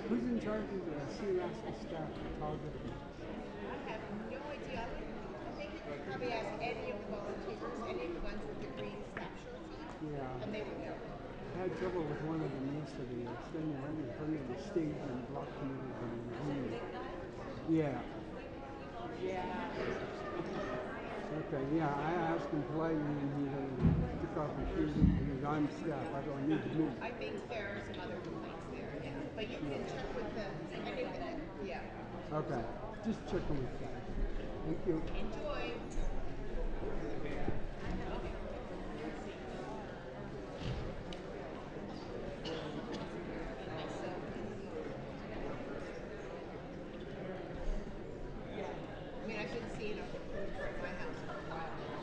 Who's in charge of the Sealaska staff photography? I have no idea. I think you could probably ask any of the volunteers, any of the ones with the green staff shirts on, Yeah. and they would know. I had trouble with one of them yesterday. I was standing right in front of the stage and blocked me with the green. Yeah. Yeah. Okay, yeah, I asked him politely and he took off his shoes and said, I'm staff, I don't need to move. I think there are some other complaints there, yeah. But you can check with the, yeah. Okay, just checking with that. Thank you. Enjoy. I mean, I've been seeing a food truck at my house for a while now.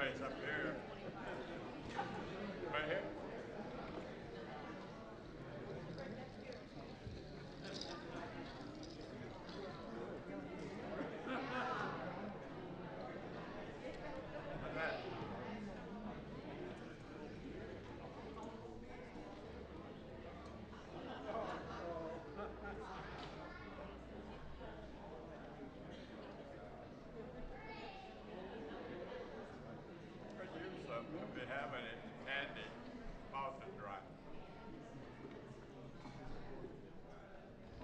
place up here. Right here? If they have it handy, mouth is dry.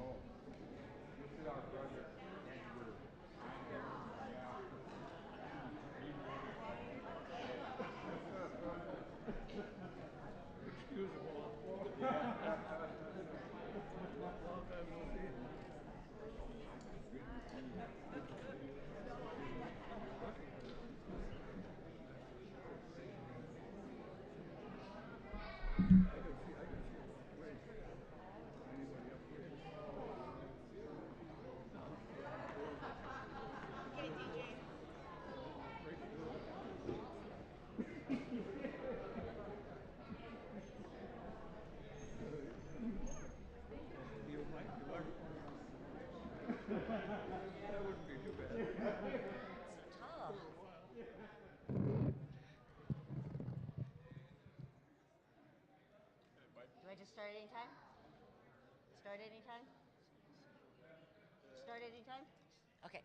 Oh, this is our brother, Andrew. Excusable. That wouldn't be too bad. So tall. Do I just start anytime? Start anytime? Start anytime? Okay.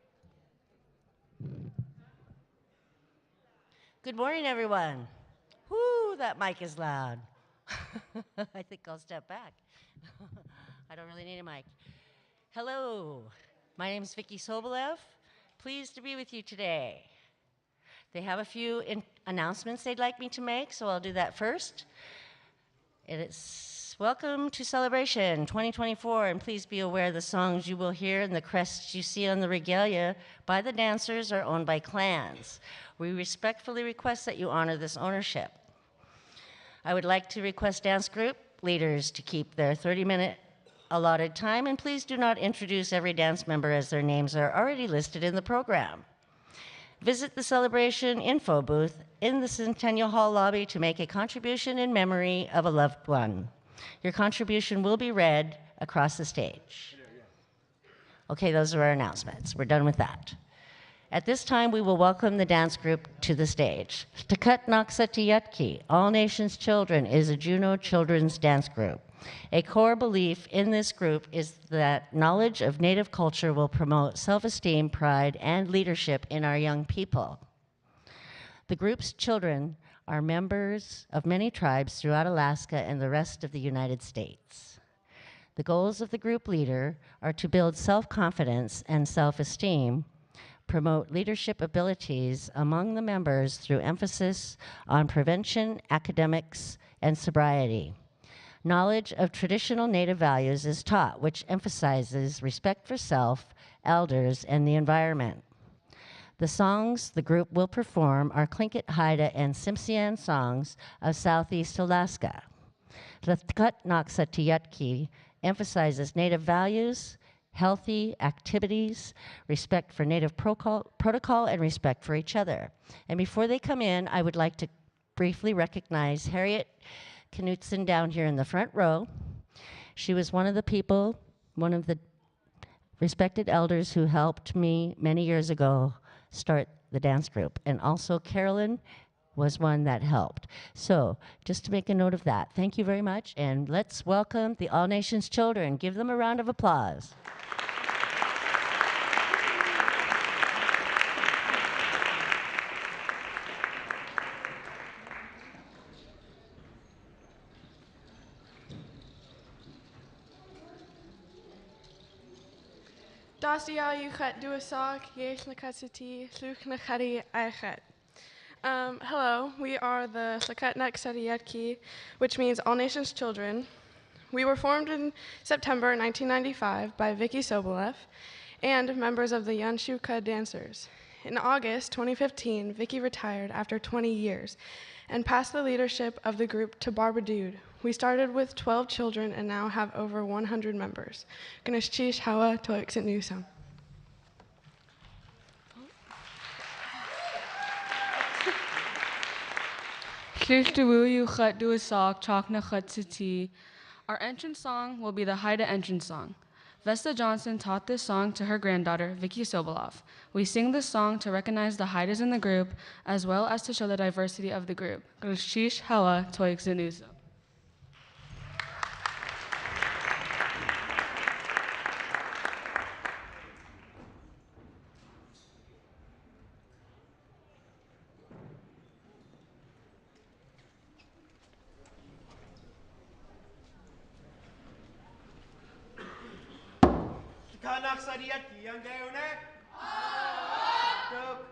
Good morning, everyone. Whoo, that mic is loud. I think I'll step back. I don't really need a mic. Hello, my name is Vicki Sobolev. Pleased to be with you today. They have a few announcements they'd like me to make, so I'll do that first. It's welcome to Celebration 2024, and please be aware the songs you will hear and the crests you see on the regalia by the dancers are owned by clans. We respectfully request that you honor this ownership. I would like to request dance group leaders to keep their 30-minute allotted time, and please do not introduce every dance member as their names are already listed in the program. Visit the Celebration info booth in the Centennial Hall lobby to make a contribution in memory of a loved one. Your contribution will be read across the stage. Okay, those are our announcements. We're done with that. At this time, we will welcome the dance group to the stage. Yat Ye, All Nations Children, is a Juneau children's dance group. A core belief in this group is that knowledge of Native culture will promote self-esteem, pride, and leadership in our young people. The group's children are members of many tribes throughout Alaska and the rest of the United States. The goals of the group leader are to build self-confidence and self-esteem, promote leadership abilities among the members through emphasis on prevention, academics, and sobriety. Knowledge of traditional Native values is taught, which emphasizes respect for self, elders, and the environment. The songs the group will perform are Tlingit, Haida, and Tsimshian songs of Southeast Alaska. Yat Ye emphasizes Native values, healthy activities, respect for Native protocol, and respect for each other. And before they come in, I would like to briefly recognize Harriet Knutson down here in the front row. She was one of the people, one of the respected elders who helped me many years ago start the dance group. And also Carolyn was one that helped. So just to make a note of that, thank you very much. And let's welcome the All Nations children. Give them a round of applause. Dasia Yuchat Duasak, Yesh Nakatsiti, Sluch Nakari Aichat. Hello, we are the Tlakat Naksariyatki, which means All Nations Children. We were formed in September 1995 by Vicki Sobolev and members of the Chilcat Dancers. In August 2015, Vicki retired after 20 years and passed the leadership of the group to Barbara Dude. We started with 12 children and now have over 100 members. Ganesh Chish Hawa Toixit Newsome. Our entrance song will be the Haida entrance song. Vesta Johnson taught this song to her granddaughter, Vicky Sobolov. We sing this song to recognize the Haidas in the group, as well as to show the diversity of the group. Galshish Hawa Toik Zanusa. Anak Sadiaki yang gayunek. Duk.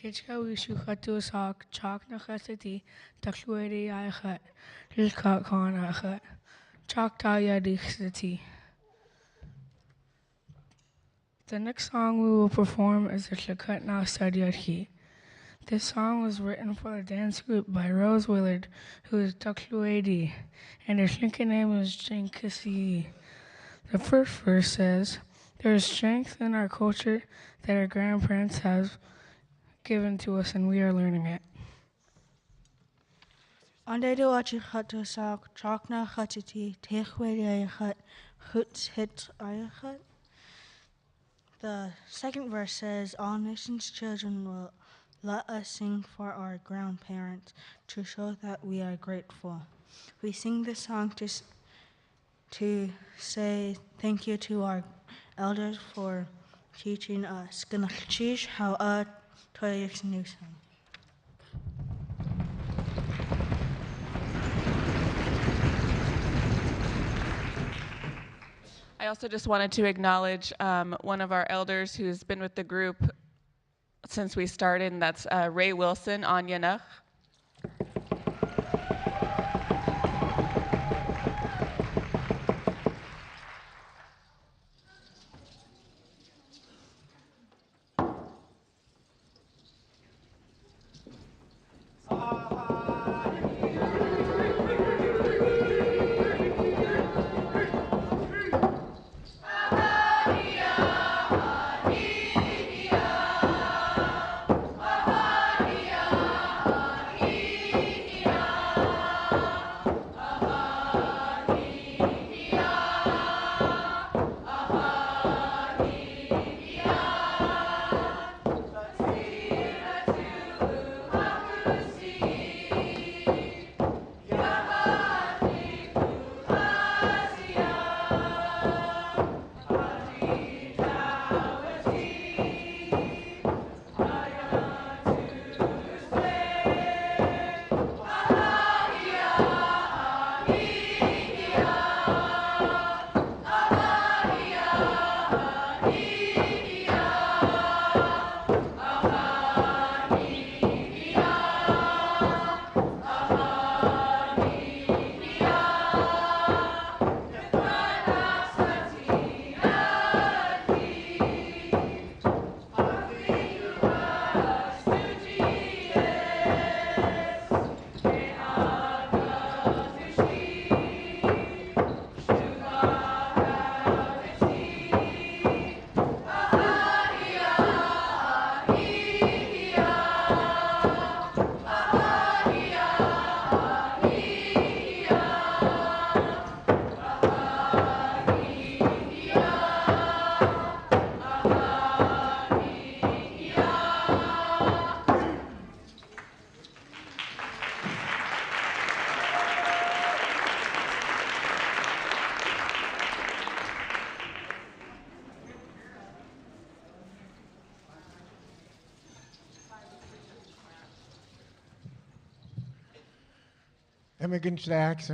Kitska wishu khatu sak chak na khatati taklwedi ayakhat lilkat khan akhat chak ta yadixati. The next song we will perform is the Chilcat na Sadiaki. This song was written for the dance group by Rose Willard, who is Taklwedi, and her Tlingit name is Jinkasi. The first verse says, "There is strength in our culture that our grandparents have given to us, and we are learning it." Ande do achi khatu sak chakna khatiti techwedi ayakhat hut hit ayakhat. The second verse says, all nations' children will let us sing for our grandparents to show that we are grateful. We sing this song to say thank you to our elders for teaching us. Ganachish how toyix newsome. I also just wanted to acknowledge one of our elders who's been with the group since we started, and that's Ray Wilson on Yanach.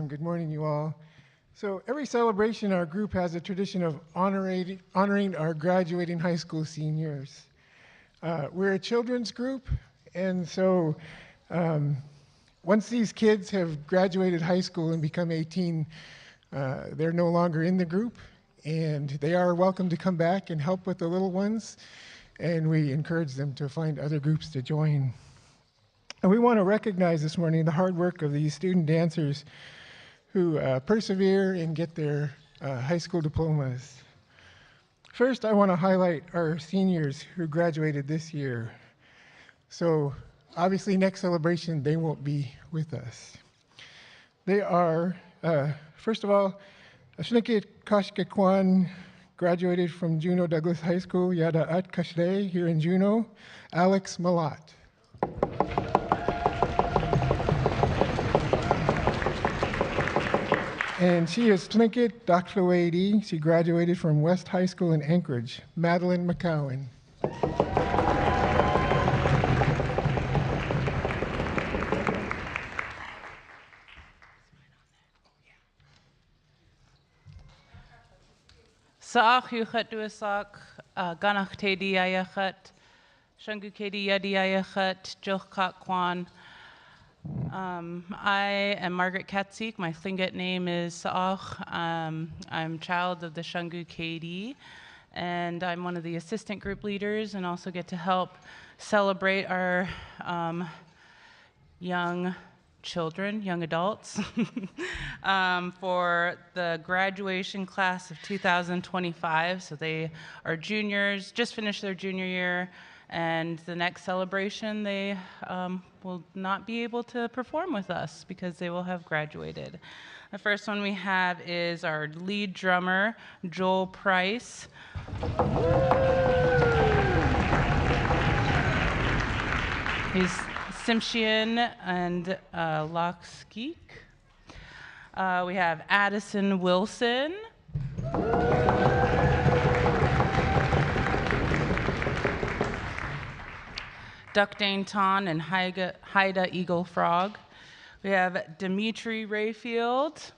Good morning, you all. So every celebration, our group has a tradition of honoring our graduating high school seniors. We're a children's group, and so once these kids have graduated high school and become 18, they're no longer in the group, and they are welcome to come back and help with the little ones, and we encourage them to find other groups to join. And we want to recognize this morning the hard work of these student dancers who persevere and get their high school diplomas. First, I want to highlight our seniors who graduated this year. So obviously next celebration, they won't be with us. They are, first of all, Tlingit Kwan graduated from Juneau Douglas High School, Yat Ye here in Juneau, Alex Malat. And she is Tlingit Daklawadi. She graduated from West High School in Anchorage, Madeline McCowan. Saach yuchat duasak, ganach tedi ayachat, shangu kedi yadi ayachat, Chilcat Kwan. I am Margaret Katsik. My Tlingit name is Saach. I'm child of the Shangu KD, and I'm one of the assistant group leaders and also get to help celebrate our young children, young adults, for the graduation class of 2025. So they are juniors, just finished their junior year, and the next celebration they will not be able to perform with us because they will have graduated. The first one we have is our lead drummer, Joel Price. He's Tsimshian and Lockskeek. We have Addison Wilson. Duckdane Ton and Haida Eagle Frog. We have Dimitri Rayfield.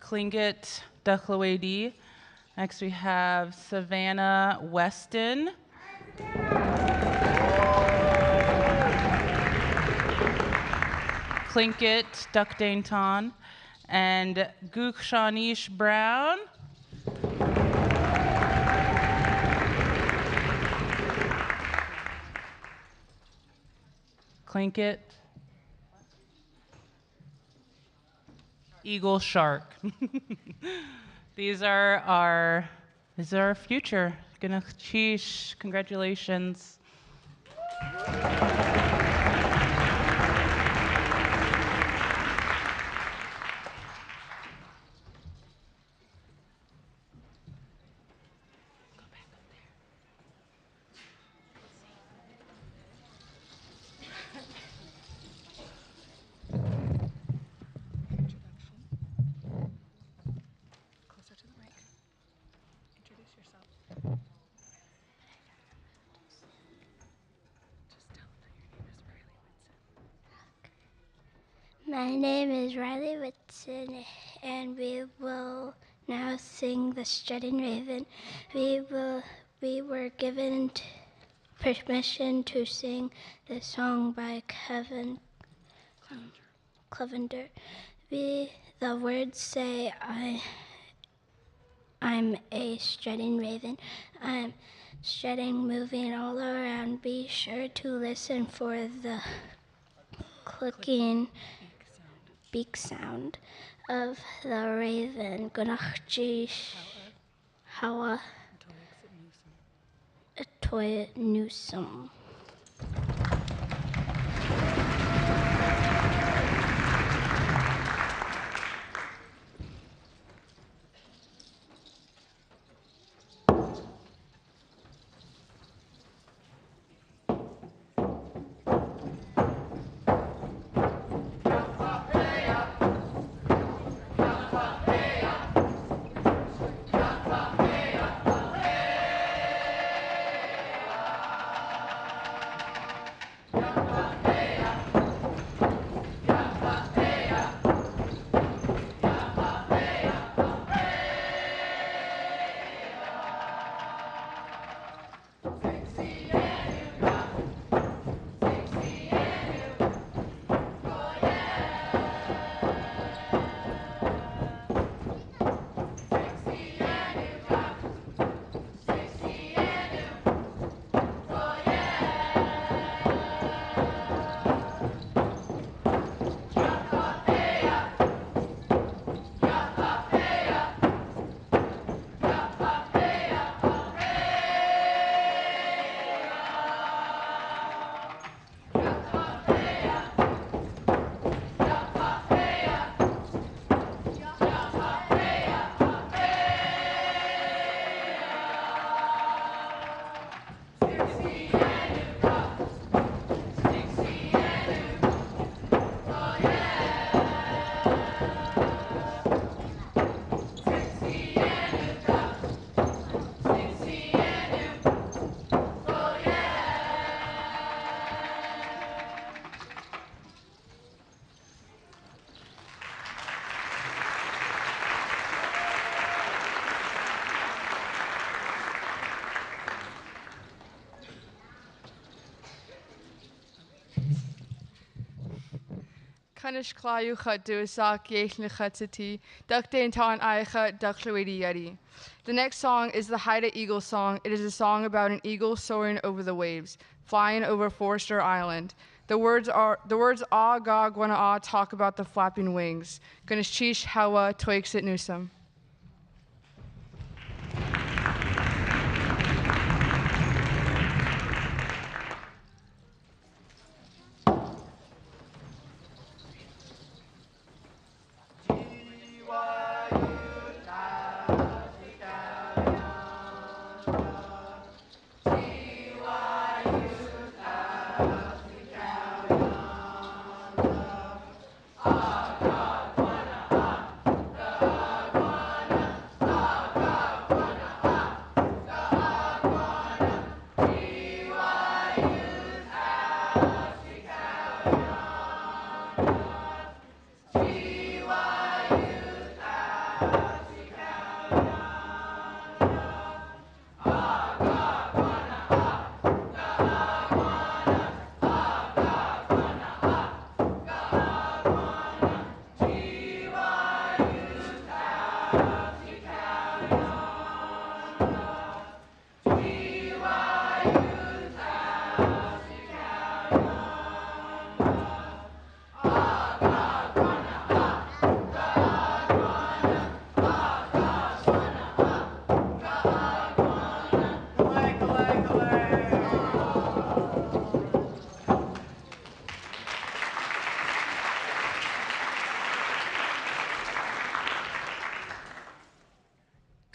Tlingit Ducklawady. Next we have Savannah Weston. Tlingit Duckdane Ton. And Gukshanish Brown. Tlingit Eagle Shark. These are our future. Ganachchish, congratulations. My name is Riley Whitson, and we will now sing The Strutting Raven. We were given permission to sing the song by Kevin Clevender. The words say, I'm a strutting raven. I'm strutting, moving all around. Be sure to listen for the clicking beak sound of the raven. Gunachji Hawa Toy Newsome. Kanish Klayu Hut Duasak Yeshna Hutsati, Duck Danton Aicha, Duck Luidi Yeti. The next song is the Haida Eagle song. It is a song about an eagle soaring over the waves, flying over Forster Island. The words Ah Ga Gwana Ah talk about the flapping wings. Kanish Chish Hawa Twixit Nusum.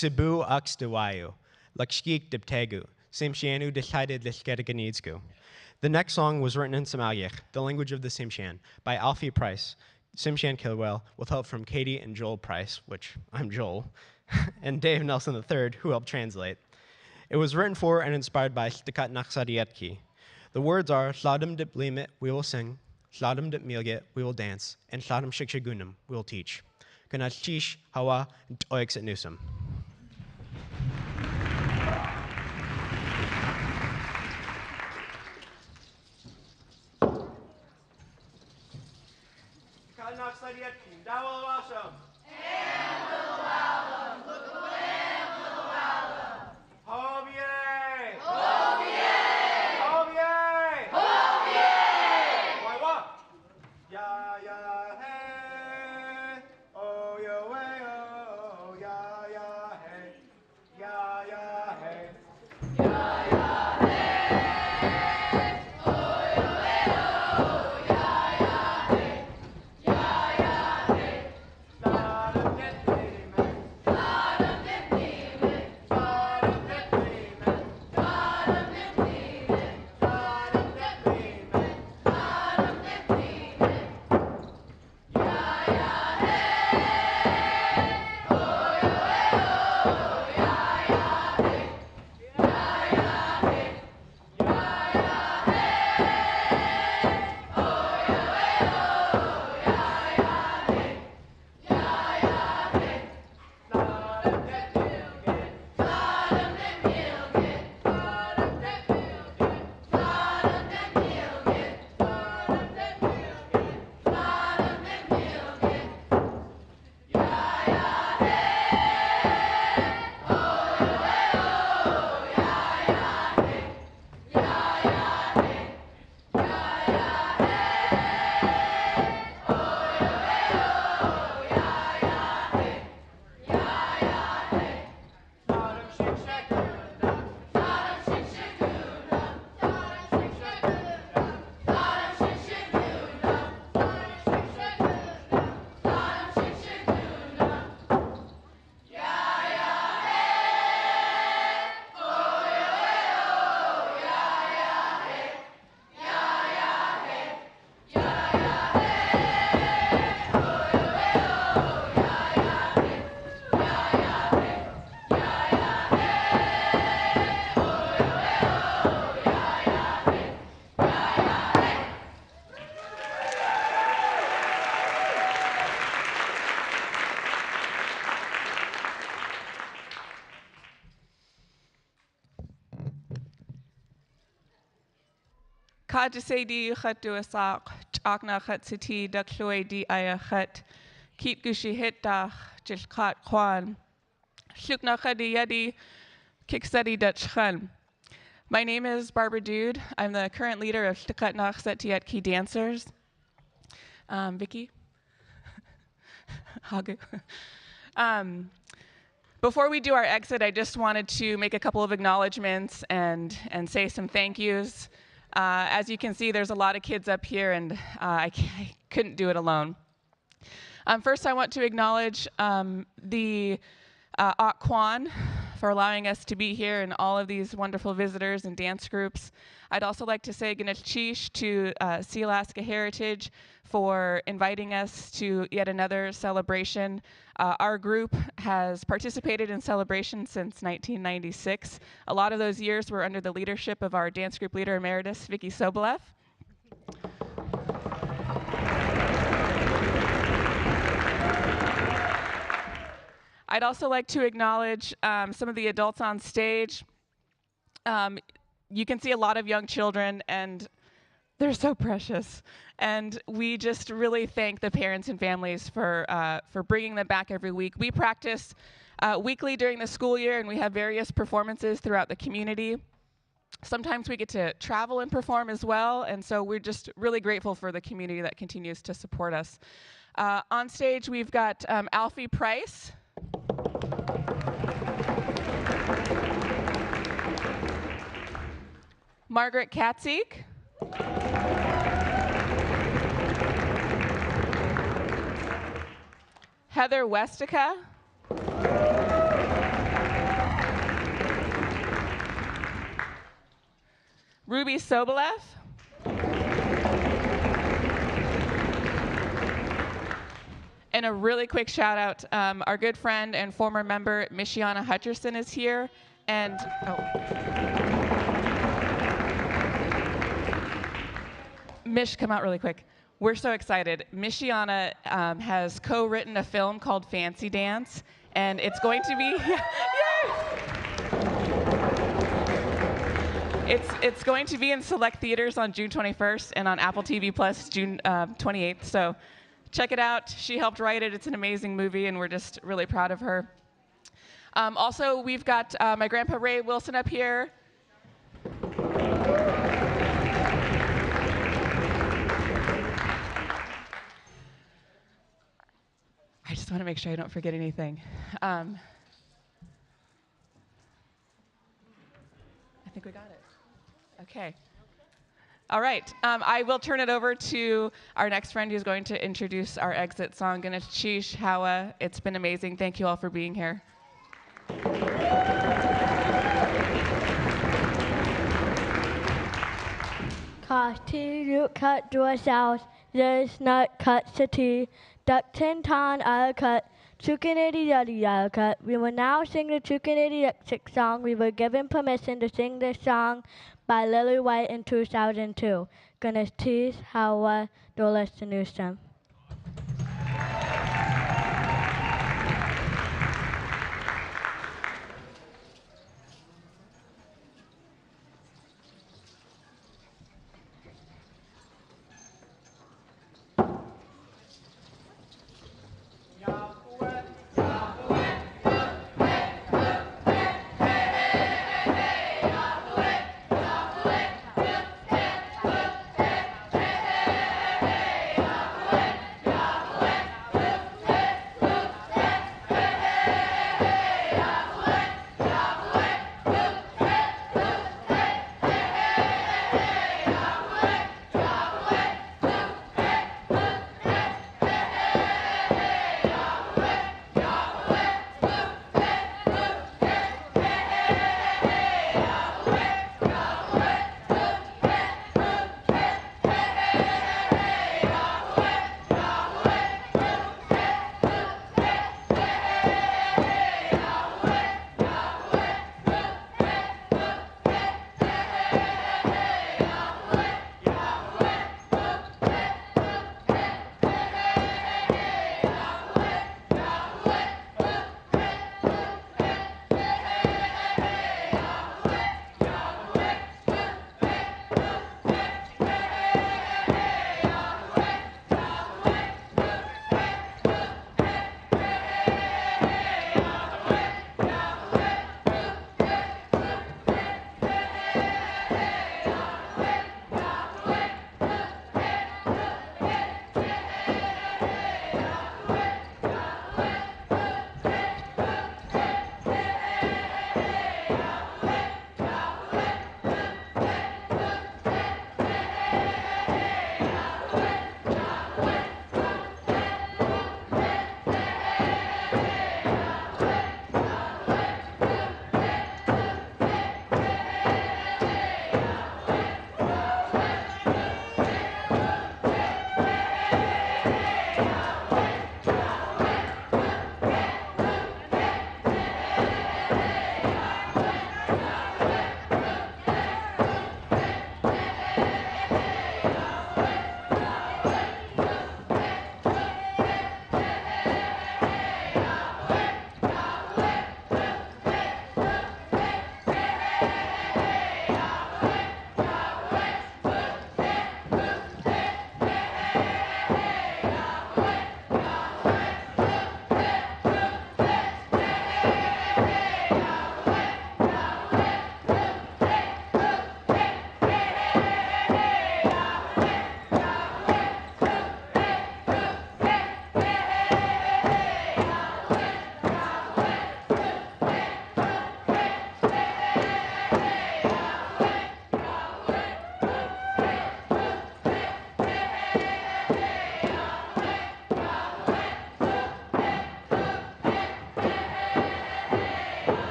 Xibu aks dewayu, Lakshkik diptegu, Tsimshianu decided Lishketaganitsku. The next song was written in Samalyiq, the language of the Tsimshian, by Alfie Price, Tsimshian Kilwell, with help from Katie and Joel Price, which I'm Joel, and Dave Nelson III, who helped translate. It was written for and inspired by Chilcat Introduction. The words are Sladam dip limit, we will sing, Sladam dip milget, we will dance, and Sladam shikshagunam, we will teach. Kanachish hawa oix et nusum. Kajasedi Khatuasak, Chakna Khatsiti, Dakluedi Ayakhat, Keet Gushi Hitach, Chilcat Kwan, Shukna Khadi Yadi, Kiksadi Dutchkhan. My name is Barbara Dude. I'm the current leader of Chilcat CTIA Dancers. Vicky? Hagu. Before we do our exit, I just wanted to make a couple of acknowledgements and say some thank yous. As you can see, there's a lot of kids up here, and I couldn't do it alone. First, I want to acknowledge the Kwan for allowing us to be here and all of these wonderful visitors and dance groups. I'd also like to say Ganachish to Sealaska Heritage for inviting us to yet another celebration. Our group has participated in celebration since 1996. A lot of those years were under the leadership of our dance group leader emeritus, Vicky Sobolev. I'd also like to acknowledge some of the adults on stage. You can see a lot of young children, and they're so precious. And we just really thank the parents and families for bringing them back every week. We practice weekly during the school year, and we have various performances throughout the community. Sometimes we get to travel and perform as well, and so we're just really grateful for the community that continues to support us. On stage, we've got Alfie Price. Margaret Katzik. Heather Westica. Ruby Sobolev. And a really quick shout out, our good friend and former member, Mishiana Hutcherson is here. And, Mish, come out really quick. We're so excited. Mishiana has co-written a film called Fancy Dance, and it's going to be, it's going to be in select theaters on June 21st and on Apple TV Plus June 28th. So check it out. She helped write it. It's an amazing movie, and we're just really proud of her. Also, we've got my grandpa Ray Wilson up here. I just want to make sure I don't forget anything. I think we got it. Okay. All right. I will turn it over to our next friend who's going to introduce our exit song, Ganachish Hawa. It's been amazing. Thank you all for being here. Cut dua south, there's not cut city, duck tin ton cut, chukinity yadi cut. We will now sing the chukinity exit song. We were given permission to sing this song by Lily White in 2002. Ganachish Hawa Dolas Newsom. Yahweh,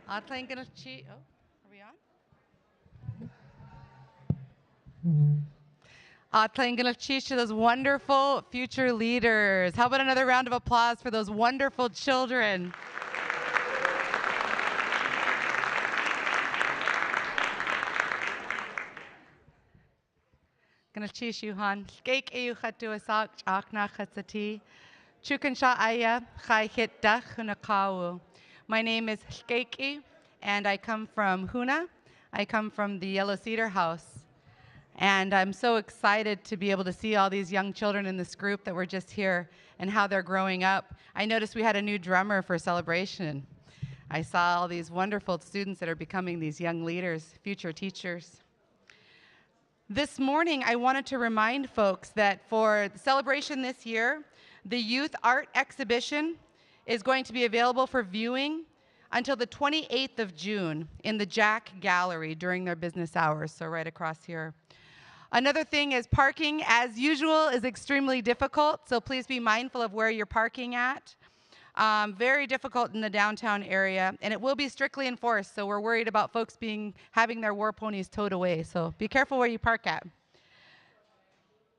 Tlingit, oh, are we on? Tlingit to those wonderful future leaders. How about another round of applause for those wonderful children? Ganachishuhan, Skake Euchatu Asak, Akna Hatsati, Chukansha Aya, Chai Hit Dach Hunakawu. My name is Skake, and I come from Huna. I come from the Yellow Cedar House. And I'm so excited to be able to see all these young children in this group that were just here and how they're growing up. I noticed we had a new drummer for celebration. I saw all these wonderful students that are becoming these young leaders, future teachers. This morning, I wanted to remind folks that for the celebration this year, the youth art exhibition is going to be available for viewing until the 28th of June in the Jack Gallery during their business hours, so right across here. Another thing is parking, as usual, is extremely difficult, so please be mindful of where you're parking at. Very difficult in the downtown area, and it will be strictly enforced, so we're worried about folks having their war ponies towed away, so be careful where you park at.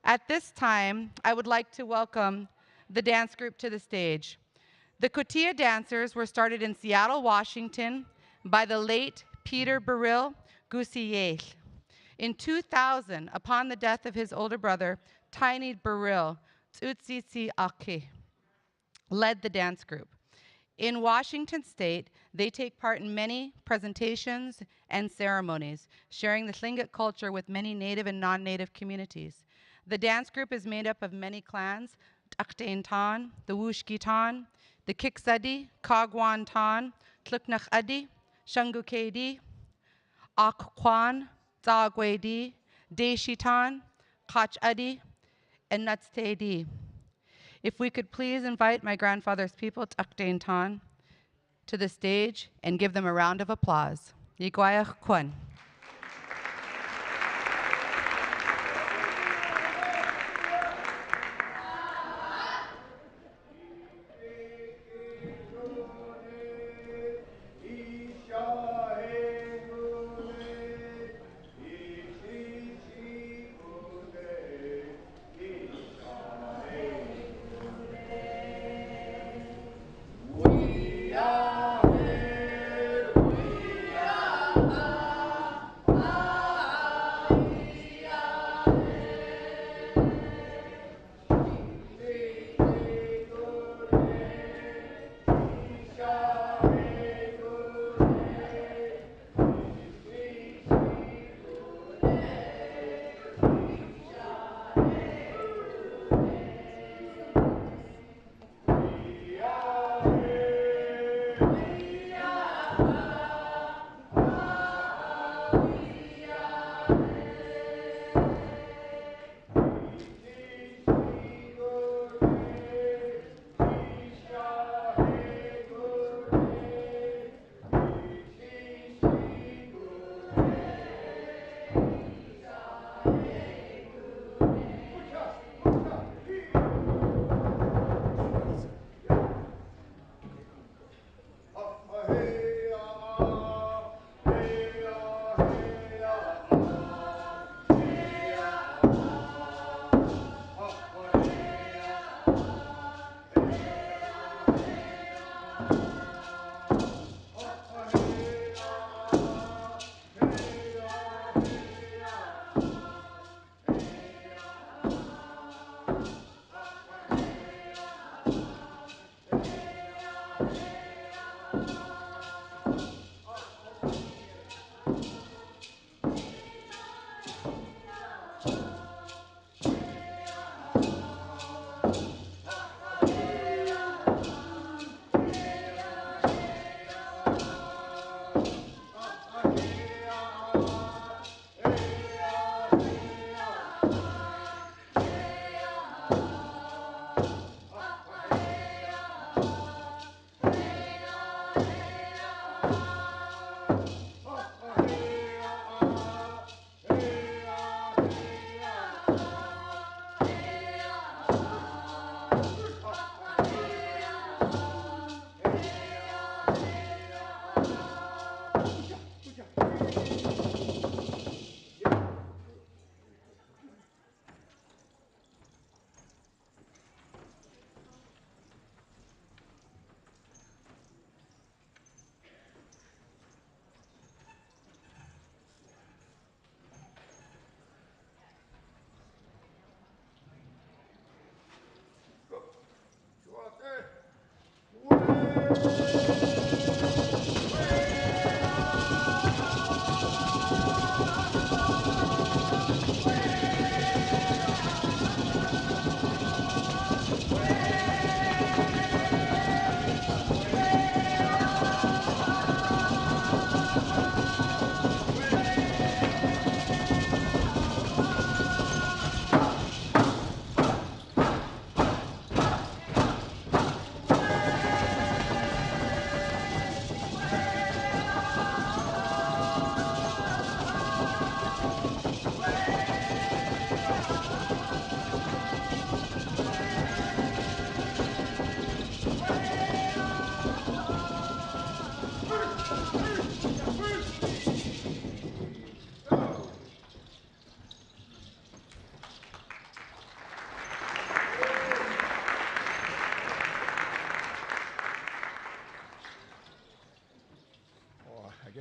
At this time, I would like to welcome the dance group to the stage. The CTIA Dancers were started in Seattle, Washington by the late Peter Burrill Gusiye. In 2000, upon the death of his older brother, Tiny Burrill Ake led the dance group. In Washington State, they take part in many presentations and ceremonies, sharing the Tlingit culture with many native and non-native communities. The dance group is made up of many clans, Taktain Tan, the Wooshki Tan, the Kiksadi, Kagwan Tan, Tluknach Adi, Shangu Kedi, Kwan, Zagwedi, Deshi Tan, Kach Adi, and Nutstedi. If we could please invite my grandfather's people, Taktain Tan, to the stage and give them a round of applause. Yigwayach Kwan. We are here, we are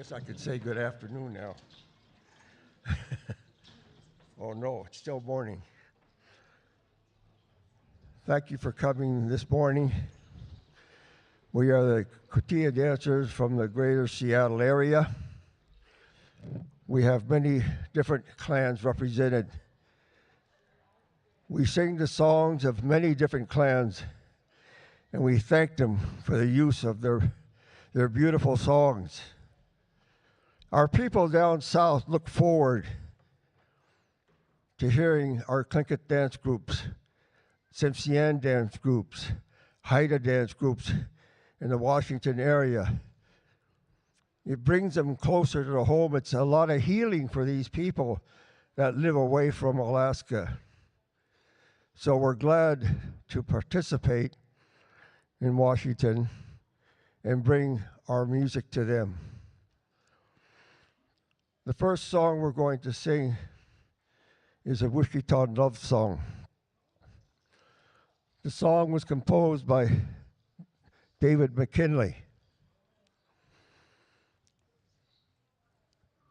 guess I could say good afternoon now. Oh no, it's still morning. Thank you for coming this morning. We are the CTIA Dancers from the greater Seattle area. We have many different clans represented. We sing the songs of many different clans, and we thank them for the use of their beautiful songs. Our people down south look forward to hearing our Tlingit dance groups, Tsimshian dance groups, Haida dance groups in the Washington area. It brings them closer to the home. It's a lot of healing for these people that live away from Alaska. So we're glad to participate in Washington and bring our music to them. The first song we're going to sing is a Wishkiton love song. The song was composed by David McKinley.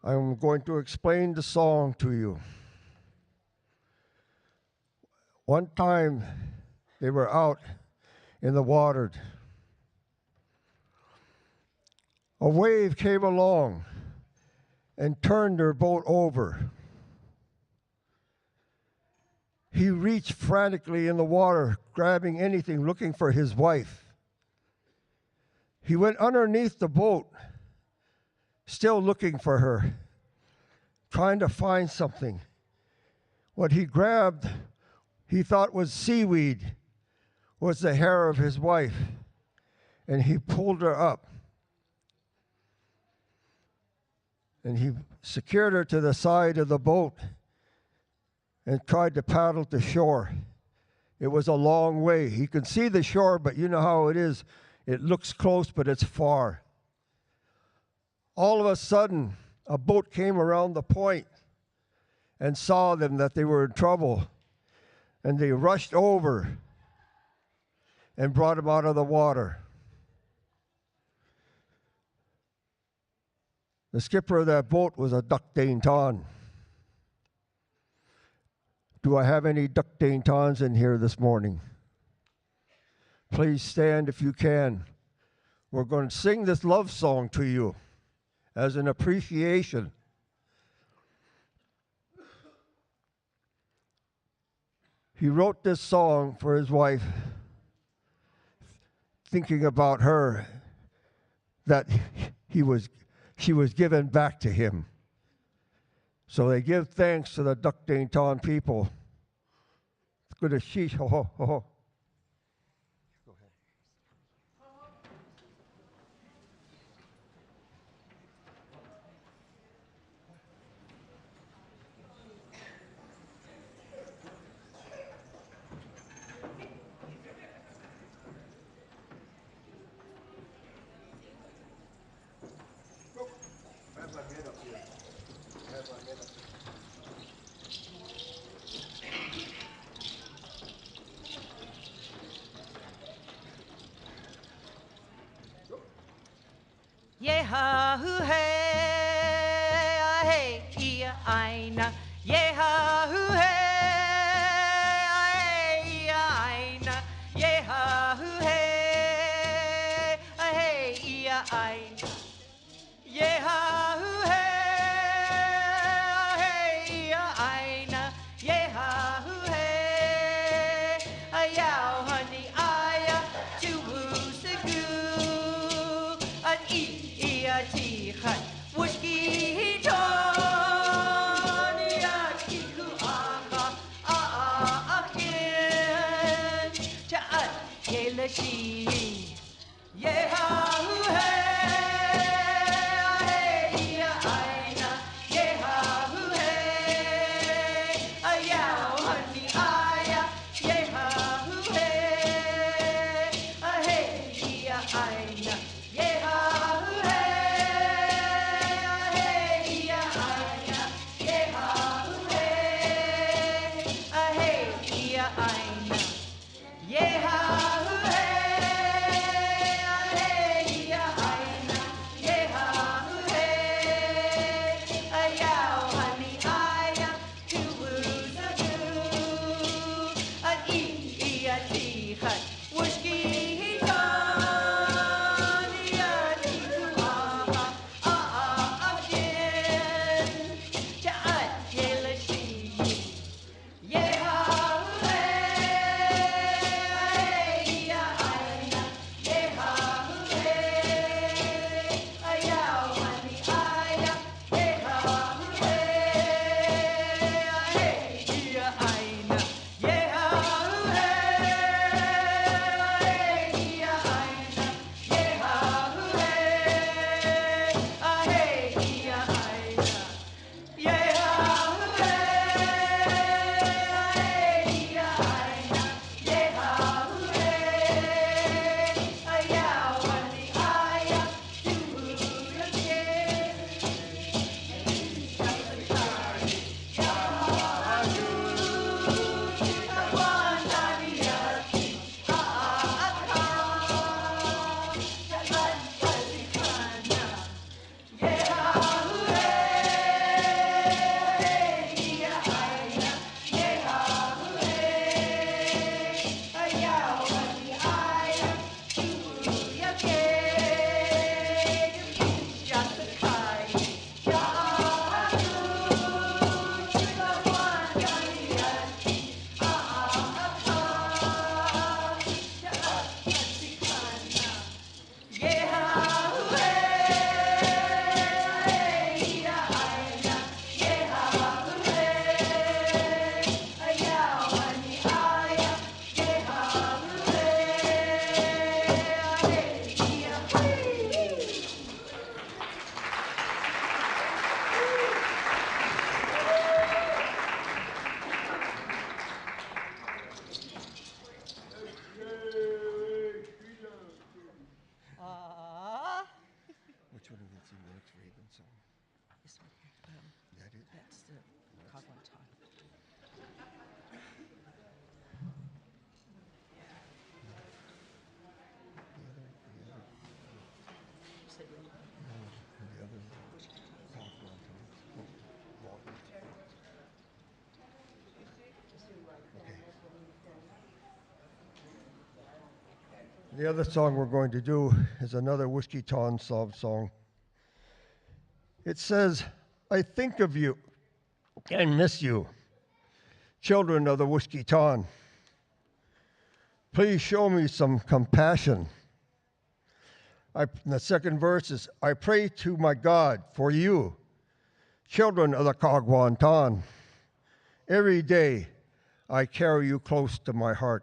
I'm going to explain the song to you. One time they were out in the water. A wave came along and turned their boat over. He reached frantically in the water, grabbing anything, looking for his wife. He went underneath the boat, still looking for her, trying to find something. What he grabbed, he thought was seaweed, was the hair of his wife, and he pulled her up. And he secured her to the side of the boat and tried to paddle to shore. It was a long way. He could see the shore, but you know how it is. It looks close, but it's far. All of a sudden, a boat came around the point and saw them that they were in trouble. And they rushed over and brought him out of the water. The skipper of that boat was a Duckdane Ton. Do I have any Duckdane Tons in here this morning? Please stand if you can. We're going to sing this love song to you as an appreciation. He wrote this song for his wife, thinking about her, that she was given back to him. So they give thanks to the Duckdane Ton people. Good as sheesh, ho ho ho ho. Yeha-hoo hey, hey, ia aina. Yeha-hoo hey, ia aina. Yeha-hoo hey, ia aina. Yeha-hoo hey, ia aina. Yeha-hoo hey, ayao honey aya, tuwu-sagu, an Tichat, Wishkiton, Yat Ye, The other song we're going to do is another Whiskey Ton song. It says, I think of you and miss you, children of the Whiskey Ton. Please show me some compassion. The second verse is, I pray to my God for you, children of the Kagwan Ton. Every day I carry you close to my heart.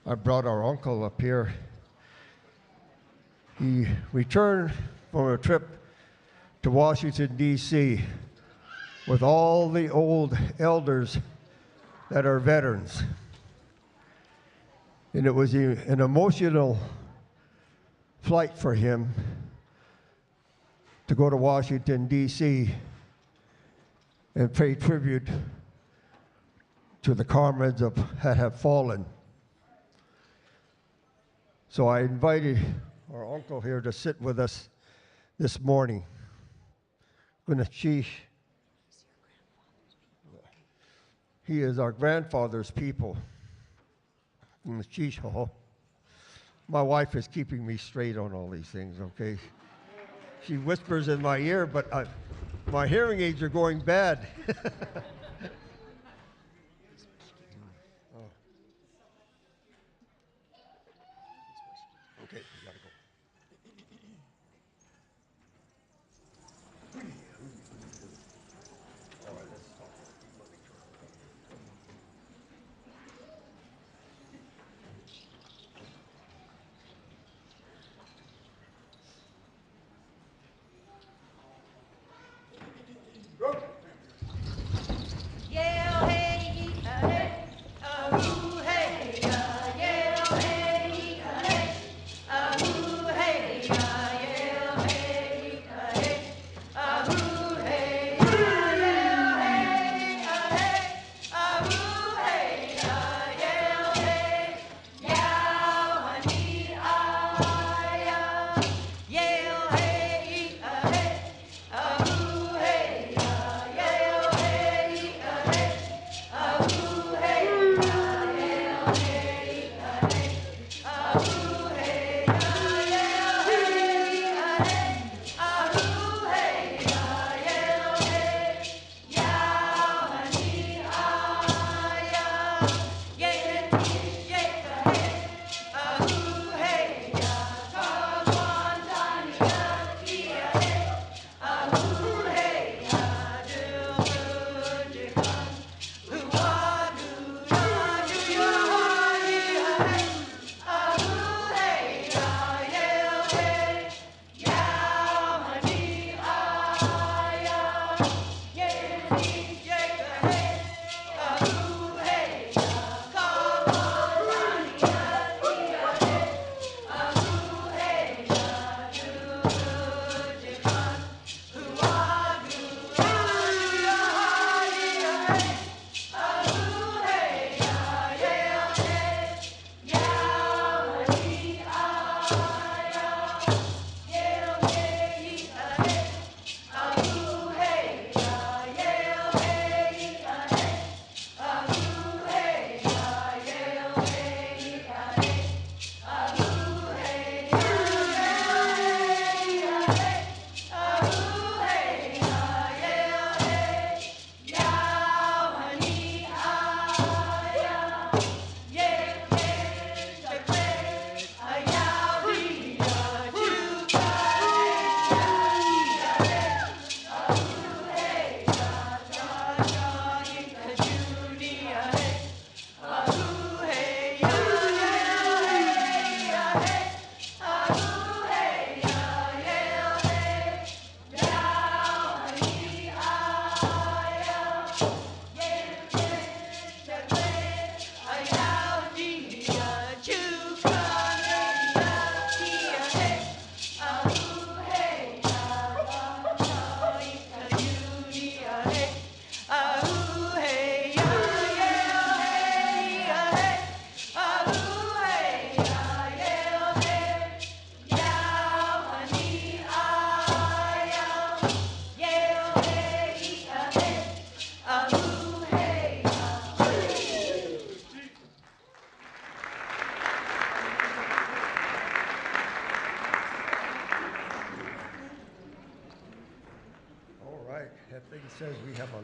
I brought our uncle up here. He returned from a trip to Washington, D.C. with all the old elders that are veterans. And it was an emotional flight for him to go to Washington, D.C. and pay tribute to the comrades that have fallen. So I invited our uncle here to sit with us this morning. He is our grandfather's people. My wife is keeping me straight on all these things, okay? She whispers in my ear, but my hearing aids are going bad. Okay, we gotta go. All right, let's talk.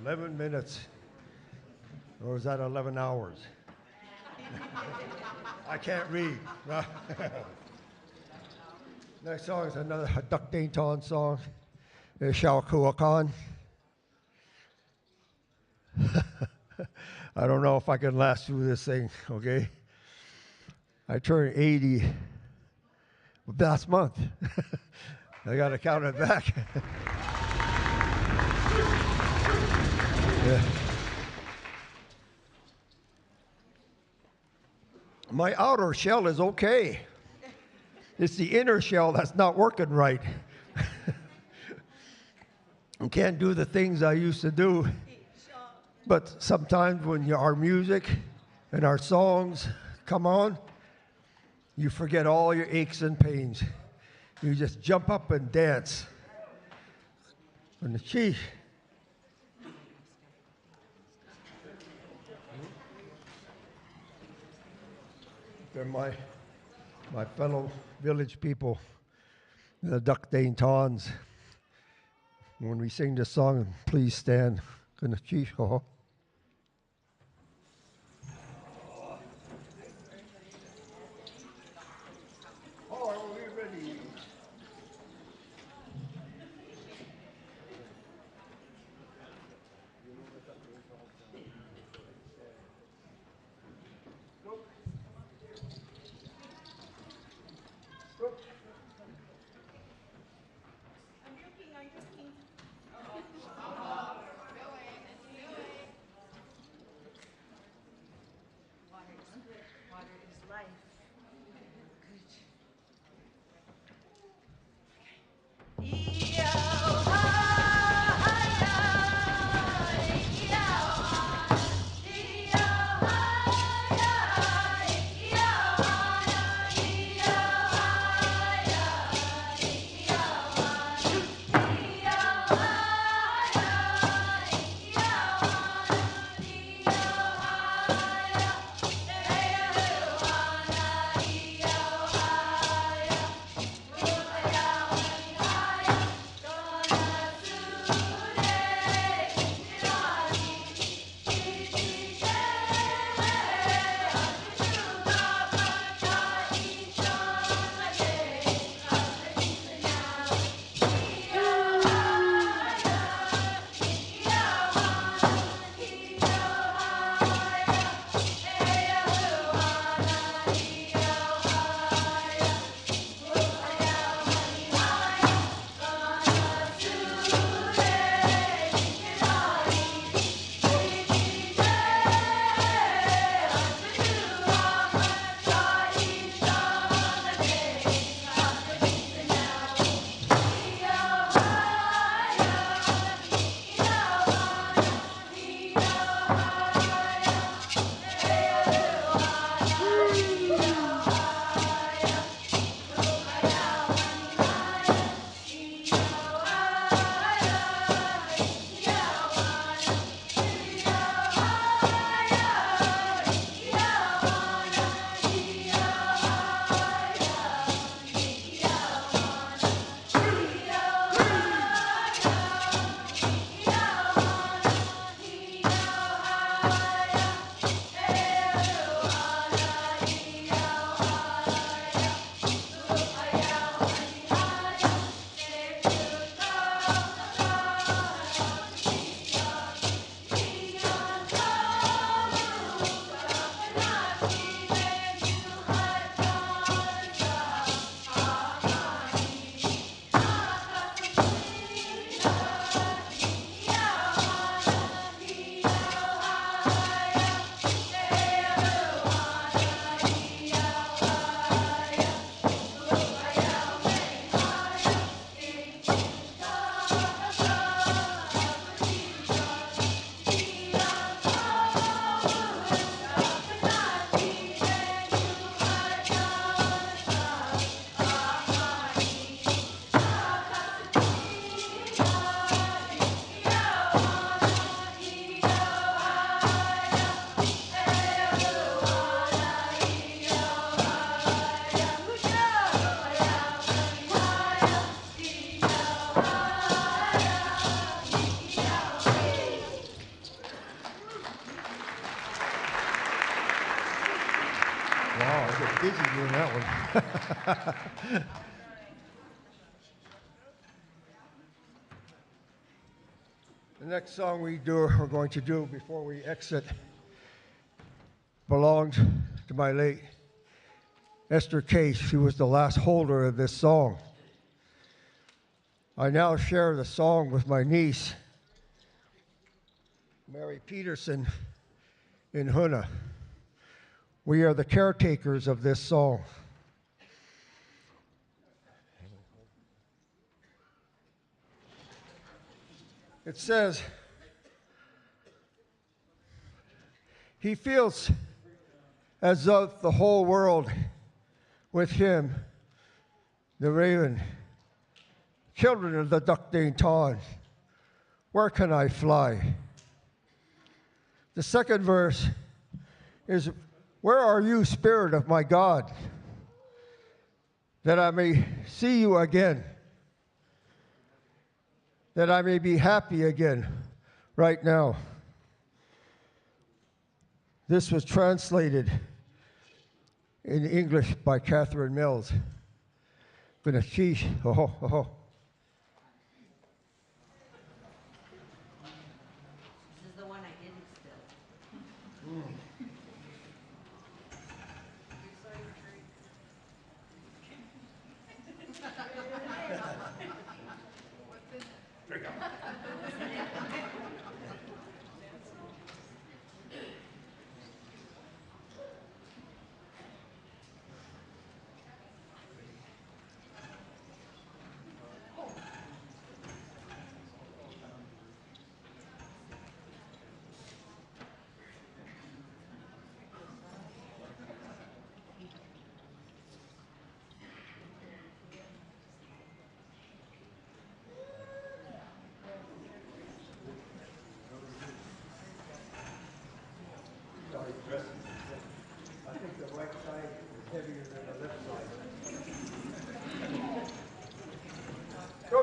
11 minutes. Or is that 11 hours? I can't read. Next song is another Duck Ding Ton song. It's Shao Kua Khan. I don't know if I can last through this thing, okay? I turned 80 last month. I got to count it back. Yeah. My outer shell is okay. It's the inner shell that's not working right. I can't do the things I used to do. But sometimes when our music and our songs come on, you forget all your aches and pains. You just jump up and dance. And the chief. They're my fellow village people, the Duck Dane Tons. When we sing this song, please stand. And the chief. Wow, I get dizzy doing that one. The next song we're going to do before we exit belonged to my late Esther Case. She was the last holder of this song. I now share the song with my niece, Mary Peterson, in Huna. We are the caretakers of this song. It says, he feels as though the whole world with him, the raven, children of the duck-dane tawn, where can I fly? The second verse is, where are you, Spirit of my God, that I may see you again, that I may be happy again right now. This was translated in English by Catherine Mills. Gonna sheesh, oh, oh. This is the one I didn't spill. I think the right side is heavier than the left side. Go.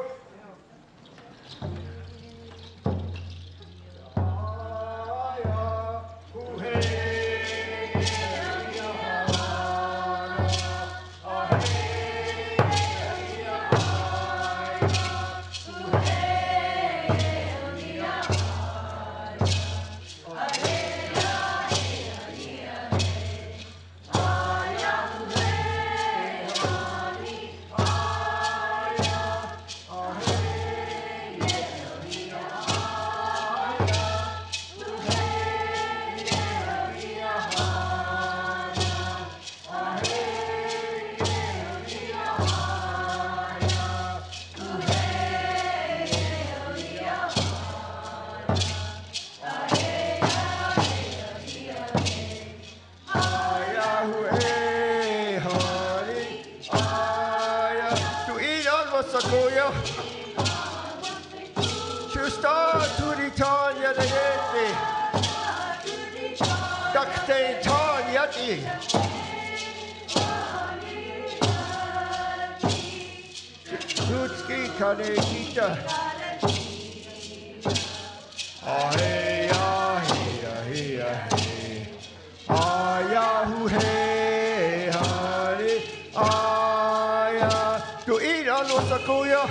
Yat Ye. Tutski kane kita. Ahe ahe ahe ahe. Ayahu he hari. Aya. Tu iran osakuya.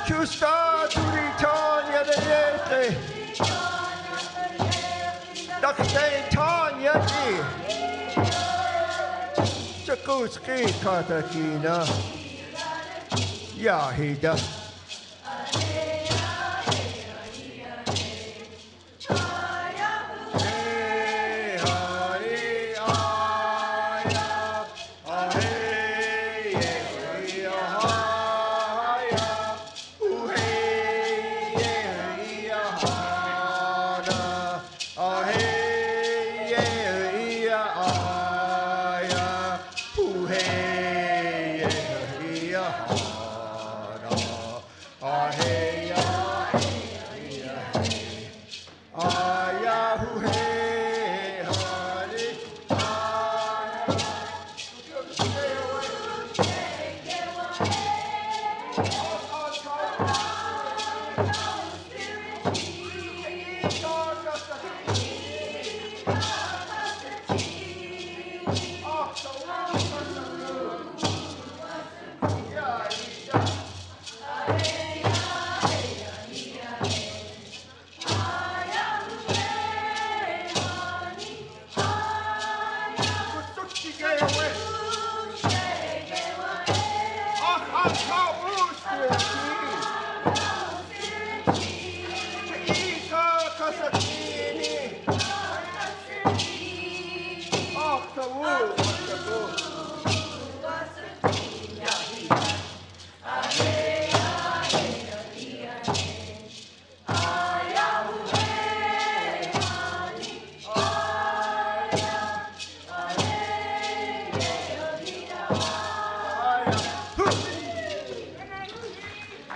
Chusta turitan yadayete. Duck-dane tawn Yat Ye. Chakuski katakina. Yahida.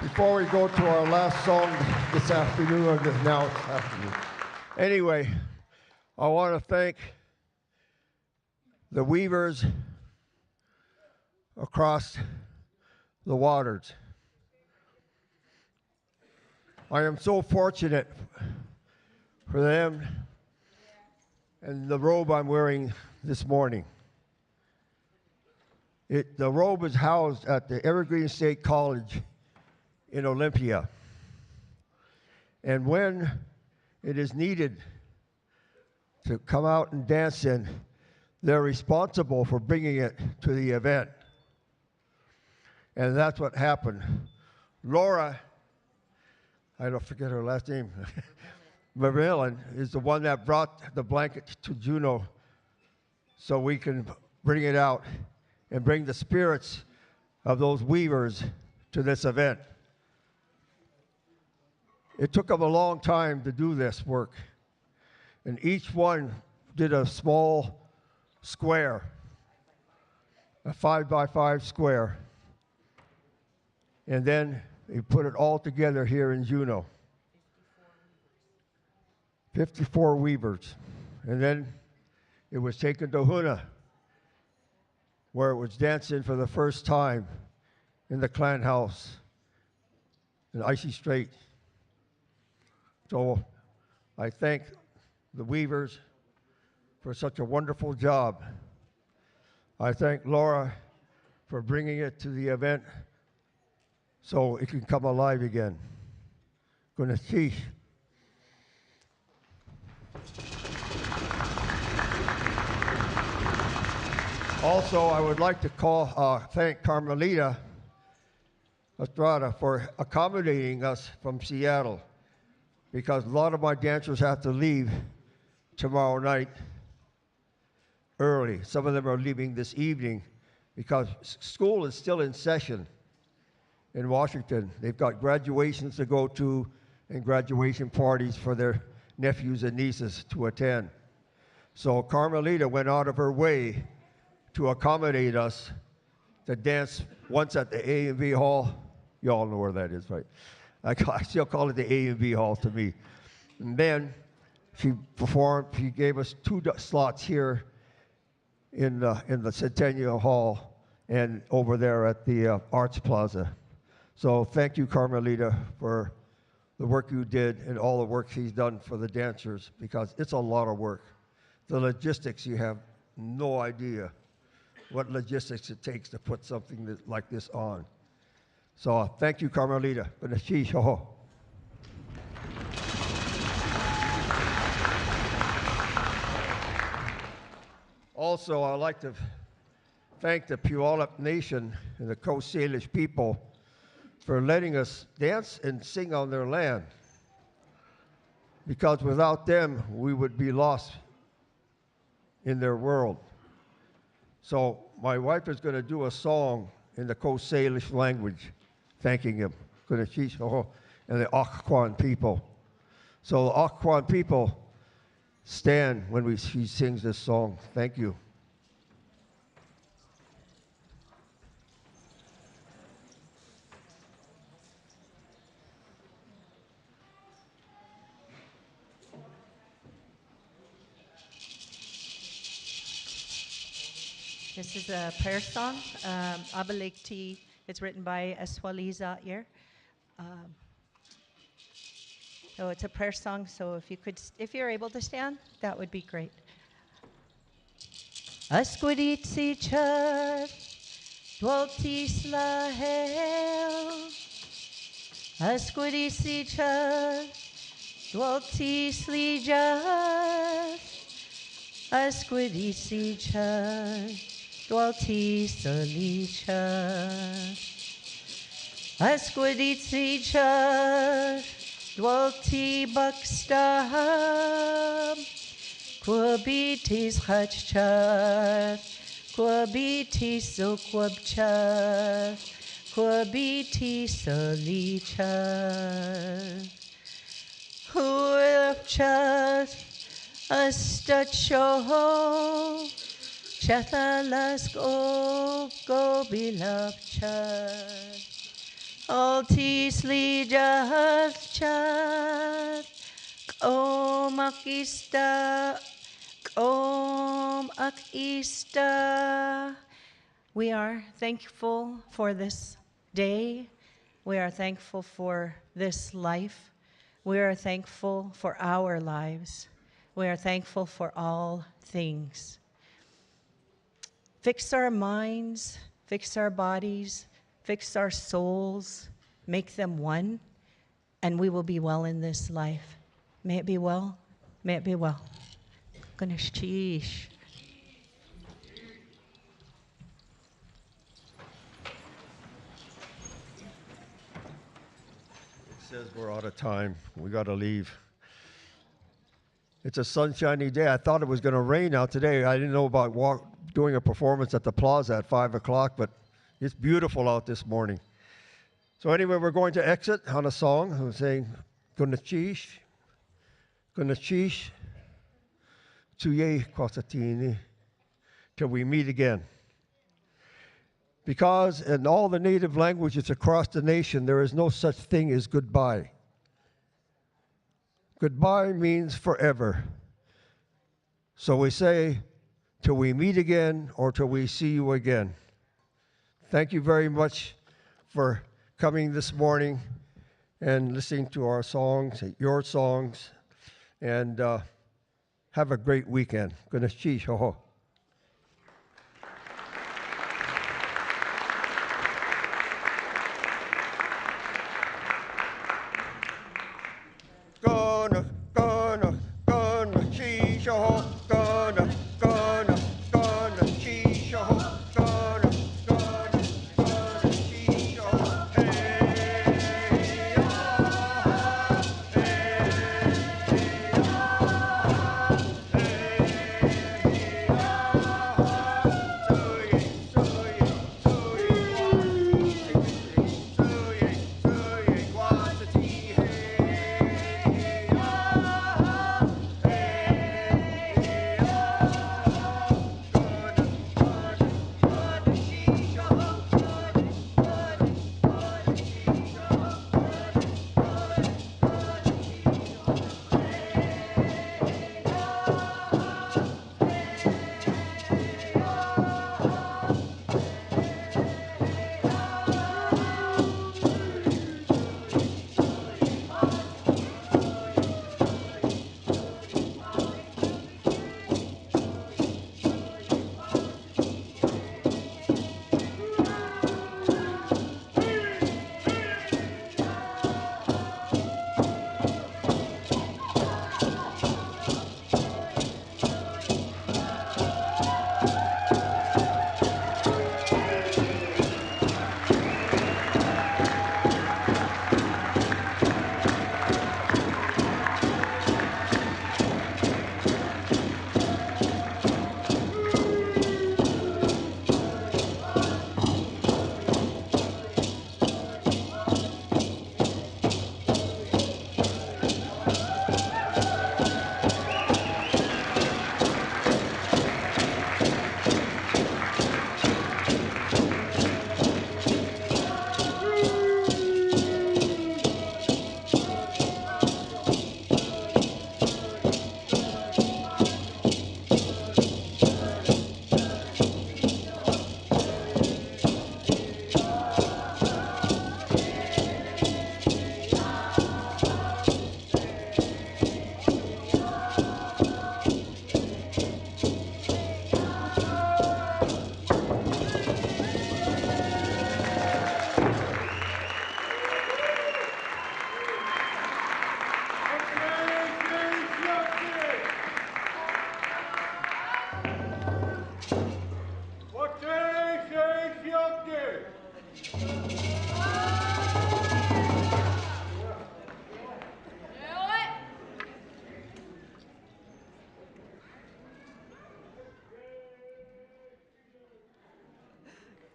Before we go to our last song this afternoon, or this now it's afternoon. Anyway, I want to thank the weavers across the waters. I am so fortunate for them and the robe I'm wearing this morning. The robe is housed at the Evergreen State College in Olympia. And when it is needed to come out and dance in, they're responsible for bringing it to the event. And that's what happened. Laura, I don't forget her last name, Marilyn, is the one that brought the blanket to Juneau so we can bring it out and bring the spirits of those weavers to this event. It took them a long time to do this work. And each one did a small square, a 5x5 square. And then they put it all together here in Juneau. 54 weavers. And then it was taken to Huna, where it was dancing for the first time in the clan house in Icy Strait. So I thank the weavers for such a wonderful job. I thank Laura for bringing it to the event so it can come alive again. Gonna see. Also, I would like to thank Carmelita Estrada for accommodating us from Seattle, because a lot of my dancers have to leave tomorrow night early. Some of them are leaving this evening because school is still in session in Washington. They've got graduations to go to and graduation parties for their nephews and nieces to attend. So Carmelita went out of her way to accommodate us to dance once at the A&B Hall. You all know where that is, right? I still call it the A&B Hall to me. And then she performed, she gave us 2 slots here in the Centennial Hall and over there at the Arts Plaza. So thank you, Carmelita, for the work you did and all the work she's done for the dancers, because it's a lot of work. The logistics, you have no idea what logistics it takes to put something like this on. So thank you, Carmelita. Also, I'd like to thank the Puyallup Nation and the Coast Salish people for letting us dance and sing on their land, because without them, we would be lost in their world. So my wife is going to do a song in the Coast Salish language, thanking him, and the Kwan people. So the Kwan people stand when she sings this song. Thank you. This is a prayer song, Abalekti. It's written by Aswali Yat Ye. So it's a prayer song, so if you're able to stand, that would be great. Asquiditsi chad, dwaltis lahel. Asquiditsi chad, dwaltis lijas. Asquiditsi chad, dwaltis alichas. Asquiditsi chad, Dwalti buckstam, Quabitis hachchat, Quabitis soquabchat, Quabitis solichat. Huilchat, Astacho, Chatalasko, Gobilapchat. Altis lijas chat, om akista, om akista. We are thankful for this day. We are thankful for this life. We are thankful for our lives. We are thankful for all things. Fix our minds, fix our bodies, fix our souls, make them one, and we will be well in this life. May it be well. May it be well. Ganesh Chish. It says we're out of time. We got to leave. It's a sunshiny day. I thought it was going to rain out today. I didn't know about doing a performance at the plaza at 5 o'clock, but it's beautiful out this morning. So anyway, we're going to exit on a song. I'm saying, Gunachish, Tuye Kwasatini, till we meet again. Because in all the native languages across the nation, there is no such thing as goodbye. Goodbye means forever. So we say, till we meet again or till we see you again. Thank you very much for coming this morning and listening to our songs, your songs, and have a great weekend. Ganesh Chish ho ho.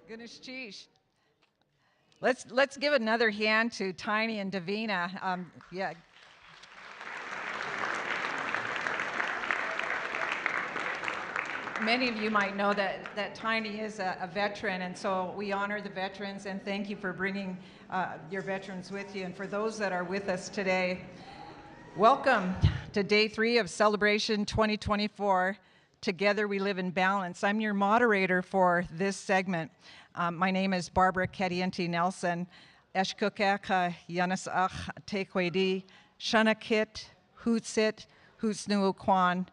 Goodness, sheesh. Let's give another hand to Tiny and Davina. Yeah. Many of you might know that Tiny is a veteran, and so we honor the veterans, and thank you for bringing your veterans with you. And for those that are with us today, welcome to Day 3 of Celebration 2024. Together we live in balance. I'm your moderator for this segment. My name is Barbara Kadienti Nelson. Eshkukaka Yanasach Tekwedi, Shanakit, Hootsit, Hootsnu Kwan.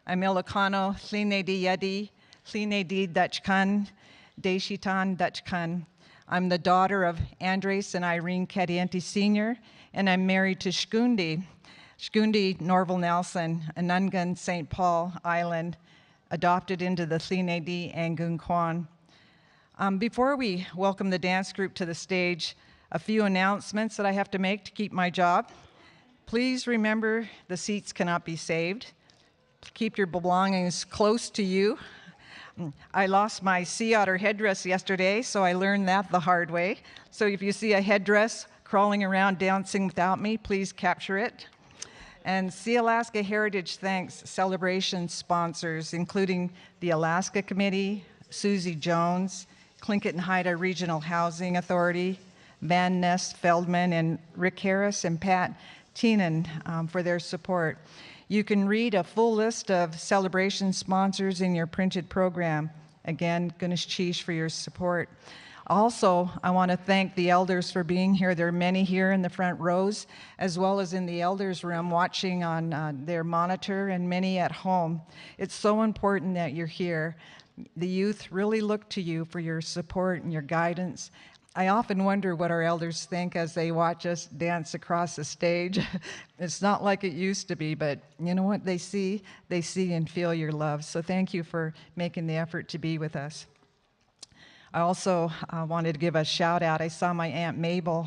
I'm Ilocano, Tlinedi Yedi, Tlinedi Dutchkan, Deshitan Dutchkan. I'm the daughter of Andres and Irene Kadienti Sr., and I'm married to Shkundi Norval Nelson, Anungan St. Paul Island, adopted into the Tlinedi Angoon Kwan. Before we welcome the dance group to the stage, a few announcements that I have to make to keep my job. Please remember the seats cannot be saved. Keep your belongings close to you. I lost my sea otter headdress yesterday, so I learned that the hard way. So if you see a headdress crawling around dancing without me, please capture it. And Sealaska Heritage thanks celebration sponsors, including the Alaska Committee, Susie Jones, Tlingit and Haida Regional Housing Authority, Van Ness Feldman, and Rick Harris and Pat Teenan for their support. You can read a full list of celebration sponsors in your printed program. Again, Ganesh Chish for your support. Also, I want to thank the elders for being here. There are many here in the front rows, as well as in the elders' room watching on their monitor, and many at home. It's so important that you're here. The youth really look to you for your support and your guidance. I often wonder what our elders think as they watch us dance across the stage. It's not like it used to be, but you know what they see? They see and feel your love. So thank you for making the effort to be with us. I also wanted to give a shout out. I saw my Aunt Mabel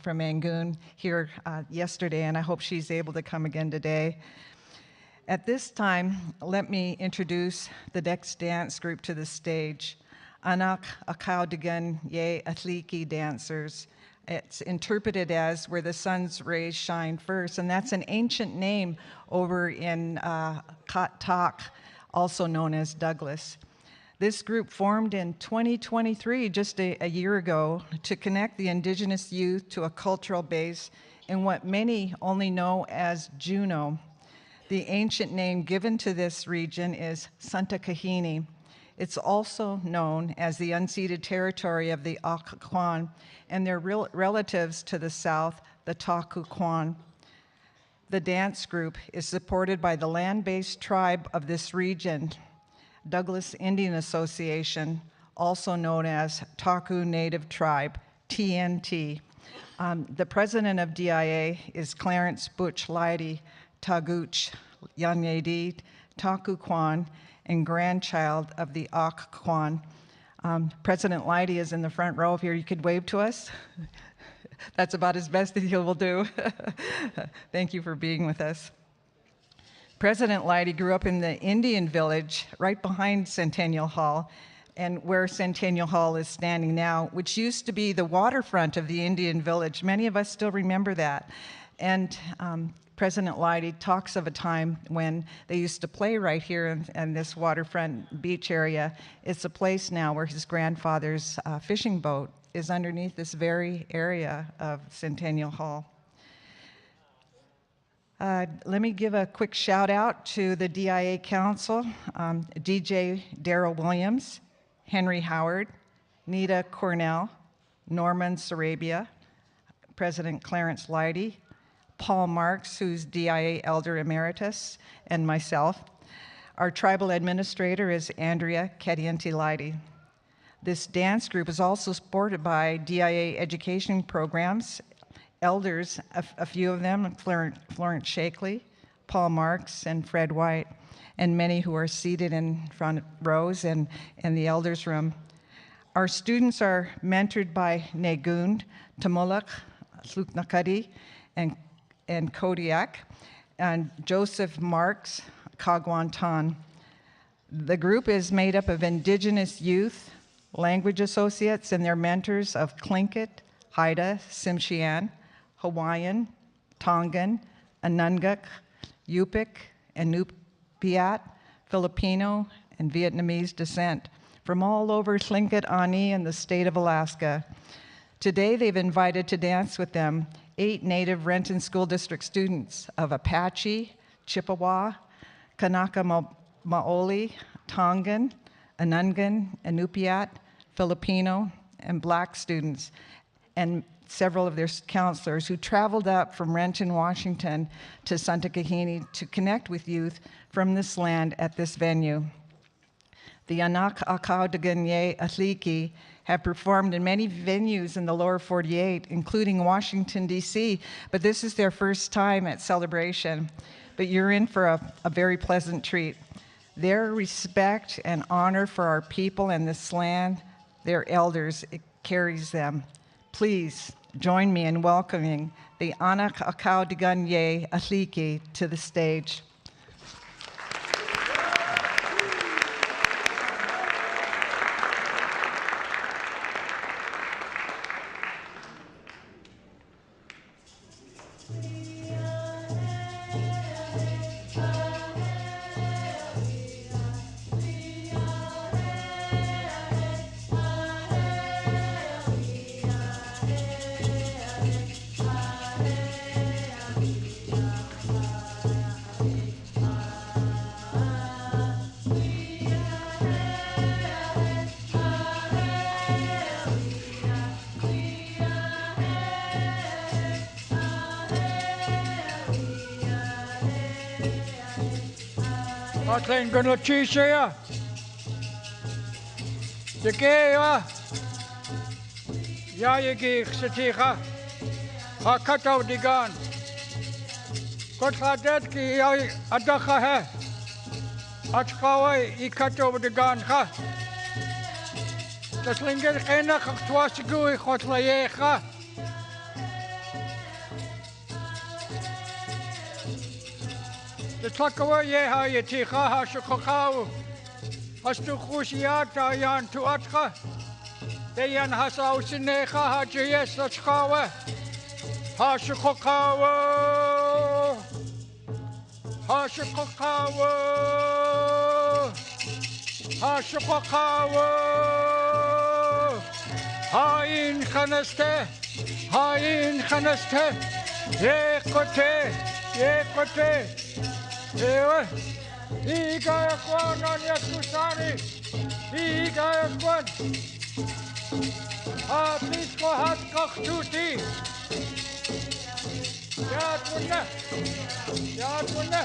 from Angoon here yesterday, and I hope she's able to come again today. At this time, let me introduce the next dance group to the stage. Anak Aiki Dancers. It's interpreted as where the sun's rays shine first, and that's an ancient name over in Katak, also known as Douglas. This group formed in 2023, just a year ago, to connect the indigenous youth to a cultural base in what many only know as Juneau. The ancient name given to this region is Santa Kahini. It's also known as the unceded territory of the Kwan and their relatives to the south, the Taku Kwan. The dance group is supported by the land-based tribe of this region, Douglas Indian Association, also known as Taku Native Tribe, TNT. The president of DIA is Clarence Butch Leidy Taguch Yanyedi Taku Kwan, and grandchild of the Ak Kwan. President Leidy is in the front row. If you could wave to us. That's about as best that he will do. Thank you for being with us. President Leidy grew up in the Indian village right behind Centennial Hall, and where Centennial Hall is standing now, which used to be the waterfront of the Indian village. Many of us still remember that. And President Leidy talks of a time when they used to play right here in this waterfront beach area. It's a place now where his grandfather's fishing boat is underneath this very area of Centennial Hall. Let me give a quick shout out to the DIA Council, DJ Darrell Williams, Henry Howard, Nita Cornell, Norman Sarabia, President Clarence Leidy, Paul Marks, who's DIA Elder Emeritus, and myself. Our tribal administrator is Andrea Kadienti Leidy. This dance group is also supported by DIA education programs, elders, a few of them, Florence Shakely, Paul Marks, and Fred White, and many who are seated in front rows and in the elders room. Our students are mentored by Negund, Tamulak, Sluknakadi, and Kodiak, and Joseph Marks, Kagwantan. The group is made up of indigenous youth, language associates and their mentors of Tlingit, Haida, Tsimshian, Hawaiian, Tongan, Anunguk, Yupik, and Nupiat, Filipino, and Vietnamese descent from all over Tlingit Ani and the state of Alaska. Today, they've invited to dance with them 8 native Renton School District students of Apache, Chippewa, Kanaka Maoli, Tongan, Anungan, Inupiat, Filipino, and Black students, and several of their counselors who traveled up from Renton, Washington to Santa Kahini to connect with youth from this land at this venue. The Anak Aiki have performed in many venues in the lower 48, including Washington, D.C., but this is their first time at Celebration. But you're in for a very pleasant treat. Their respect and honor for our people and this land, their elders, it carries them. Please join me in welcoming the Anak Aiki to the stage. Atlen gonna chisaya. The gaya. Yayagi Satiha. Hakata digan. Kothadet ki yay adakha hai. Achkawai ikato digan ha. Tlingit kena khwasigu khotlaye ha. The Tlakawa Yeha Yetiha Shukokau, Hastukusiata Yan Tuatka, Dayan Hasau Sineha Hajayes Lachkawa, Hashukokawa, Hashukokawa, Hashukokawa, Hain Kanaste, Hain Kanaste, Yekote, Yekote. Ewe, Igaya Kwan on Yakusani, Igaya Kwan, Atlisko Hat Kaktuti, Yat Wunna,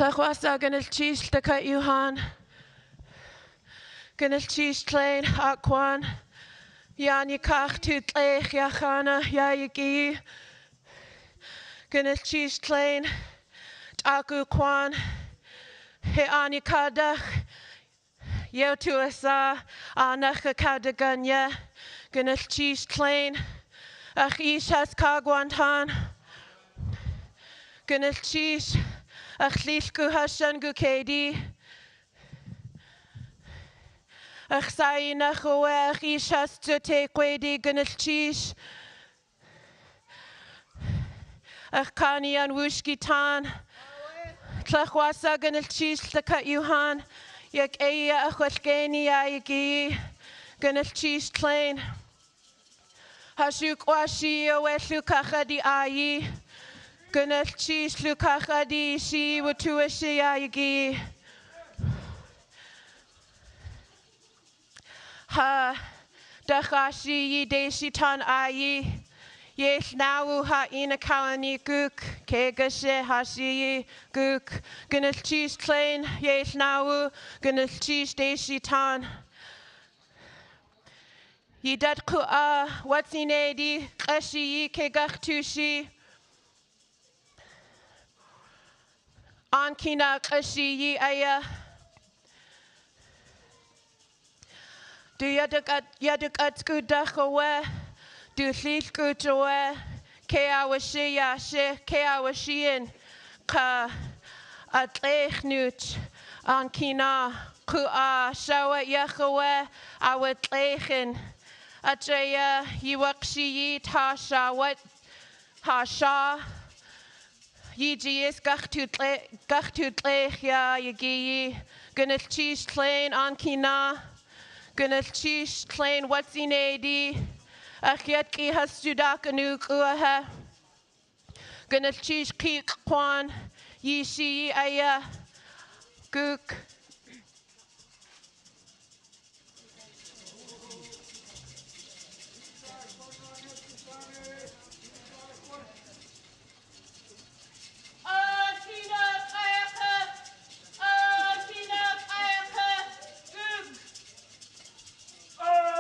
Tlachwasa ganil cheese the cut Yuhan. Ganil cheese plain at Kwan. Yan Yakach to Tlech Yachana Yayagi. Ganil cheese plain Taku Kwan. He Anikadach. Yo to Asa Anak Aiki Ganil cheese plain. Ach Ishas Kagwantan. Ganil cheese. Ach Lishku Hashan Gukedi. Ach Saina Hoer Ishas to take Wedi Ganil cheese. Ach Kani and Wushki Tan. Tlachwasa Ganil cheese the cut Yuhan. Yak Aya Achwashgani Ayagi. Ganil cheese plain. Hashuk Washi Weshukachadi Ayi. Ganil cheese Lukachadi Shi Watuashi Ayagi. Ha Dachashi Deshi Tan Ayi. Yes now ha ina kalani guk kegashe hashi guk ganil cheese plain yes now ganil cheese deshi tan. Yidat ku what's in edi kashi kegachtushi ankina kashi aya. Do yadukat skudachowe. Do llith gwydrawe, ce awashi yashe, ce awashian, ka atlech nut, an kina, ku shawa yachawe, awatlechen, atreya yiwakshi ta shawat, ha sha, yijis gachtutlech ya yagi, ganil cheese plain an kina, ganil cheese plain what's in edi. Yat Ye has Sudakanu Kuaha. Ganil cheese keek Kwan. Yishi aya guk. Hey!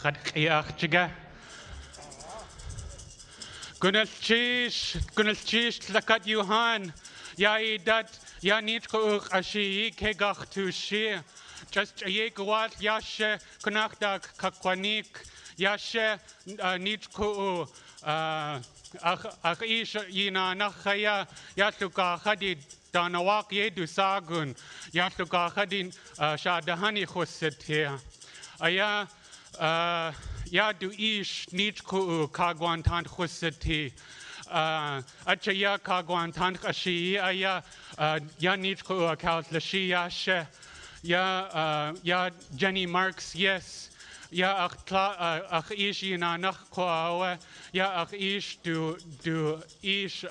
Khadqiachchiga. Gunalchish Tlakat Yuhan. Ya dat ya nitko ashi kegach tu shi. Just yegwat yashe kunachdak kakwanik yashe nitko ach ish yina nachaya yatluka khadi danawak yedu sagun yatluka khadin shadahani khuset here. Aya ya du ish nitko kagwantan khuseti. Achaya kagwantan ashi aya ya nitko kautlashi yashe. Ya Jenny Marks, yes. Ya ach ish yina nach koawe. Ya ach ish du ish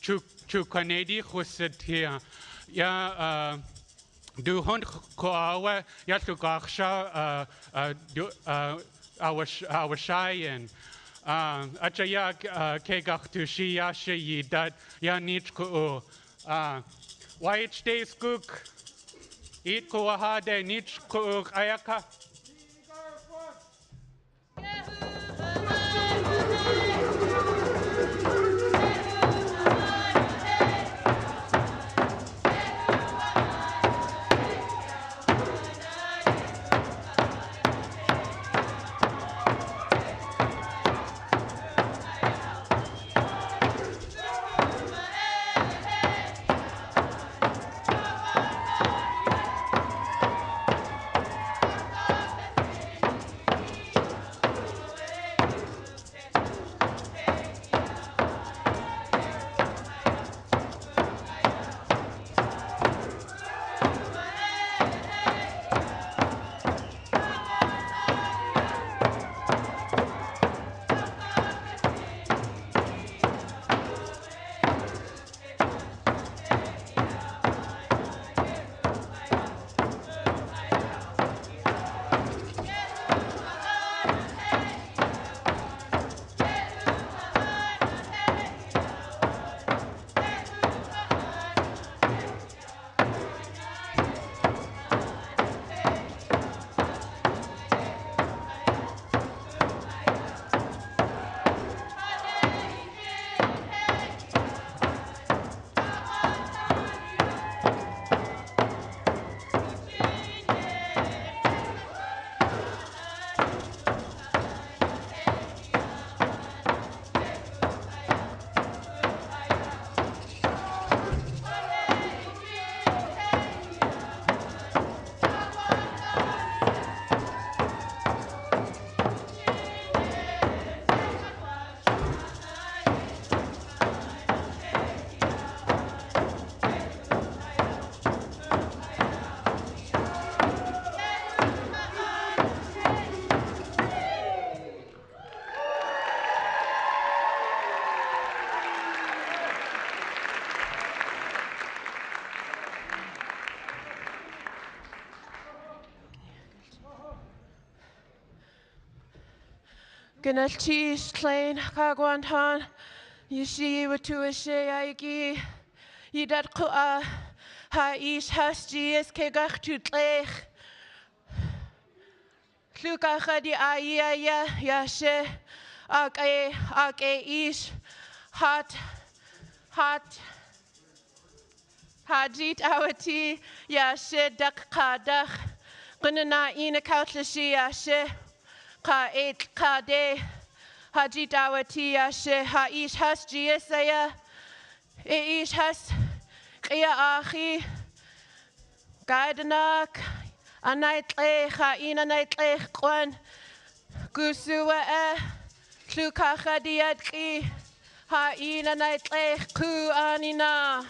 chu Kanadi khuset here. Ya du hund koawe ya tu gaksha du awashayen. Achaya kegach tu shi ya shi dat ya nit ko white days cook. Eat ko hade nit ko ayaka. Ganalchish Plain Kagwantan Yishi Watuashe Aiki Yidat Kua Haish Hasjies Kegach Tutlech Kluka Khadi Aya Yashe Ake Ish Hat Hajit Awati Yashe Dak Kadach Gunana Ina Kautlashi Yashe Ka et ka de hajit awati yashe haish has gsaya eish has qia achi gaidanak anaitle khaina naitle Kwan gusua kluka khadiatki haina naitle ku anina.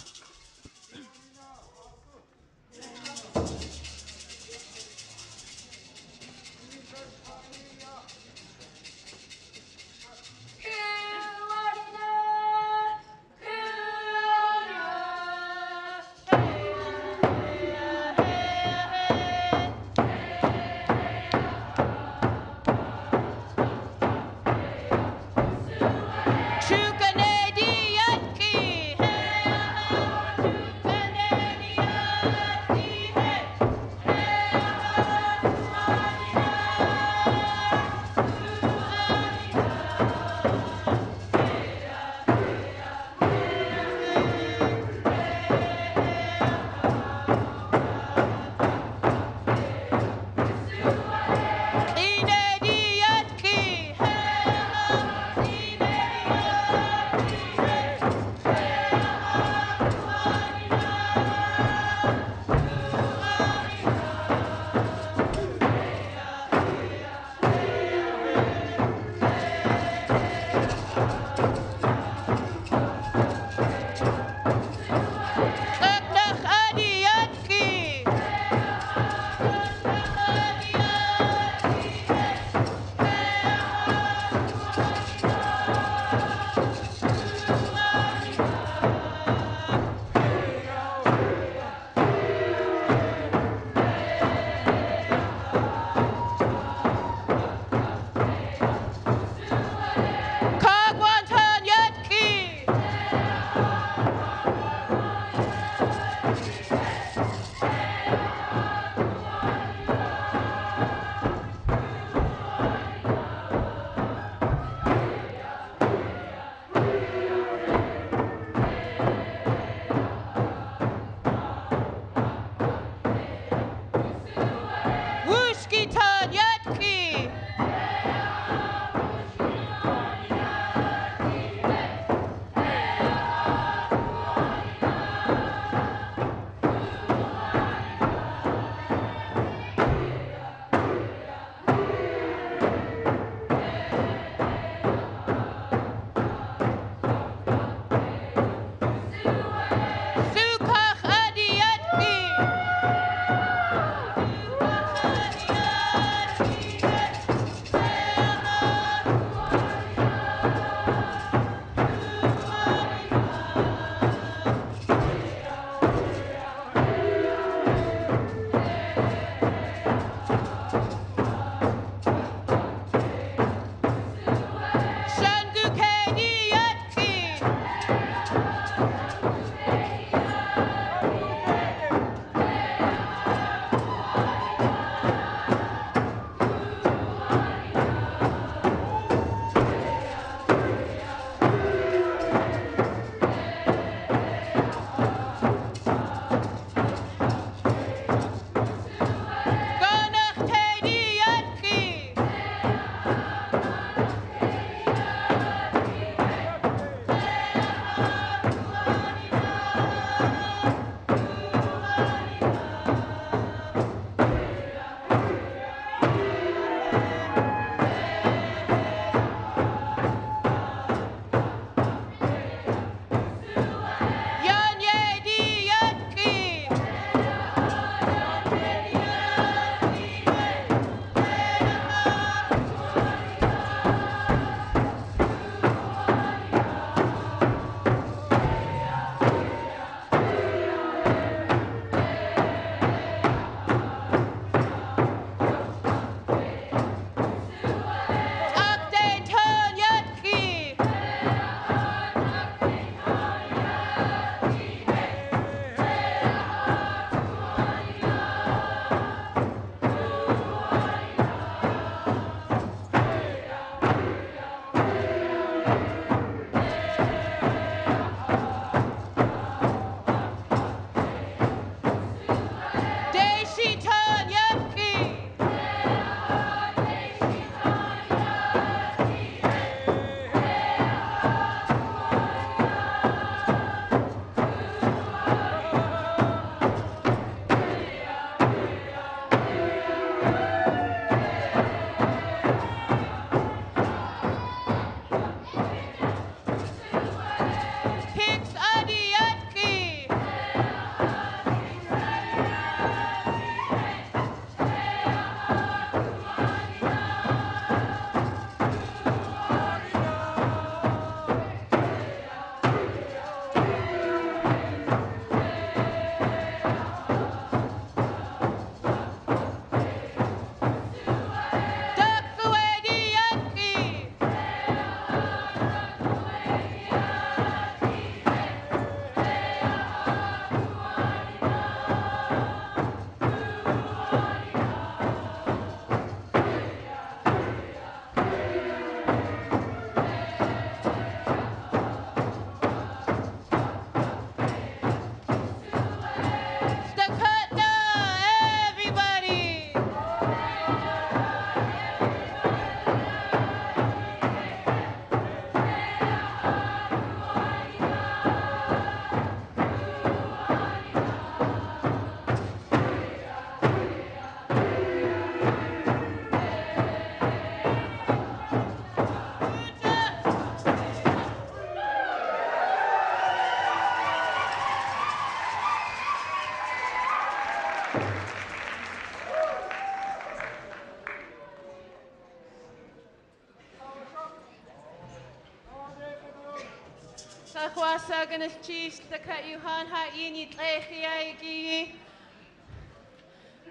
Tlachwasa gonna cheese the cut you han ha init lechi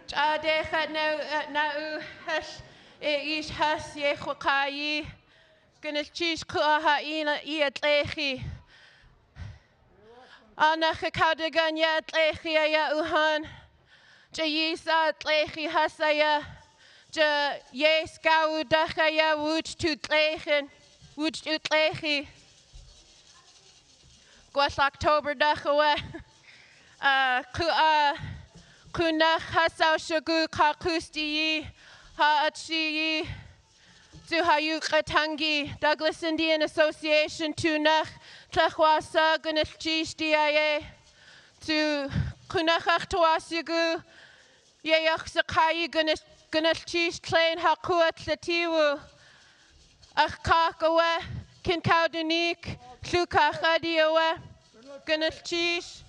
Jadechat na hash ish has yechwakai gonna cheese kuaha ina iat lechi Anak Aiki Yat Ye uhan Jayisa Tlechi Hasaya Ja Yes Gau Dachaya Wooch to Tlechen Wooch to Tlechi Gwas October Dachawe Kunach Hasau Shagu Kakusti Ha Achi Zuhayuk Ratangi Douglas Indian Association Tunach Tlachwasa Gunach CTIA to Kunachach Tawasigu Yayach Sakai Gunach Chish Plain Hakuat Latiwu Ach Kakawe Kinkaudunik Shukach Adiowe Gunach Chish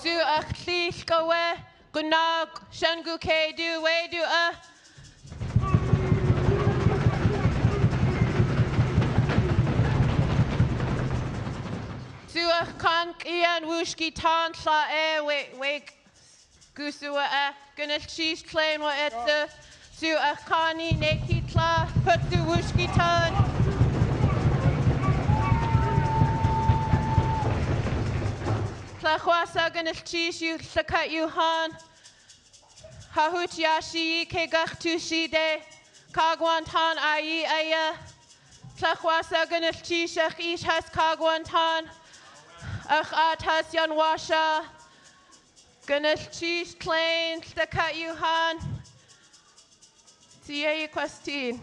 Zu ach Lish Gawe Gunag Shangu Ke do we do Zuach Kank Ian Wushki Tan Sla wake Gusua Gunach Cheese Plain wa et the Zuach Kani Neki Tla Put the Wushki Tan Tlachwasa Gunach Cheese you Sakat Yuhan Hahut Yashi Kegach Tushide Kagwan Tan Ayi Aya Tlachwasa Gunach Cheese Ish has Kagwan Tan Ach Atas Yanwasha Gunach Cheese Plain Sakat Yuhan Tia Question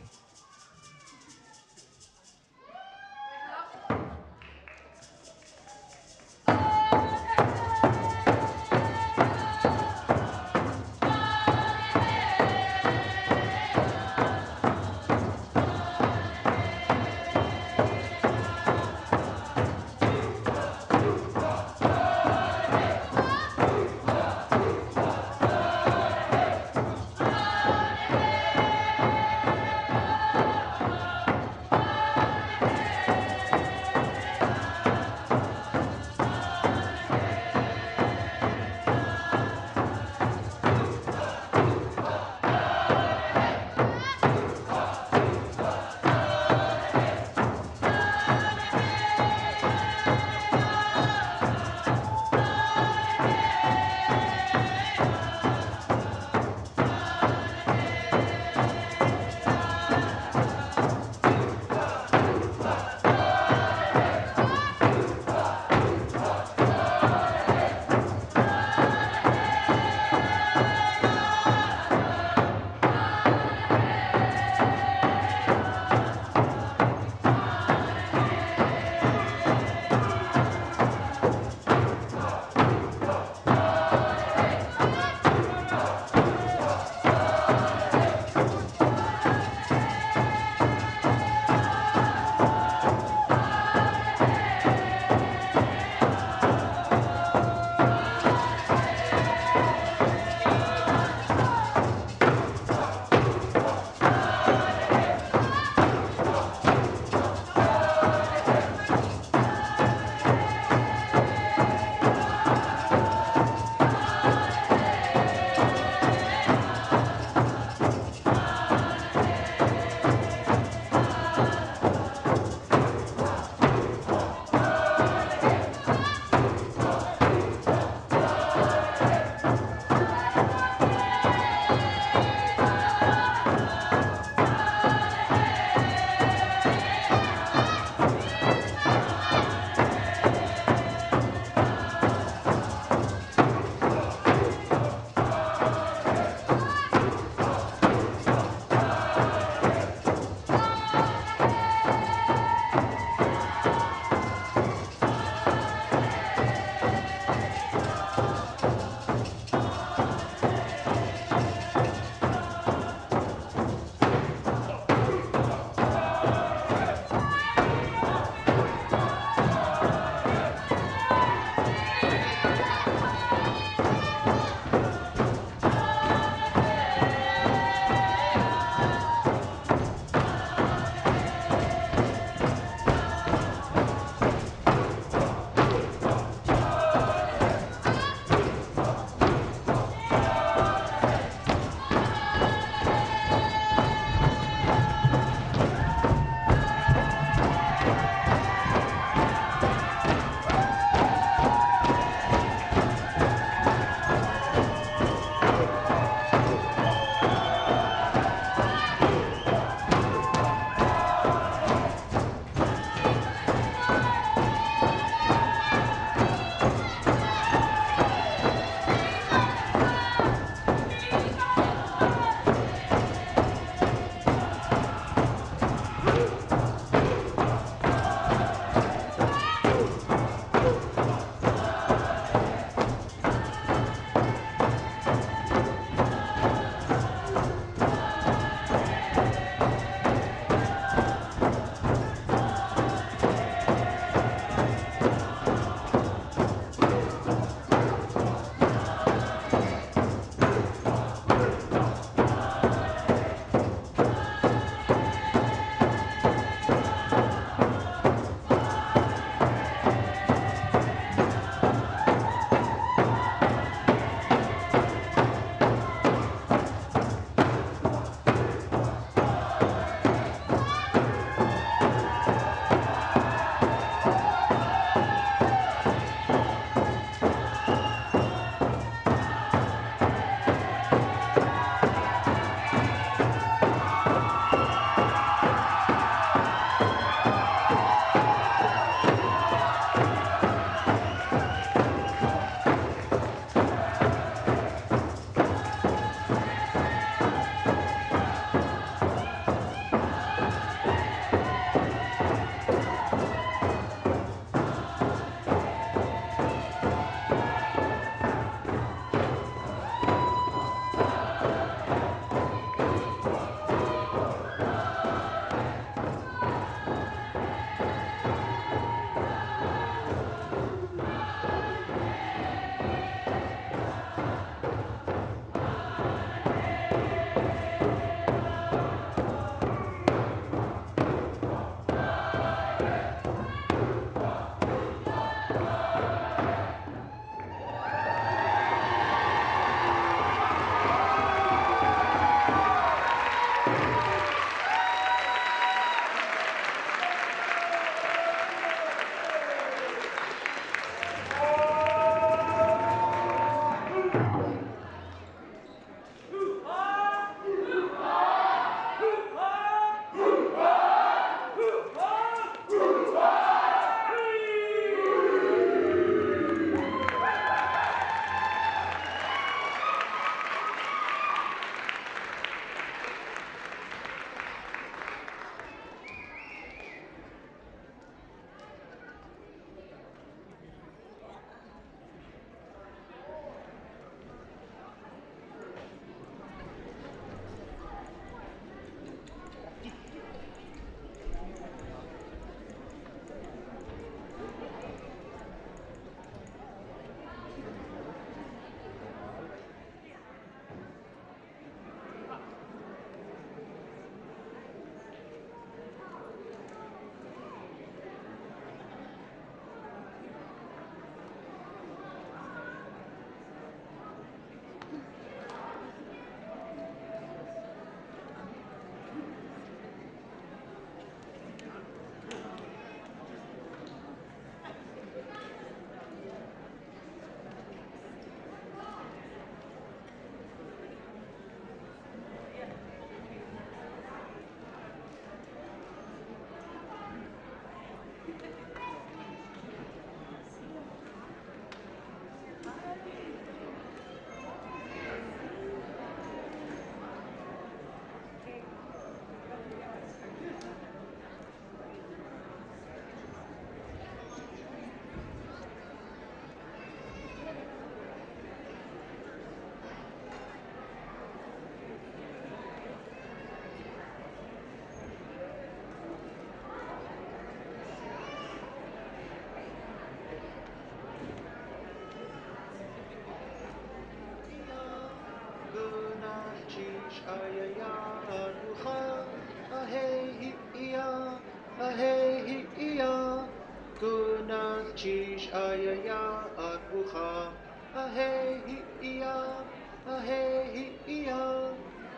ahei ia, ahei ia,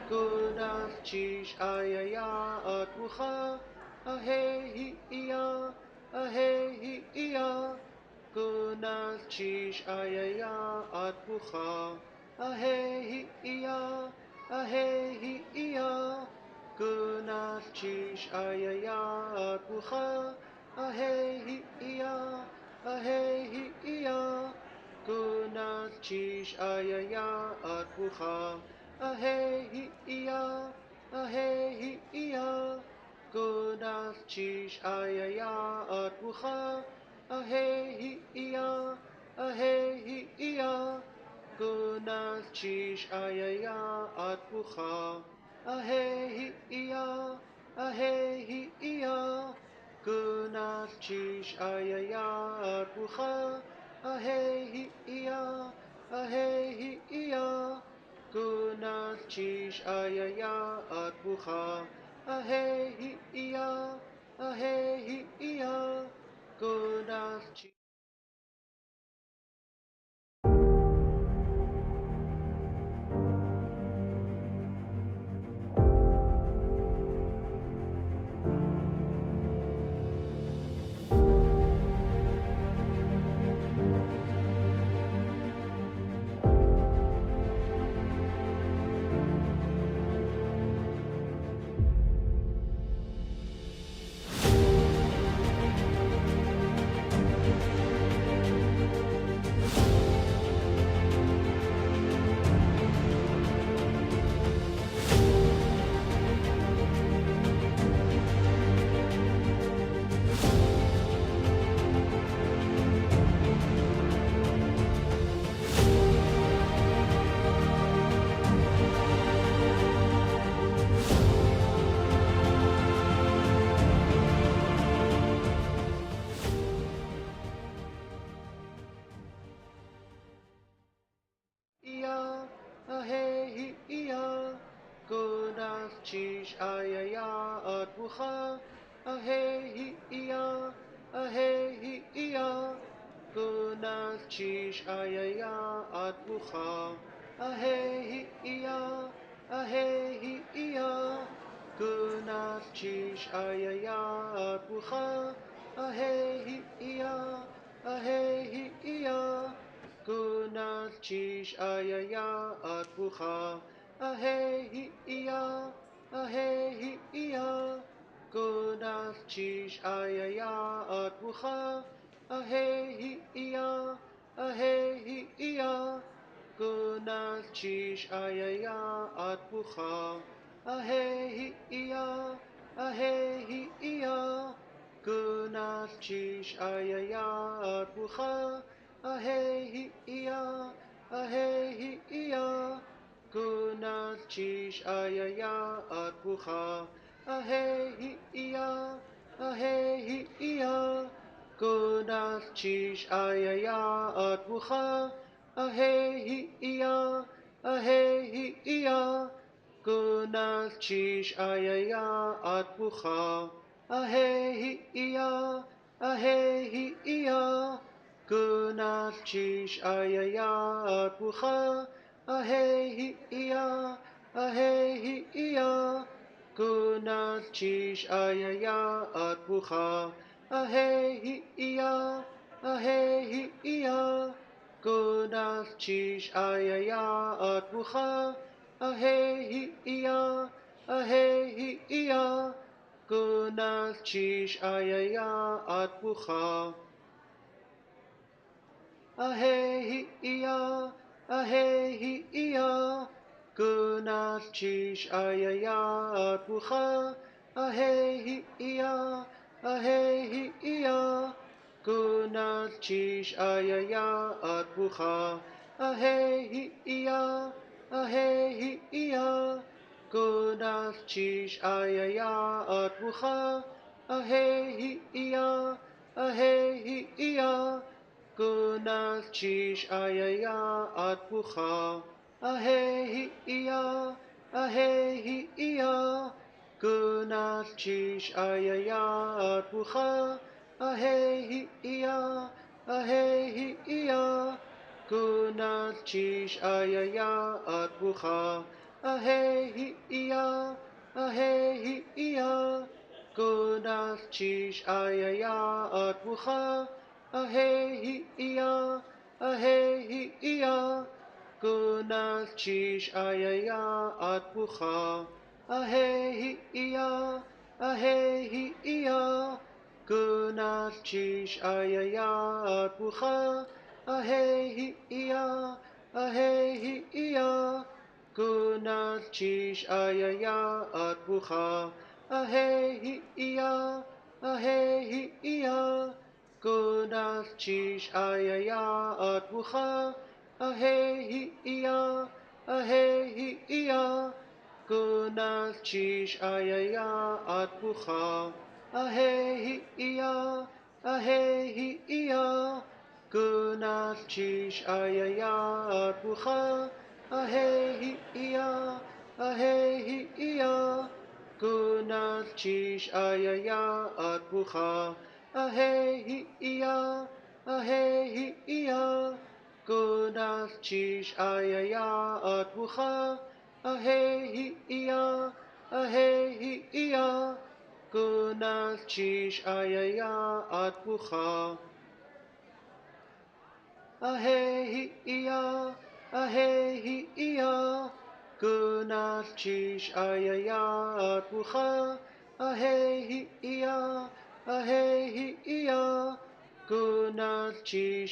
gunas chish ayaya atbucha, ahei ia, ahei ia, gunas chish ayaya atbucha, ahei ia, ahei ia, gunas chish ayaya atbucha, ahei ia, ahei ia, gunas chish ayaya atbucha, ahei ia, ahei ia, gunas chish ayaya atbucha, ahei ia, ahei ia, gunas chish ayaya atbucha, ahei ia, ahei ia, gunas chish ayaya atbucha, ahei ia, ahei ia, gunas chish ayaya atbucha, ahei ia, ahei ia, gunas chish. Ia, ahei ia, gunas chish ayaya atbucha, ahei ia, ahei ia, gunas chish ayaya atbucha, ahei ia, ahei ia, gunas chish ayaya atbucha, ahei ia, ahei ia, gunas chish ayaya atbucha, ahei ia, ahei ia, gunas chish ayaya atbucha, ahei ia, ahei ia, gunas chish ayaya atbucha, ahei ia, ahei ia, gunas chish ayaya atbucha, ahei ia, ahei ia, gunas chish ayaya atbucha, ahei ia, ahei ia, gunas chish ayaya atbucha, ahei ia, ahei ia, gunas chish ayaya atbucha, ahei ia, ahei ia, gunas chish ayaya atbucha, ahei ia, ahei ia, gunas chish ayaya atbucha, ahei ia, ahei ia, gunas chish ayaya atbucha, ahei ia, ahei ia, gunas chish ayaya atbucha, ahei ia, ahei ia, gunas chish ayaya atbucha, ahei ia, ahei ia, gunas chish ayaya atbucha, ahei ia, ahei ia, gunas chish ayaya atbucha, ahei ia, ahei ia, gunas chish ayaya atbucha, ahei ia, ahei ia, gunas chish ayaya atbucha, ahei ia, ahei ia, Kunal chish ayaya at bucha. Ahehi iya, ahehi iya. Kunal chish ayaya at bucha. Ahehi iya, ahehi iya. Kunal chish ayaya at bucha. Ahehi iya, ahehi iya. Kunal chish ayaya at bucha. Ahehi iya, ahehi iya. Kunal chish ayaya at bucha. Ahehi iya, ahehi iya. Kunal chish ayaya at bucha. Ahehi iya, ahehi iya. Kunal chish ayaya at bucha. Ahehi iya, ahehi iya. Kunal chish ayaya at bucha. Ahehi iya, ahehi iya. Kunal chish ayaya at bucha. Ahehi iya, ahehi iya. Kunal chish ayaya at bucha. Ahehi iya, ahehi iya. Kunal chish ayaya at bucha. Ahehi iya, ahehi iya. Kunal chish ayaya at bucha. Ahehi iya, ahehi iya. Kunal chish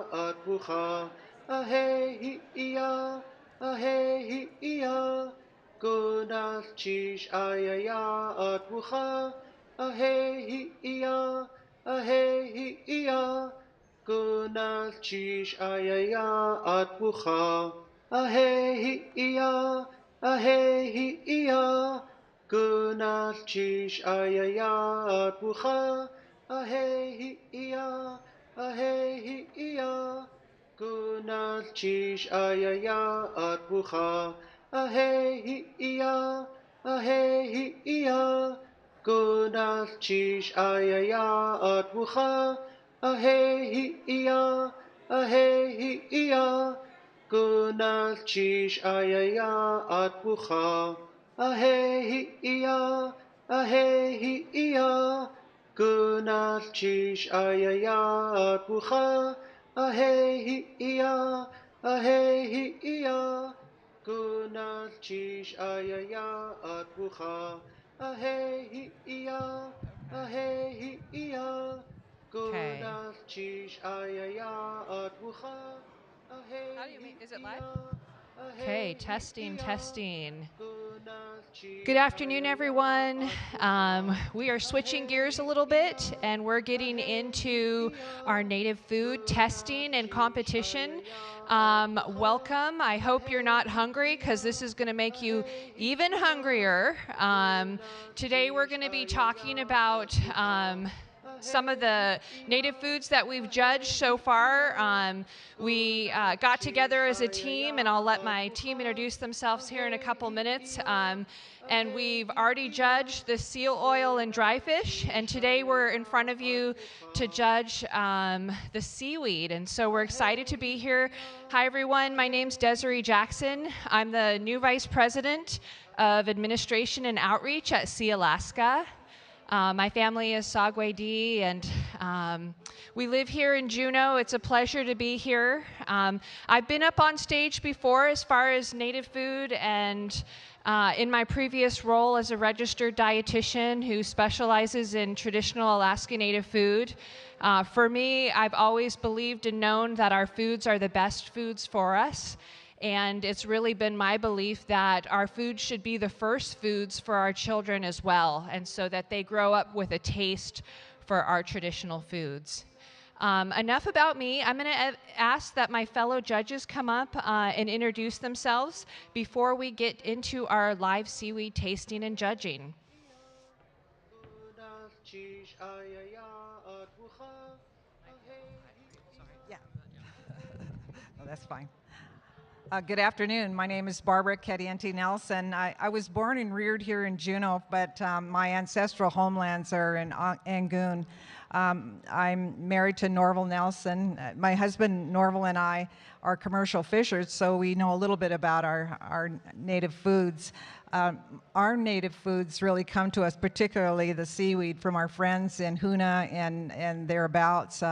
ayaya at bucha. Ahehi iya, ahehi iya. Kunal chish ayaya at bucha. Ahehi iya, ahehi iya. Kunal chish ayaya at bucha. Ahehi iya, ahehi iya. Kunal chish ayaya at bucha. Ahehi iya, ahehi iya. Kunal chish ayaya at bucha. Ahehi iya, ahehi iya. Kunal chish ayaya at bucha. Ahehi iya, ahehi iya. Kunal chish ayaya at bucha. Ahehi iya, ahehi iya. Kunal chish ayaya at bucha. Ahehi iya, ahehi iya. Kunal chish ayaya at bucha. Ahehi iya, ahehi iya. Okay. Kunal chish ayaya at bucha. How do you make, is it live? Okay, testing, testing. Good afternoon, everyone. We are switching gears a little bit, and we're getting into our native food testing and competition. Welcome. I hope you're not hungry, because this is going to make you even hungrier. Today we're going to be talking about some of the native foods that we've judged so far. We got together as a team, and I'll let my team introduce themselves here in a couple minutes. And we've already judged the seal oil and dry fish, and today we're in front of you to judge the seaweed. And so we're excited to be here. Hi, everyone. My name's Desiree Jackson. I'm the new Vice President of Administration and Outreach at Sealaska. My family is Sagwe-D, and we live here in Juneau. It's a pleasure to be here. I've been up on stage before as far as native food, and in my previous role as a registered dietitian who specializes in traditional Alaska Native food. For me, I've always believed and known that our foods are the best foods for us. And it's really been my belief that our food should be the first foods for our children as well, and so that they grow up with a taste for our traditional foods. Enough about me. I'm going to ask that my fellow judges come up and introduce themselves before we get into our live seaweed tasting and judging. Yeah. No, that's fine. Good afternoon. My name is Barbara Kediente Nelson. I was born and reared here in Juneau, but my ancestral homelands are in Angoon. I'm married to Norval Nelson. My husband Norval and I are commercial fishers, so we know a little bit about our native foods. Our native foods really come to us, particularly the seaweed, from our friends in Hoona and thereabouts.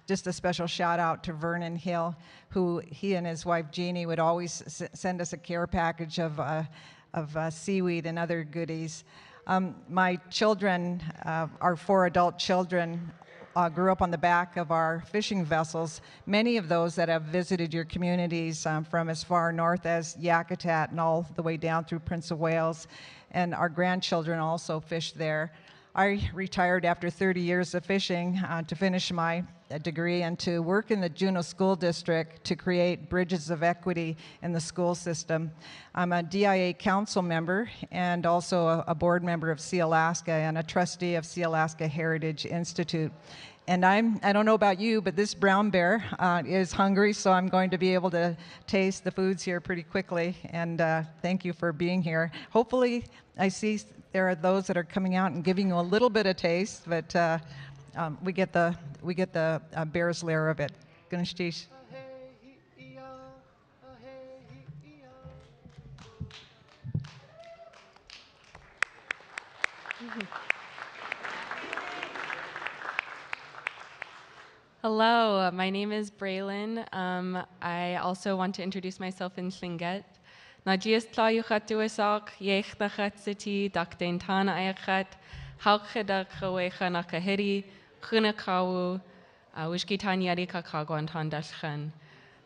Just a special shout out to Vernon Hill, who he and his wife Jeannie would always send us a care package of seaweed and other goodies. My children, our 4 adult children, grew up on the back of our fishing vessels, many of those that have visited your communities from as far north as Yakutat and all the way down through Prince of Wales. And our grandchildren also fished there. I retired after 30 years of fishing to finish my degree and to work in the Juneau School District to create bridges of equity in the school system. I'm a DIA council member and also a board member of Sealaska and a trustee of Sealaska Heritage Institute. And I don't know about you, but this brown bear is hungry, so I'm going to be able to taste the foods here pretty quickly. And thank you for being here. Hopefully, I see there are those that are coming out and giving you a little bit of taste, but we get the bear's lair of it. Ganeshtish. Hello, my name is Braylon. I also want to introduce myself in Tlingit. Najias tlayuchatuasak, yechnachat city, daktain tana ayachat, halchedak chawecha nakahiri, chunakawu, wishkitan yadi kakagwantan dashchan.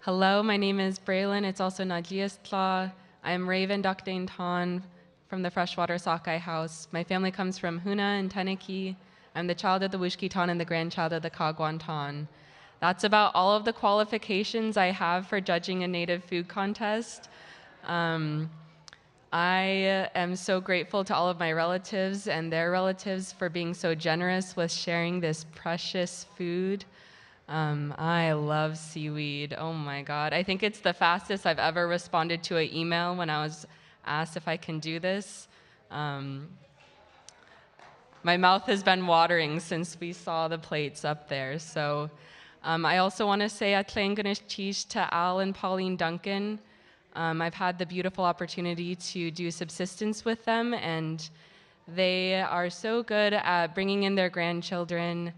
Hello, my name is Braylon. It's also Najias Tla. I'm Raven Daktain Tan from the Freshwater Sockeye House. My family comes from Hoona and Tanaki. I'm the child of the Wishkitan and the grandchild of the Kagwantan. That's about all of the qualifications I have for judging a native food contest. I am so grateful to all of my relatives and their relatives for being so generous with sharing this precious food. I love seaweed. Oh my God. I think it's the fastest I've ever responded to an email when I was asked if I can do this. My mouth has been watering since we saw the plates up there. So I also want to say Tlingit to Al and Pauline Duncan. I've had the beautiful opportunity to do subsistence with them, and they are so good at bringing in their grandchildren,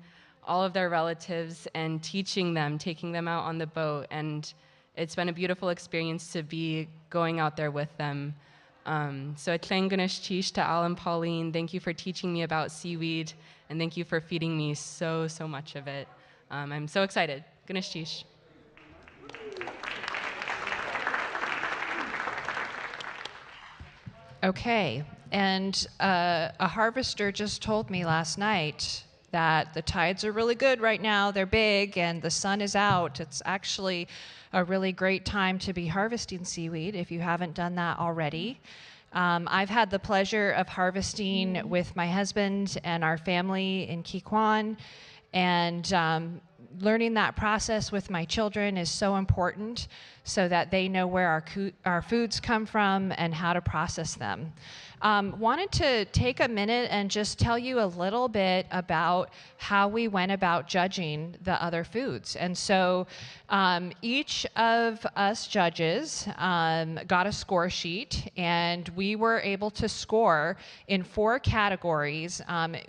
all of their relatives, and teaching them, taking them out on the boat. And it's been a beautiful experience to be going out there with them. So Tlingit to Al and Pauline, thank you for teaching me about seaweed, and thank you for feeding me so much of it. I'm so excited. Ganesh. Okay, and a harvester just told me last night that the tides are really good right now. They're big and the sun is out. It's actually a really great time to be harvesting seaweed if you haven't done that already. I've had the pleasure of harvesting with my husband and our family in Kwan, and learning that process with my children is so important so that they know where our foods come from and how to process them. Wanted to take a minute and just tell you a little bit about how we went about judging the other foods. And so each of us judges got a score sheet, and we were able to score in 4 categories.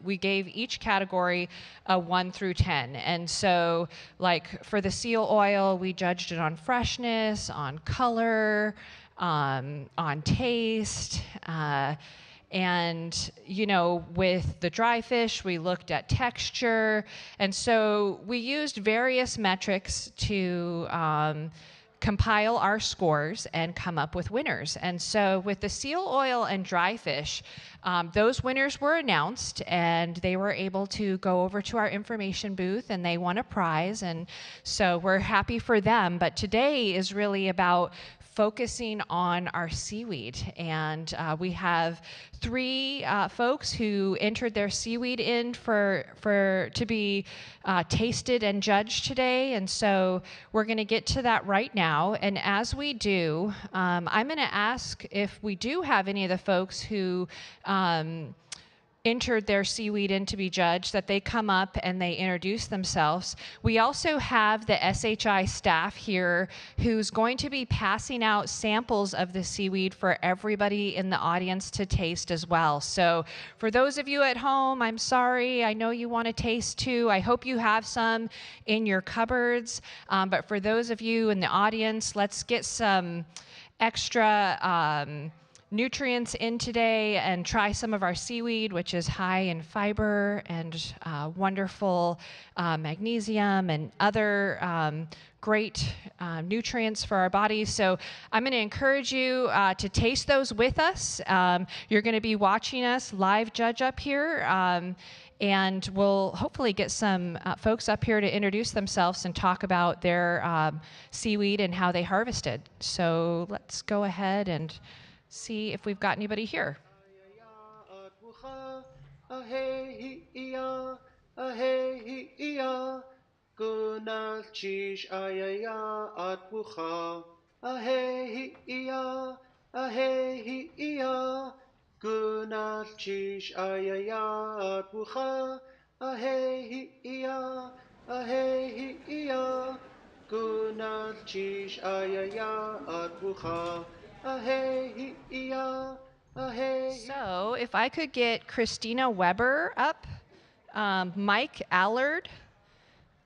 We gave each category a 1 through 10. And so like for the seal oil, we judged it on freshness, on color, on taste, and you know, with the dry fish, we looked at texture, and so we used various metrics to compile our scores and come up with winners. And so with the seal oil and dry fish, those winners were announced, and they were able to go over to our information booth and they won a prize, and so we're happy for them. But today is really about focusing on our seaweed, and we have 3 folks who entered their seaweed in to be tasted and judged today, and so we're going to get to that right now. And as we do, I'm going to ask if we do have any of the folks who entered their seaweed in to be judged, that they come up and they introduce themselves. We also have the SHI staff here who's going to be passing out samples of the seaweed for everybody in the audience to taste as well. So for those of you at home, I'm sorry, I know you want to taste too. I hope you have some in your cupboards. But for those of you in the audience, let's get some extra nutrients in today and try some of our seaweed, which is high in fiber and wonderful magnesium and other great nutrients for our bodies. So I'm going to encourage you to taste those with us. You're going to be watching us live judge up here. And we'll hopefully get some folks up here to introduce themselves and talk about their seaweed and how they harvested. So let's go ahead and see if we've got anybody here. Gunal chish ayaya bucha ahehi iya ahehi iya Gunal chish ayaya bucha ahehi iya ahehi. So if I could get Christina Weber up, Mike Allard,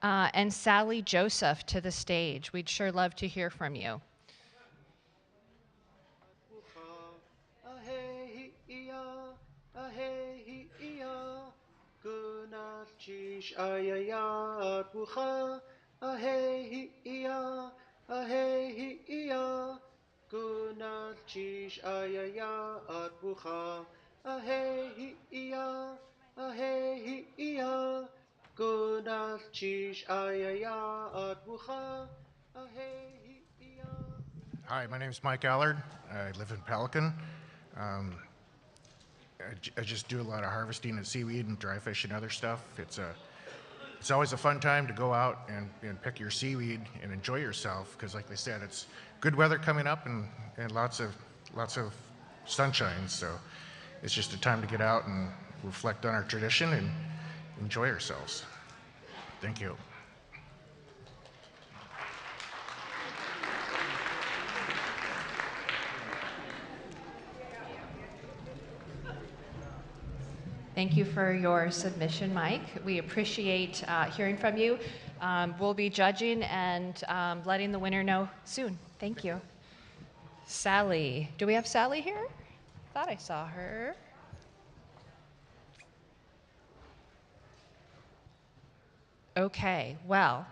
and Sally Joseph to the stage. We'd sure love to hear from you. Chish ayaya bucha ahehi iya ahehi iya Gunal chish ayaya bucha ahehi iya ahehi iya Gunal chish ayaya bucha ahehi iya. Hi, my name is Mike Allard. I live in Pelican. I just do a lot of harvesting of seaweed and dry fish and other stuff. It's always a fun time to go out and pick your seaweed and enjoy yourself because, like they said, it's good weather coming up and lots of sunshine. So it's just a time to get out and reflect on our tradition and enjoy ourselves. Thank you. Thank you for your submission, Mike. We appreciate hearing from you. We'll be judging and letting the winner know soon. Thank you. Sally. Do we have Sally here? Thought I saw her. Okay, well,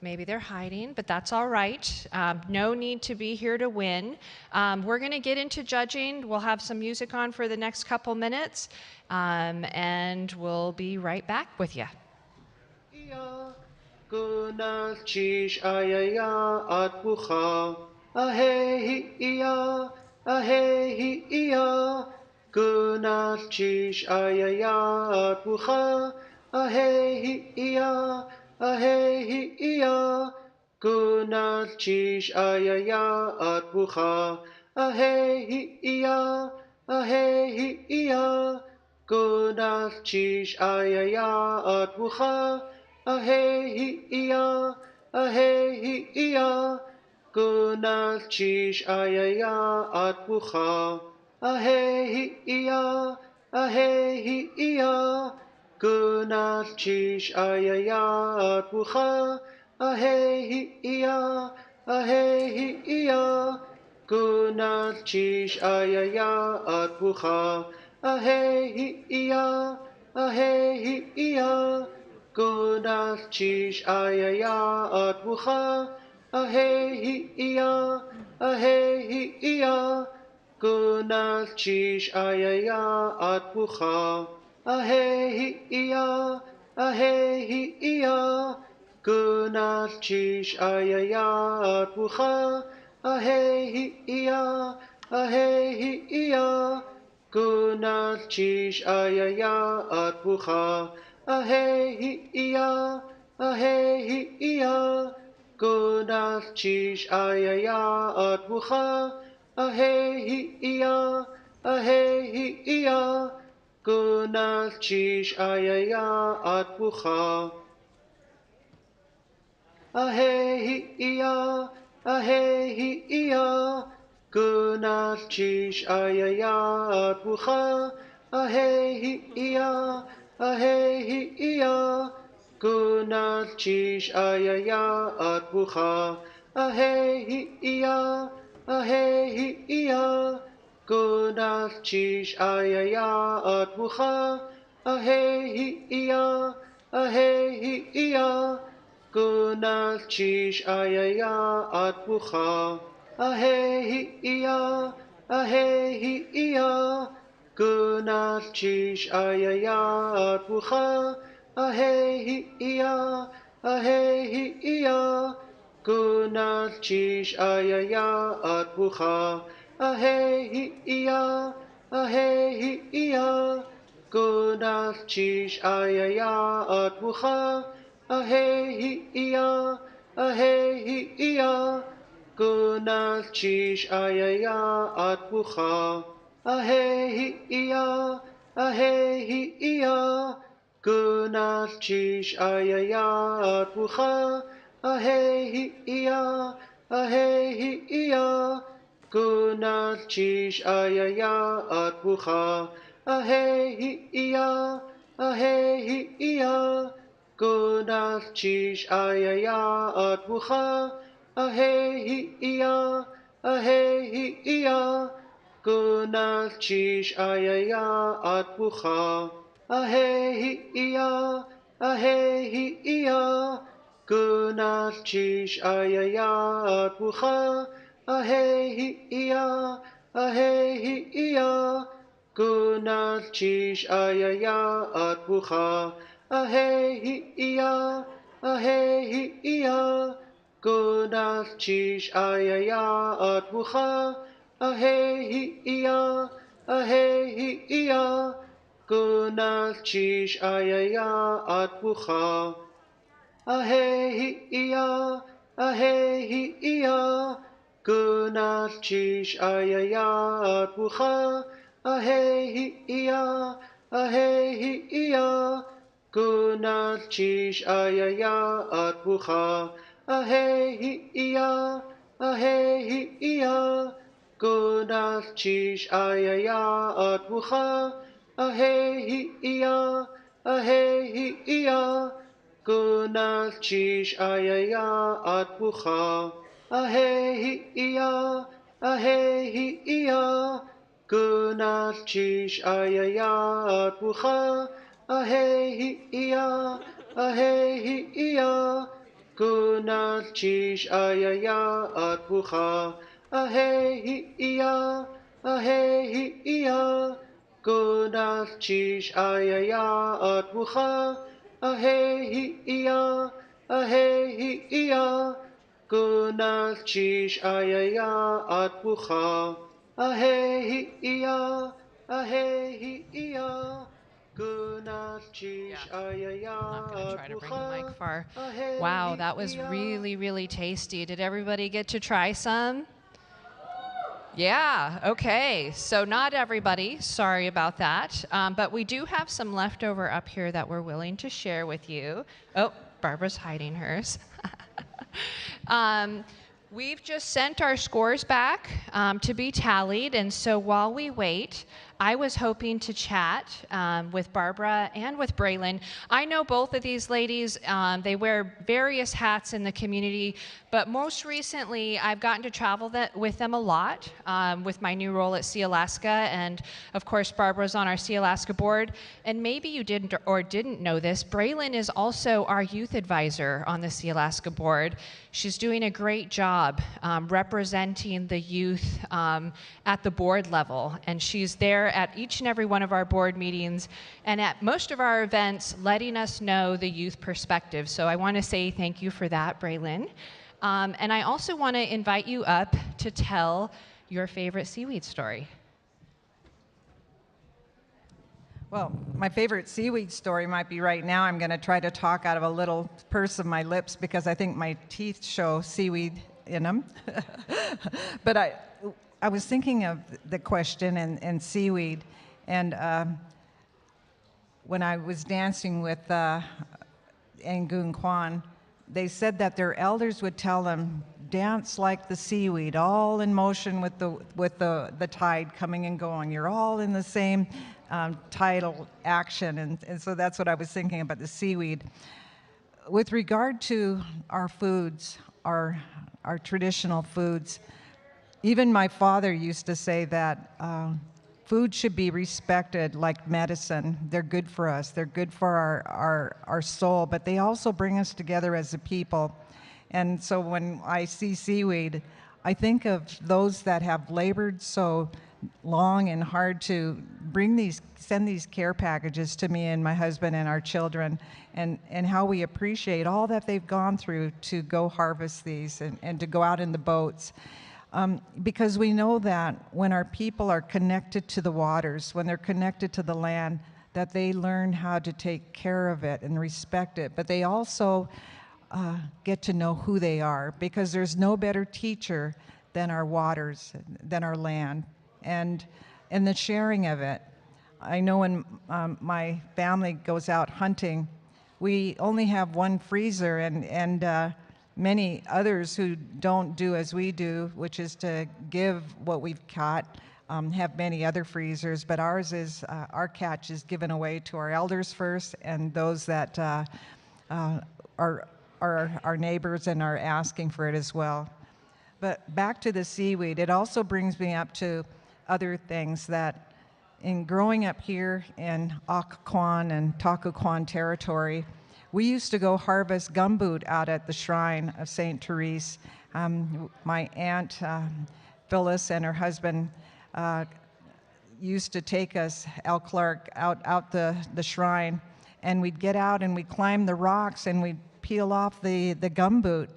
maybe they're hiding, but that's all right. No need to be here to win. We're going to get into judging. We'll have some music on for the next couple minutes, and we'll be right back with you. Gunal chish ayaya bucha ahehi iya ahehi iya Gunal chish ayaya bucha ahehi iya ahehi iya Gunal chish ayaya bucha ahehi iya ahehi iya Gunal chish ayaya bucha ahehi iya ahehi iya Gunal chish ayaya bucha ahehi iya ahehi iya Gunal chish ayaya bucha ahehi iya ahehi iya Gunal chish ayaya bucha ahehi iya ahehi iya Gunal chish ayaya bucha ahehi iya ahehi iya Gunal chish ayaya bucha ahehi iya ahehi iya Gunal chish ayaya bucha ahehi iya ahehi iya Gunal chish ayaya bucha ahehi iya ahehi iya Gunal chish ayaya bucha ahehi iya ahehi iya Gunal chish ayaya at bucha. Ahehi iya, ahehi iya. Gunal chish ayaya at bucha. Ahehi iya, ahehi iya. Gunal chish ayaya at bucha. Ahehi iya, ahehi iya. Gunal chish ayaya at bucha. Ahehi iya, ahehi iya. Gunal chish ayaya at bucha. Ahehi iya, ahehi iya. Gunal chish ayaya at bucha. Ahehi iya, ahehi iya. Gunal chish ayaya at bucha. Ahehi iya, ahehi iya. Gunal chish ayaya at bucha. Ahehi iya, ahehi iya. Gunal chish ayaya at bucha. Ahehi iya, ahehi iya. Gunal chish ayaya at bucha. Ahehi iya, ahehi iya. Gunal chish ayaya at bucha. Ahehi iya, ahehi iya. Gunal chish ayaya at bucha. Ahehi iya, ahehi iya. Gunal chish ayaya at bucha. Ahehi iya, ahehi iya. Gunal chish ayaya at bucha. Ahehi iya, ahehi iya. Gunal chish ayaya at bucha. Ahehi iya, ahehi iya. Gunal chish ayaya at bucha. Ahehi iya, ahehi iya. Gunal chish ayaya at bucha. Ahehi iya, ahehi iya. Gunal chish ayaya at bucha. Ahehi iya, ahehi iya. Gunal chish ayaya at bucha. Ahehi iya, ahehi iya. Gunal chish ayaya at bucha. Ahehi iya, ahehi iya. Gunal chish ayaya at bucha. Ahehi iya, ahehi iya. Gunal chish ayaya at bucha. Ahehi iya, ahehi iya. Gunal chish ayaya at bucha. Ahehi iya, ahehi iya. Gunal chish ayaya at bucha. Ahehi iya, ahehi iya. Gunal chish ayaya at bucha. Ahehi iya, ahehi iya. Gunal chish ayaya at Try to bring the mic bucha. far. Wow, that was really, really tasty. Did everybody get to try some? Yeah, okay. So not everybody, sorry about that. But we do have some leftover up here that we're willing to share with you. Oh, Barbara's hiding hers. We've just sent our scores back to be tallied, and so while we wait, I was hoping to chat with Barbara and with Braylon. I know both of these ladies. They wear various hats in the community, but most recently I've gotten to travel with them a lot with my new role at Sealaska, and of course Barbara's on our Sealaska board. And maybe you didn't or didn't know this, Braylon is also our youth advisor on the Sealaska board. She's doing a great job representing the youth at the board level, and she's there at each and every one of our board meetings and at most of our events letting us know the youth perspective. So I want to say thank you for that, Braylon. And I also want to invite you up to tell your favorite Seaweed story. Well, my favorite Seaweed story might be right now. I'm going to try to talk out of a little purse of my lips because I think my teeth show seaweed in them. But I was thinking of the question and seaweed, and when I was dancing with Angoon Kwan, they said that their elders would tell them, dance like the seaweed, all in motion with the tide coming and going. You're all in the same tidal action. And so that's what I was thinking about, the seaweed. With regard to our foods, our traditional foods, even my father used to say that food should be respected like medicine. They're good for us. They're good for our soul, but they also bring us together as a people. And so when I see seaweed, I think of those that have labored so long and hard to send these care packages to me and my husband and our children, and how we appreciate all that they've gone through to go harvest these and to go out in the boats. Because we know that when our people are connected to the waters, when they're connected to the land, that they learn how to take care of it and respect it. But they also get to know who they are, because there's no better teacher than our waters, than our land, and the sharing of it. I know when my family goes out hunting, we only have one freezer, and many others who don't do as we do, which is to give what we've caught, have many other freezers, but ours is, our catch is given away to our elders first, and those that are our neighbors and are asking for it as well. But back to the seaweed, it also brings me up to other things that in growing up here in Kwan and Taku Kwan territory, we used to go harvest gumboot out at the shrine of St. Therese. My aunt Phyllis and her husband used to take us, Al Clark, out the shrine, and we'd get out and we'd climb the rocks and we'd peel off the gumboot.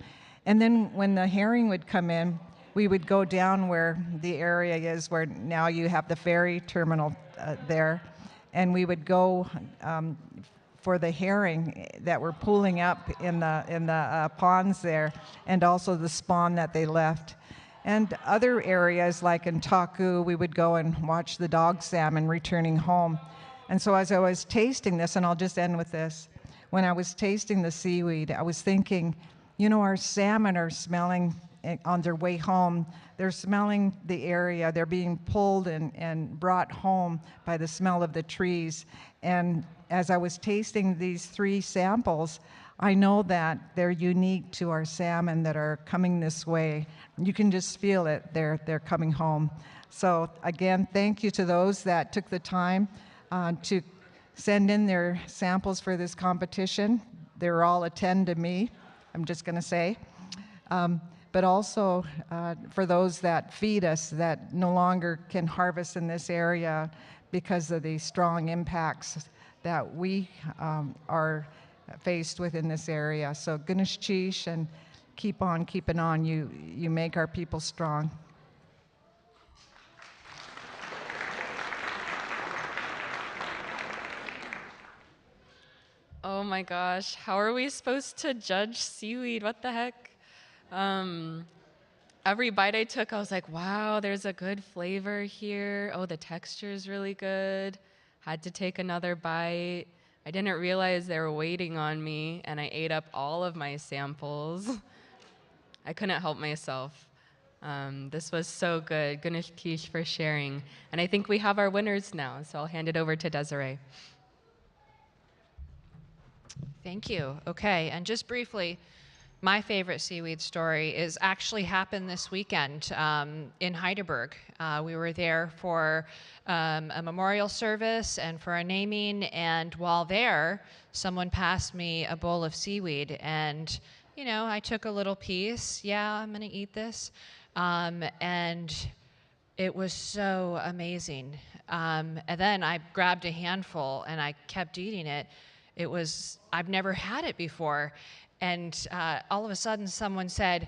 And then when the herring would come in, we would go down where the area is where now you have the ferry terminal there, and we would go for the herring that were pooling up in the ponds there, and also the spawn that they left. And other areas like in Taku, we would go and watch the dog salmon returning home. And so as I was tasting this, and I'll just end with this, when I was tasting the seaweed, I was thinking, you know, our salmon are smelling on their way home. They're smelling the area. They're being pulled and brought home by the smell of the trees. And as I was tasting these 3 samples, I know that they're unique to our salmon that are coming this way. You can just feel it. They're coming home. So again, thank you to those that took the time to send in their samples for this competition. They were all a 10 to me, I'm just going to say. But also for those that feed us that no longer can harvest in this area because of the strong impacts that we are faced with in this area. So Ganesh Chish, and keep on keeping on. You make our people strong. Oh my gosh, how are we supposed to judge seaweed? What the heck? Every bite I took, I was like, wow, there's a good flavor here. Oh, the texture is really good. Had to take another bite. I didn't realize they were waiting on me, and I ate up all of my samples. I couldn't help myself. This was so good. Ganesh Kish for sharing. And I think we have our winners now, so I'll hand it over to Desiree. Thank you. Okay, and just briefly, my favorite seaweed story is actually happened this weekend in Heidelberg. We were there for a memorial service and for a naming, and while there, someone passed me a bowl of seaweed, and you know, I took a little piece. Yeah, I'm gonna eat this, and it was so amazing. And then I grabbed a handful and I kept eating it. I've never had it before. And all of a sudden someone said,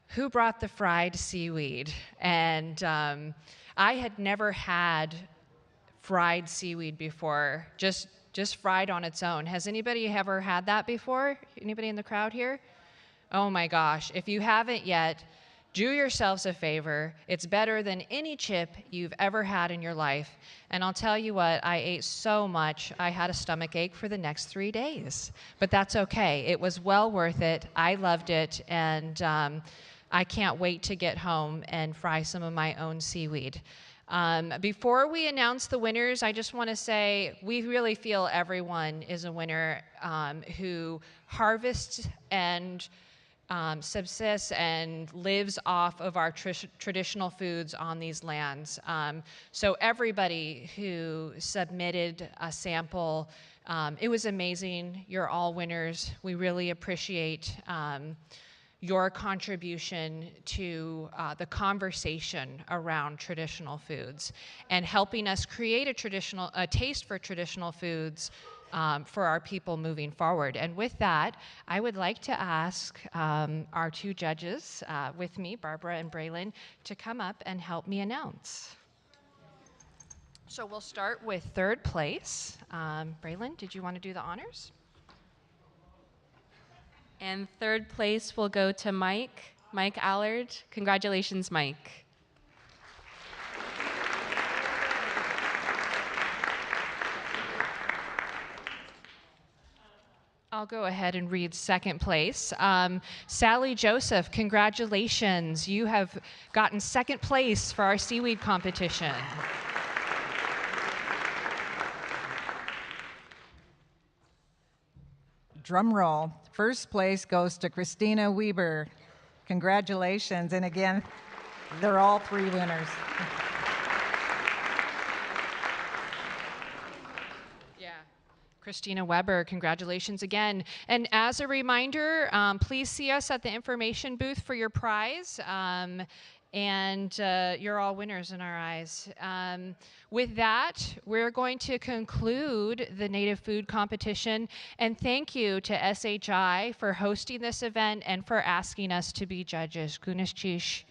who brought the fried seaweed? And I had never had fried seaweed before, just fried on its own. Has anybody ever had that before? Anybody in the crowd here? Oh my gosh, if you haven't yet, Do yourselves a favor. It's better than any chip you've ever had in your life. And I'll tell you what, I ate so much, I had a stomach ache for the next 3 days. But that's okay. It was well worth it. I loved it. And I can't wait to get home and fry some of my own seaweed. Before we announce the winners, I just want to say we really feel everyone is a winner who harvests and subsists and lives off of our traditional foods on these lands. So everybody who submitted a sample, it was amazing. You're all winners. We really appreciate your contribution to the conversation around traditional foods and helping us create a taste for traditional foods for our people moving forward. And with that, I would like to ask our two judges with me, Barbara and Braylon, to come up and help me announce. So we'll start with third place. Braylon, did you want to do the honors? And third place will go to Mike Allard. Congratulations, Mike. I'll go ahead and read second place. Sally Joseph, congratulations. You have gotten second place for our seaweed competition. Drum roll. First place goes to Christina Weber. Congratulations. And again, they're all three winners. Christina Weber, congratulations again. And as a reminder, please see us at the information booth for your prize. And you're all winners in our eyes. With that, we're going to conclude the Native Food Competition. And thank you to SHI for hosting this event and for asking us to be judges. Gunas Chish.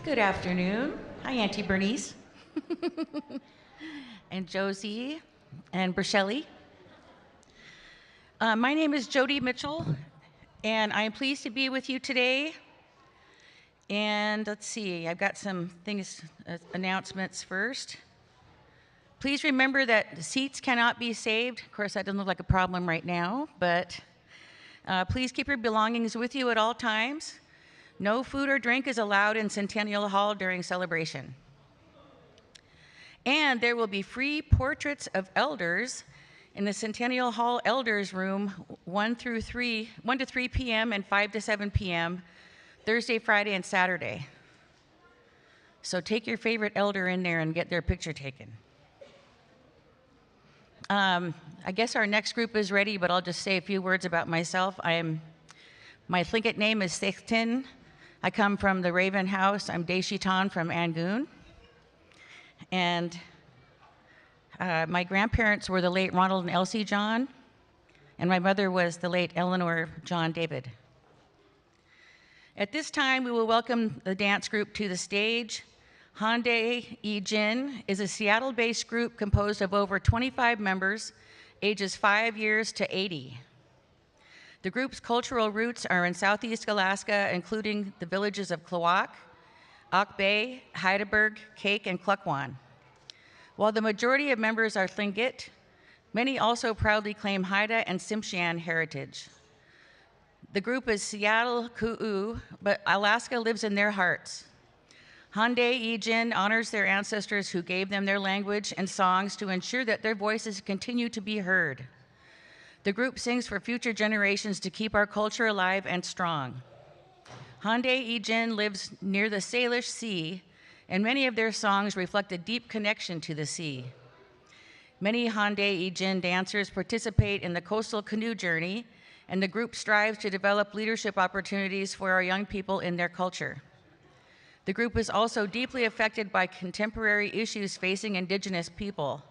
Good afternoon. Hi, Auntie Bernice. And Josie and Brasheli. My name is Jody Mitchell, and I'm pleased to be with you today. And let's see, I've got some things, announcements first. Please remember that the seats cannot be saved. Of course, that doesn't look like a problem right now, but please keep your belongings with you at all times. No food or drink is allowed in Centennial Hall during celebration. And there will be free portraits of elders in the Centennial Hall Elders Room 1 to 3 p.m. and 5 to 7 p.m. Thursday, Friday, and Saturday. So take your favorite elder in there and get their picture taken. I guess our next group is ready, but I'll just say a few words about myself. My Tlingit name is Sechtin. I come from the Raven House. I'm Deshitan from Angoon. And my grandparents were the late Ronald and Elsie John, and my mother was the late Eleanor John David. At this time, we will welcome the dance group to the stage. Hyundai E Jin is a Seattle-based group composed of over 25 members, ages 5 years to 80. The group's cultural roots are in Southeast Alaska, including the villages of Klawock, Auk Bay, Heidelberg, Cake, and Kwan. While the majority of members are Tlingit, many also proudly claim Haida and Tsimshian heritage. The group is Seattle Ku'u, but Alaska lives in their hearts. Hyundai E Jin honors their ancestors who gave them their language and songs to ensure that their voices continue to be heard. The group sings for future generations to keep our culture alive and strong. Hyundai E Jin lives near the Salish Sea, and many of their songs reflect a deep connection to the sea. Many Hyundai E Jin dancers participate in the coastal canoe journey, and the group strives to develop leadership opportunities for our young people in their culture. The group is also deeply affected by contemporary issues facing Indigenous people,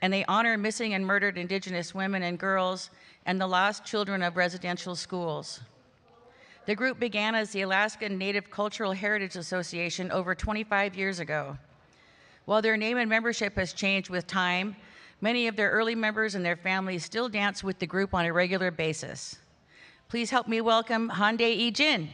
and they honor missing and murdered Indigenous women and girls and the lost children of residential schools. The group began as the Alaskan Native Cultural Heritage Association over 25 years ago. While their name and membership has changed with time, many of their early members and their families still dance with the group on a regular basis. Please help me welcome Hyundai E Jin.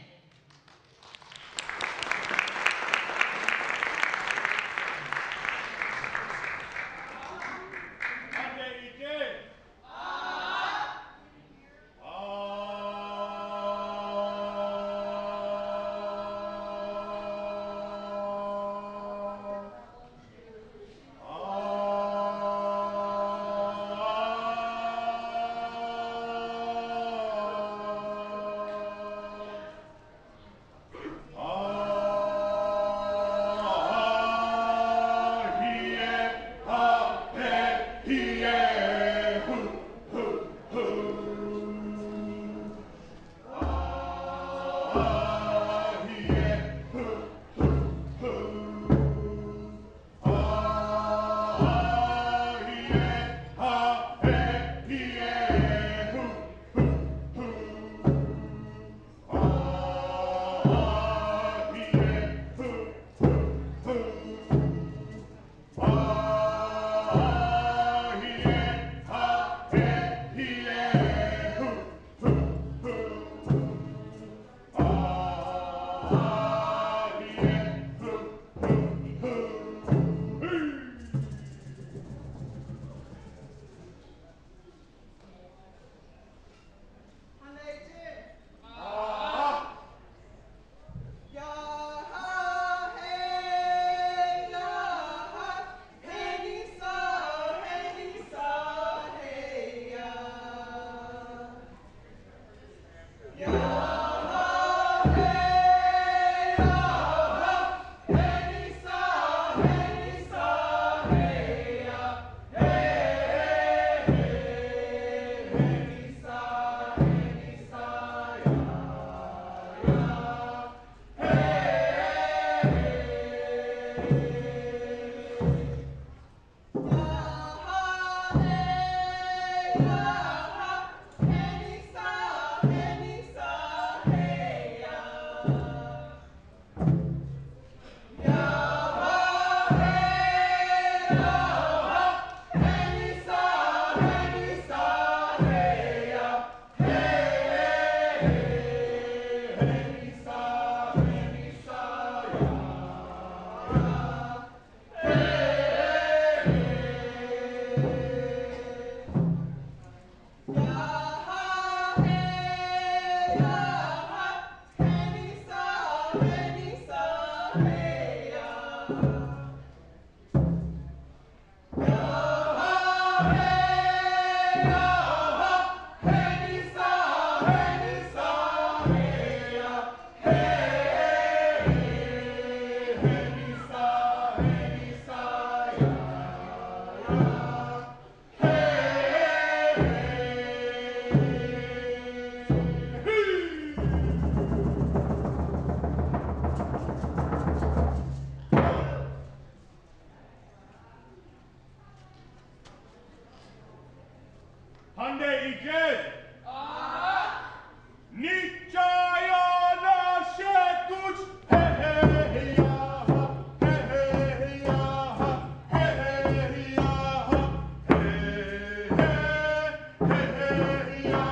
Hyundai E Jin. Nichayana Shekuch. Hey hey ya. Hey hey ya. Hey hey ya. Hey hey ya. Hey hey ya.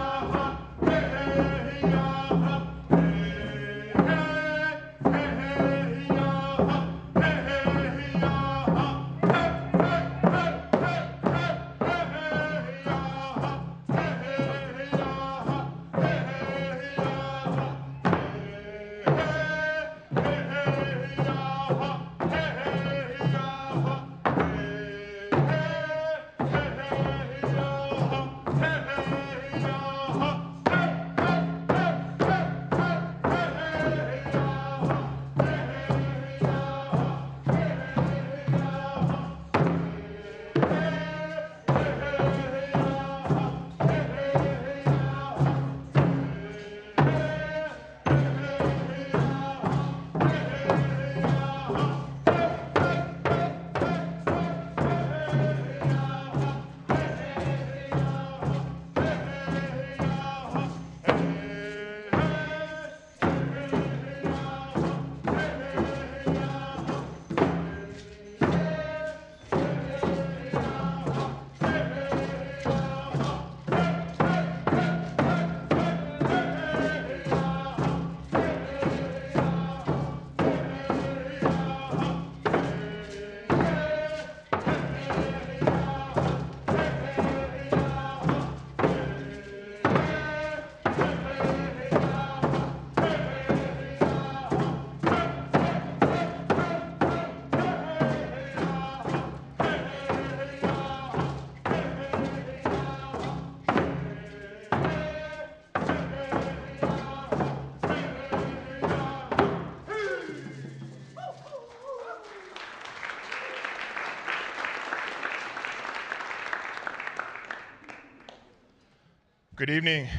Good evening,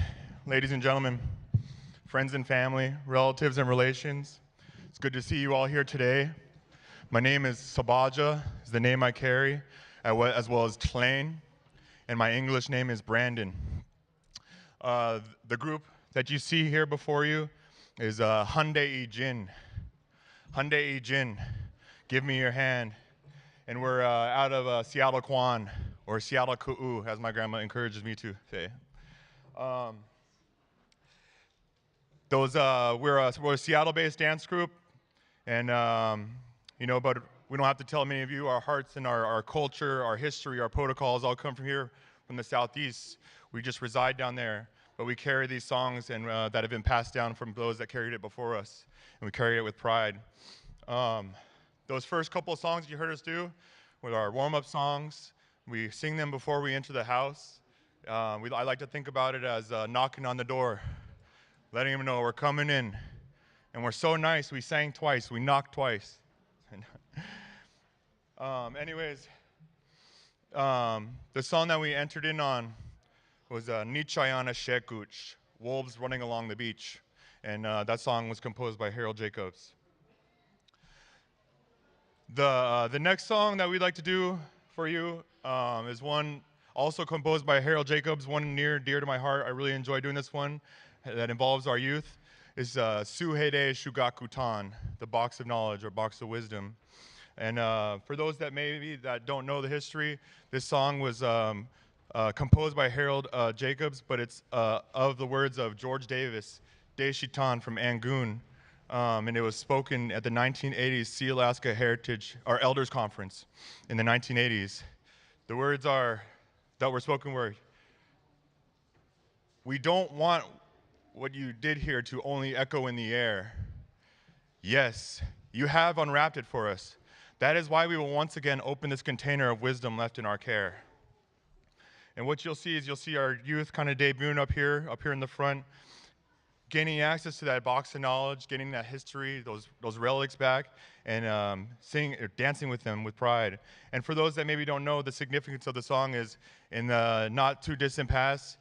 ladies and gentlemen, friends and family, relatives and relations. It's good to see you all here today. My name is Sabaja, is the name I carry, as well as Tlain, and my English name is Brandon. The group that you see here before you is Hyundai E Jin. Hyundai E Jin, give me your hand. And we're out of Seattle, Kwan, or Seattle, Kuuo, as my grandma encourages me to say. We're a Seattle-based dance group, and but we don't have to tell many of you our hearts and our culture, our history, our protocols all come from here, from the Southeast. We just reside down there, but we carry these songs and that have been passed down from those that carried it before us, and we carry it with pride. Those first couple of songs you heard us do were our warm-up songs. We sing them before we enter the house. I like to think about it as knocking on the door, letting them know we're coming in. And we're so nice, we sang twice, we knocked twice. Anyways, the song that we entered in on was Nichayana Shekuch, Wolves Running Along the Beach. And that song was composed by Harold Jacobs. The next song that we'd like to do for you is one also composed by Harold Jacobs, one near dear to my heart. I really enjoy doing this one that involves our youth. Is Suheide Shugakutan, the box of knowledge or box of wisdom. And for those that that don't know the history, this song was composed by Harold Jacobs, but it's of the words of George Davis, Deshitan from Angoon. And it was spoken at the 1980s Sealaska Heritage, or Elders Conference in the 1980s. The words that were spoken were, "We don't want what you did here to only echo in the air. Yes, you have unwrapped it for us. That is why we will once again open this container of wisdom left in our care." And what you'll see is our youth kind of debuting up here in the front, gaining access to that box of knowledge, getting that history, those relics back, and singing or dancing with them with pride. And for those that maybe don't know, the significance of the song is in the not too distant past,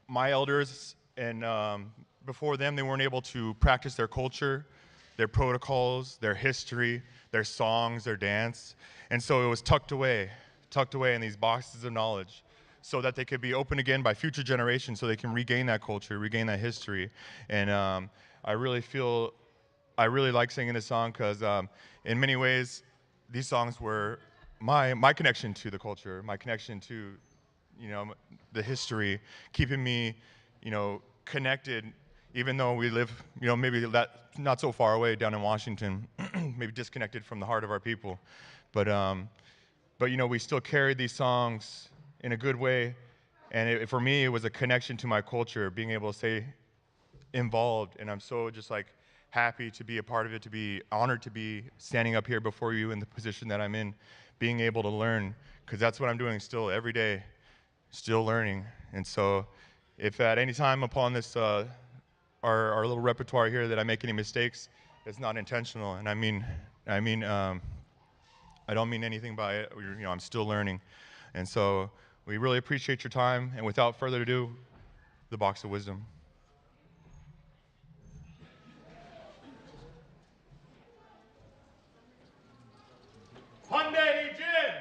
my elders and before them, they weren't able to practice their culture, their protocols, their history, their songs, their dance. And so it was tucked away in these boxes of knowledge so that they could be opened again by future generations so they can regain that culture, regain that history. And I really like singing this song because in many ways, these songs were my connection to the culture, my connection to, the history, keeping me, connected, even though we live, maybe not so far away down in Washington, maybe disconnected from the heart of our people. But we still carried these songs in a good way. And for me, it was a connection to my culture, being able to stay involved. And I'm so just like happy to be a part of it, to be honored to be standing up here before you in the position that I'm in, being able to learn, because that's what I'm doing still every day, still learning. And so if at any time upon this, our little repertoire here, that I make any mistakes, it's not intentional. And I don't mean anything by it. I'm still learning. And so we really appreciate your time. And without further ado, the Box of Wisdom. Hyundai E Jin!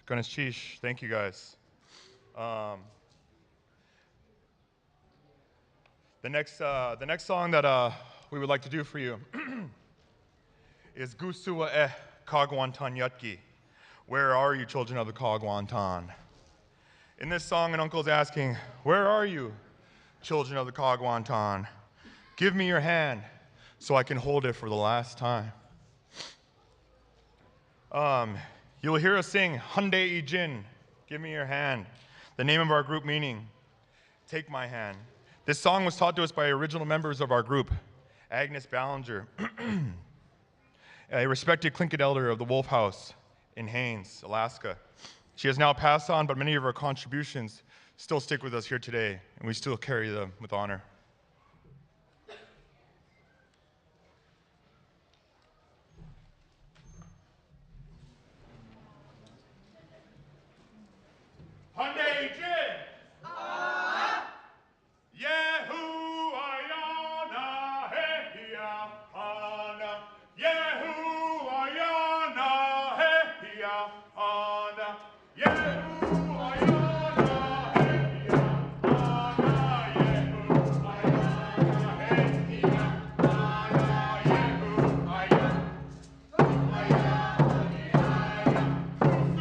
Goodness sheesh. Thank you guys. The next song that we would like to do for you is Gusua Kagwantan Yatki. Where are you, children of the Kagwantan? In this song, an uncle's asking, where are you, children of the Kagwantan? Give me your hand so I can hold it for the last time. You will hear us sing Hyundai E Jin, give me your hand. The name of our group meaning, take my hand. This song was taught to us by original members of our group, Agnes Ballinger, a respected Tlingit elder of the Wolf House in Haines, Alaska. She has now passed on, but many of her contributions still stick with us here today, and we still carry them with honor. Hyundai Jin! Yehu ayana hehia ana. Yehu ayana hehia ana. Yehu ayana hehia ana. Yehu ayana hehia ana. Yehu ayana.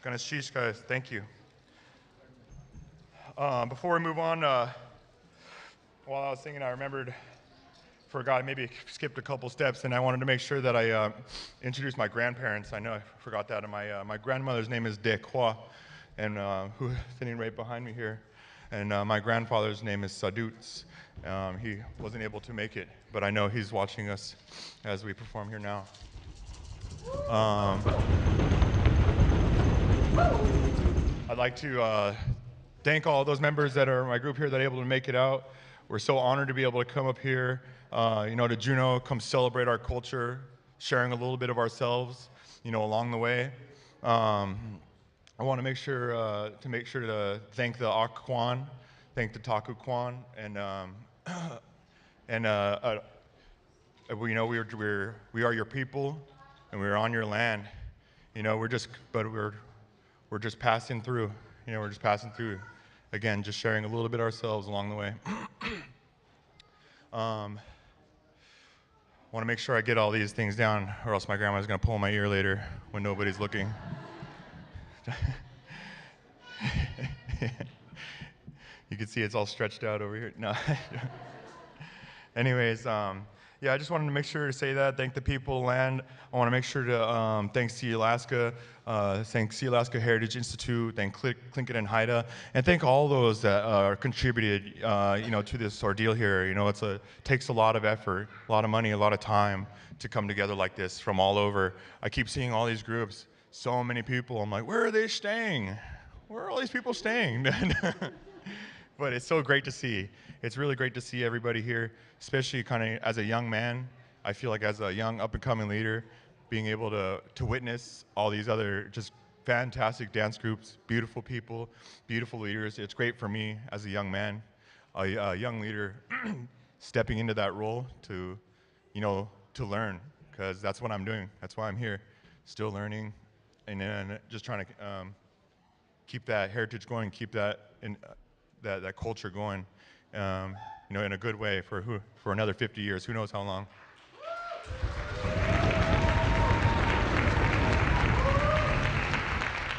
Ganesh Chish, guys, thank you. Before we move on, while I was singing, I forgot, maybe skipped a couple steps, and I wanted to make sure that I introduced my grandparents. I know I forgot that. And my grandmother's name is De Kwa, and who's sitting right behind me here. And my grandfather's name is Saduts. He wasn't able to make it, but I know he's watching us as we perform here now. I'd like to thank all those members that are in my group here that are able to make it out. We're so honored to be able to come up here, to Juneau, come celebrate our culture, sharing a little bit of ourselves, along the way. I want to make sure to thank the Kwan, thank the Taku Kwan, and we are your people, and we're on your land. We're just passing through. We're just passing through. Again, just sharing a little bit ourselves along the way. Want to make sure I get all these things down, or else my grandma's going to pull my ear later when nobody's looking. You can see it's all stretched out over here. No. Anyways, I just wanted to make sure to say that. Thank the people, land. I want to make sure to thank Sealaska, thank Sealaska Heritage Institute, thank Tlingit and Haida, and thank all those that contributed, to this ordeal here. It takes a lot of effort, a lot of money, a lot of time to come together like this from all over. I keep seeing all these groups, so many people. I'm like, where are they staying? Where are all these people staying? But it's so great to see. It's really great to see everybody here, especially kind of as a young man. I feel like as a young up-and-coming leader, being able to witness all these other just fantastic dance groups, beautiful people, beautiful leaders, it's great for me as a young man, a young leader, stepping into that role to, to learn, because that's what I'm doing. That's why I'm here, still learning, and then just trying to keep that heritage going, keep that that culture going, in a good way for another 50 years. Who knows how long?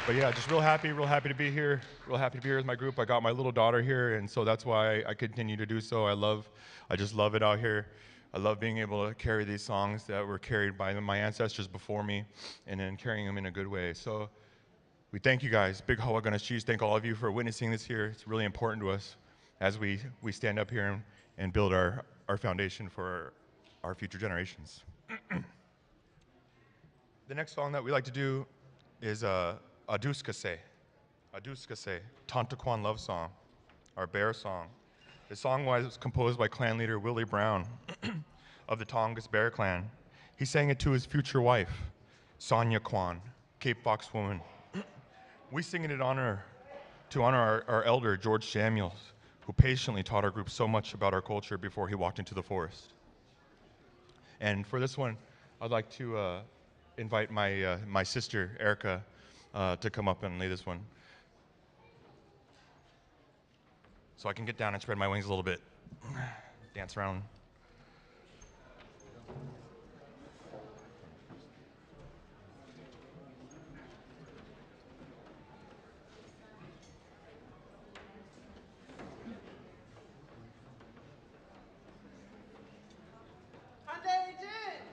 But yeah, just real happy to be here. Real happy to be here with my group. I got my little daughter here, and so that's why I continue to do so. I just love it out here. I love being able to carry these songs that were carried by my ancestors before me, and then carrying them in a good way. So we thank you guys. Big Hawaganas Cheese. Thank all of you for witnessing this here. It's really important to us as we stand up here and build our foundation for our future generations. The next song that we like to do is Aduskase, Tanta Kwan love song, our bear song. The song was composed by clan leader Willie Brown of the Tongass Bear Clan. He sang it to his future wife, Sonia Kwan, Cape Fox woman. We sing it in honor our elder, George Samuels, who patiently taught our group so much about our culture before he walked into the forest. And for this one, I'd like to invite my sister, Erica, to come up and lay this one. So I can get down and spread my wings a little bit, dance around. Hyundai E Jin!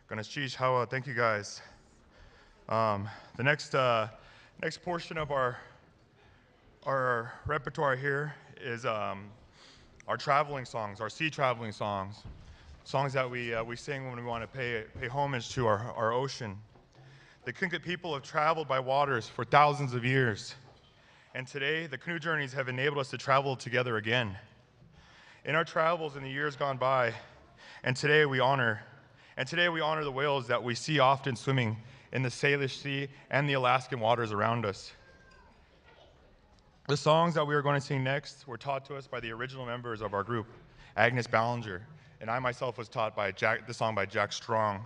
Ganesh Cheesh, Hawa, thank you guys. The next portion of our repertoire here is our traveling songs, our sea traveling songs, songs that we sing when we want to pay homage to our ocean. The Tlingit people have traveled by waters for thousands of years, and today the canoe journeys have enabled us to travel together again. In our travels in the years gone by, and today we honor the whales that we see often swimming in the Salish Sea and the Alaskan waters around us. The songs that we are going to sing next were taught to us by the original members of our group, Agnes Ballinger, and I myself was taught by the song by Jack Strong.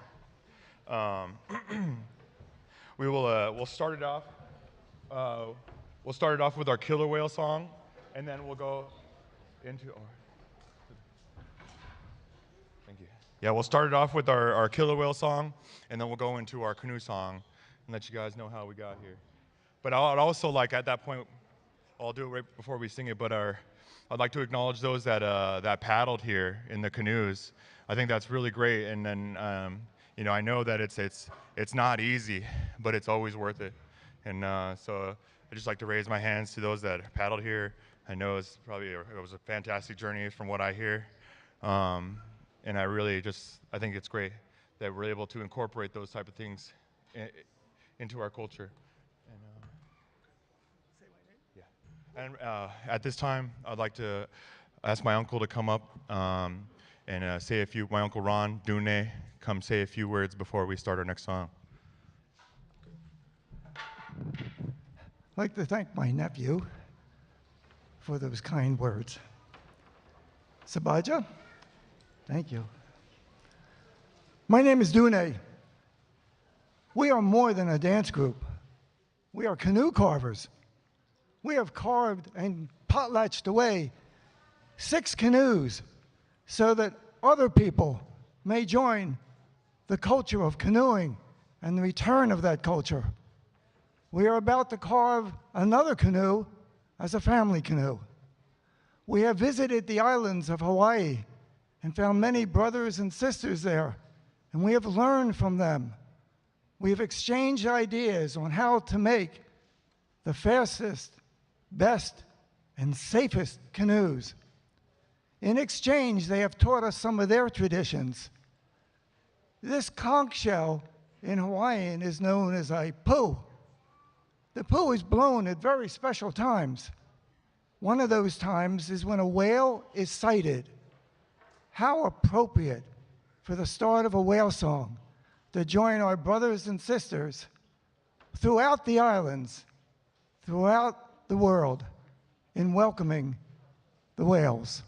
We'll start it off. We'll start it off with our killer whale song, and then we'll go into. Thank you. Yeah, we'll start it off with our killer whale song, and then we'll go into our canoe song, and let you guys know how we got here. But I'd also like at that point, I'll do it right before we sing it. But I'd like to acknowledge those that paddled here in the canoes. I think that's really great, and then I know that it's not easy, but it's always worth it. And so I'd just like to raise my hands to those that paddled here. I know it was a fantastic journey from what I hear. And I think it's great that we're able to incorporate those type of things into our culture. And at this time, I'd like to ask my uncle to come up and say a few, my uncle Ron, Dune, come say a few words before we start our next song. I'd like to thank my nephew for those kind words. Sabaja, thank you. My name is Dune. We are more than a dance group. We are canoe carvers. We have carved and potlatched away 6 canoes so that other people may join the culture of canoeing and the return of that culture. We are about to carve another canoe as a family canoe. We have visited the islands of Hawaii and found many brothers and sisters there, and we have learned from them. We have exchanged ideas on how to make the fastest, best, and safest canoes. In exchange, they have taught us some of their traditions. This conch shell in Hawaiian is known as a pu. The pu is blown at very special times. One of those times is when a whale is sighted. How appropriate for the start of a whale song to join our brothers and sisters throughout the islands, throughout the world, in welcoming the whales.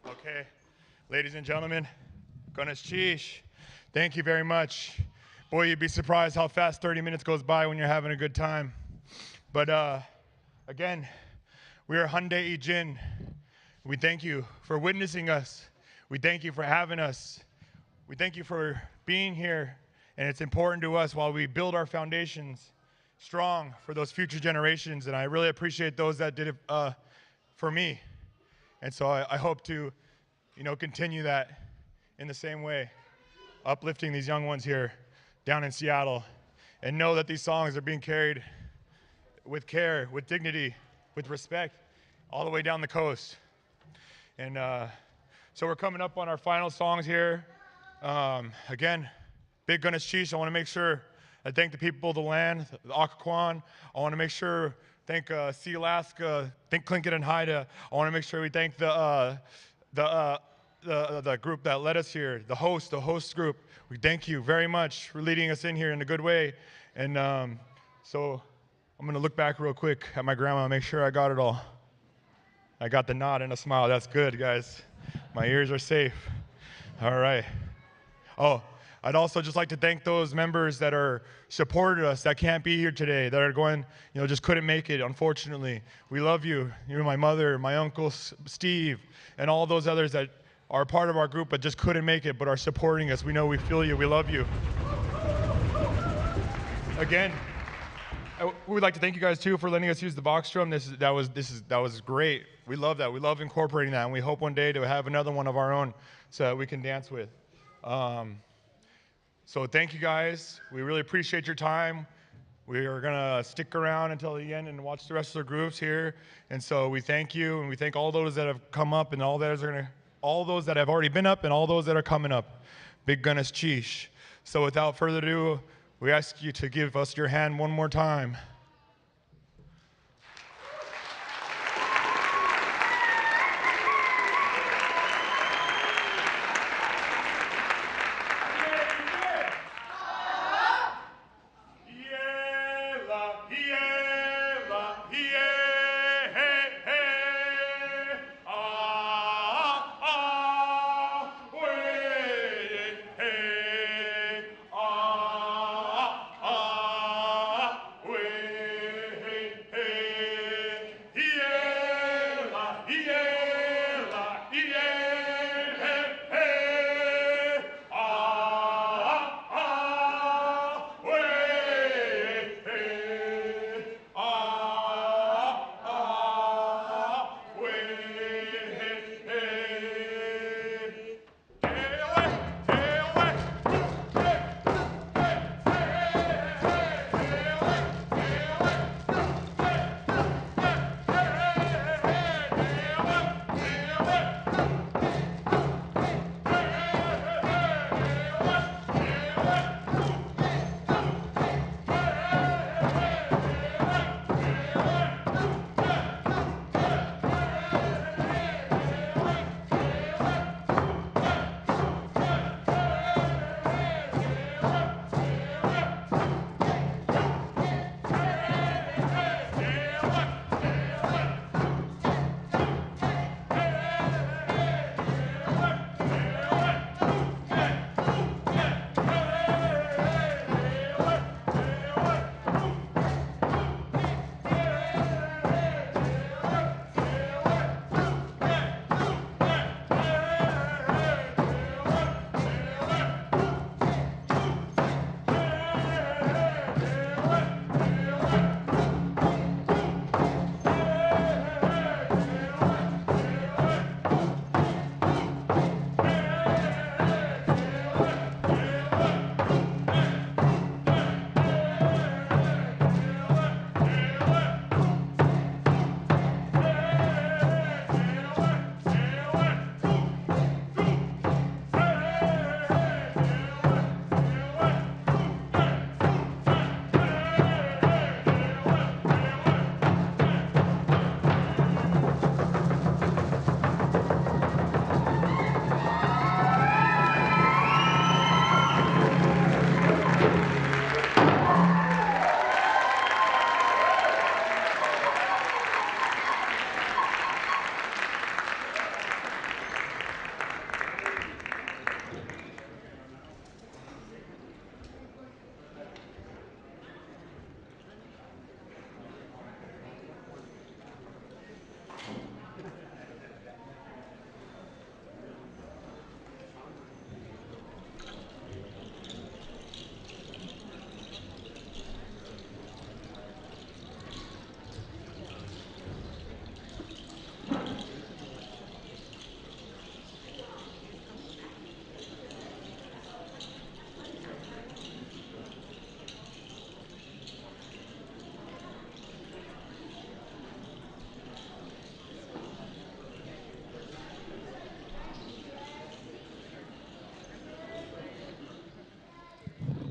Okay, ladies and gentlemen, Koneschish, thank you very much. Boy, you'd be surprised how fast 30 minutes goes by when you're having a good time. But Again, we are Hyundai E Jin. We thank you for witnessing us. We thank you for having us. We thank you for being here, and it's important to us while we build our foundations strong for those future generations, and I really appreciate those that did it for me. And so I hope to, continue that in the same way, uplifting these young ones here down in Seattle, and know that these songs are being carried with care, with dignity, with respect, all the way down the coast. And so we're coming up on our final songs here. Again, big Gunas Chish. I want to make sure I thank the people of the land, the Kwan. I want to make sure thank Sealaska, thank Tlingit and Haida. I want to make sure we thank the group that led us here, the host group. We thank you very much for leading us in here in a good way. And so I'm going to look back real quick at my grandma and make sure I got it all. I got the nod and a smile. That's good, guys. My ears are safe. All right. Oh, I'd also just like to thank those members that are supported us, that can't be here today, that are going, just couldn't make it, unfortunately. We love you. You're my mother, my uncle Steve, and all those others that are part of our group but just couldn't make it but are supporting us. We know we feel you. We love you. Again, we would like to thank you guys too for letting us use the box drum. That was great. We love that. We love incorporating that, and we hope one day to have another one of our own so that we can dance with. So thank you guys. We really appreciate your time. We are gonna stick around until the end and watch the rest of the groups here. And so we thank you, and we thank all those that have come up and all those that have already been up and all those that are coming up. Big Gunas Chish. So without further ado, we ask you to give us your hand one more time. Wéech.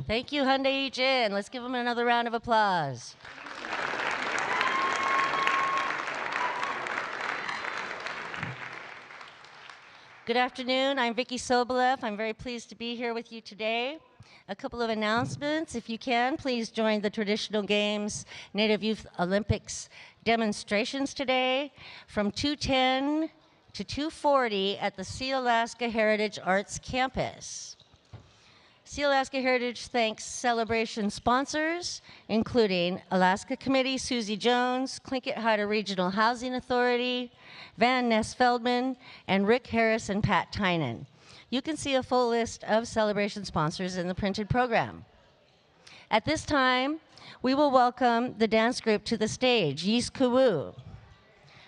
Thank you, Hyundai E Jin. Let's give them another round of applause. Good afternoon. I'm Vicki Sobolev. I'm very pleased to be here with you today. A couple of announcements. If you can, please join the traditional games Native Youth Olympics demonstrations today from 2:10 to 2:40 at the Sealaska Heritage Arts Campus. Sealaska Heritage thanks celebration sponsors, including Alaska Committee, Susie Jones, Tlingit Haida Regional Housing Authority, Van Ness Feldman, and Rick Harris and Pat Tynan. You can see a full list of celebration sponsors in the printed program. At this time, we will welcome the dance group to the stage, Yis Kuwu,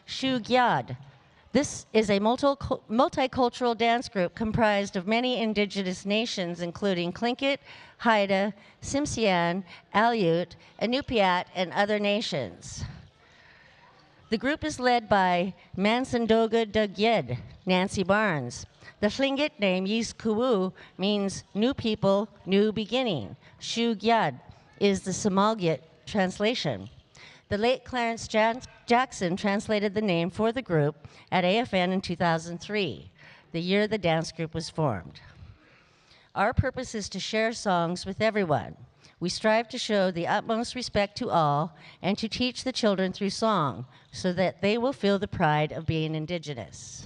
Shu Gyad. This is a multicultural dance group comprised of many indigenous nations, including Tlingit, Haida, Tsimshian, Aleut, Inupiat, and other nations. The group is led by Mansandoga Dugyed, Nancy Barnes. The Tlingit name Yis Kuwu means new people, new beginning. Shu Gyad is the Somalgit translation. The late Clarence Jackson translated the name for the group at AFN in 2003, the year the dance group was formed. Our purpose is to share songs with everyone. We strive to show the utmost respect to all and to teach the children through song so that they will feel the pride of being Indigenous.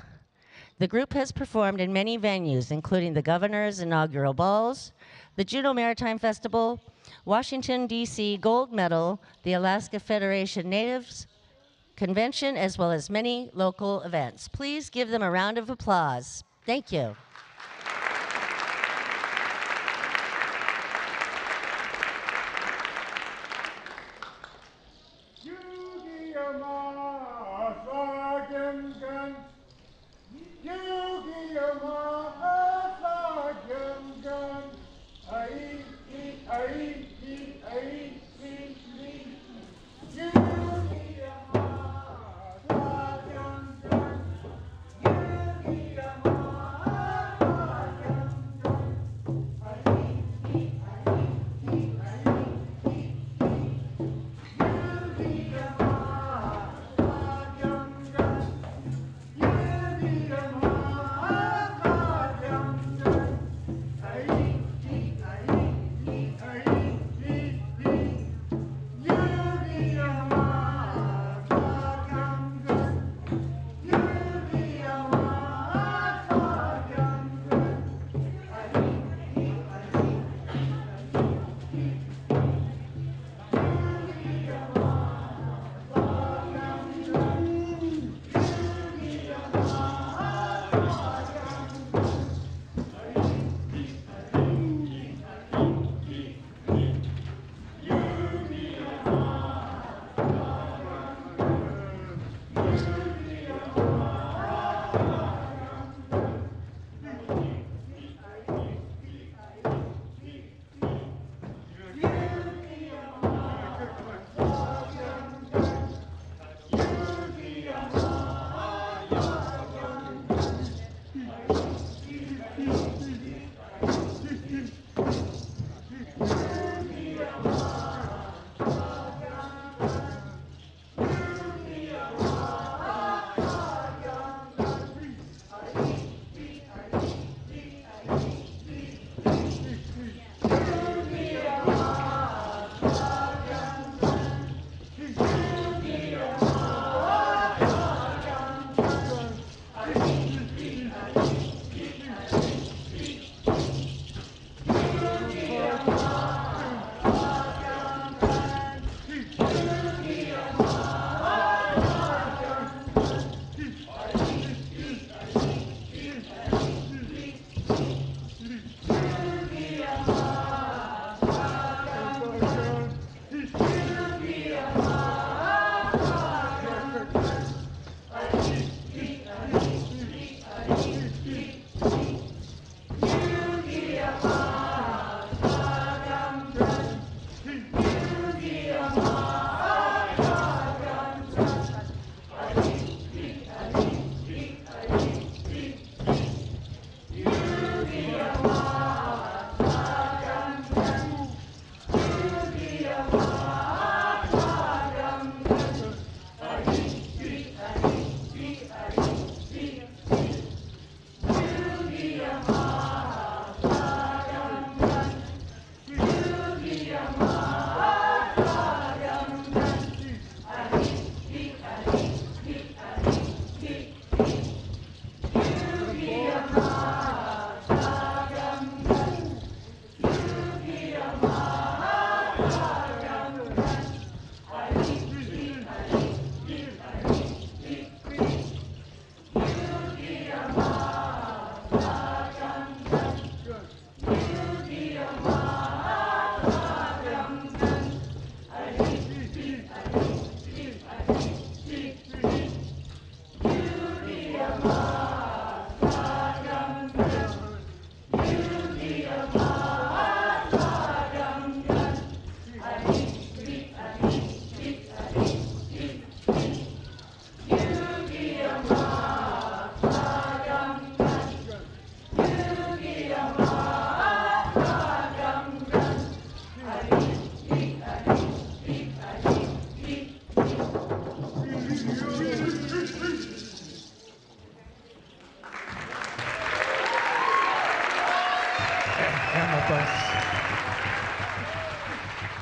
The group has performed in many venues, including the Governor's inaugural balls, the Juneau Maritime Festival, Washington, D.C. Gold Medal, the Alaska Federation Natives Convention, as well as many local events. Please give them a round of applause. Thank you.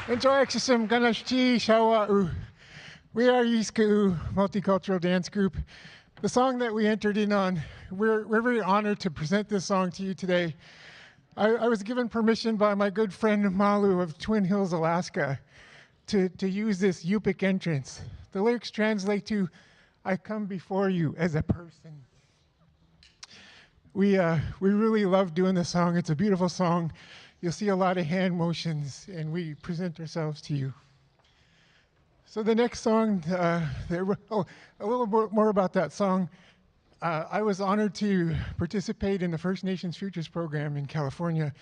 Enjoy Ganashti Shawa'u. We are Yiska'u Multicultural Dance Group. The song that we entered in on, we're very honored to present this song to you today. I was given permission by my good friend Malu of Twin Hills, Alaska, to use this Yupik entrance. The lyrics translate to, I come before you as a person. We really love doing this song. It's a beautiful song. You'll see a lot of hand motions, and we present ourselves to you. So the next song, a little more about that song. I was honored to participate in the First Nations Futures Program in California,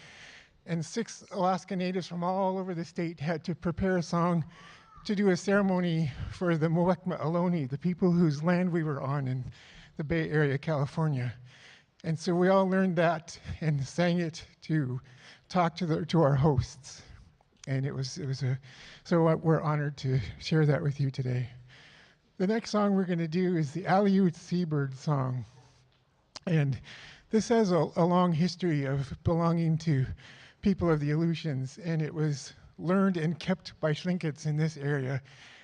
and 6 Alaska Natives from all over the state had to prepare a song to do a ceremony for the Muwekma Ohlone, the people whose land we were on in the Bay Area, California. And so we all learned that and sang it to talk to our hosts. And so we're honored to share that with you today. The next song we're going to do is the Aleut Seabird song. And this has a long history of belonging to people of the Aleutians, and it was learned and kept by Tlingits in this area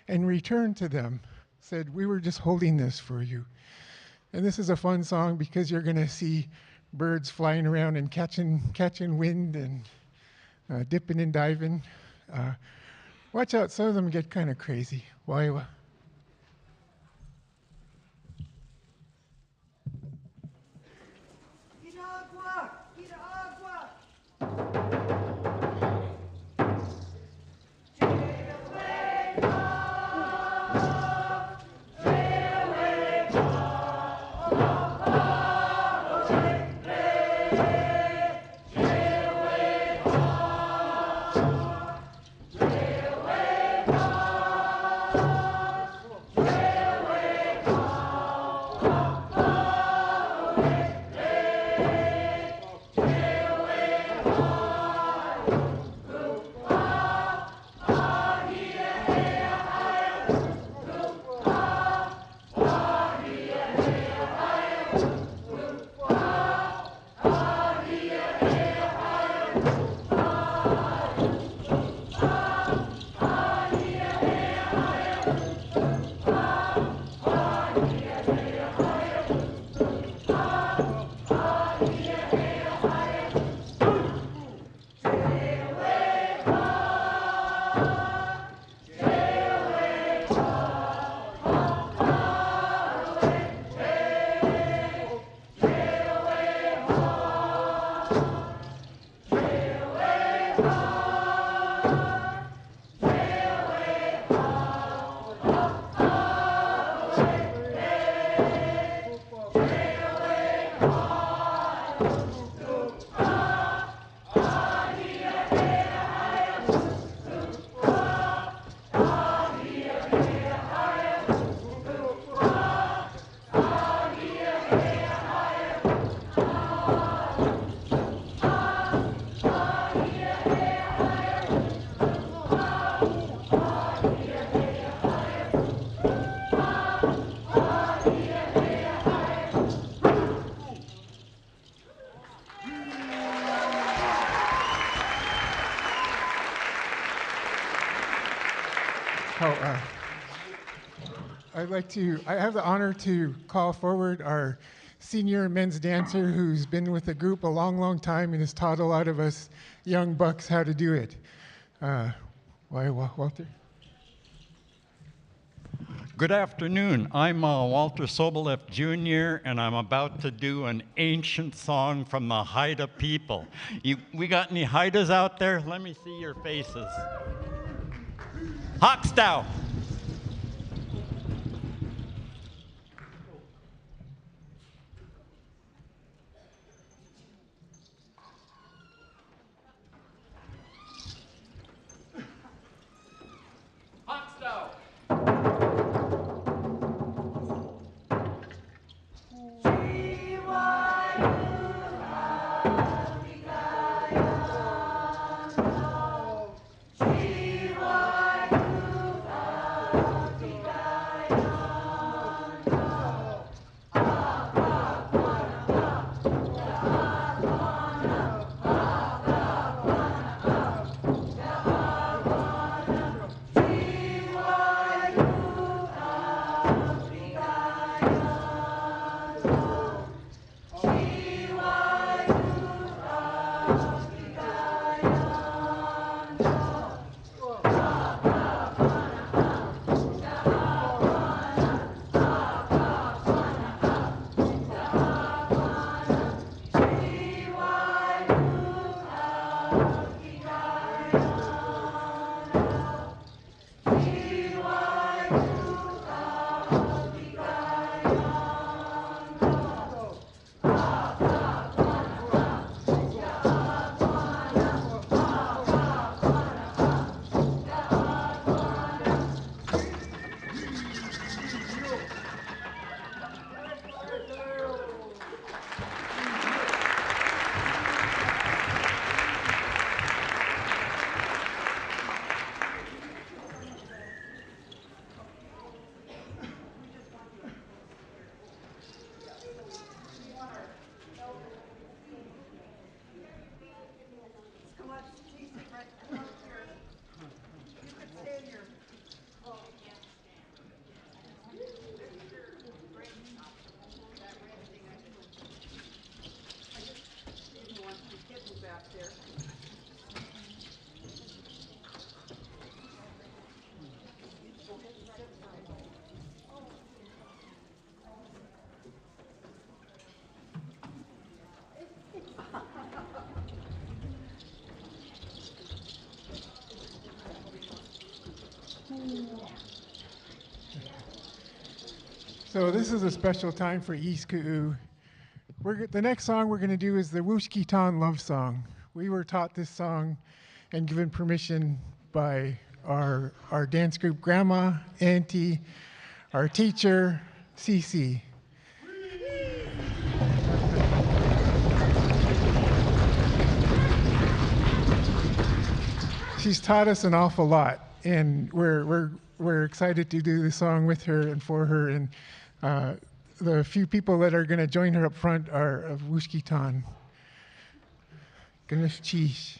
and returned to them, said, we were just holding this for you. And this is a fun song because you're going to see birds flying around and catching wind and dipping and diving. Watch out, some of them get kind of crazy. Waiwa. I have the honor to call forward our senior men's dancer who's been with the group a long, long time and has taught a lot of us young bucks how to do it. Walter? Good afternoon. I'm Walter Sobolev Jr., and I'm about to do an ancient song from the Haida people. We got any Haidas out there? Let me see your faces. Hoxtow. So this is a special time for East Ku'u. The next song we're going to do is the Wushkitan love song. We were taught this song and given permission by our dance group grandma, auntie, our teacher, Cece. She's taught us an awful lot, and we're excited to do the song with her and for her. And the few people that are going to join her up front are of Wushkitan. Ganesh Chish.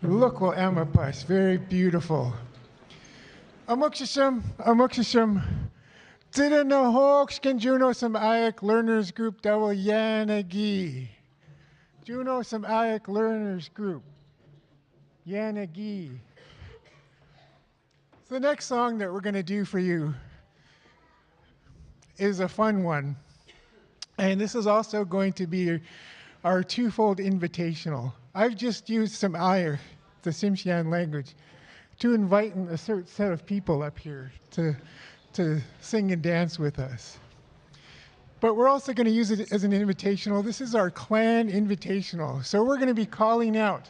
Local Amapas, very beautiful. Amuksisham, Tida no Hokskin Juneau some Ayak Learners Group Double Yanagi. Juneau some Ayak Learners Group. Yanagi. So the next song that we're going to do for you is a fun one. And this is also going to be our twofold invitational. I've just used some Ayak, the Tsimshian language, to invite a certain set of people up here to sing and dance with us. But we're also going to use it as an invitational. This is our clan invitational. So we're going to be calling out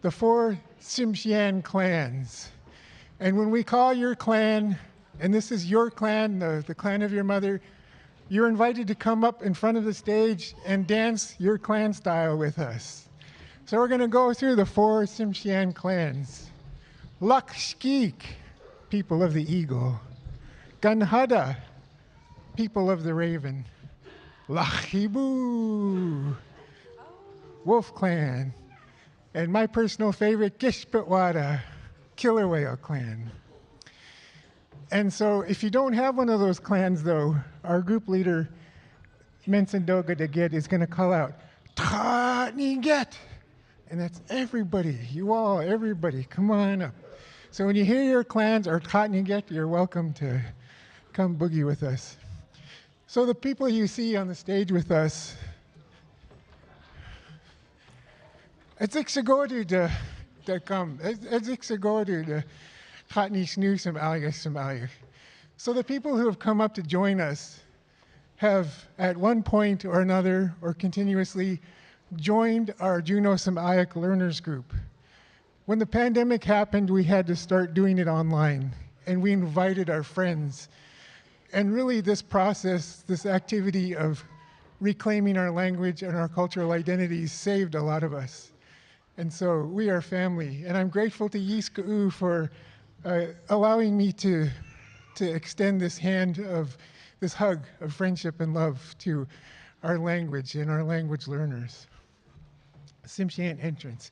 the 4 Tsimshian clans. And when we call your clan, and this is your clan, the clan of your mother, you're invited to come up in front of the stage and dance your clan style with us. So we're going to go through the 4 Tsimshian clans. Lakshkik, people of the eagle. Ganhada, people of the raven. Lachibu, wolf clan. And my personal favorite, Gishpatwada, killer whale clan. And so if you don't have one of those clans, though, our group leader, Mensandoga Daget, is going to call out, Tlingit. And that's everybody, you all, everybody, come on up. So when you hear your clans or Tlingit, you're welcome to come boogie with us. So the people you see on the stage with us, it's exagodu to come. It's exagodu to Khatni Snoo some Alga. So the people who have come up to join us have at one point or another or continuously joined our Juneau some Ayak Learners Group. When the pandemic happened, we had to start doing it online, and we invited our friends. And really this process, this activity of reclaiming our language and our cultural identities saved a lot of us. And so we are family. And I'm grateful to Yiska'u for allowing me to extend this hand of, this hug of friendship and love to our language and our language learners. Tsimshian entrance.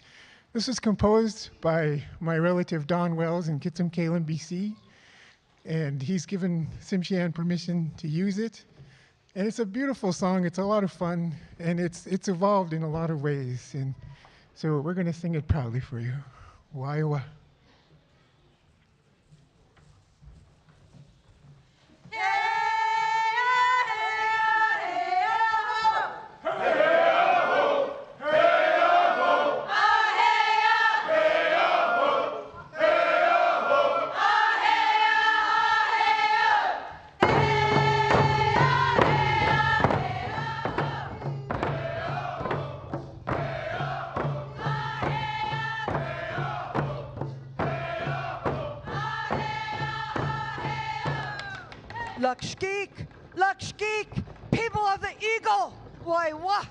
This was composed by my relative Don Wells in Kitsimkalem, BC. And he's given Tsimshian permission to use it. And it's a beautiful song, it's a lot of fun, and it's evolved in a lot of ways. And so we're going to sing it proudly for you. Waiwa. Lakshkik, people of the eagle. Why, what?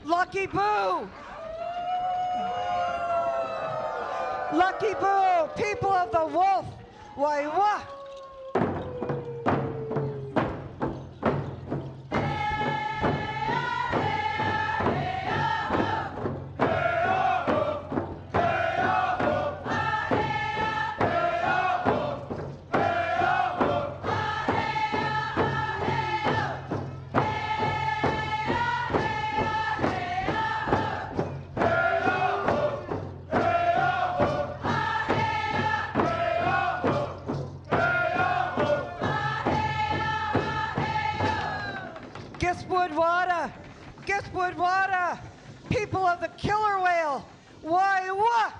Lucky Boo! Lucky Boo! People of the Wolf! Waiwa! Woodwada, people of the killer whale, waiwa!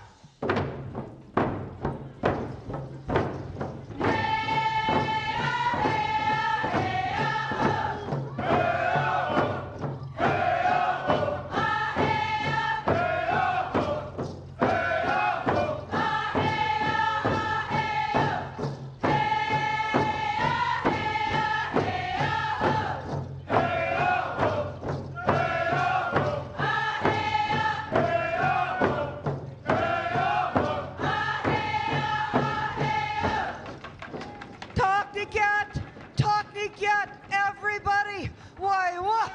Everybody, waiwa!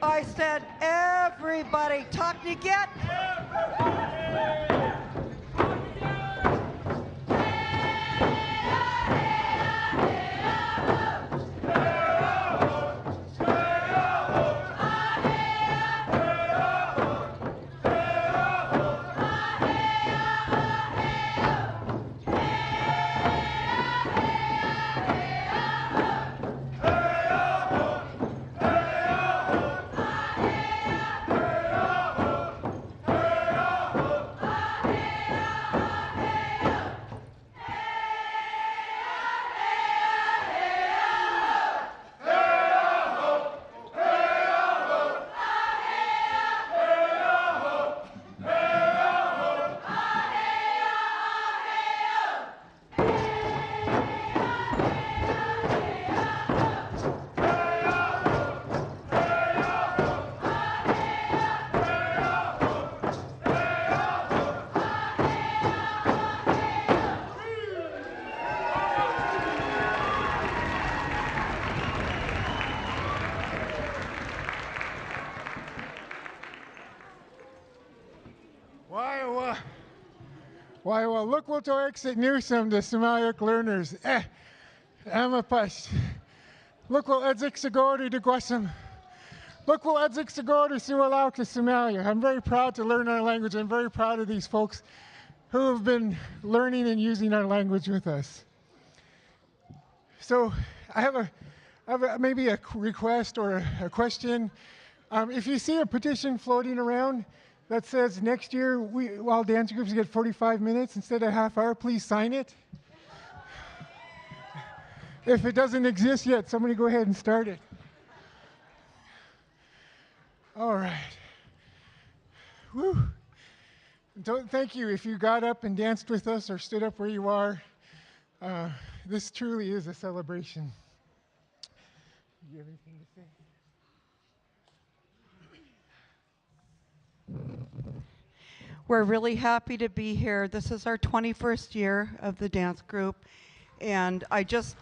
I said everybody, talk me get? Why, well, look what to exit Newsome, the Somalic learners. Amapash. Look what Edzik Sagori de Guasam. Look what Edzik Sagori Sualauk to Somalia. I'm very proud to learn our language. I'm very proud of these folks who have been learning and using our language with us. So I have maybe a request or a question. If you see a petition floating around that says next year, while dance groups get 45 minutes instead of half hour, please sign it. If it doesn't exist yet, somebody go ahead and start it. All right. Woo. Thank you if you got up and danced with us or stood up where you are. This truly is a celebration. Do you have anything to say? We're really happy to be here. This is our 21st year of the dance group, and I just,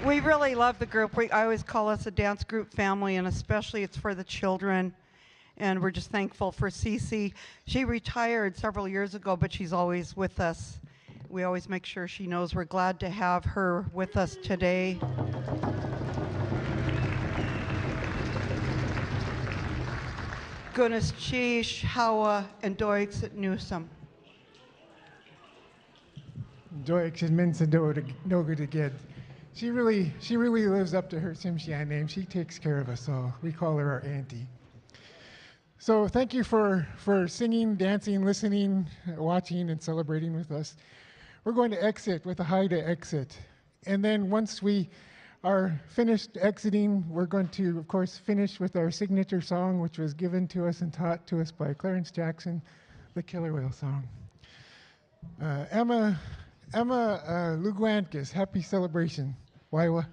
we really love the group. I always call us a dance group family, and especially it's for the children, and we're just thankful for Cece. She retired several years ago, but she's always with us. We always make sure she knows we're glad to have her with us today. Gunas Chish, Hawa, and Doix at Newsome. Joix and Minsadogad. She really lives up to her Tsimshian name. She takes care of us all. We call her our auntie. So thank you for singing, dancing, listening, watching, and celebrating with us. We're going to exit with a Haida exit. And then once we are finished exiting, we're going to, of course, finish with our signature song, which was given to us and taught to us by Clarence Jackson, the Killer Whale song. Emma Luguantis, happy celebration. Waiwa.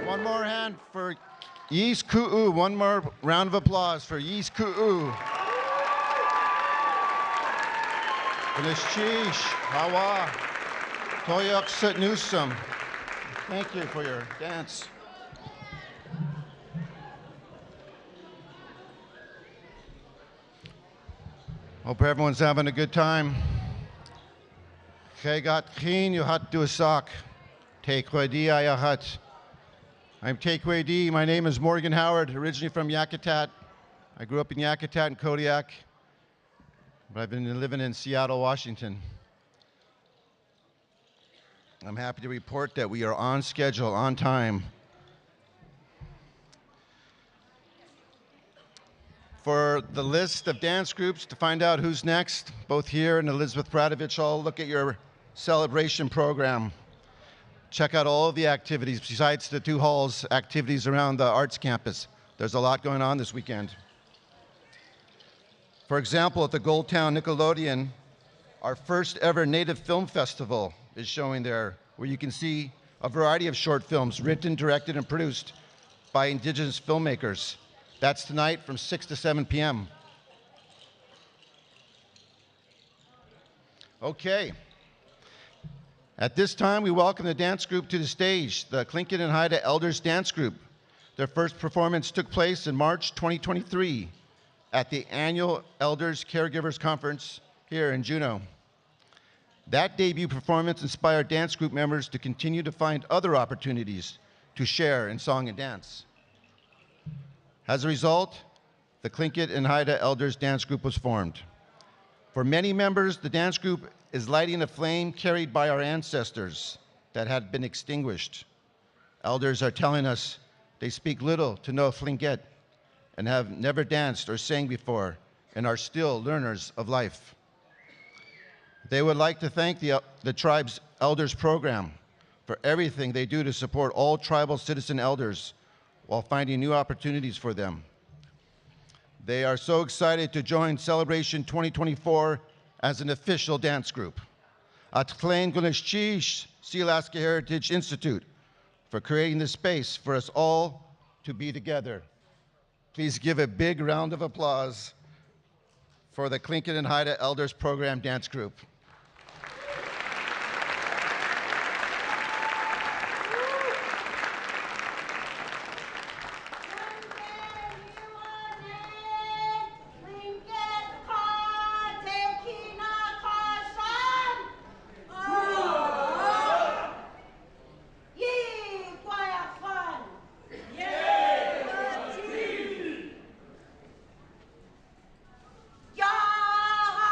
One more hand for Yis Ku'u. One more round of applause for Yis Ku'u. Belishish, Hawa, Toyok Nusum. Thank you for your dance. Hope everyone's having a good time. Chegat Chin Yuhat Duasak. Take Wedi Ayahat. I'm Takeway D. My name is Morgan Howard, originally from Yakutat. I grew up in Yakutat and Kodiak, but I've been living in Seattle, Washington. I'm happy to report that we are on schedule, on time. For the list of dance groups to find out who's next, both here and Elizabeth Bradovich Hall, look at your celebration program. Check out all of the activities besides the 2 halls, activities around the arts campus. There's a lot going on this weekend. For example, at the Goldtown Nickelodeon, our first ever Native Film Festival is showing there, where you can see a variety of short films written, directed, and produced by Indigenous filmmakers. That's tonight from 6 to 7 p.m. Okay. At this time, we welcome the dance group to the stage, the Tlingit and Haida Elders Dance Group. Their first performance took place in March 2023 at the annual Elders Caregivers Conference here in Juneau. That debut performance inspired dance group members to continue to find other opportunities to share in song and dance. As a result, the Tlingit and Haida Elders Dance Group was formed. For many members, the dance group is lighting a flame carried by our ancestors that had been extinguished. Elders are telling us they speak little to no Tlingit and have never danced or sang before and are still learners of life. They would like to thank the tribe's Elders Program for everything they do to support all tribal citizen elders while finding new opportunities for them. They are so excited to join Celebration 2024 as an official dance group. Atklain Gulishish Sealaska Heritage Institute for creating this space for us all to be together. Please give a big round of applause for the Tlingit and Haida Elders Program Dance Group. Yahweh!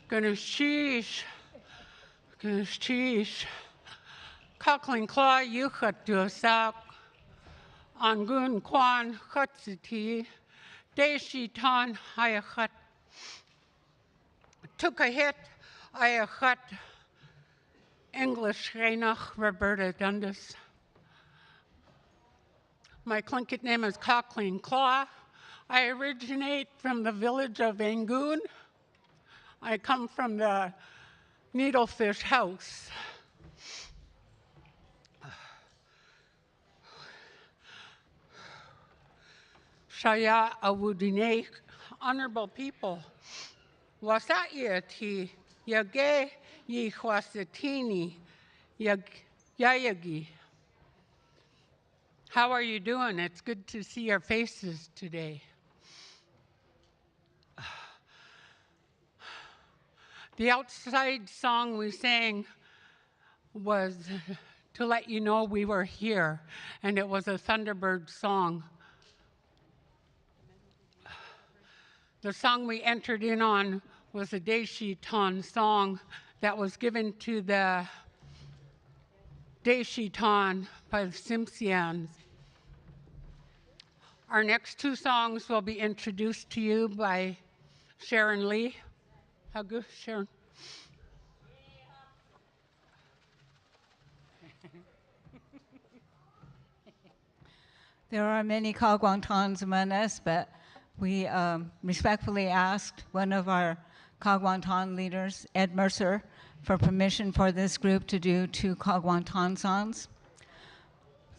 Ganashish. Ganashish. Cockling Claw, Yuchat Dusak. Angoon Kwan, Hutsiti. Deshi Tan, Hayachat. Took a hit, Hayachat. English, Reinach, Roberta Dundas. My Tlingit name is Cockling Claw. I originate from the village of Angoon. I come from the Needlefish House. Shaya Awudine, honorable people. Wasat Ye ti, Yage Ye Hwasatini, Yayagi. How are you doing? It's good to see your faces today. The outside song we sang was to let you know we were here, and it was a Thunderbird song. The song we entered in on was a Deshi Tan song that was given to the Deshi Tan by the Tsimshians. Our next two songs will be introduced to you by Sharon Lee. How good, Sharon? There are many Kagwantans among us, but we respectfully asked one of our Kagwantan leaders, Ed Mercer, for permission for this group to do two Kagwantan songs.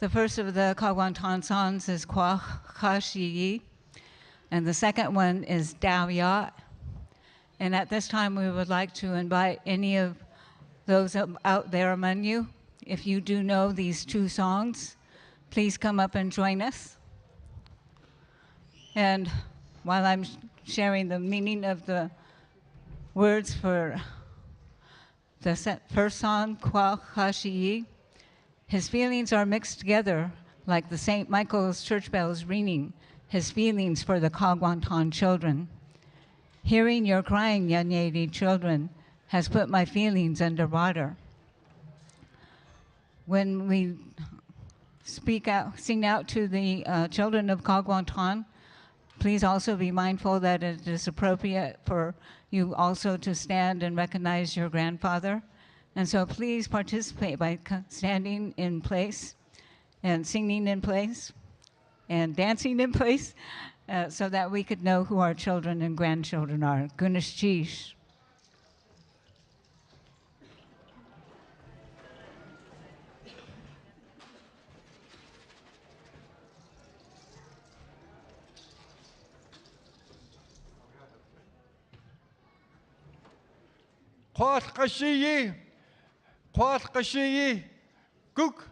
The first of the Kagwantan songs is Kuuo Shad, and the second one is Yat Ye. And at this time, we would like to invite any of those out there among you, if you do know these two songs, please come up and join us. And while I'm sharing the meaning of the words for the first song, Kuuo Shad, his feelings are mixed together like the St. Michael's church bells ringing, his feelings for the Kagwantan children. Hearing your crying, Yat Ye children, has put my feelings underwater. When we sing out to the children of Kagwantan, please also be mindful that it is appropriate for you also to stand and recognize your grandfather. And so please participate by standing in place and singing in place and dancing in place so that we could know who our children and grandchildren are. Gunishish. Kwat kashiyi, cook.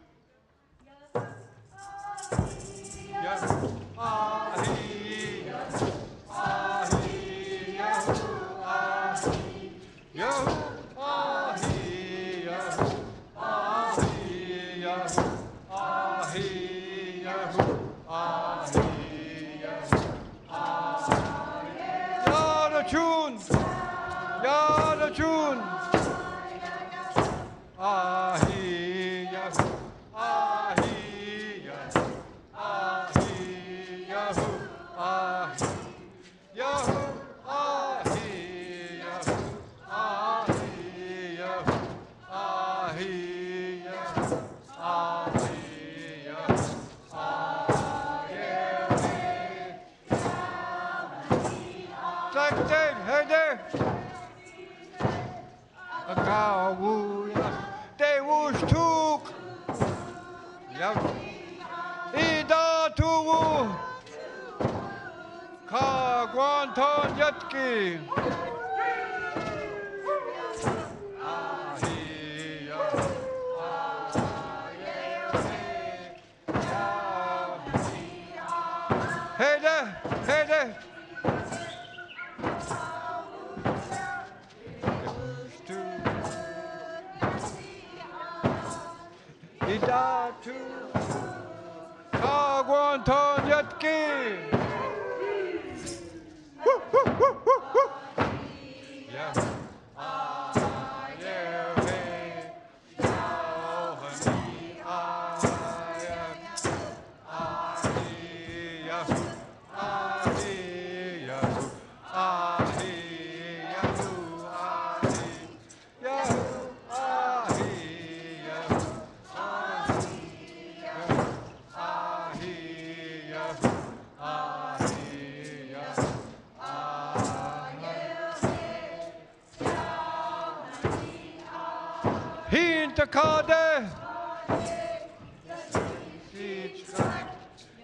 Kade.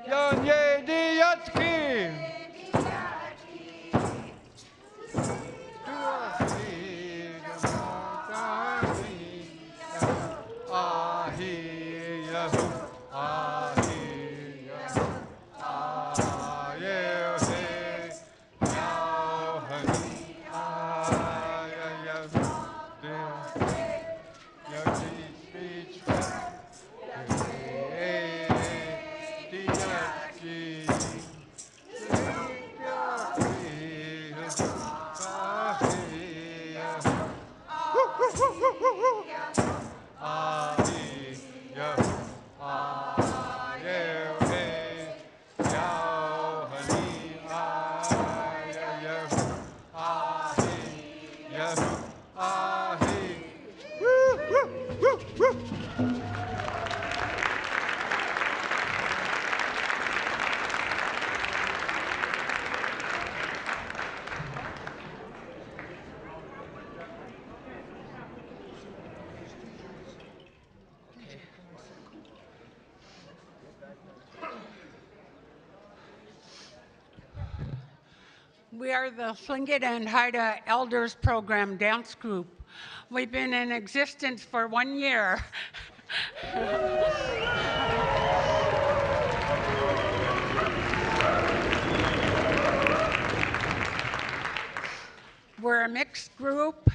Yan Ye di Yat Ye. We are the Tlingit and Haida Elders Program Dance Group. We've been in existence for 1 year. We're a mixed group,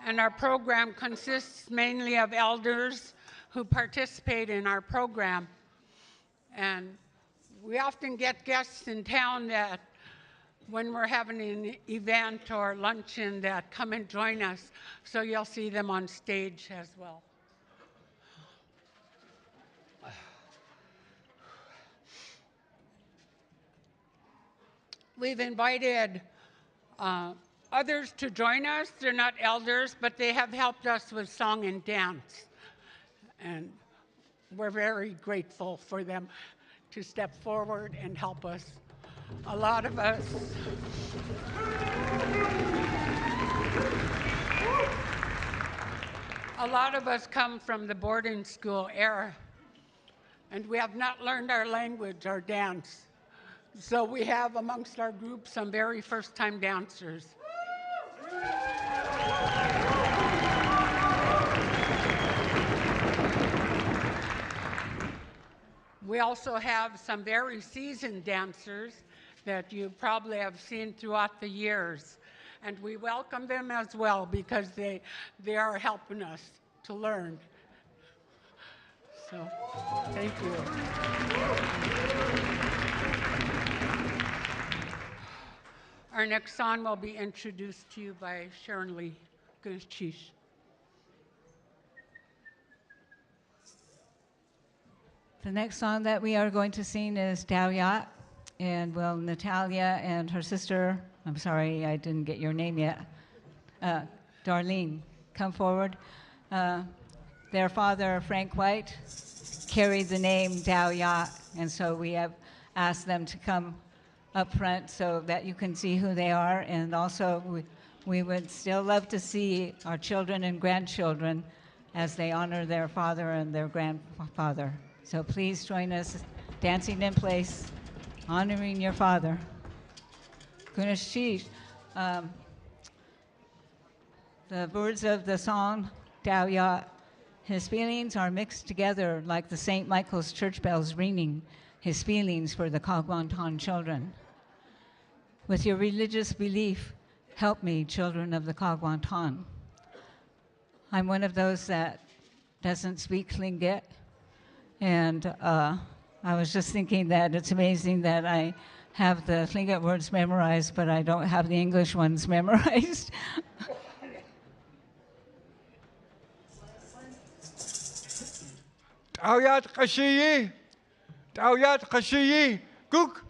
and our program consists mainly of elders who participate in our program. And we often get guests in town that when we're having an event or luncheon that come and join us, so you'll see them on stage as well. We've invited others to join us. They're not elders, but they have helped us with song and dance. And we're very grateful for them to step forward and help us. A lot of us come from the boarding school era, and we have not learned our language or dance. So we have amongst our group some very first-time dancers. We also have some very seasoned dancers that you probably have seen throughout the years. And we welcome them as well because they are helping us to learn. So, thank you. Our next song will be introduced to you by Sharon Lee Gunschish. The next song that we are going to sing is Yat. And will Natalia and her sister, I'm sorry, I didn't get your name yet, Darlene, come forward. Their father, Frank White, carried the name Yat, and so we have asked them to come up front so that you can see who they are. And also, we would still love to see our children and grandchildren as they honor their father and their grandfather. So please join us dancing in place, honoring your father. Guneshish. The words of the song, Yat, his feelings are mixed together like the St. Michael's church bells ringing, his feelings for the Kagwantan children. With your religious belief, help me, children of the Kagwantan. I'm one of those that doesn't speak Tlingit, and I was just thinking that it's amazing that I have the Tlingit words memorized, but I don't have the English ones memorized. Yat Kashiyi, Yat Kashiyi, Cook.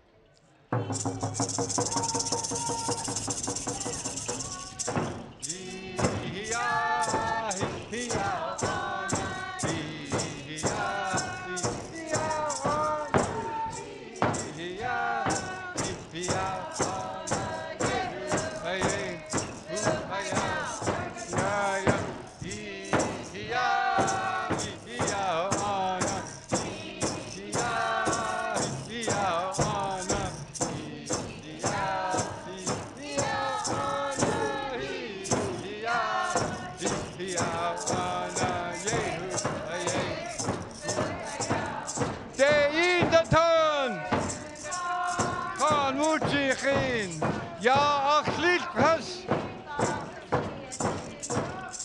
Tlingit, ja Chilcat,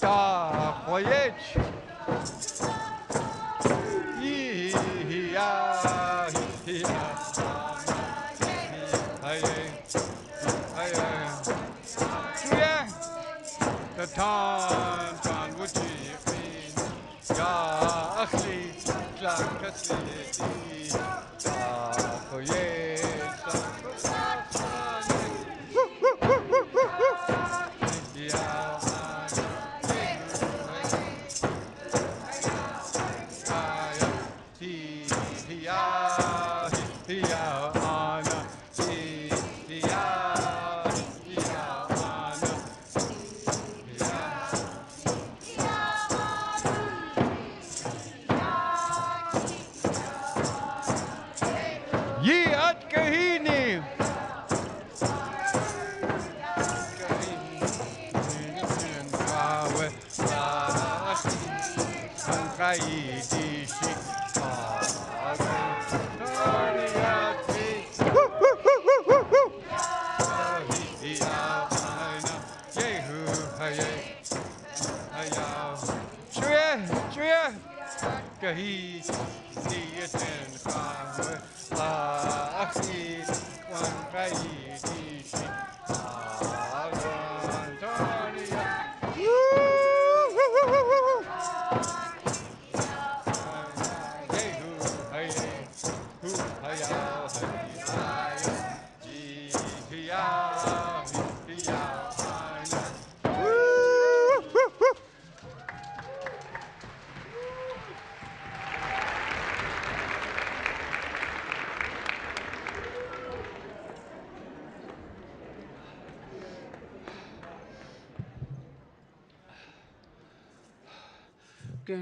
da wéech, the tan would be ja Chilcat, Yat Ye.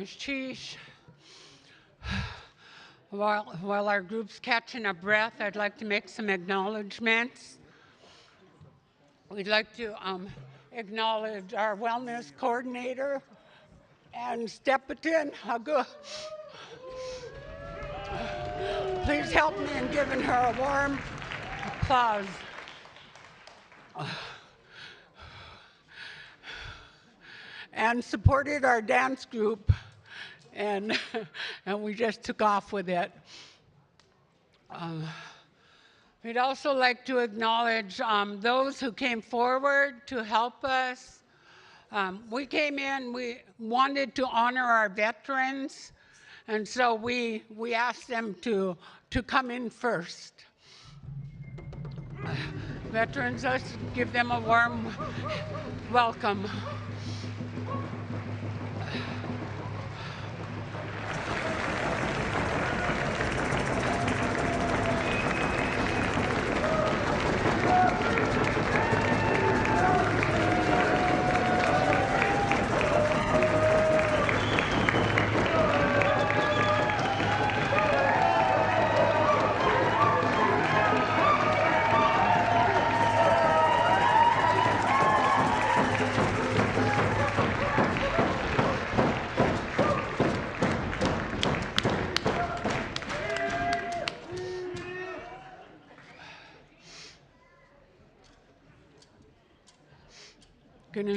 Sheesh. While our group's catching a breath, I'd like to make some acknowledgements. We'd like to acknowledge our wellness coordinator and Stepatin Hagu. Please help me in giving her a warm applause. And supported our dance group, and we just took off with it. We'd also like to acknowledge those who came forward to help us. We came in, we wanted to honor our veterans, and so we asked them to come in first. Veterans, let's give them a warm welcome.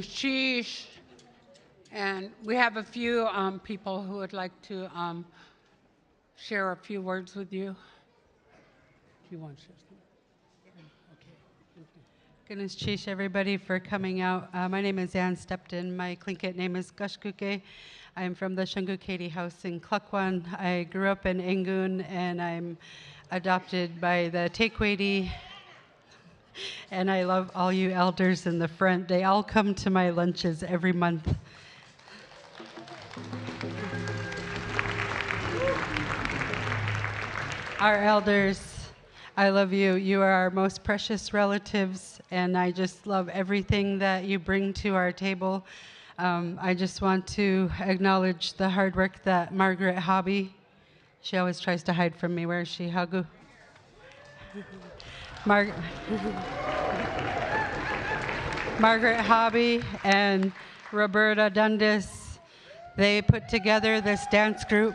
Sheesh. And we have a few people who would like to share a few words with you. If you want to share something. Goodness cheesh, everybody, for coming out. My name is Ann Stepton. My Tlingit name is Gashkuke. I'm from the Shungukati house in Kwan. I grew up in Angoon, and I'm adopted by the Tekwedi. And I love all you elders in the front. They all come to my lunches every month. Our elders, I love you. You are our most precious relatives, and I just love everything that you bring to our table. I just want to acknowledge the hard work that Margaret Hobby, she always tries to hide from me. Where is she? Hagu? Margaret Hobby and Roberta Dundas, they put together this dance group.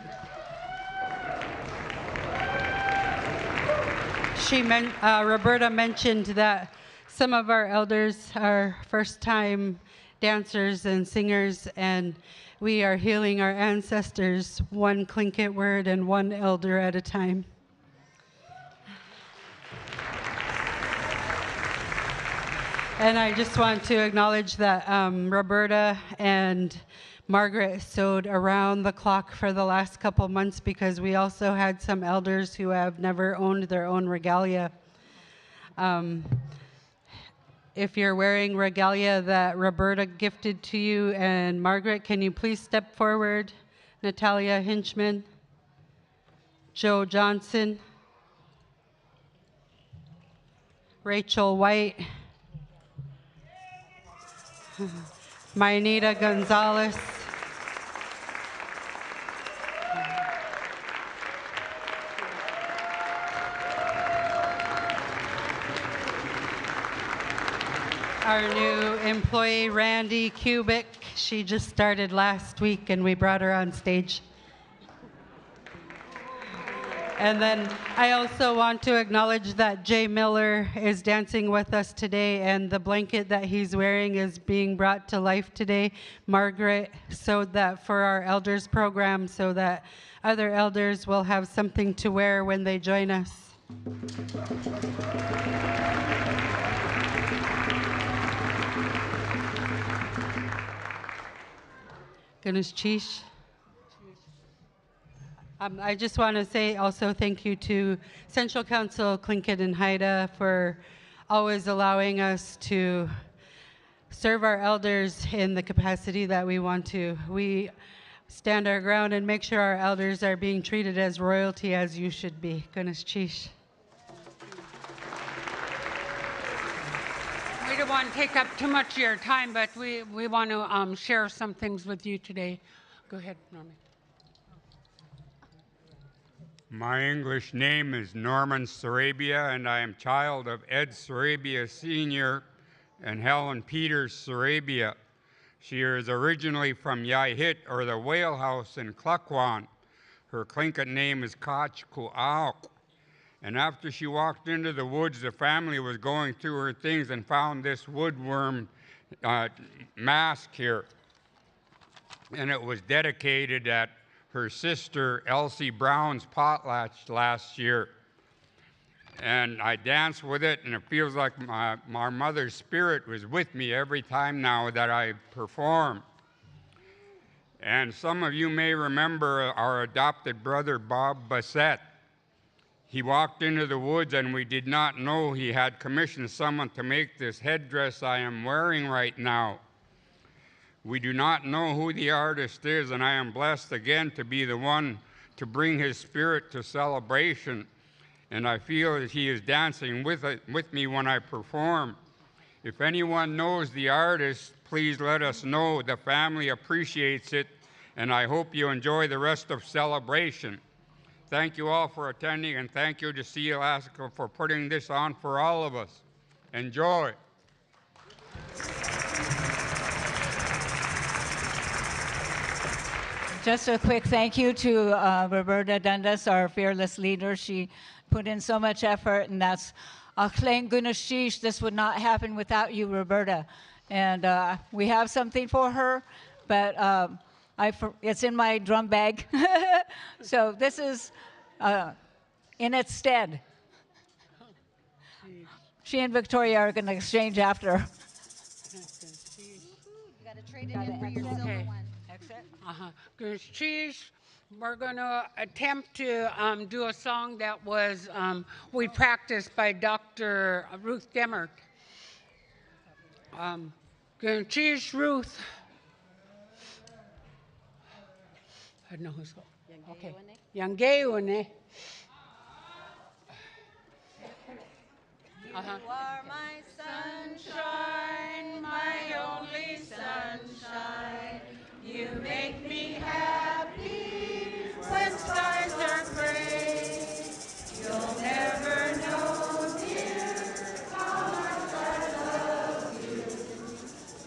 Roberta mentioned that some of our elders are first-time dancers and singers, and we are healing our ancestors one Tlingit word and one elder at a time. And I just want to acknowledge that Roberta and Margaret sewed around the clock for the last couple months because we also had some elders who have never owned their own regalia. If you're wearing regalia that Roberta gifted to you, and Margaret, can you please step forward? Natalia Hinchman, Joe Johnson, Rachel White, Maynita Gonzalez, our new employee, Randy Kubik. She just started last week and we brought her on stage. And then I also want to acknowledge that Jay Miller is dancing with us today, and the blanket that he's wearing is being brought to life today. Margaret sewed that for our elders program so that other elders will have something to wear when they join us. Ganesh Chish. I just want to say also thank you to Central Council, Tlingit and Haida for always allowing us to serve our elders in the capacity that we want to. We stand our ground and make sure our elders are being treated as royalty as you should be. Ganesh Chish. We don't want to take up too much of your time, but we want to share some things with you today. Go ahead, Norman. My English name is Norman Sarabia, and I am child of Ed Sarabia Sr. and Helen Peters Sarabia. She is originally from Yat Ye, or the Whale House in Kwan. Her Tlingit name is Kuuo. And after she walked into the woods, the family was going through her things and found this woodworm mask here. And it was dedicated at her sister Elsie Brown's potlatch last year. And I danced with it, and it feels like my mother's spirit was with me every time now that I perform. And some of you may remember our adopted brother, Bob Bassett. He walked into the woods, and we did not know he had commissioned someone to make this headdress I am wearing right now. We do not know who the artist is, and I am blessed again to be the one to bring his spirit to celebration. And I feel that he is dancing with me when I perform. If anyone knows the artist, please let us know. The family appreciates it, and I hope you enjoy the rest of celebration. Thank you all for attending, and thank you to Sealaska for putting this on for all of us. Enjoy. Just a quick thank you to Roberta Dundas, our fearless leader. She put in so much effort, and that's Akhleng Gunashish. This would not happen without you, Roberta. And we have something for her, but it's in my drum bag. So this is in its stead. She and Victoria are going to exchange after. You got to trade it in for your silver one. Cheese. We're going to attempt to do a song that was we practiced by Dr. Ruth Demmert. Cheese, Ruth. I don't know who's going. Okay. Yangeune. You are my sunshine, my only sunshine. You make me happy when stars are gray. You'll never know, dear, how much I love you.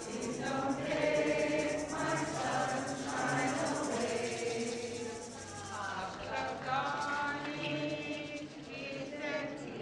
Please don't take my sunshine away. Akhlagani, Kiteti,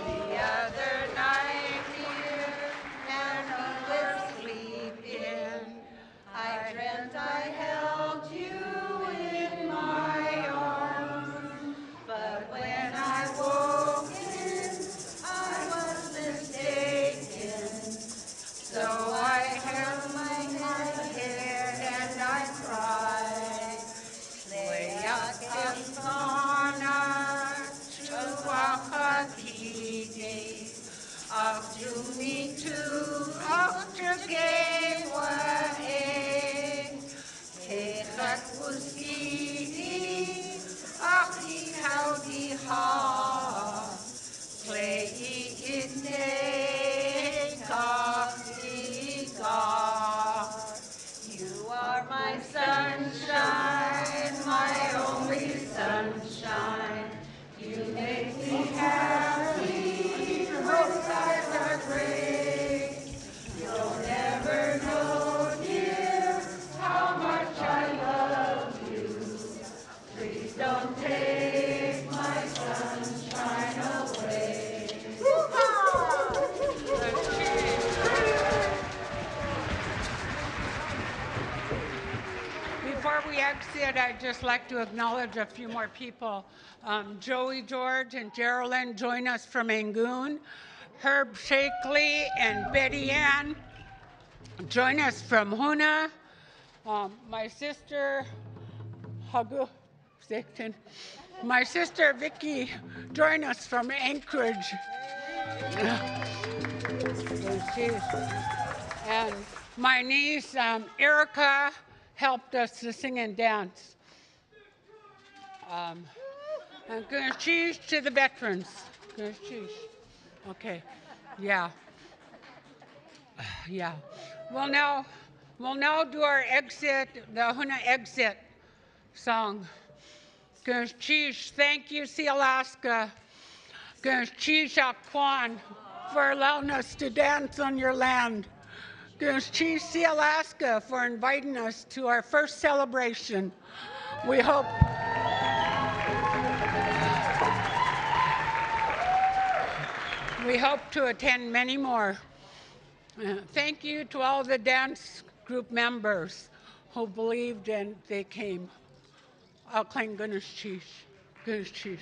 The other night, dear, and we were sleeping, I dreamt I held you in my arms. But when I woke in, I was mistaken. So I held my head and I cried. Leyak Sana Chuakatide. After me too, after gave way. Kechat Uskidi, Achi Howdy Ha. Play it, you are my sunshine, my only sunshine. You make me happy when skies are gray. You'll never know, dear, how much I love you. Please don't take my sunshine away. Before we exit, I'd just like to acknowledge a few more people. Joey George and Geraldine join us from Angoon. Herb Shakely and Betty Ann join us from Huna. My sister, Hagu, my sister Vicky join us from Anchorage. And my niece Erica helped us to sing and dance. And cheese to the veterans. Cheese. Okay. Yeah. Yeah. We'll now do our exit, the Huna exit song. Cheese. Thank you, Sealaska. Cheese Kwan for allowing us to dance on your land. Cheese Sealaska for inviting us to our first celebration. We hope to attend many more. Thank you to all the dance group members who believed and they came. I'll claim Gunners Cheese. Gunners Cheese.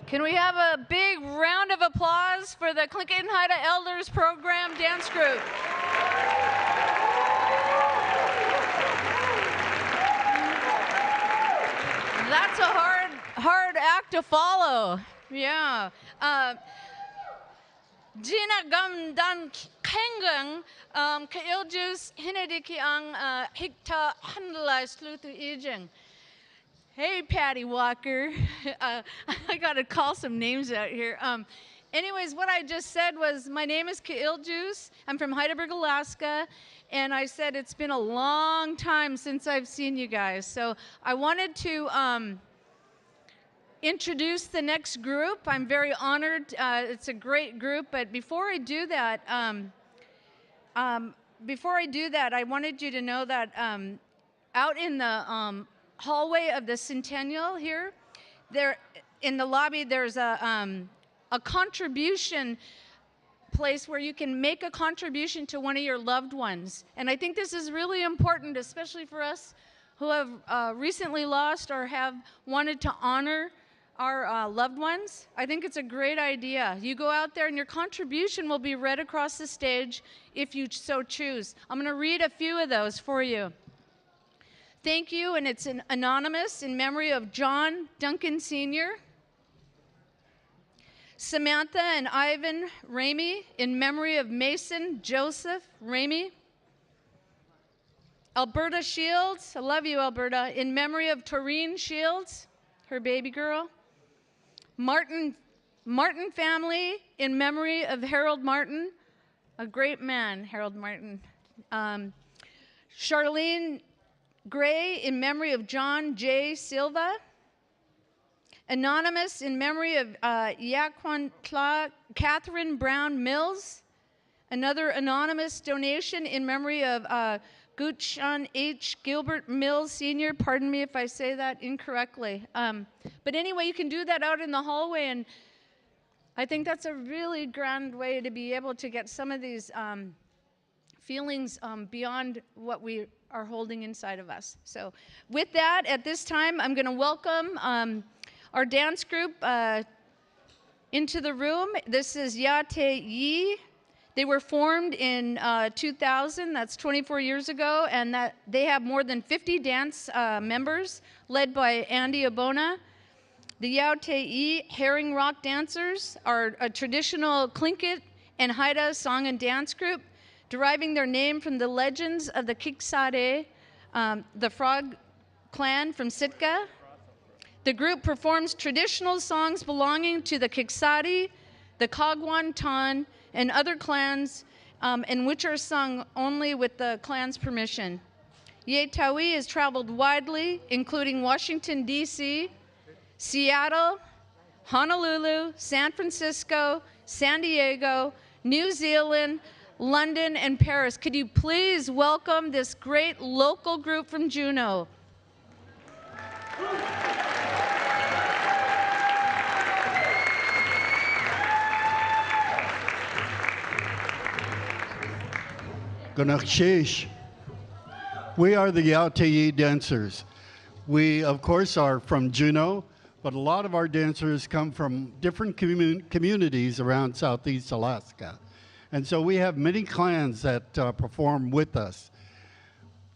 Can we have a big round of applause for the Tlingit and Haida Elders Program Dance Group? That's a hard act to follow. Yeah. Gina gam dan kengang kailjus hinediki ang hikta handla slutu ijing. Hey, Patty Walker. I got to call some names out here. Anyways, what I just said was, my name is Kailjus. I'm from Heidelberg, Alaska. And I said it's been a long time since I've seen you guys. So I wanted to introduce the next group. I'm very honored. It's a great group. But before I do that, I wanted you to know that out in the hallway of the Centennial here, there in the lobby, there's a contribution place where you can make a contribution to one of your loved ones. And I think this is really important, especially for us who have recently lost or have wanted to honor our loved ones. I think it's a great idea. You go out there and your contribution will be read across the stage if you so choose. I'm going to read a few of those for you. Thank you, and it's anonymous in memory of John Duncan Sr., Samantha and Ivan Ramey in memory of Mason Joseph Ramey. Alberta Shields, I love you, Alberta, in memory of Taurine Shields, her baby girl. Martin family in memory of Harold Martin, a great man, Harold Martin. Charlene Gray in memory of John J. Silva. Anonymous in memory of Yaquan Catherine Brown Mills. Another anonymous donation in memory of Guchan H. Gilbert Mills Sr. Pardon me if I say that incorrectly. But anyway, you can do that out in the hallway, and I think that's a really grand way to be able to get some of these feelings beyond what we are holding inside of us. So with that, at this time, I'm going to welcome our dance group into the room. This is Yat Ye. They were formed in 2000, that's 24 years ago, and that they have more than 50 dance members, led by Andy Abona. The Yat Ye Herring Rock Dancers are a traditional Tlingit and Haida song and dance group, deriving their name from the legends of the Kiksade, the frog clan from Sitka. The group performs traditional songs belonging to the Kiksadi, the Kagwan Tan, and other clans, and which are sung only with the clan's permission. Ye Tawi has traveled widely, including Washington, D.C., Seattle, Honolulu, San Francisco, San Diego, New Zealand, London, and Paris. Could you please welcome this great local group from Juneau? Ganakshesh. We are the Yat Ye Dancers. We, of course, are from Juneau, but a lot of our dancers come from different communities around Southeast Alaska. And so we have many clans that perform with us.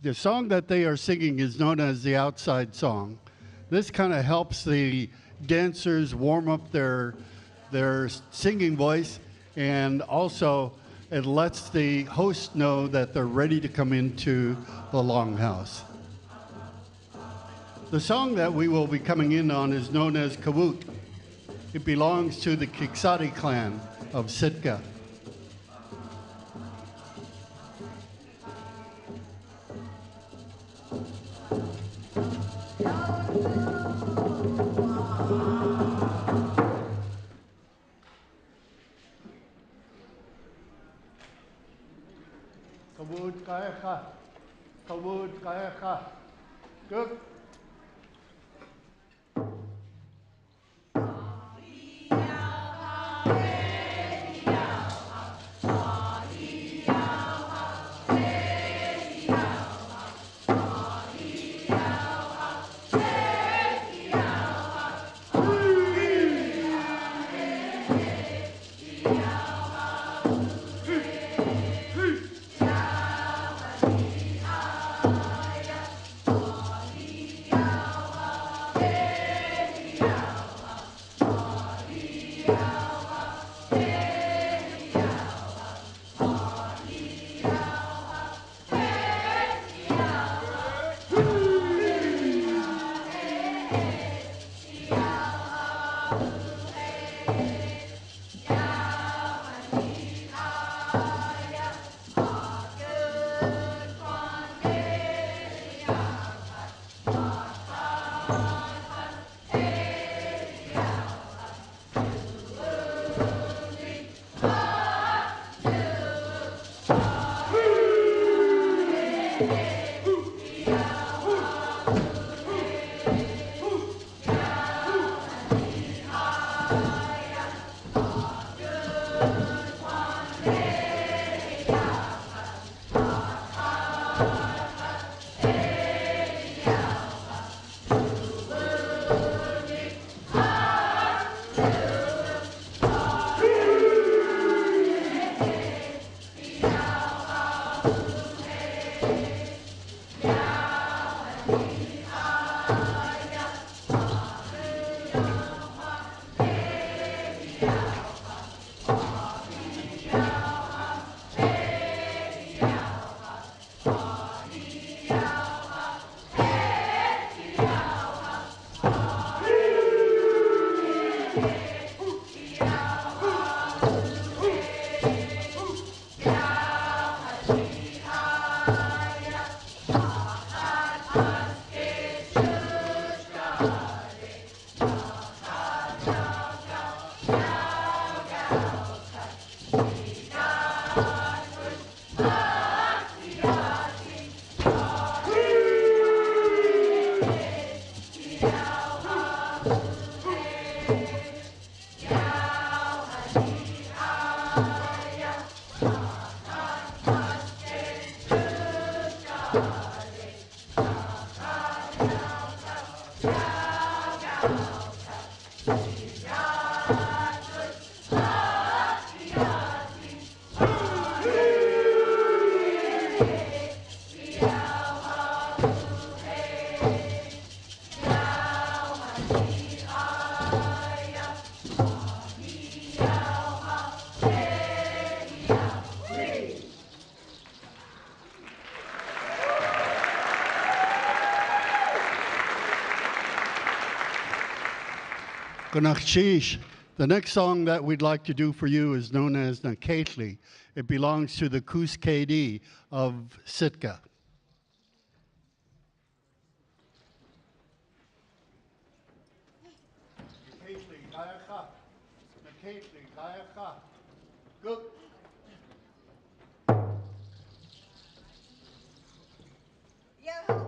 The song that they are singing is known as the outside song. This kind of helps the dancers warm up their singing voice, and also it lets the host know that they're ready to come into the longhouse. The song that we will be coming in on is known as Kawut. It belongs to the Kiksadi clan of Sitka. Kawut kaecha, kawut kaecha. Good. Gunachshish. The next song that we'd like to do for you is known as Nakatli. It belongs to the Kus KD of Sitka. Yeah.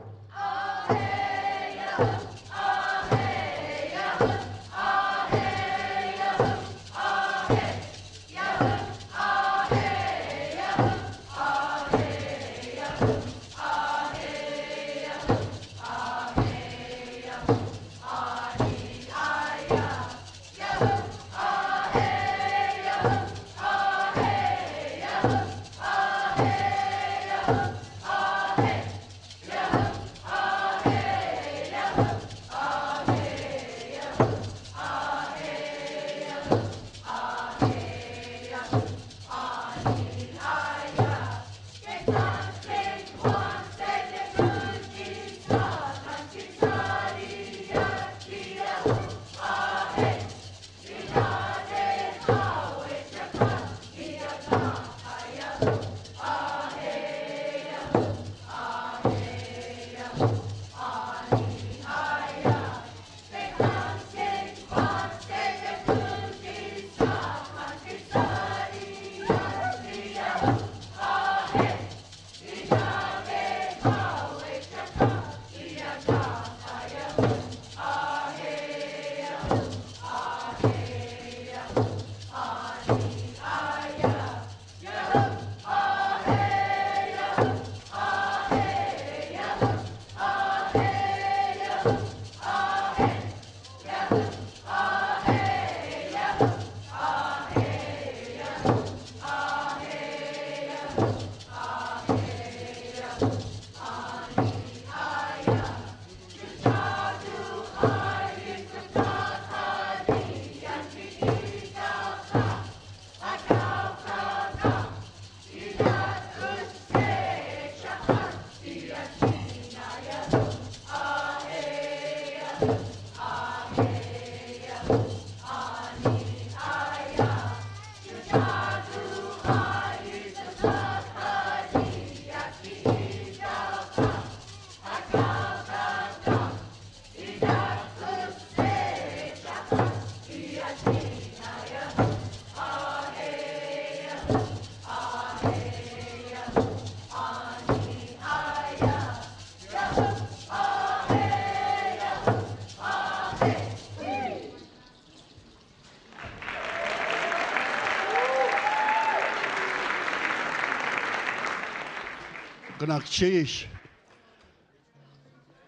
Gunakshish.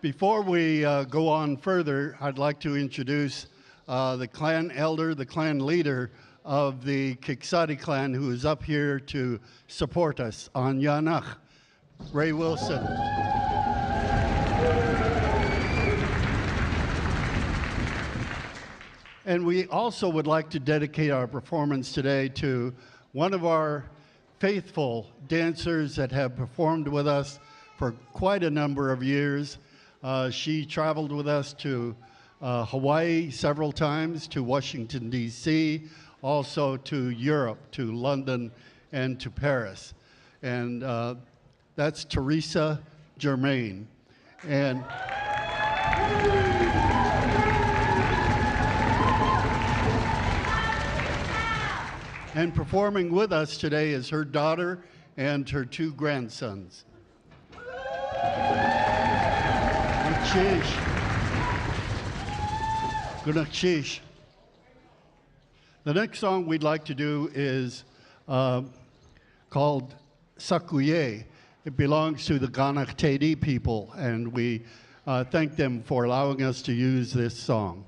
Before we go on further, I'd like to introduce the clan elder, the clan leader of the Kiksadi clan, who is up here to support us on Yanach, Ray Wilson. And we also would like to dedicate our performance today to one of our faithful dancers that have performed with us for quite a number of years. She traveled with us to Hawaii several times, to Washington, D.C., also to Europe, to London, and to Paris. And that's Teresa Germain. And performing with us today is her daughter and her two grandsons. Gunakshish. The next song we'd like to do is called Sakuye. It belongs to the Ganak Tedi people, and we thank them for allowing us to use this song.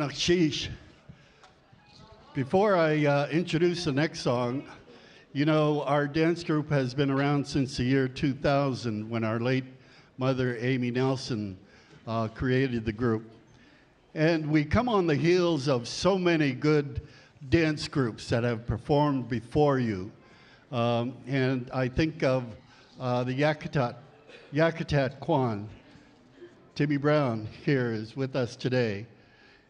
Gunakshish. Before I introduce the next song, you know, our dance group has been around since the year 2000 when our late mother, Amy Nelson, created the group. And we come on the heels of so many good dance groups that have performed before you. And I think of the Yakutat Kwan. Timmy Brown here is with us today.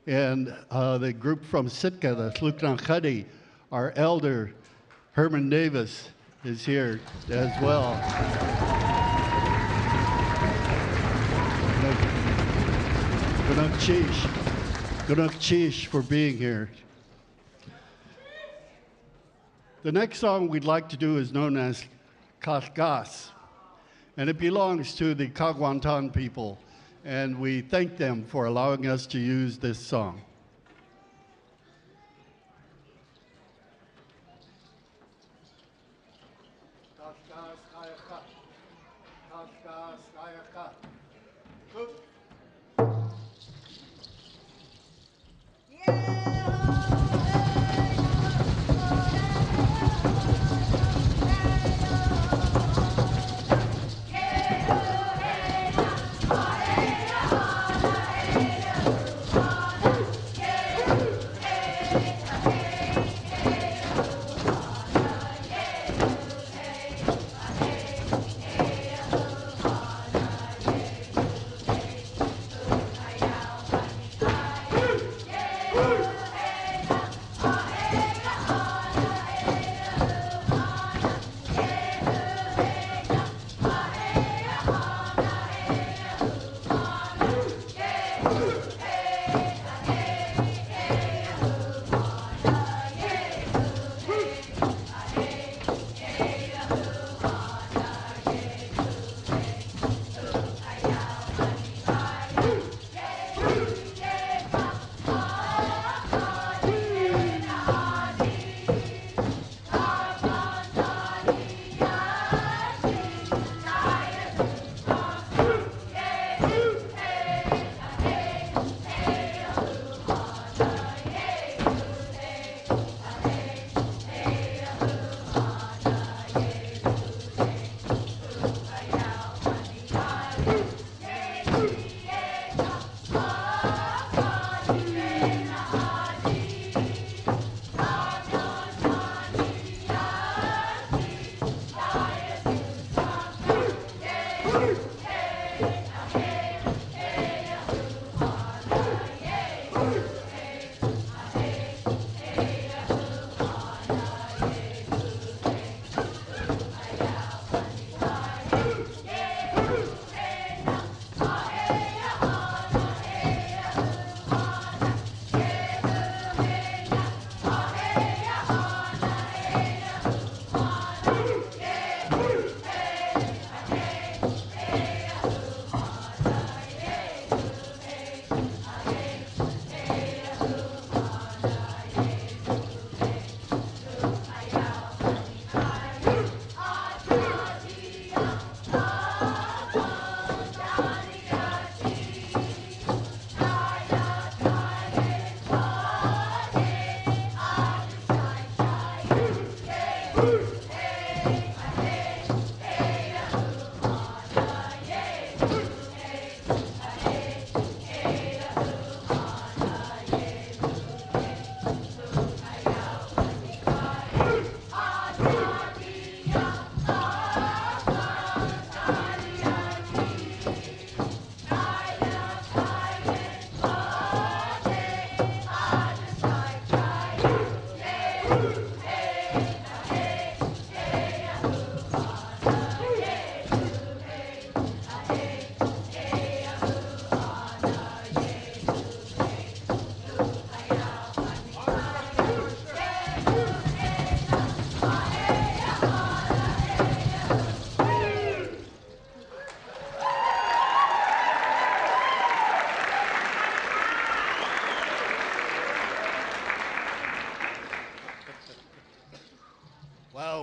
And the group from Sitka, the Tlingit, our elder, Herman Davis, is here as well. Gunakshish for being here. The next song we'd like to do is known as Kasgas, and it belongs to the Kagwantan people, and we thank them for allowing us to use this song.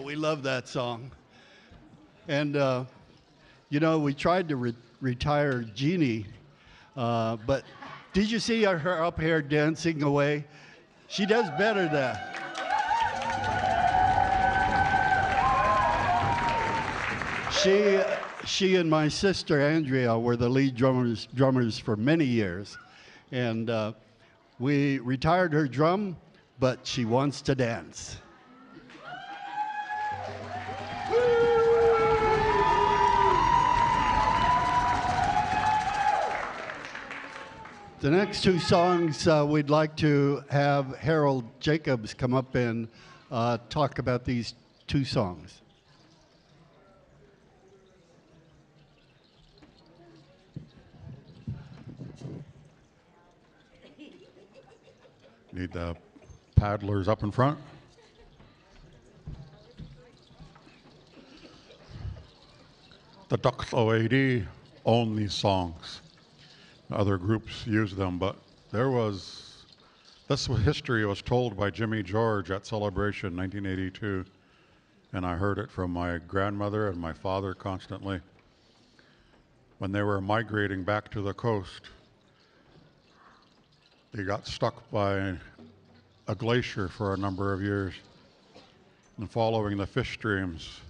We love that song. And, you know, we tried to retire Jeannie, but Did you see her up here dancing away? She does better than that. She and my sister Andrea were the lead drummers for many years, and we retired her drum, but she wants to dance. The next two songs, we'd like to have Harold Jacobs come up and talk about these two songs. Need the paddlers up in front. The Ducks OAD own these songs. Other groups use them, but this history was told by Jimmy George at Celebration 1982, and I heard it from my grandmother and my father constantly. When they were migrating back to the coast, they got stuck by a glacier for a number of years, and following the fish streams,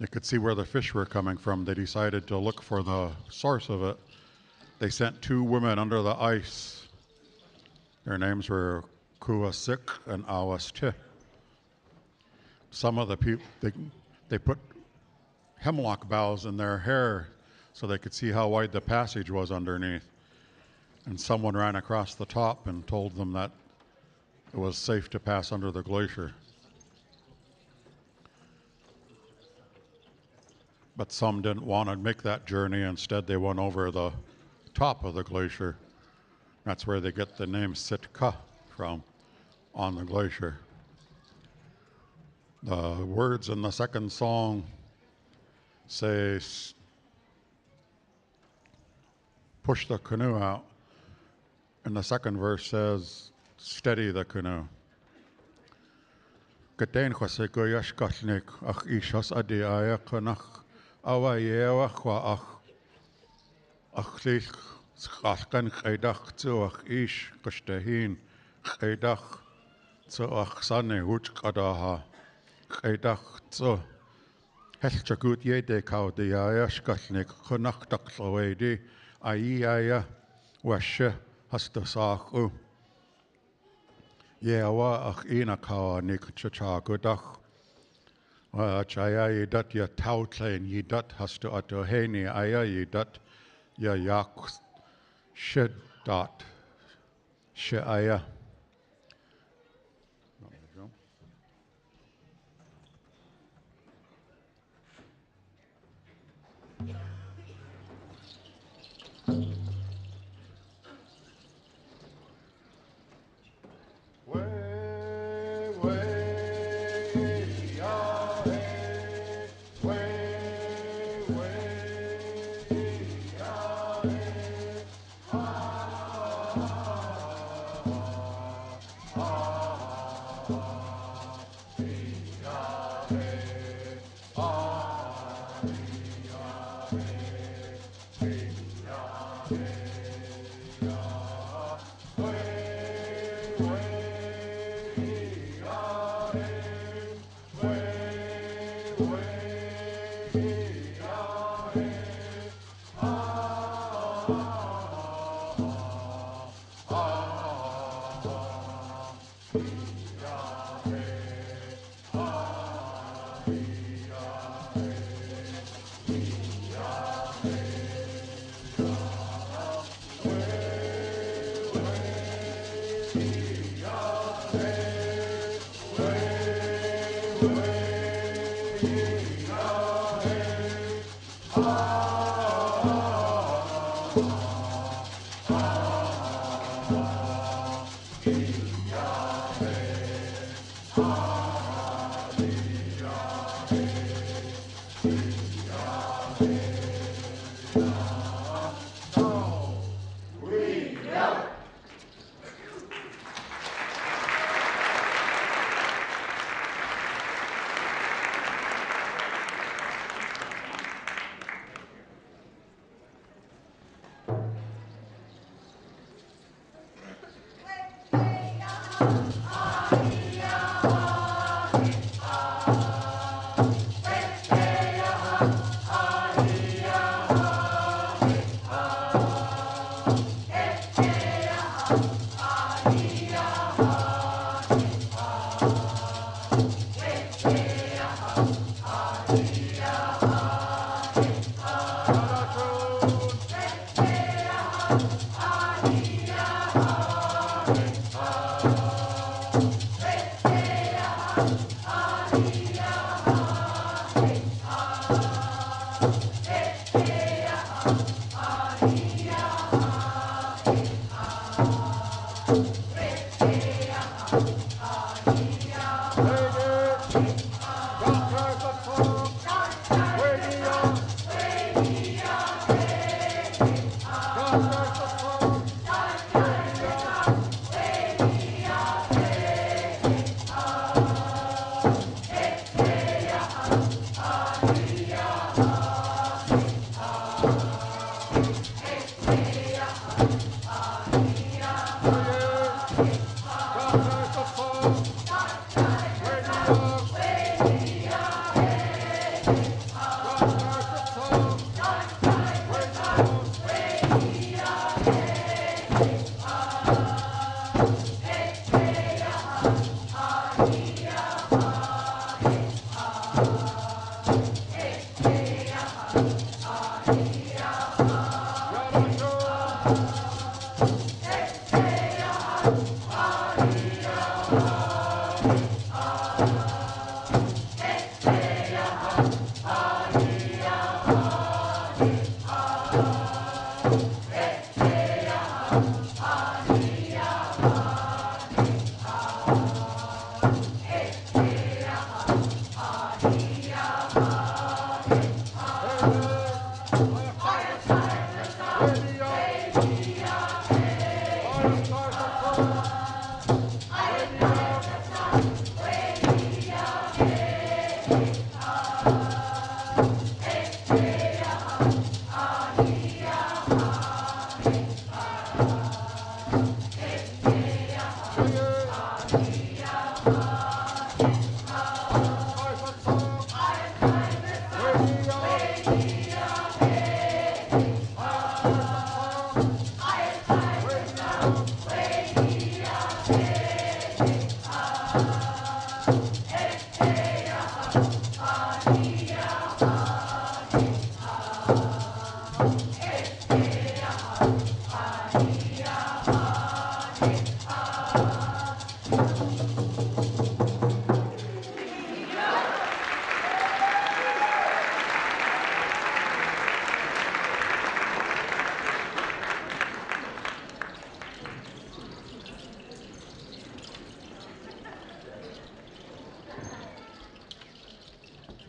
they could see where the fish were coming from. They decided to look for the source of it. They sent two women under the ice. Their names were Kuuo Shad and Yat Ye. Some of the people, they put hemlock boughs in their hair so they could see how wide the passage was underneath. And someone ran across the top and told them that it was safe to pass under the glacier. But some didn't want to make that journey. Instead, they went over the top of the glacier. That's where they get the name Sitka from, on the glacier. The words in the second song say, push the canoe out. And the second verse says, steady the canoe. Awa ye wa ach lich schkan khaydach zu ach ish kashtahin khaydach zu ach sanne hut qadaha khaydach zu helchagut yede kaudi ya shkatnik khonach taqlawedi ayaya wash hastasakhu yewa ach ina kawanik chachagudach Chaya yidat ya tautlein yidat hastu atoheni aya yidat ya yak shedat sheaya.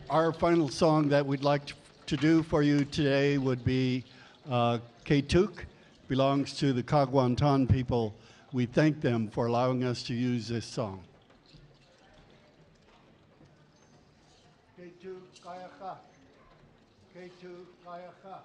Our final song that we'd like to do for you today would be Ketuk, belongs to the Kagwantan people. We thank them for allowing us to use this song. Ketuk kayaka, Ketuk kayaka.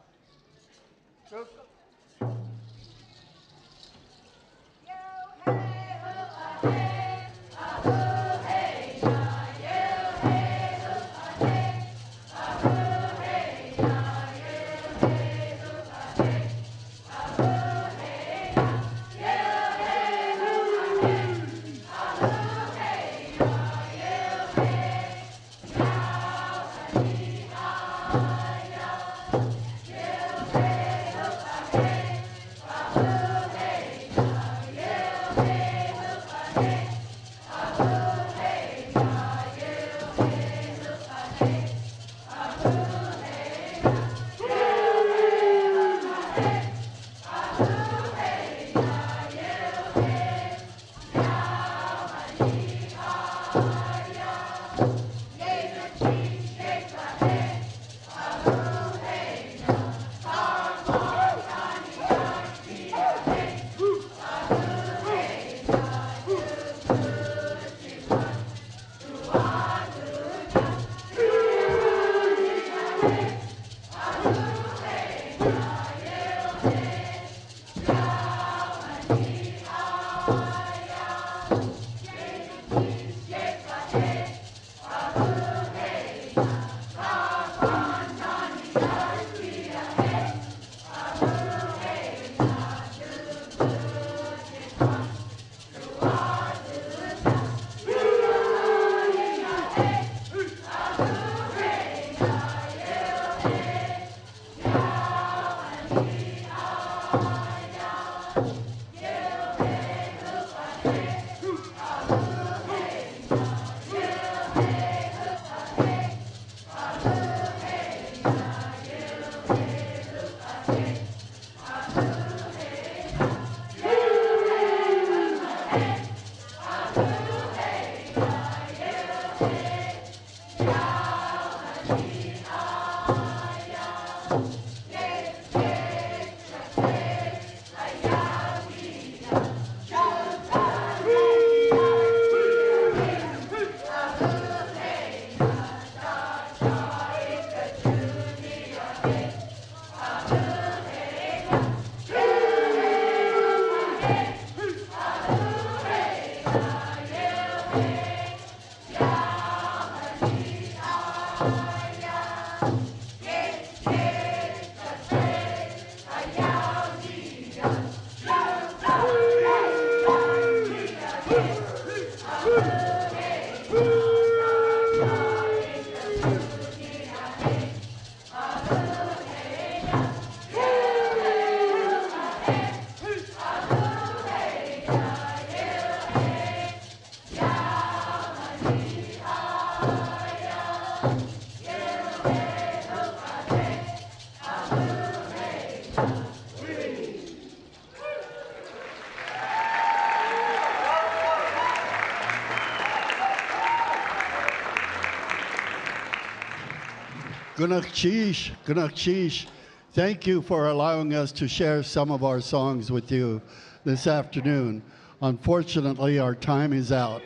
Gunakchish, thank you for allowing us to share some of our songs with you this afternoon. Unfortunately, our time is out.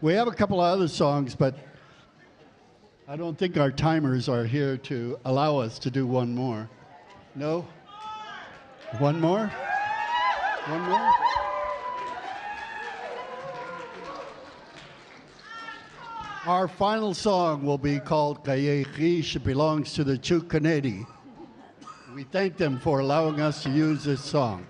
We have a couple of other songs, but I don't think our timers are here to allow us to do one more. No? One more? One more? Our final song will be called Kayekish. It belongs to the Chukanedi. We thank them for allowing us to use this song.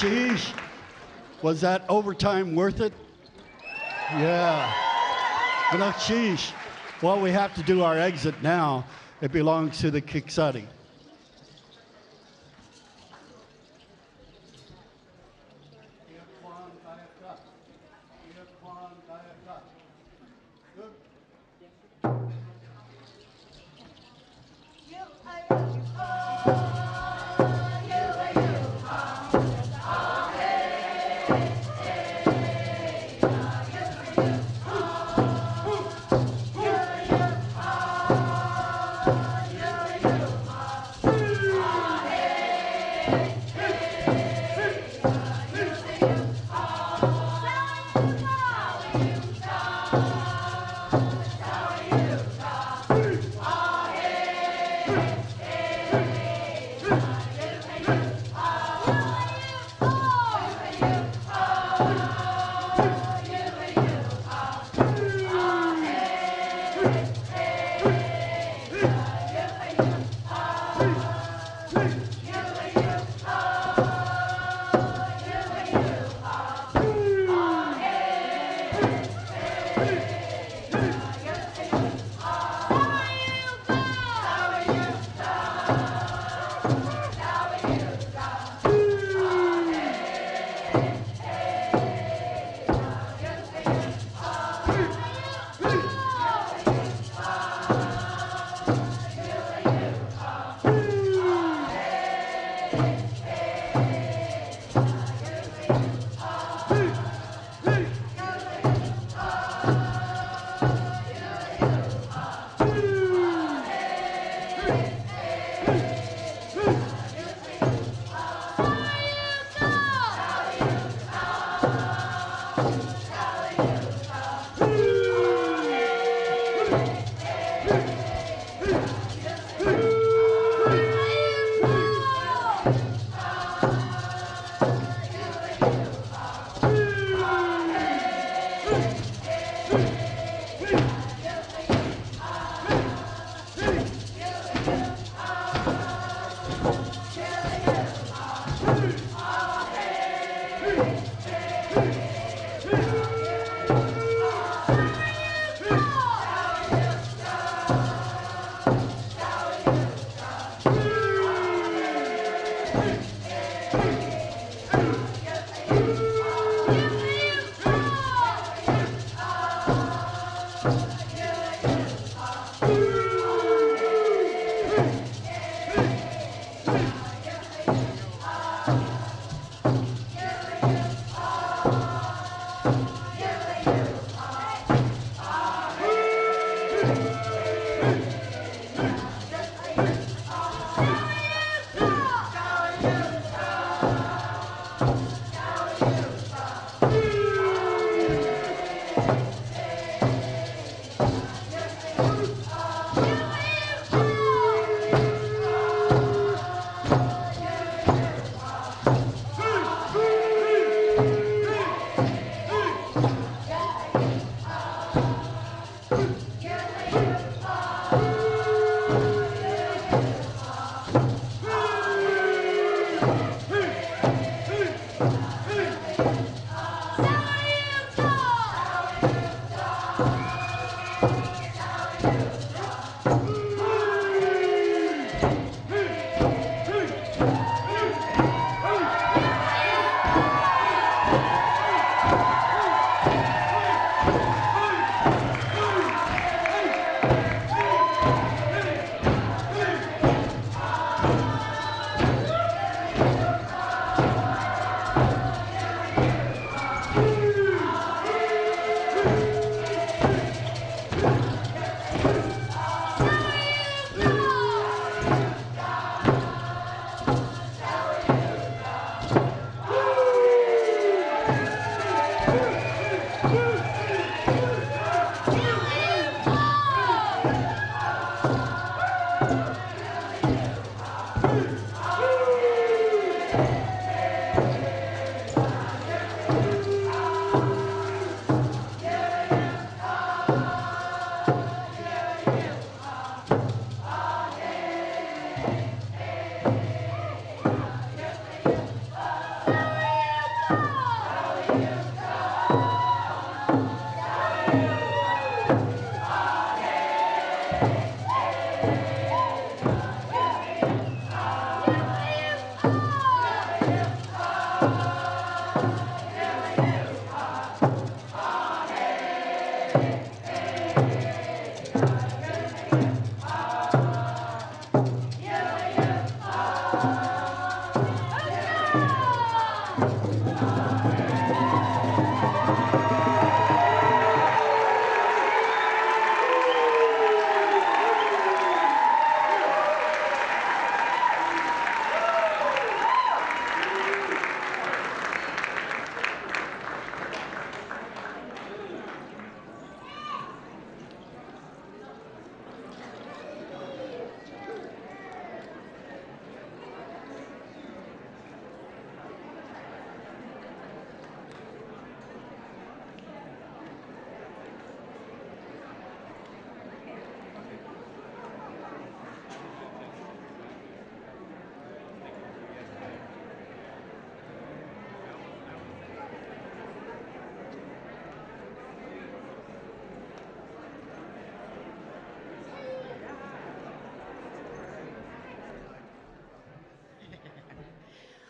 Sheesh. Was that overtime worth it? Yeah. Sheesh. Well, we have to do our exit now. It belongs to the Kiksadi.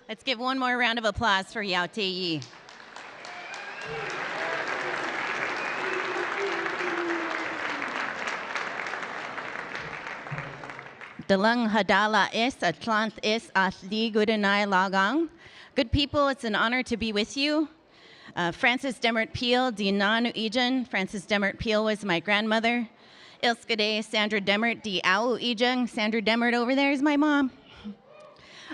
Let's give one more round of applause for Yat Ye. Dalang hadala is atlant is athli gudanai lagang. Good people, it's an honor to be with you. Frances Demert Peel, di Nanu E Jin. Frances Demert Peel was my grandmother. Ilskade Sandra Demert di Au E Jin. Sandra Demert over there is my mom.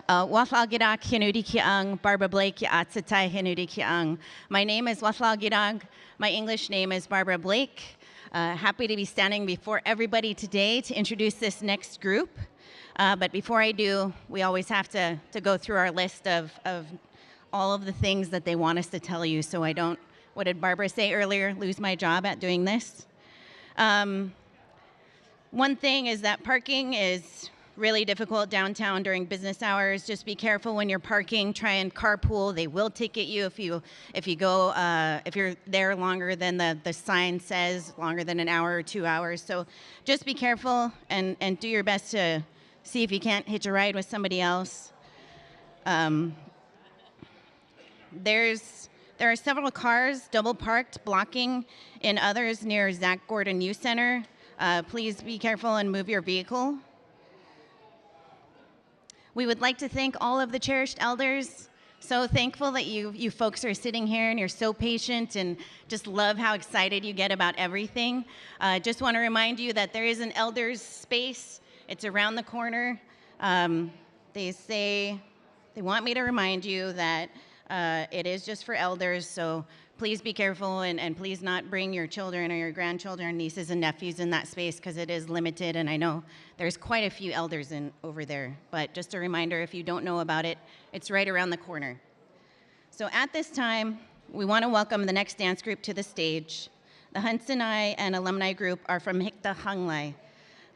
Wathal Gidak Hinudi Kiang, Barbara Blake Atsatai Hinudi Kiang. My name is Wathal Gidak. My English name is Barbara Blake. Happy to be standing before everybody today to introduce this next group. But before I do, we always have to go through our list of all of the things that they want us to tell you, so I don't, what did Barbara say earlier, lose my job at doing this. One thing is that parking is really difficult downtown during business hours. Just be careful when you're parking. Try and carpool. They will ticket you if you're there longer than the sign says, longer than an hour or 2 hours. So just be careful and do your best to see if you can't hitch a ride with somebody else. There are several cars double parked, blocking in others near Zach Gordon Youth Center. Please be careful and move your vehicle. We would like to thank all of the cherished elders. So thankful that you folks are sitting here and you're so patient and just love how excited you get about everything. Just want to remind you that there is an elders space. It's around the corner. They want me to remind you that it is just for elders, so please be careful and please not bring your children or your grandchildren, nieces and nephews in that space because it is limited, and I know there's quite a few elders over there. But just a reminder, if you don't know about it, it's right around the corner. So at this time, we want to welcome the next dance group to the stage. The Huntsandai and alumni group are from Hikta Hanglai,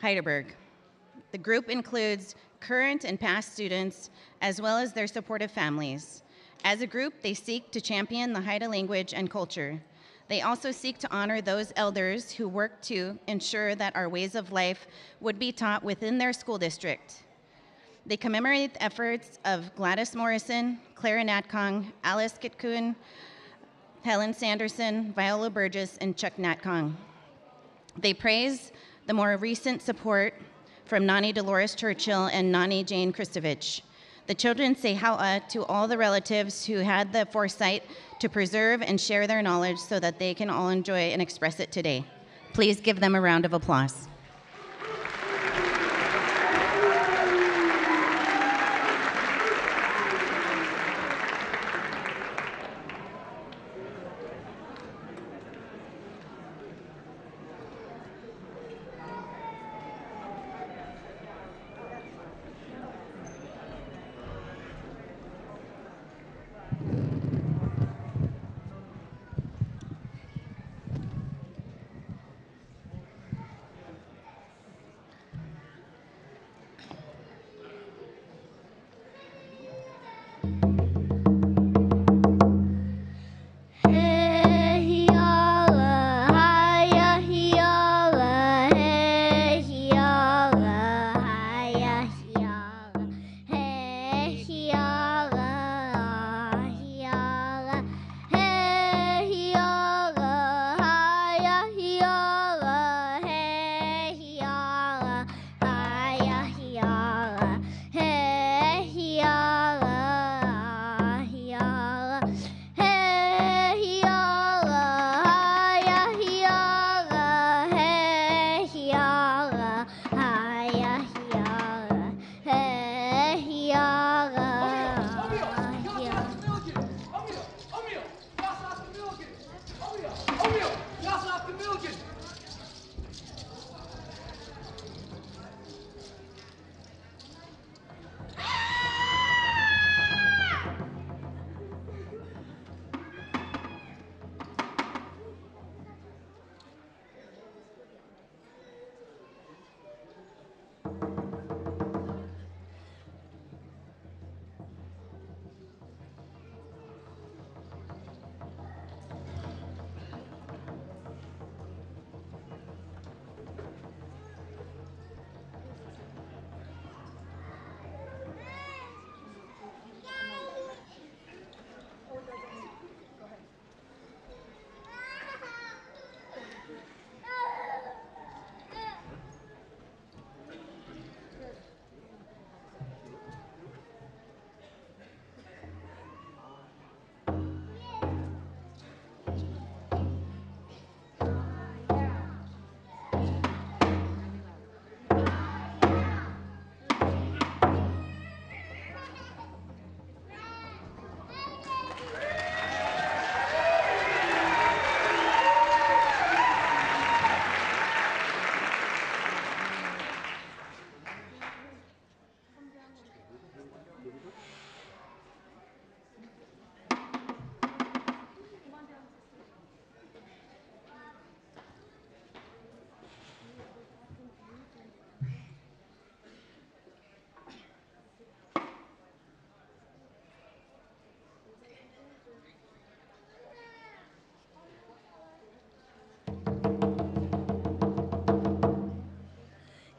Heidelberg. The group includes current and past students, as well as their supportive families. As a group, they seek to champion the Haida language and culture. They also seek to honor those elders who work to ensure that our ways of life would be taught within their school district. They commemorate the efforts of Gladys Morrison, Clara Natkong, Alice Kitkun, Helen Sanderson, Viola Burgess, and Chuck Natkong. They praise the more recent support from Nani Dolores Churchill and Nani Jane Kristovich. The children say ha'a to all the relatives who had the foresight to preserve and share their knowledge so that they can all enjoy and express it today. Please give them a round of applause.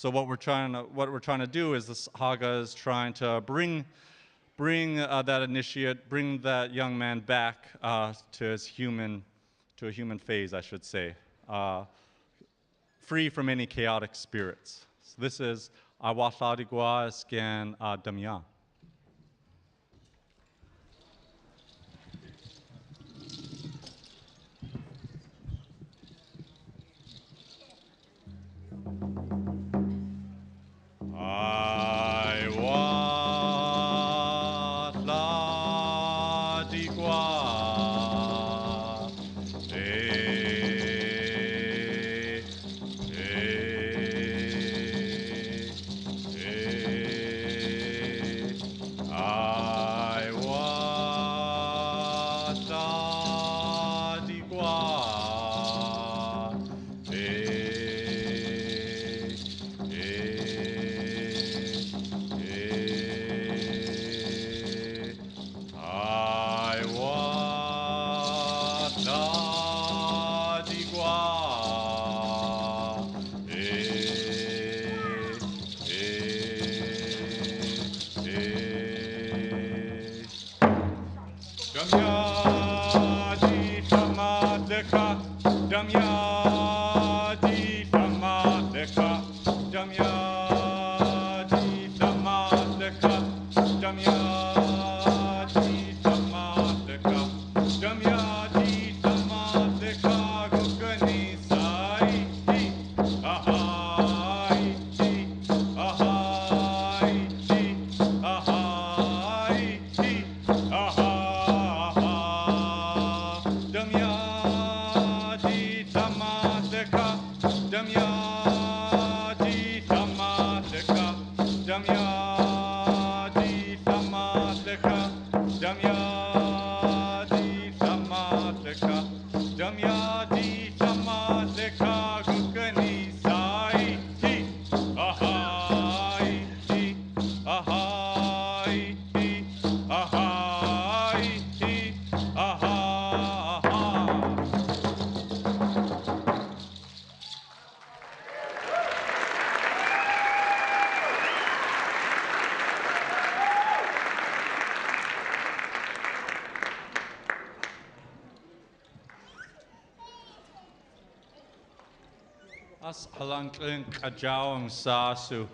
So what we're trying to do is this Haga is trying to bring that initiate, bring that young man back to a human phase, I should say, free from any chaotic spirits. So this is Awatladigwa Scan Damya. I want la digua, I want la digua. I want la digua. Damya di tamadeka, damya di tamadeka, damya di tamadeka, damya di tamadeka, damya di tamadeka, gugani sai ti, ahai ti, ahai ti, ahai ti, ahai. Damya di tamadeka, damya di tamadeka, damya di tamadeka, damya di tamadeka, damya di tamadeka, gugani sai ti, ahai ti, ahai ti, ahai ti, ahai. As halangkling kajawang sasu,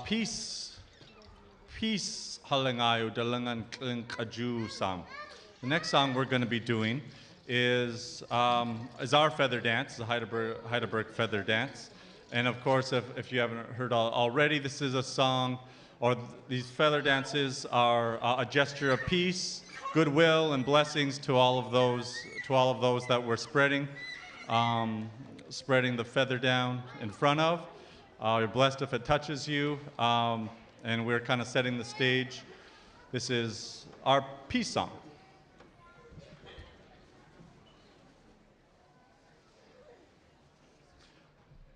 peace halangayo dalangan kling kaju sang. The next song we're going to be doing is our feather dance, the Heidelberg feather dance. And of course, if you haven't heard already, this is a song, or these feather dances are a gesture of peace, goodwill, and blessings to all of those that we're spreading the feather down in front of. You're blessed if it touches you, and we're kind of setting the stage. This is our peace song.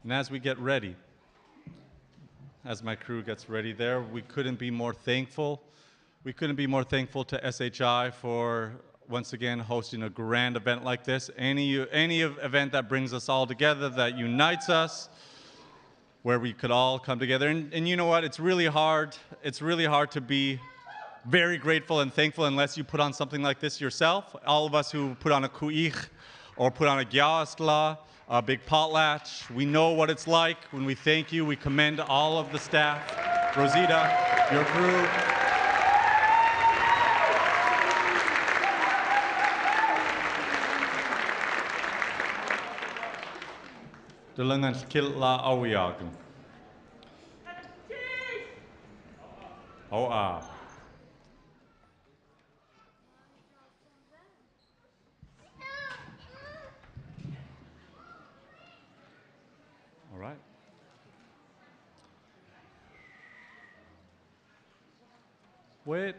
And as we get ready, as my crew gets ready there, we couldn't be more thankful. We couldn't be more thankful to SHI for once again hosting a grand event like this. Any event that brings us all together, that unites us, where we could all come together. And you know what? It's really hard to be very grateful and thankful unless you put on something like this yourself. All of us who put on a kuich or put on a gyawastla, a big potlatch, we know what it's like when we thank you. We commend all of the staff, Rosita, your crew. Dalangan kiltla awiyagan. Oh ah. All right. Wait,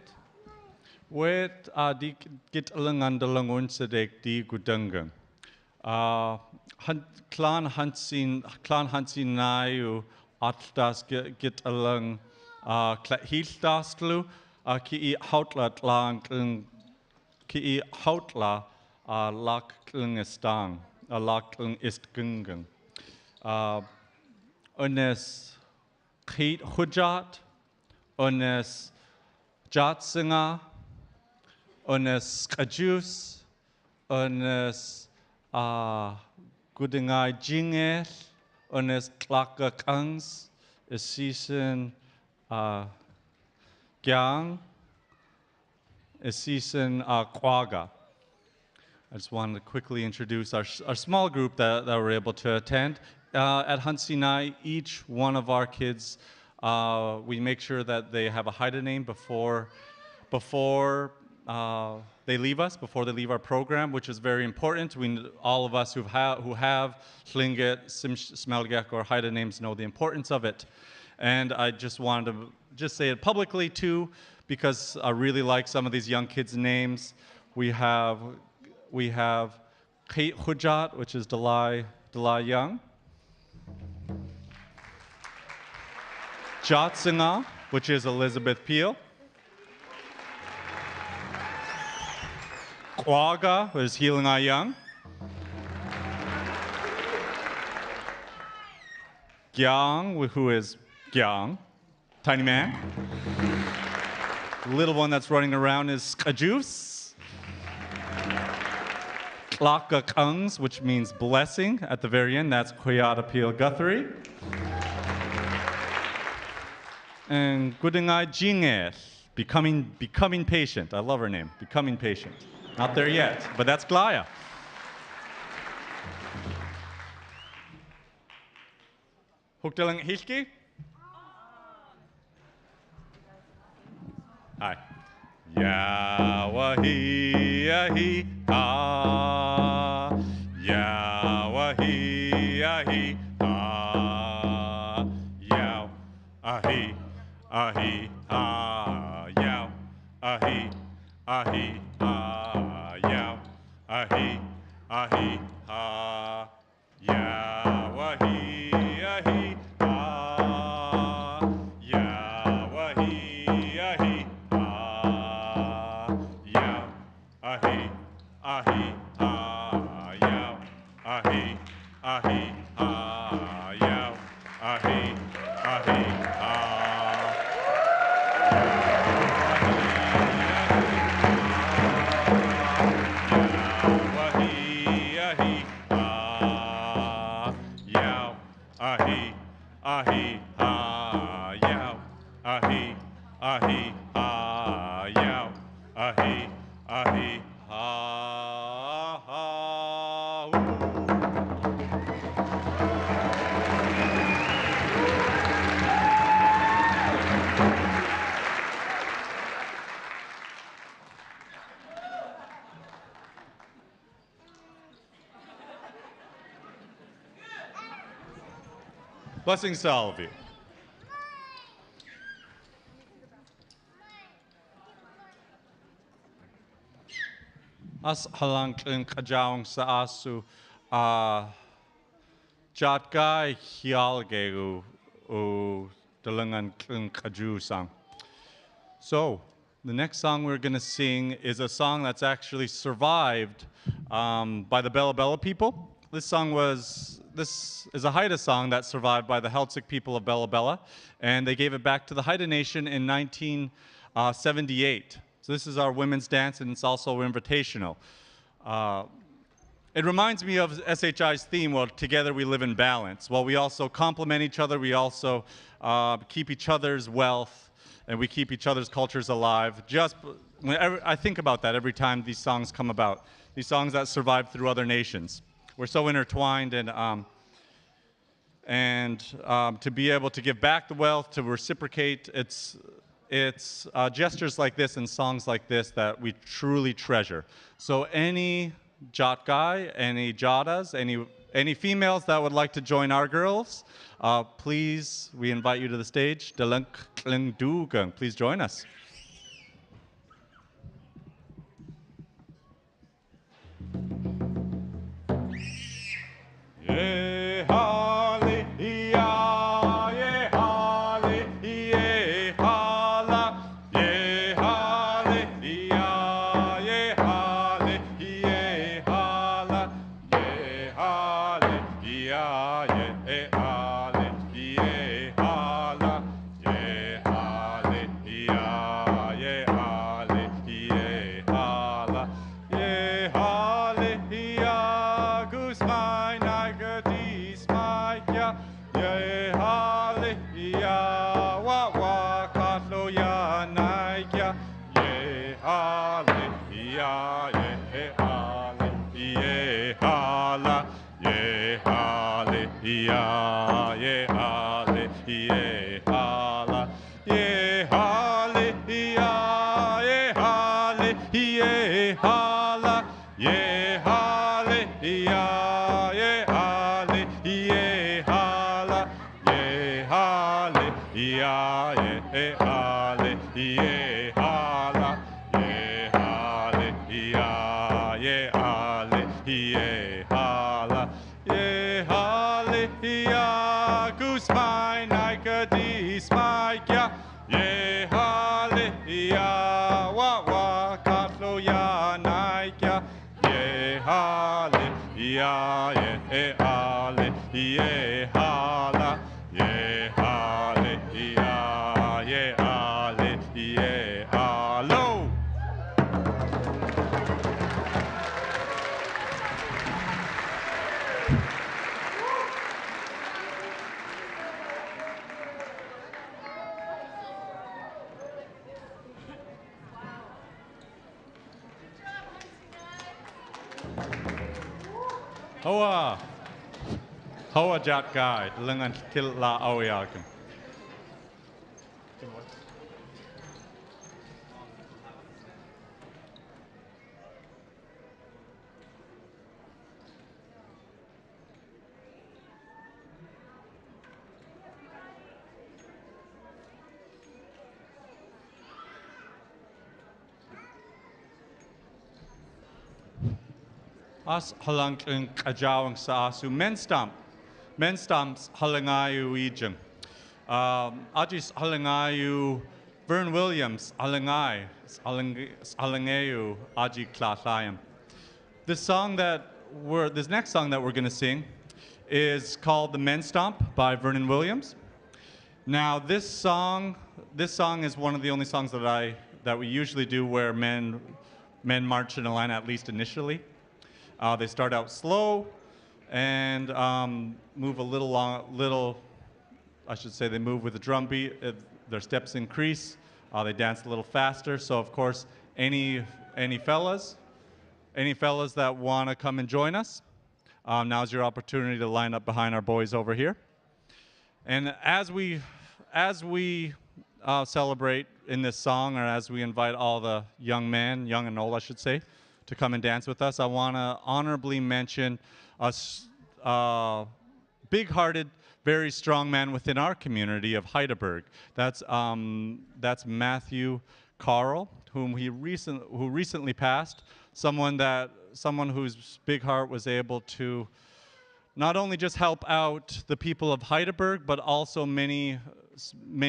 di git alangan dalangun sedek di gudangan. Clan Hansin nayu atlas git alang hiltaslu ki I hautla lak istang lak istgungan. Unes Kate Hujat, Ones Jatsinga, Ones Kajus, Ones Gudingai Jingel, Ones Klaka Kangs, Season Gyang, Season Kwaga. I just wanted to quickly introduce our small group that were able to attend. At Huntsandai, each one of our kids, we make sure that they have a Haida name before they leave us, before they leave our program, which is very important. All of us who have Tlingit, Smelgek, or Haida names know the importance of it. And I just wanted to just say it publicly too, because I really like some of these young kids' names. We have Kate Hujat, which is Delai Young. Jatsinga, which is Elizabeth Peel. Kwaga, which is Healing Ai Young. Gyang, who is Gyang, tiny man. The little one that's running around is Kajus. Klaka Kungs, which means blessing at the very end, that's Koyata Peel Guthrie. And Gudingai Jingel, becoming patient. I love her name, becoming patient. Not there yet, but that's Glaya. Huktelang Hishki? Hi. Yawahi ahi ah. Yawahi ahi ah. Yaw ahi ahi ah. Yaw ahi ahi ah. Yaw ahi ahi ah. Yawahi ahi ah. Yawahi ahi ah. Yaw ahi ahi ah. Yaw ahi ahi ah. Yaw ahi ahi ah. Ahi, ahi, ah, yow. Ahi, ahi, ah, yow. Ahi, ahi, ah, ah. Blessings to all of you. As halang kling kajawang sa asu jatgai hialgegu u dalangan kling kaju sang. So the next song we're going to sing is a song that's actually survived by the Bella Bella people. This is a Haida song that survived by the Heiltsuk people of Bella Bella, and they gave it back to the Haida Nation in 1978. So this is our women's dance, and it's also invitational. It reminds me of SHI's theme, well, together we live in balance. Well, we also complement each other, we also keep each other's wealth, and we keep each other's cultures alive. I think about that every time these songs come about, these songs that survive through other nations. We're so intertwined, and to be able to give back the wealth, to reciprocate, it's gestures like this and songs like this that we truly treasure. So any Jat guy, any Jadas, any females that would like to join our girls, please, we invite you to the stage. Please join us. Hoa. Hoa Jat Guide, Lengan Kil La Aoyakan. As halang in kajawang sa asu men stamps halangayu E Jin. Ajis halangayu Vern Williams halangai halangayu aji klatlayam. This next song that we're going to sing is called "The Men Stomp" by Vernon Williams. Now this song is one of the only songs that we usually do where men march in a line, at least initially. They start out slow and move a little, I should say they move with the drum beat. Their steps increase. They dance a little faster. So of course, any fellas that want to come and join us, now's your opportunity to line up behind our boys over here. And as we celebrate in this song, or as we invite all the young men, young and old, I should say, to come and dance with us, I want to honorably mention a big-hearted, very strong man within our community of Heidelberg. That's Matthew Carl, who recently passed. Someone whose big heart was able to not only just help out the people of Heidelberg, but also many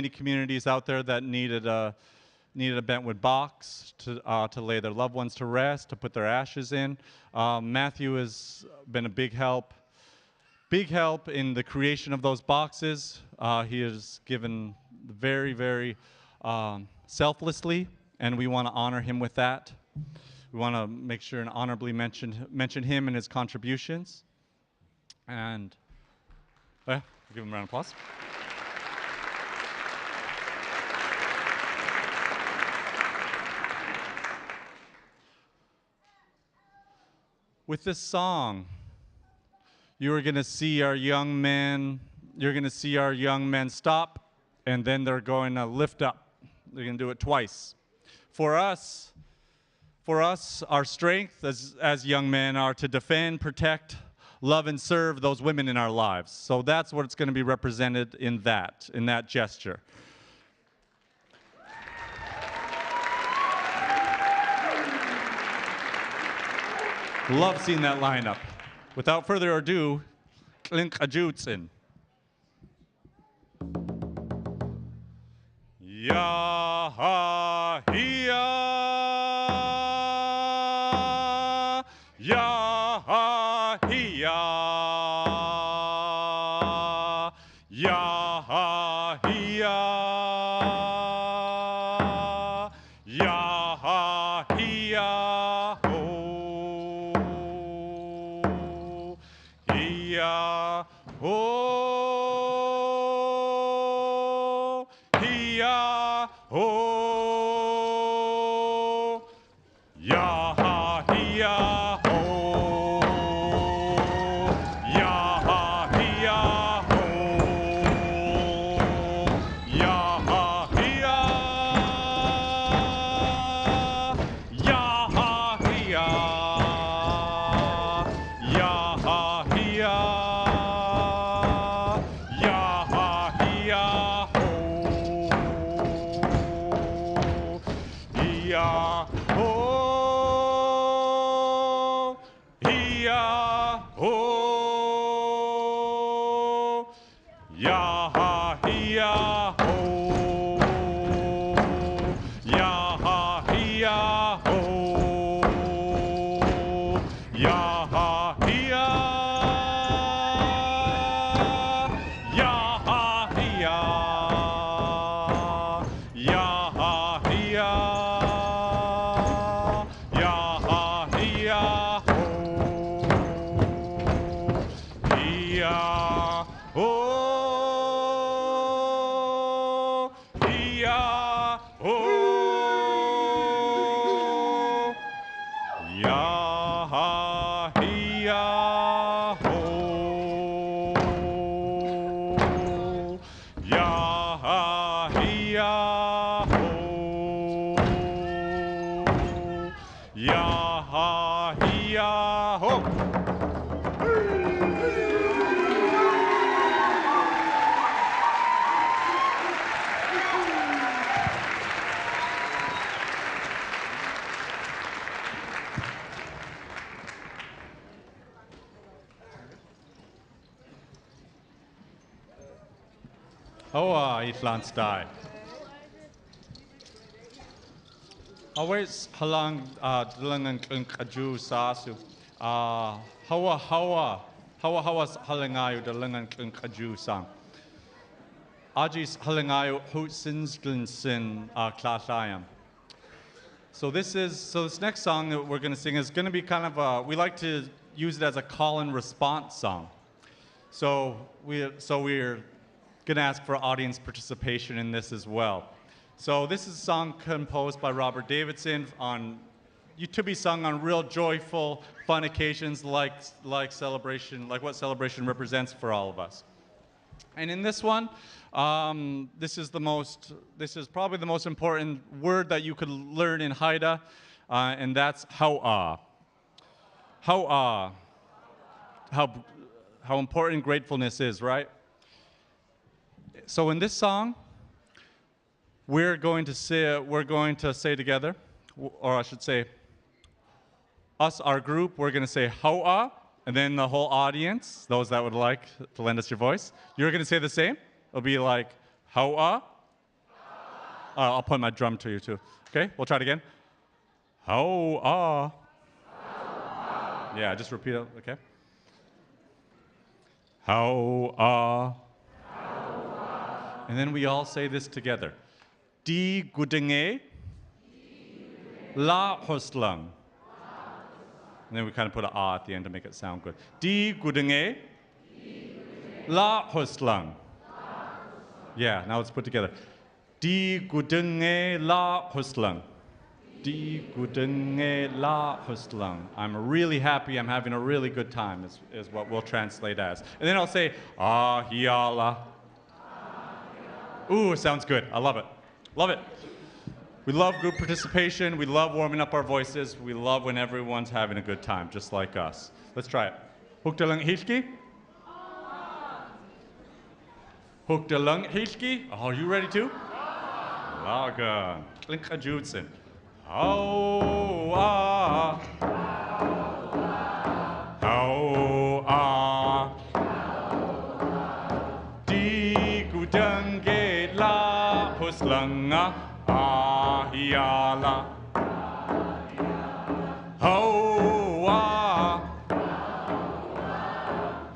communities out there that needed a bentwood box to lay their loved ones to rest, to put their ashes in. Matthew has been a big help in the creation of those boxes. He has given very, very selflessly, and we want to honor him with that. We want to make sure and honorably mention him and his contributions. And give him a round of applause. With this song, you're going to see our young men stop, and then they're going to lift up. They're going to do it twice. For us, our strength as young men are to defend, protect, love, and serve those women in our lives. So that's what's going to be represented in that gesture. Love seeing that lineup. Without further ado, Tlingit Introduction. Ya hiya, ya hiya, ya hiya, ya hiya. Oh, hiya, oh, ya. ya ho, ya ho, ya ha ya ho, ya ha ya ho, ya ha ya, ya ha ya, ya ha ya, ya ha ya ho, ya ho, ya ho, ya ha ya ho, ya ha ya ho, ya ha ya ho. Hoa Huntsandai. Always halang dalangan kaju sasu. Hawa halangayu dalangan kaju sang. Ajis halangayu hutsins glinsin klasayam. So this next song that we're going to sing is going to be kind of we like to use it as a call and response song. So we're going to ask for audience participation in this as well. So this is a song composed by Robert Davidson to be sung on real joyful, fun occasions like celebration, like what celebration represents for all of us. And in this one, this is probably the most important word that you could learn in Haida, and that's hau'a. Hau'a. How important gratefulness is, right? So in this song, we're going to say together, or I should say, us, our group, we're going to say hau'a, and then the whole audience, those that would like to lend us your voice, you're going to say the same. It'll be like hau'a. I'll point my drum to you too. Okay, we'll try it again. Hau'a. Yeah, just repeat it. Okay. Hau'a. And then we all say this together. Di gudenge la hoslang. And then we kind of put an ah at the end to make it sound good. Di gudenge la hoslang. Yeah, now let's put together. Di gudenge la hoslang. Di gudenge la hoslang. I'm really happy, I'm having a really good time is what we'll translate as. And then I'll say ah hiala. Ooh, it sounds good. I love it. Love it. We love group participation. We love warming up our voices. We love when everyone's having a good time, just like us. Let's try it. Hukdalang hishki? Hukdalang hishki? Are you ready too? Laga. Klinka Judson. How ah. How ah. Di gudange la huslanga ahiala. How ah.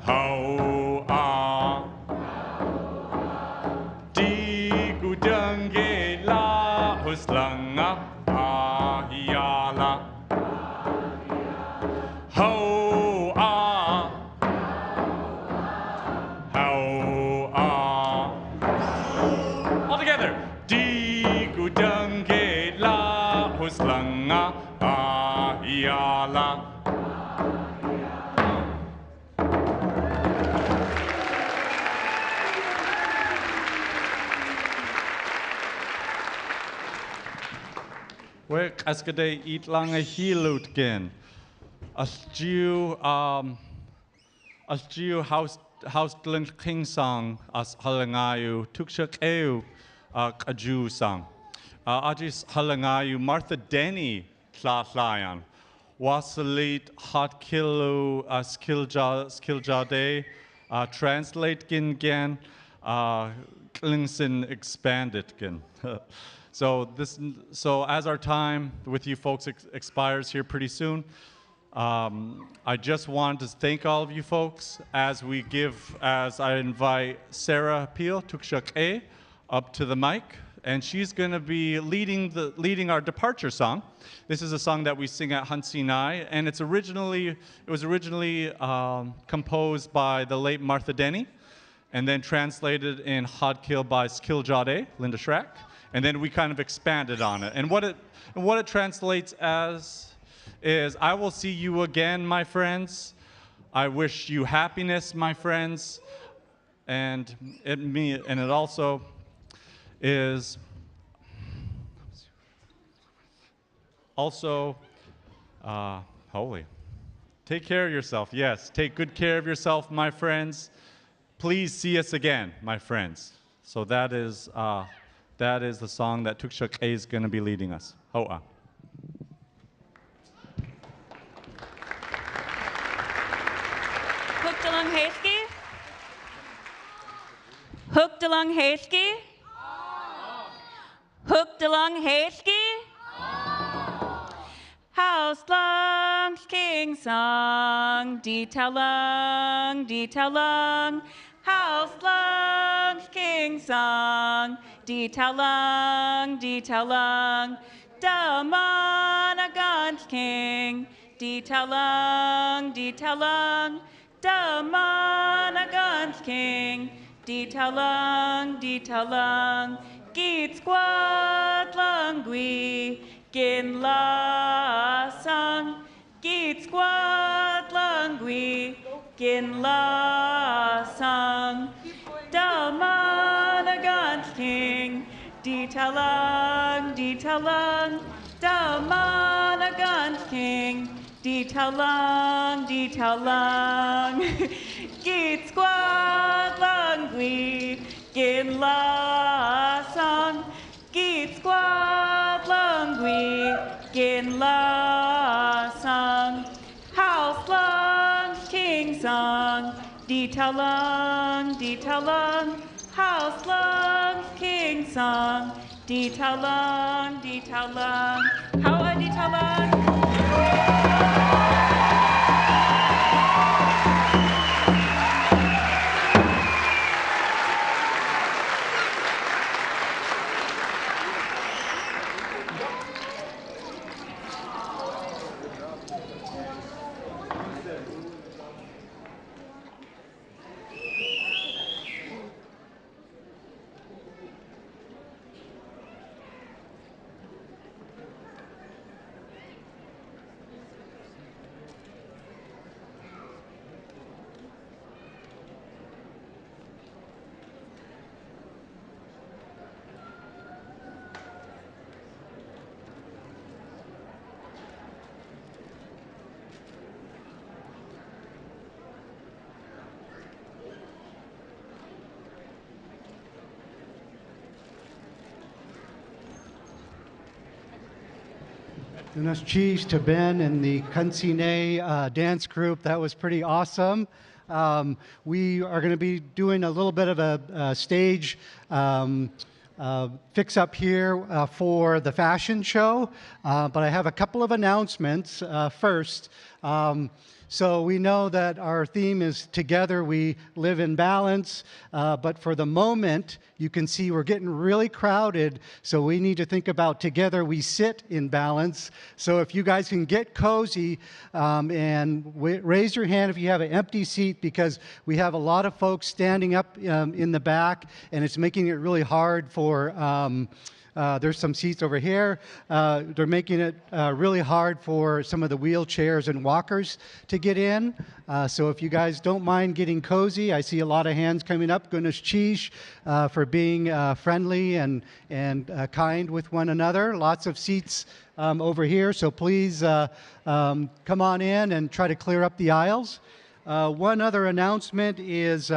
How ah. Di gudange la huslanga ahiala. How ah. How ah. All together. Di gudange la huslanga ahiala. Wek askade eat lang a hilut gen. Asju house king song as halangayu tukshak eu kaju song. Ajis halangayu Martha Denny tlatlayan. Wasalit hot kilo skiljade. Translate gin Klingsin expanded gin. So as our time with you folks expires here pretty soon, I just wanted to thank all of you folks as I invite Sarah Peel Tukshak up to the mic, and she's going to be leading our departure song. This is a song that we sing at Huntsandai, and it was originally composed by the late Martha Denny, and then translated in Hodkill by Skiljade, Linda Schrack, and then we kind of expanded on it. And what it translates as is, I will see you again, my friends. I wish you happiness, my friends. And it also is holy. Take care of yourself. Yes, take good care of yourself, my friends. Please see us again, my friends. So that is the song that Tukshak is going to be leading us. Hoa. Hooked along Hayski? Hooked along Hayski? Hooked along Hayski? House long, king song, detail long, house long, king song, detail long, Damanagan king, detail long, Damanagan king, detail long, Geet squad langui, gin la song, Geet squad langui, gin la song, Damanagan king, detail long, Damanagan king, detail long, Geet squad langui, gin la song, Geet squad langui, gin la song, house long, king song, detail long, house long, king song, detail long, how a detail long. Nice cheese to Ben and the Kunsine dance group. That was pretty awesome. We are going to be doing a little bit of a stage fix up here for the fashion show, but I have a couple of announcements first. So we know that our theme is Together We Live in Balance, but for the moment, you can see we're getting really crowded, so we need to think about Together We Sit in Balance. So if you guys can get cozy and raise your hand if you have an empty seat, because we have a lot of folks standing up in the back, and it's making it really hard for there's some seats over here. They're making it really hard for some of the wheelchairs and walkers to get in. So if you guys don't mind getting cozy, I see a lot of hands coming up. Goodness Cheesh for being friendly and kind with one another. Lots of seats over here, so please come on in and try to clear up the aisles. One other announcement is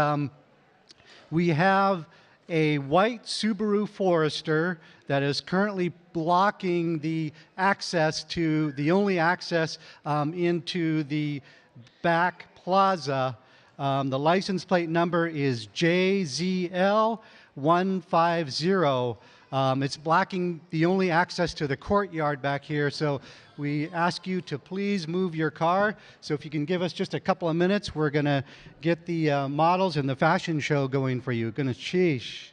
we have a white Subaru Forester that is currently blocking the access to, the only access into the back plaza. The license plate number is JZL150. It's blocking the only access to the courtyard back here, so we ask you to please move your car. So if you can give us just a couple of minutes, we're going to get the models and the fashion show going for you. Gonna sheesh.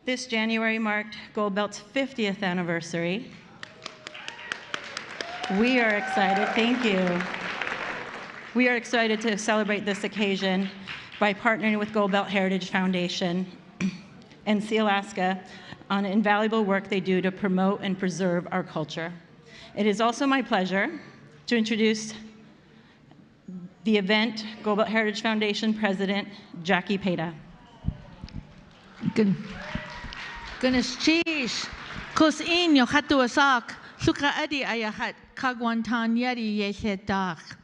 This January marked Gold Belt's 50th anniversary. We are excited, thank you. We are excited to celebrate this occasion by partnering with Gold Belt Heritage Foundation and Sealaska on invaluable work they do to promote and preserve our culture. It is also my pleasure to introduce the event Gold Belt Heritage Foundation President, Jackie Peda. Good. Goodness cheese. Cos inyo hatuasak. Suka adi ayahat kagwantan yadi yesetak.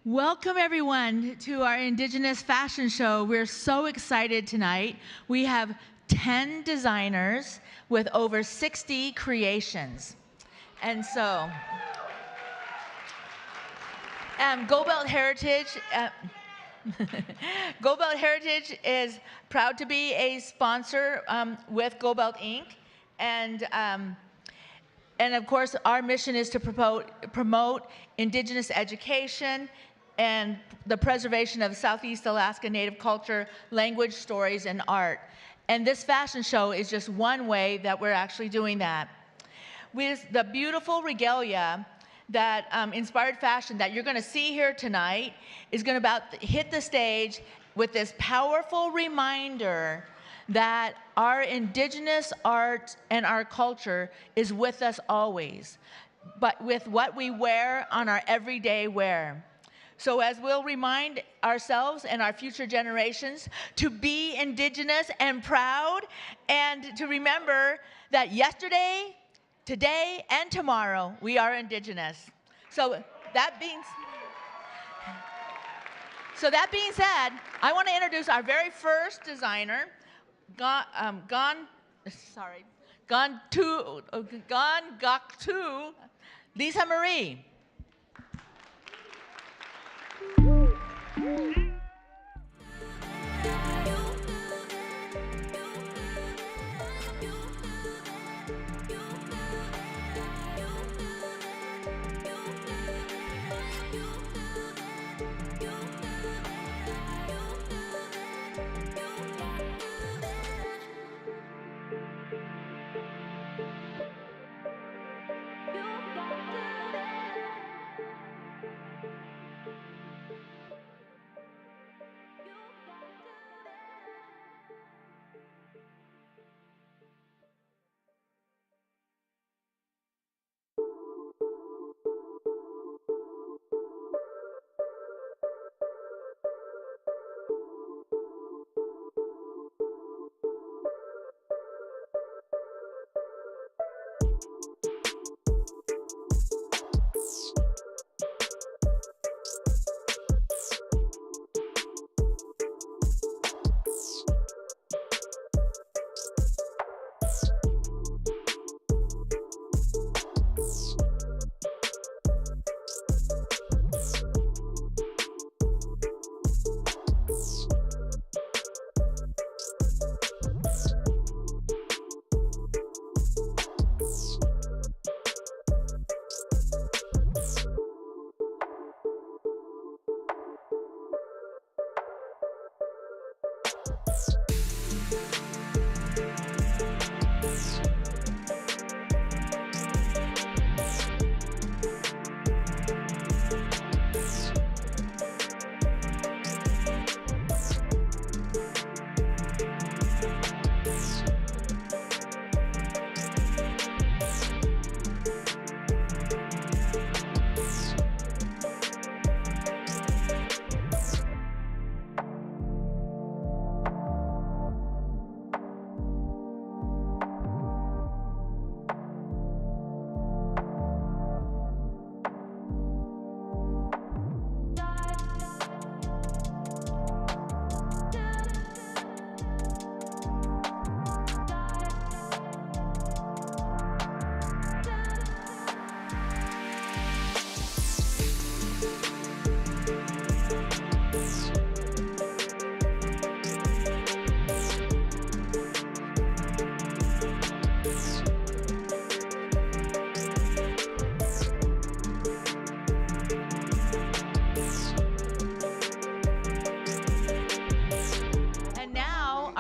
Welcome everyone to our Indigenous Fashion Show. We're so excited tonight. We have 10 designers with over 60 creations. And so, Gold Belt Heritage, Gold Belt Heritage is proud to be a sponsor with Gold Belt Inc. And of course, our mission is to promote Indigenous education and the preservation of Southeast Alaska Native culture, language, stories, and art. And this fashion show is just one way that we're actually doing that. With the beautiful regalia that inspired fashion that you're going to see here tonight is going to hit the stage with this powerful reminder that our Indigenous art and our culture is with us always, but with what we wear on our everyday wear. So as we'll remind ourselves and our future generations to be Indigenous and proud, and to remember that yesterday, today, and tomorrow, we are Indigenous. So that being said, I want to introduce our very first designer, Gaktu, Lisa Marie.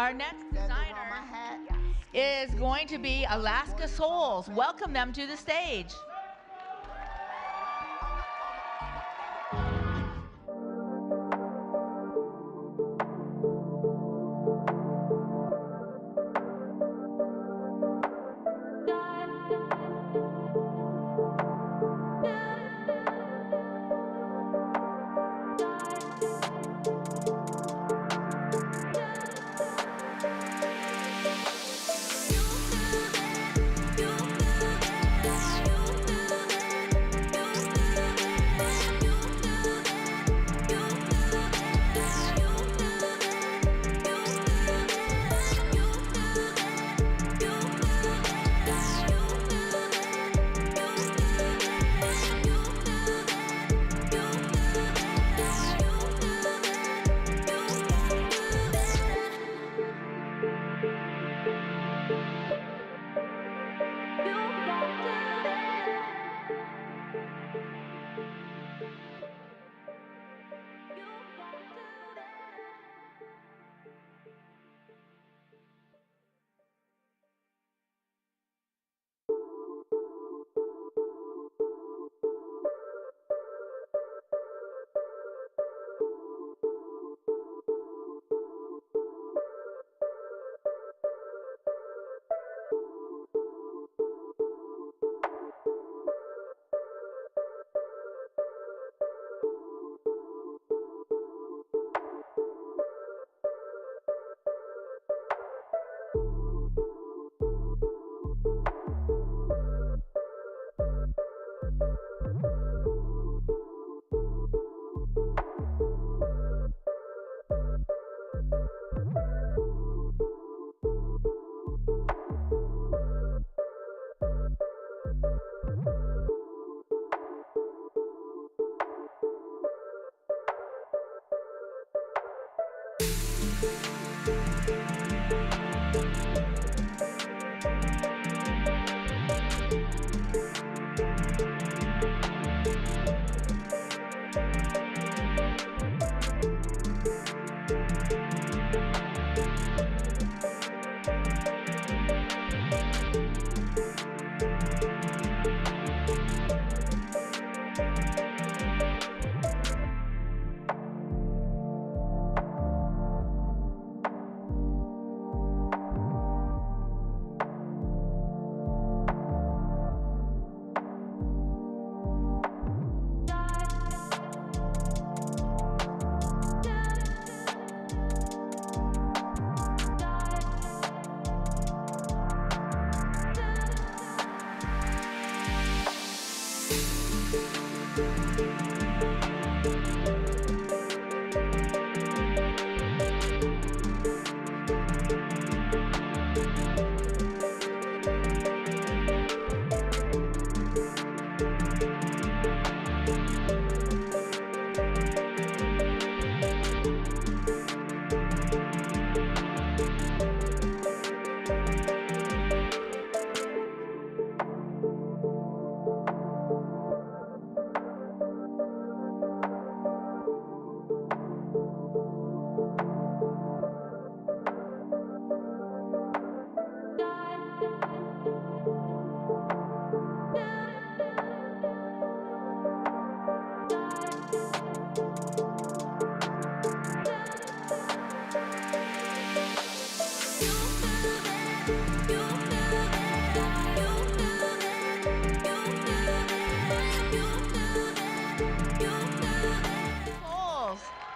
Our next designer is going to be Alaska Souls. Welcome them to the stage.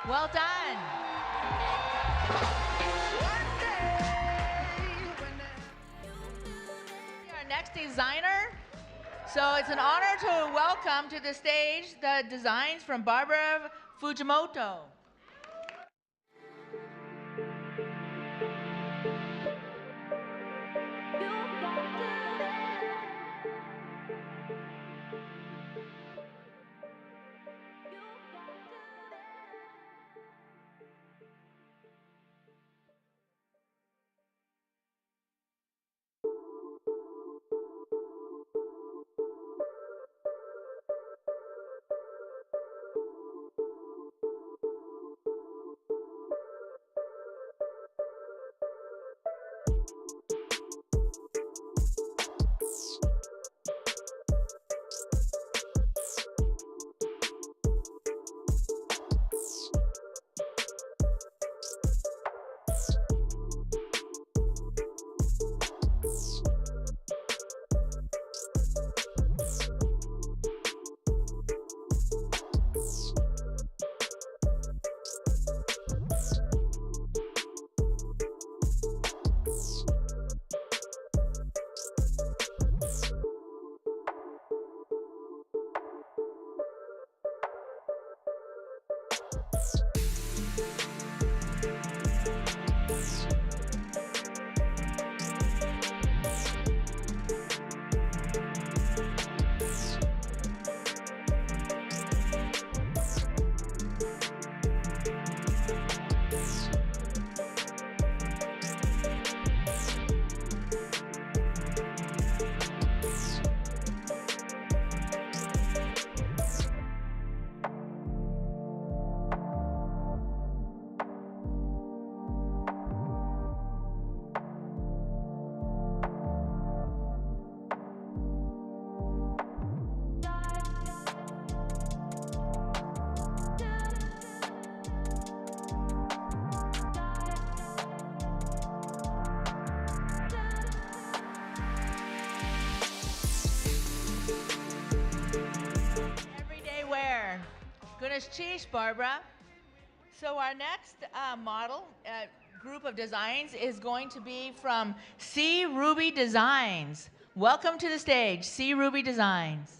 Well done. Our next designer. So it's an honor to welcome to the stage the designs from Barbara Fujimoto. Goodness cheese, Barbara. So our next model group of designs is going to be from C. Ruby Designs. Welcome to the stage, C. Ruby Designs.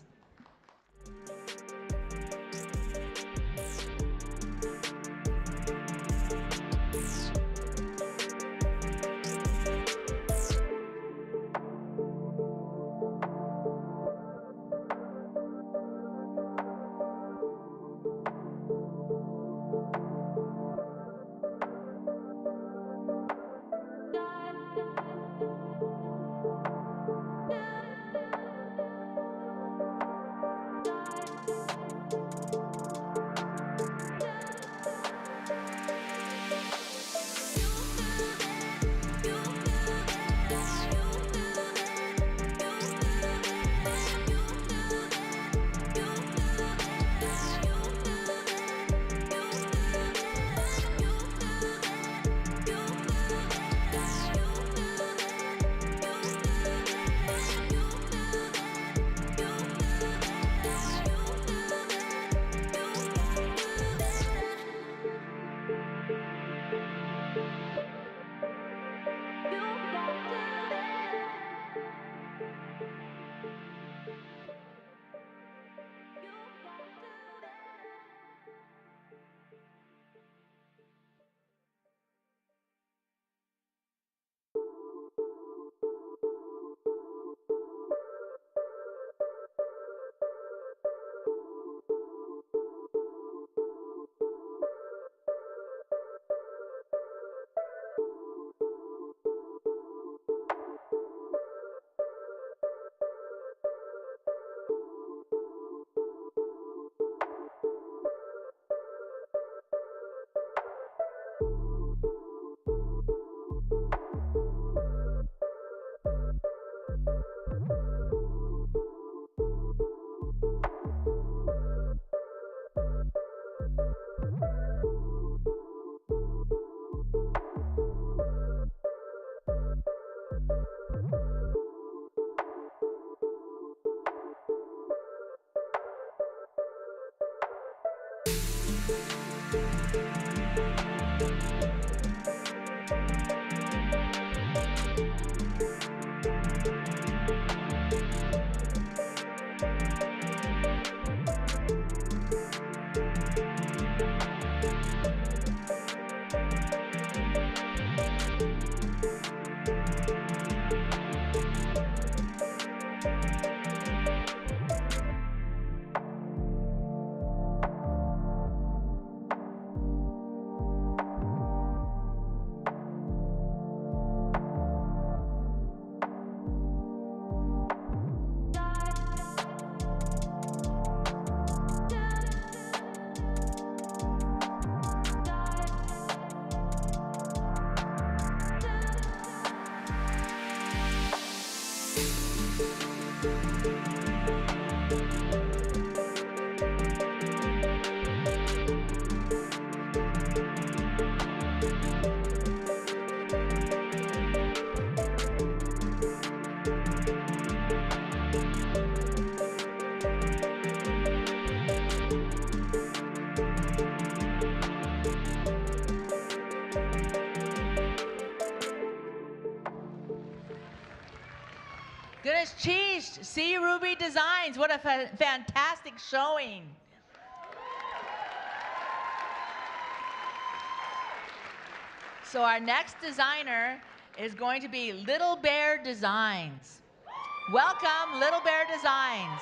Goodness cheese, C. Ruby Designs. What a fantastic showing. So our next designer is going to be Little Bear Designs. Welcome, Little Bear Designs.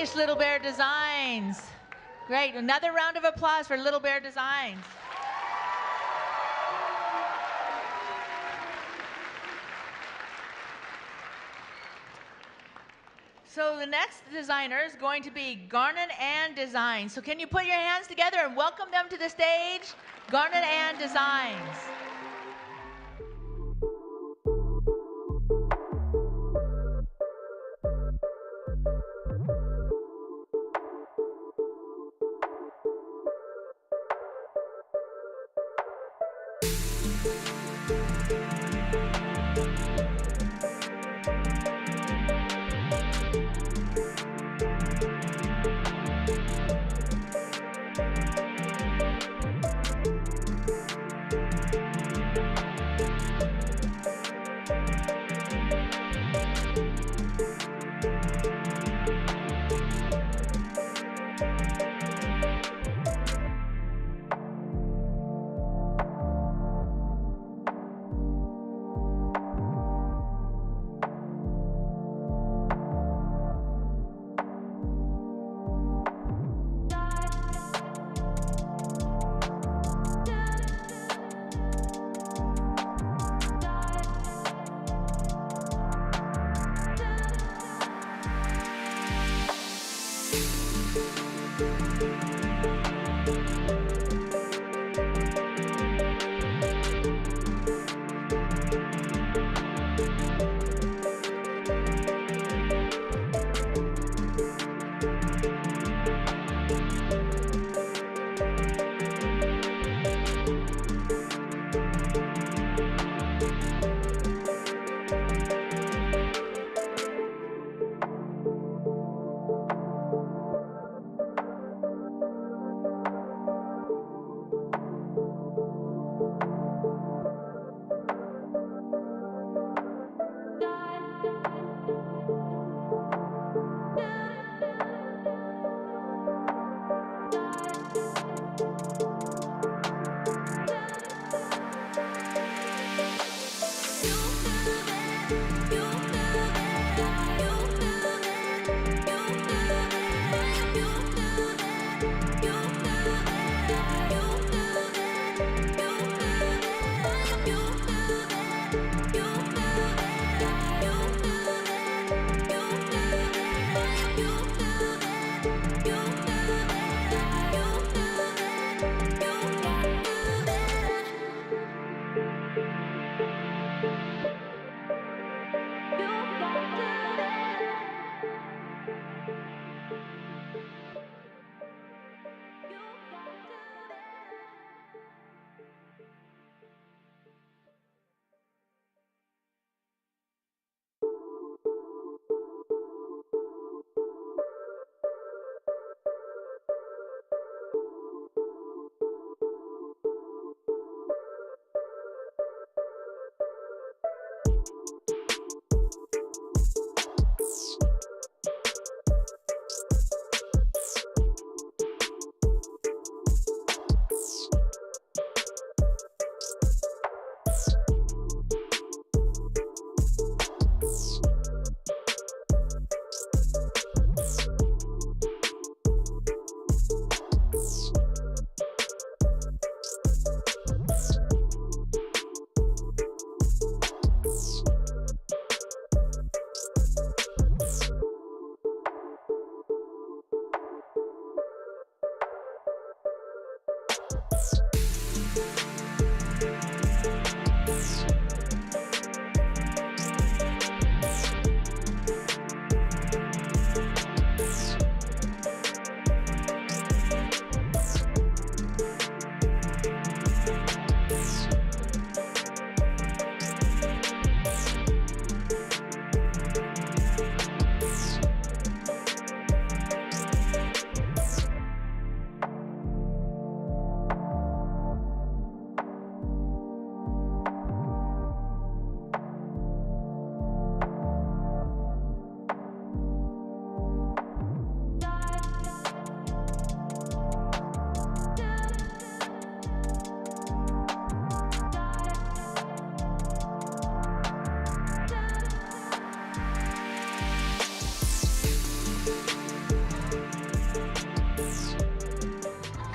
Geez, Little Bear Designs. Great. Another round of applause for Little Bear Designs. So the next designer is going to be Garnet and Designs. So can you put your hands together and welcome them to the stage? Garnet and Designs.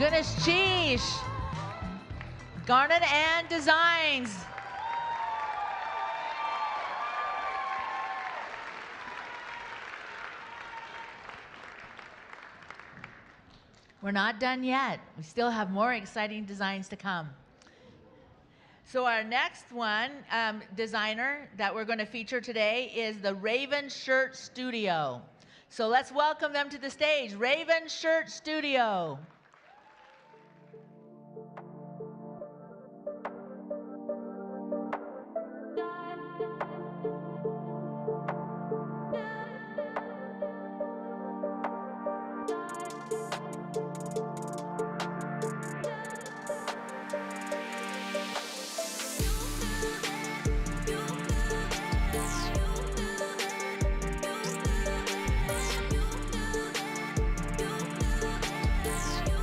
Goodness Cheesh. Garnet and Designs. We're not done yet. We still have more exciting designs to come. So our next one, designer that we're going to feature today is the Raven Shirt Studio. So let's welcome them to the stage. Raven Shirt Studio. You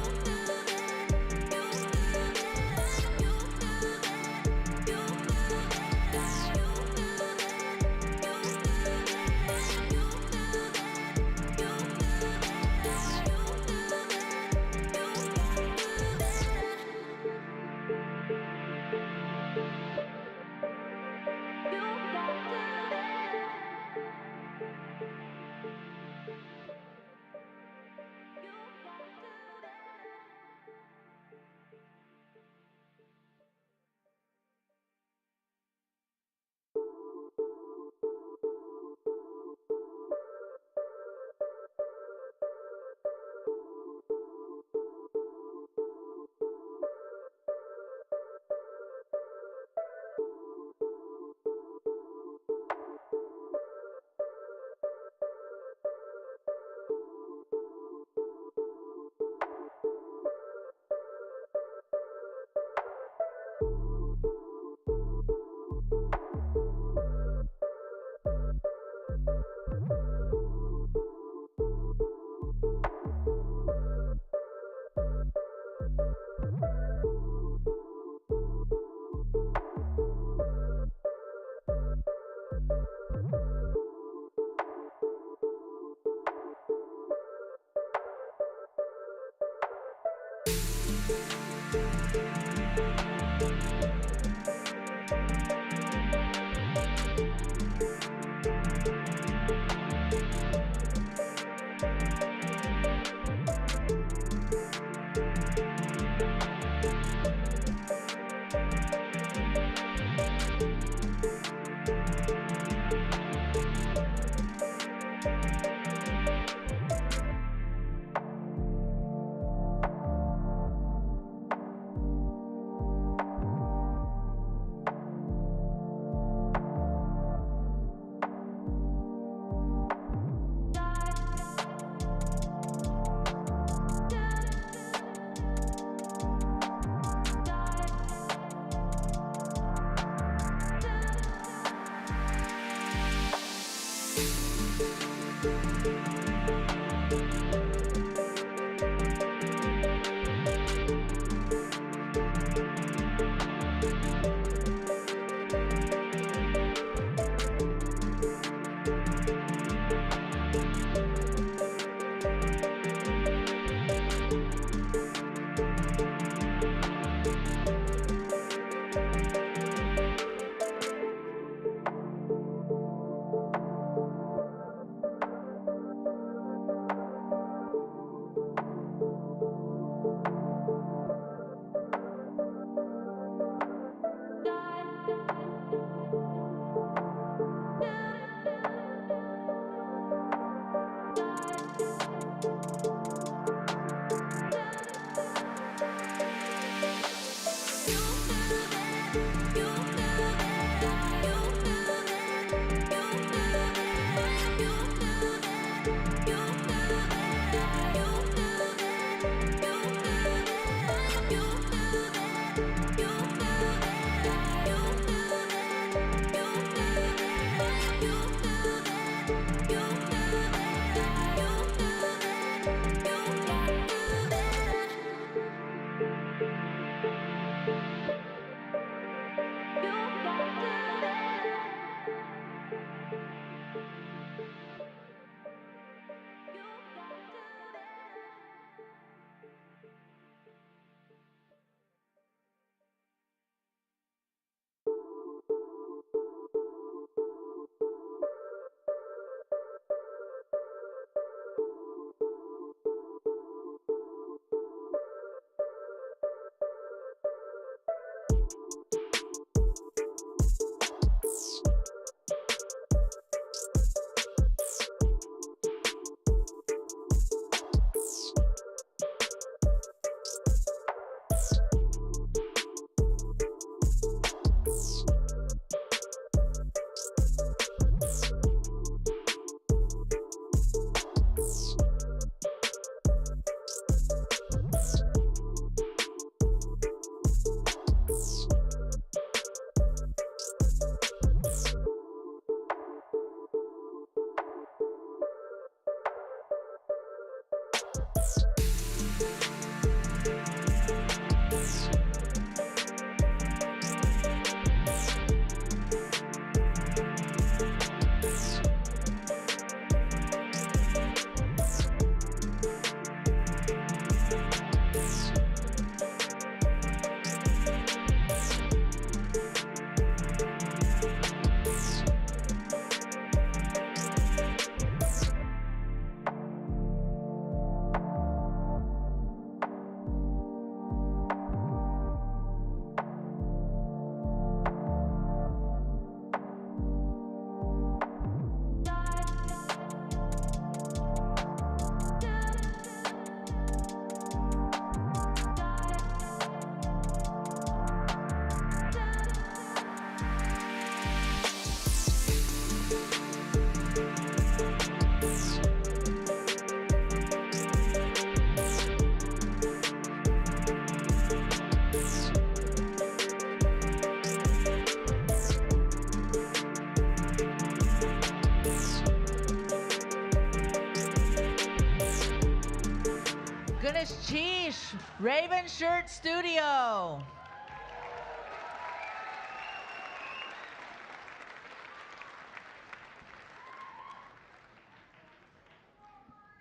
Ganish Cheesh, Raven Shirt Studio.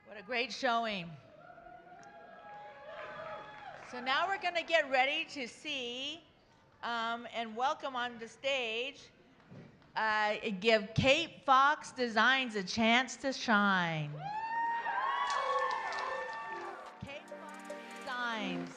What a great showing. So now we're going to get ready to see and welcome on the stage, give Kate Fox Designs a chance to shine. Kate Fox Designs.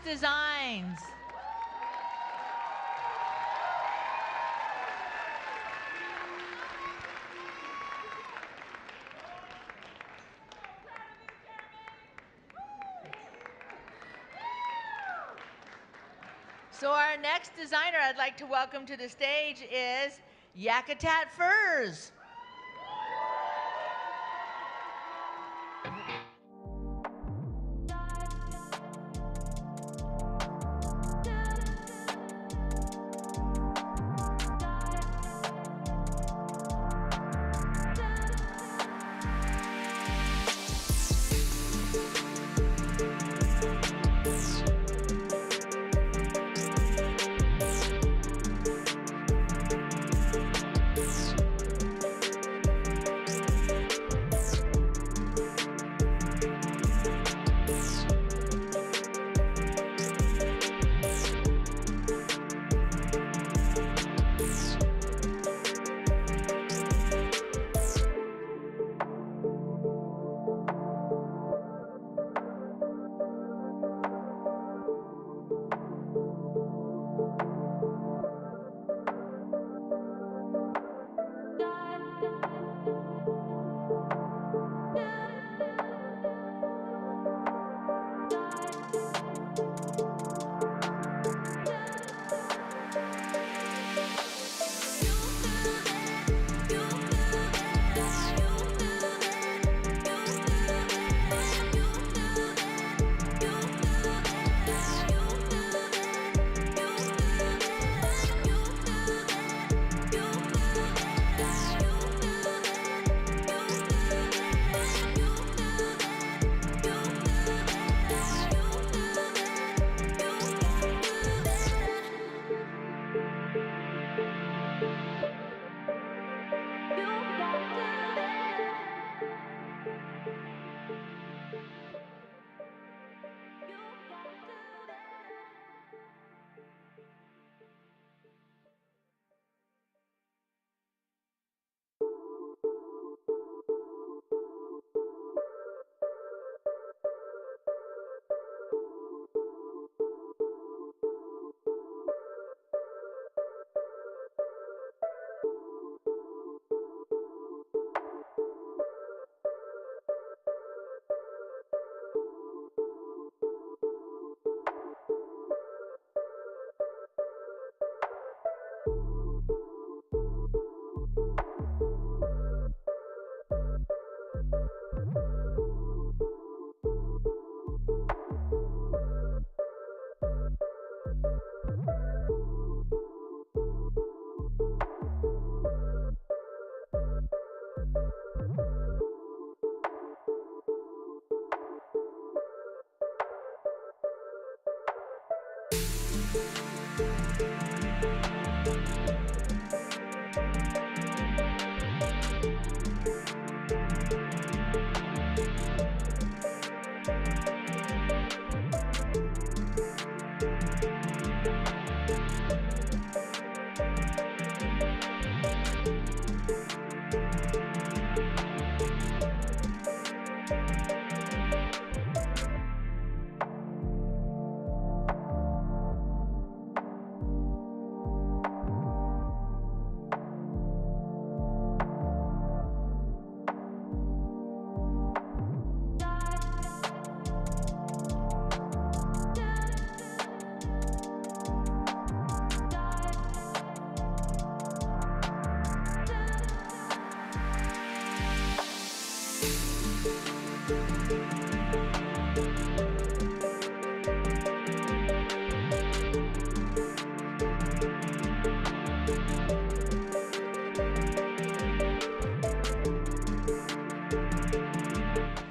Wéech Designs. So our next designer I'd like to welcome to the stage is Yakutat Furs.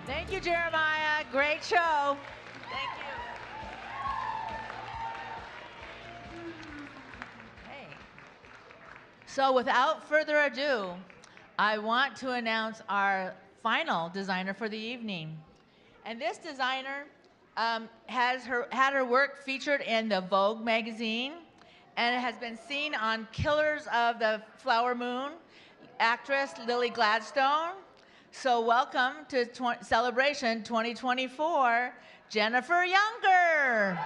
Thank you, Jeremiah. Great show. Thank you. Hey. So without further ado, I want to announce our final designer for the evening. And this designer had her work featured in the Vogue magazine, and it has been seen on Killers of the Flower Moon, actress Lily Gladstone. So welcome to Celebration 2024, Jennifer Younger.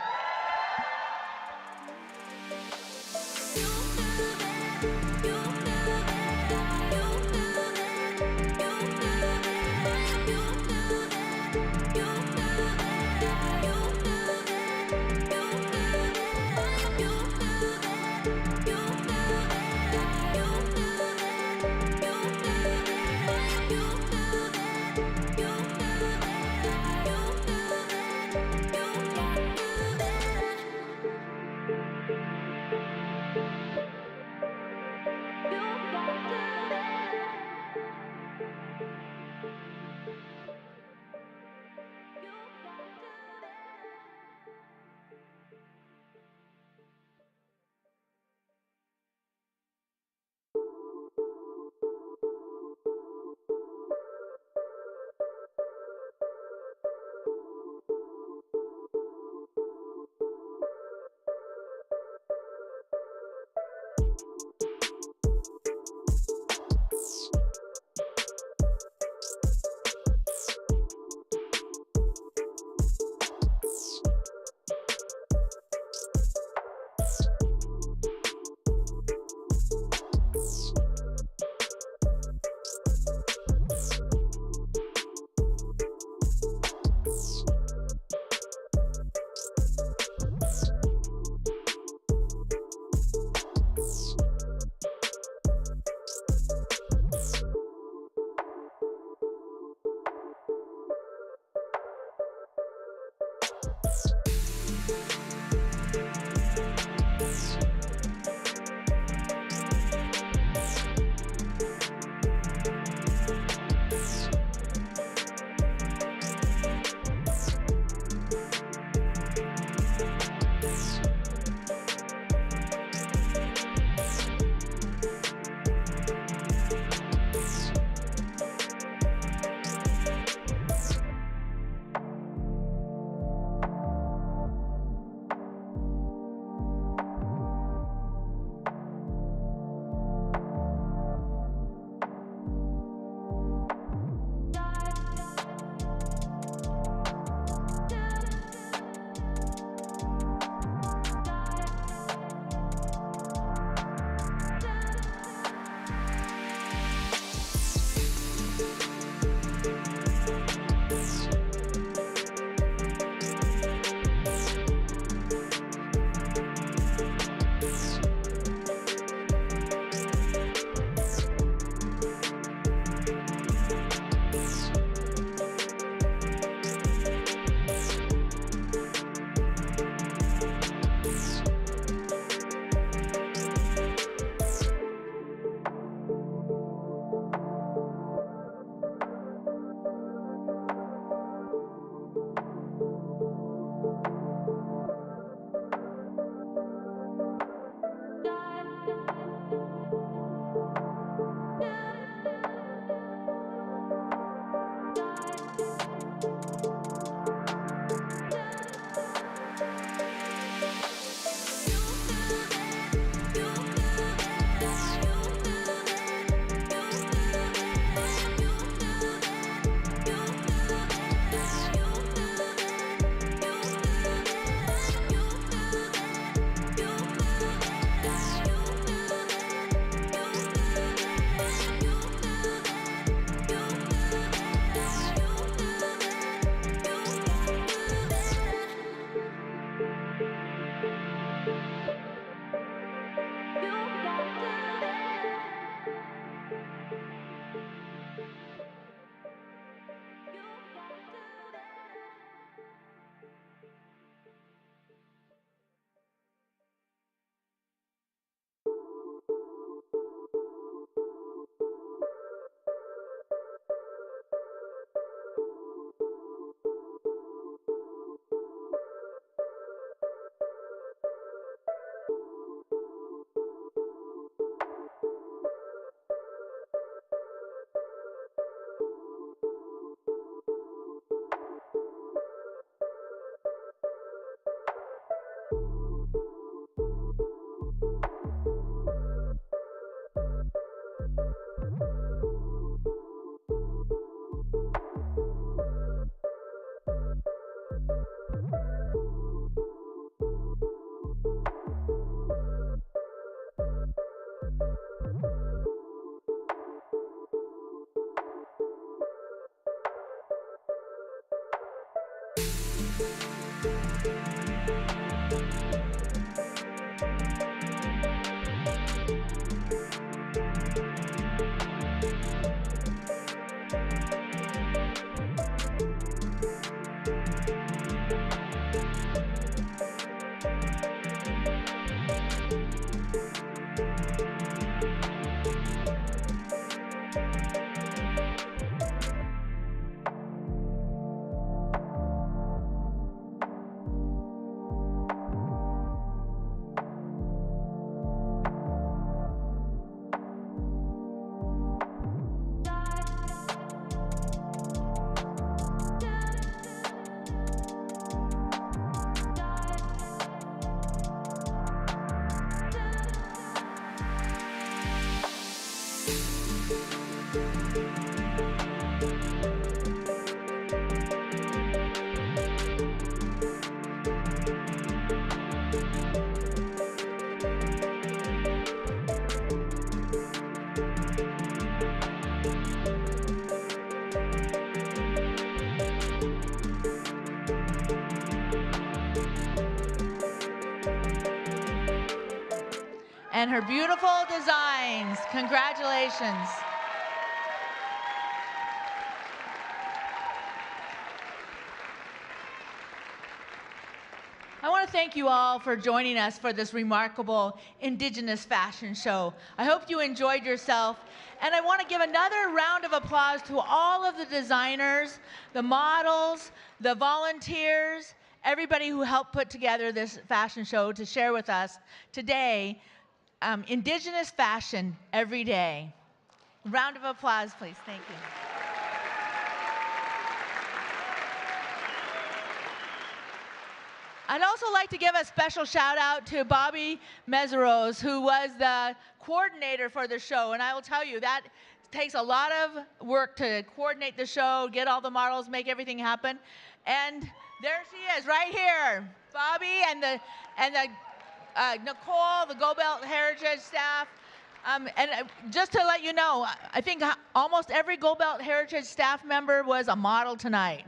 and her beautiful designs. Congratulations. I want to thank you all for joining us for this remarkable Indigenous fashion show. I hope you enjoyed yourself. And I want to give another round of applause to all of the designers, the models, the volunteers, everybody who helped put together this fashion show to share with us today, Indigenous fashion every day. Round of applause, please. Thank you. I'd also like to give a special shout out to Bobby Meseros, who was the coordinator for the show. And I will tell you, that takes a lot of work to coordinate the show, get all the models, make everything happen. And there she is, right here. Bobby and Nicole, the Go Belt Heritage staff. And just to let you know, I think almost every Go Belt Heritage staff member was a model tonight.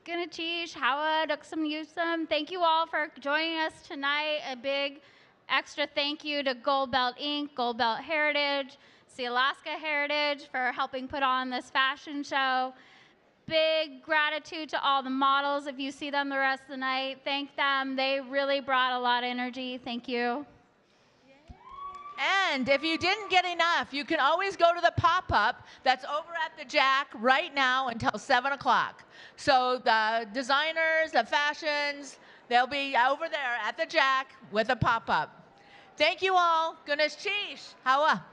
Ganachish, Hawa, Duksum Yusum, thank you all for joining us tonight. A big extra thank you to Gold Belt Inc., Gold Belt Heritage, Sealaska Heritage for helping put on this fashion show. Big gratitude to all the models. If you see them the rest of the night, thank them. They really brought a lot of energy. Thank you. And if you didn't get enough, you can always go to the pop-up that's over at the Jack right now until 7 o'clock. So the designers, the fashions, they'll be over there at the Jack with a pop-up. Thank you all. Gunas Chish. Hawa.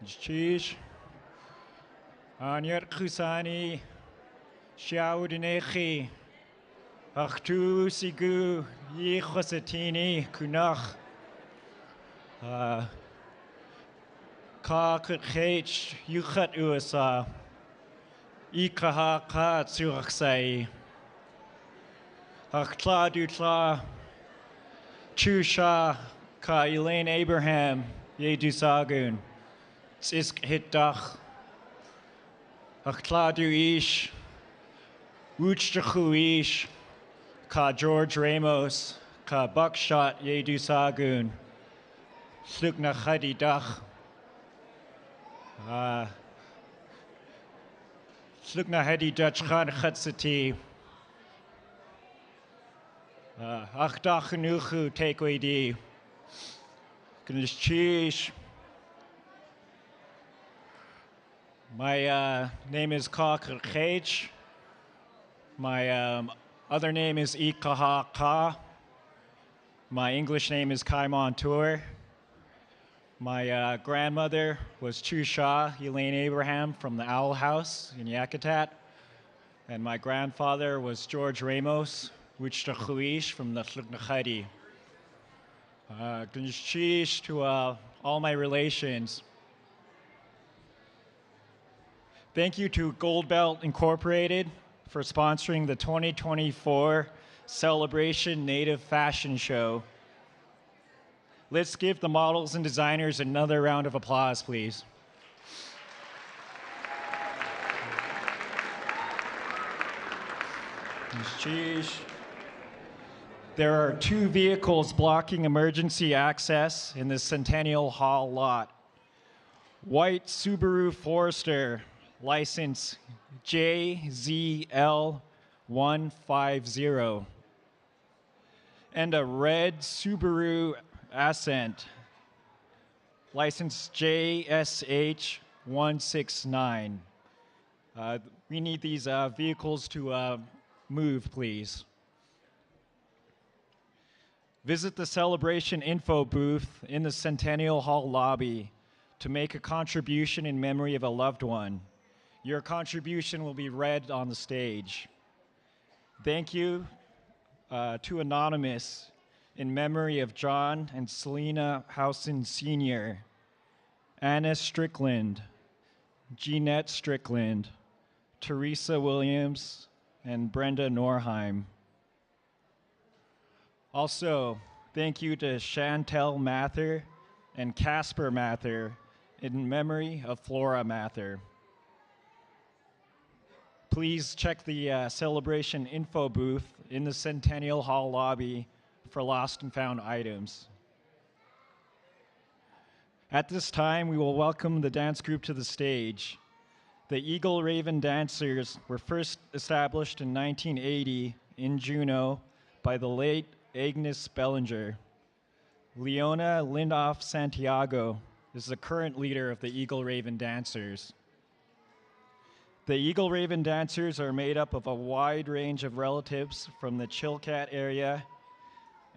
Chish, Anyar Kusani, Shaudineki, Achtu Sigu, Yichosatini, Kunach, Ka Kach, Yuchat USA, Ikaha Ka Tsuraksai, Achtla Dutla, Chusha, Ka Elaine Abraham, Yedusagun. Tsisk Hittach, Achladu Ish, Wuchtachu Ish, Ka George Ramos, Ka Buckshot Yedu Sagun, Slukna Khadi Dach, Slukna Hadi Dutch Khan Khatsati, Achdach Nuchu Takeaway Knish. My name is Ka Kirchage. My other name is Ikaha Ka. My English name is Kai Montour. My grandmother was Chusha Elaine Abraham from the Owl House in Yakutat. And my grandfather was George Ramos, Wichtachuish from the Tlingit. Gunchish to all my relations. Thank you to Gold Belt Incorporated for sponsoring the 2024 Celebration Native Fashion Show. Let's give the models and designers another round of applause, please. Sheesh. There are 2 vehicles blocking emergency access in the Centennial Hall lot. White Subaru Forester, license JZL150. And a red Subaru Ascent, license JSH169. We need these vehicles to move, please. Visit the celebration info booth in the Centennial Hall lobby to make a contribution in memory of a loved one. Your contribution will be read on the stage. Thank you to Anonymous in memory of John and Selena Housen Sr., Anna Strickland, Jeanette Strickland, Teresa Williams, and Brenda Norheim. Also, thank you to Chantel Mather and Casper Mather in memory of Flora Mather. Please check the celebration info booth in the Centennial Hall lobby for lost and found items. At this time, we will welcome the dance group to the stage. The Eagle Raven Dancers were first established in 1980 in Juneau by the late Agnes Bellinger. Leona Lindoff Santiago is the current leader of the Eagle Raven Dancers. The Eagle Raven Dancers are made up of a wide range of relatives from the Chilcat area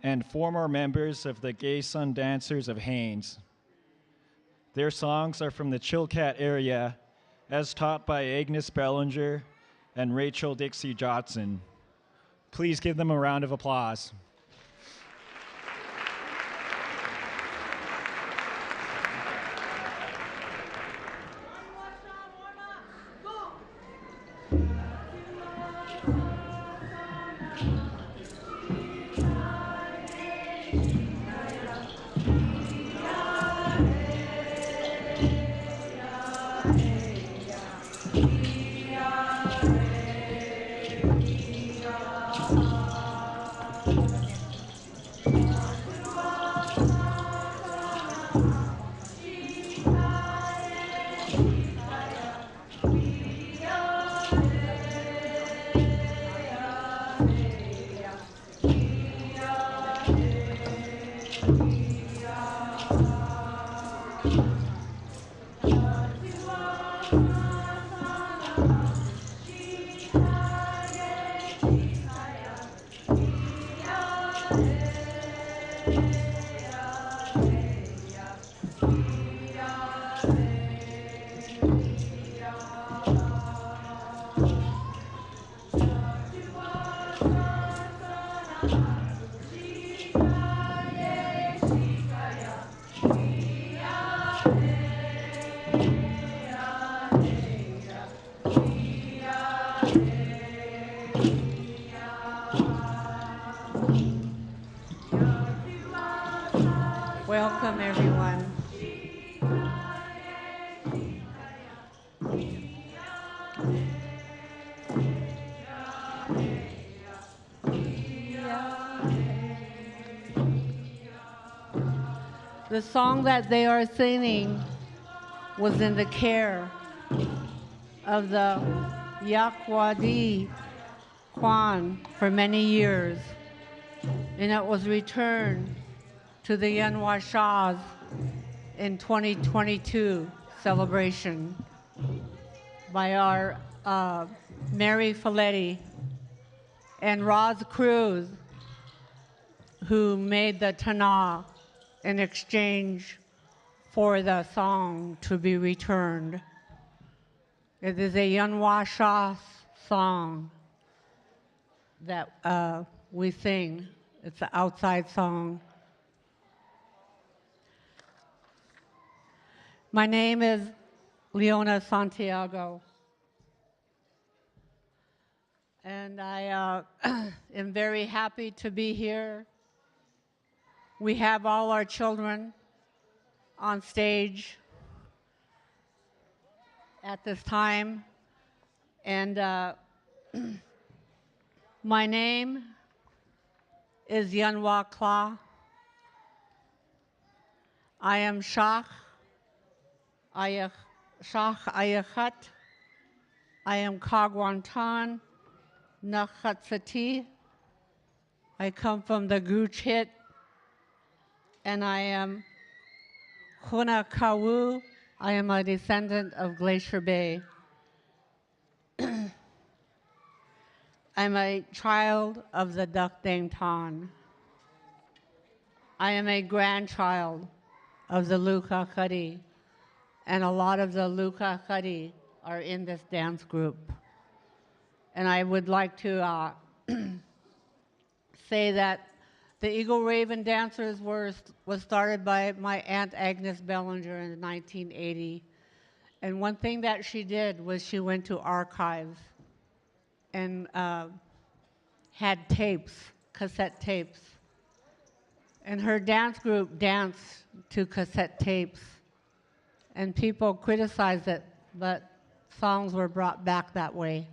and former members of the Gay Sun Dancers of Haines. Their songs are from the Chilcat area as taught by Agnes Bellinger and Rachel Dixie Johnson. Please give them a round of applause. Welcome, everyone. The song that they are singing was in the care of the Yakwadi Kwan for many years, and it was returned to the Yanwashas in 2022 celebration by our Mary Folletti and Roz Cruz, who made the Tana in exchange for the song to be returned. It is a Yanwasha song that we sing. It's an outside song. My name is Leona Santiago. and I am very happy to be here. We have all our children on stage at this time, and my name is Yanwa Kla. I am Shach Ayachat. I am Kagwantan Nakhatsati. I come from the Guchit, and I am Huna Kawu. I am a descendant of Glacier Bay. I'm a child of the Dukdang Tan. I am a grandchild of the Luka Khadi, and a lot of the Luka Khadi are in this dance group. And I would like to say that the Eagle Raven Dancers was started by my Aunt Agnes Bellinger in 1980. And one thing that she did was she went to archives and had tapes, cassette tapes. And her dance group danced to cassette tapes. And people criticized it, but songs were brought back that way.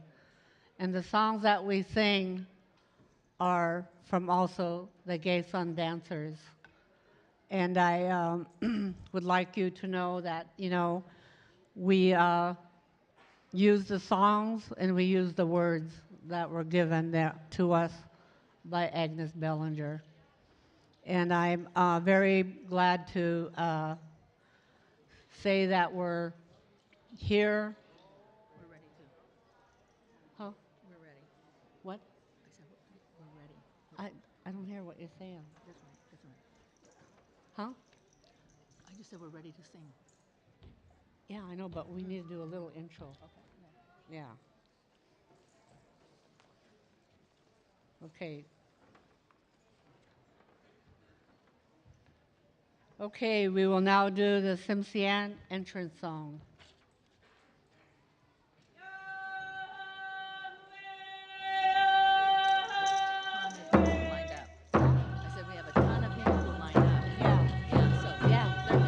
And the songs that we sing are from also the Gay Sun Dancers. And I would like you to know that, you know, we use the songs and we use the words that were given there to us by Agnes Bellinger. And I'm very glad to say that we're here. We're ready to. Huh? We're ready. What? I said we're ready. I don't hear what you're saying. This one. This one. Huh? I just said we're ready to sing. Yeah, I know, but we need to do a little intro. Okay. Yeah. Okay. Okay, we will now do the Tsimshian entrance song. Lined up. I said we have a ton of people who lined up. Yeah. So yeah. Yeah.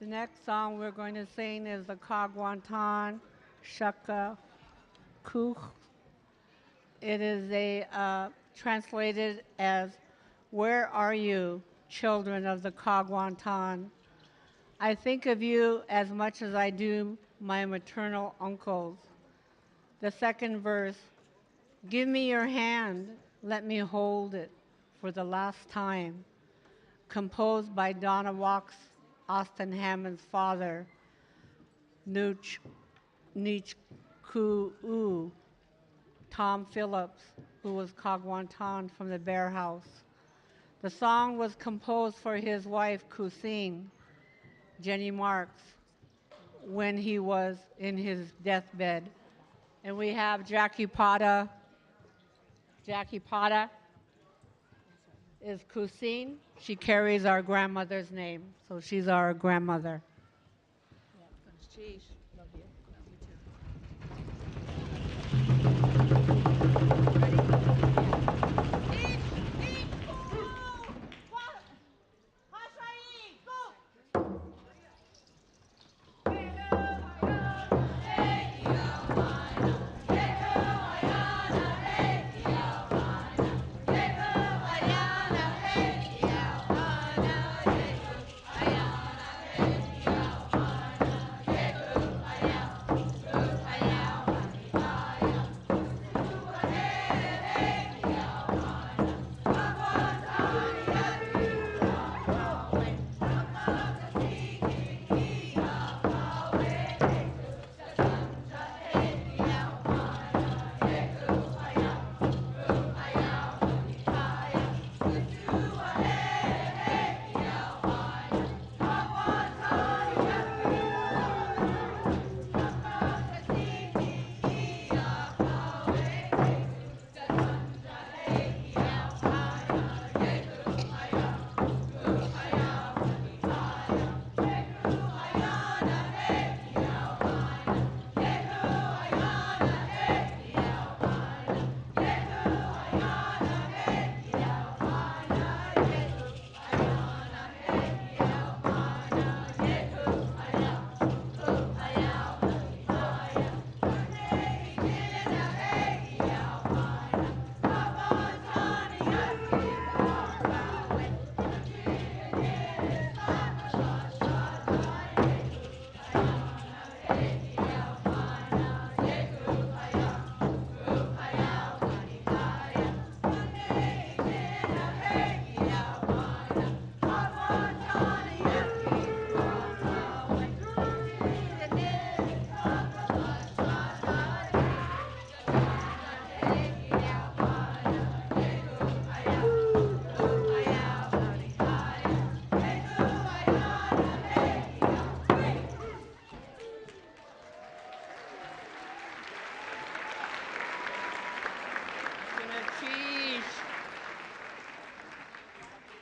The next song we're going to sing is the Kagwantan Shaka Kuch. It is translated as, "Where are you, children of the Kagwantan? I think of you as much as I do my maternal uncles." The second verse, "Give me your hand, let me hold it for the last time," composed by Donna Walks, Austin Hammond's father, Nooch Ku'u, Tom Phillips, who was Kagwantan from the Bear House. The song was composed for his wife, Kusing, Jenny Marks, when he was in his deathbed. And we have Jackie Pata. Jackie Pata is Kusing. She carries our grandmother's name, so she's our grandmother.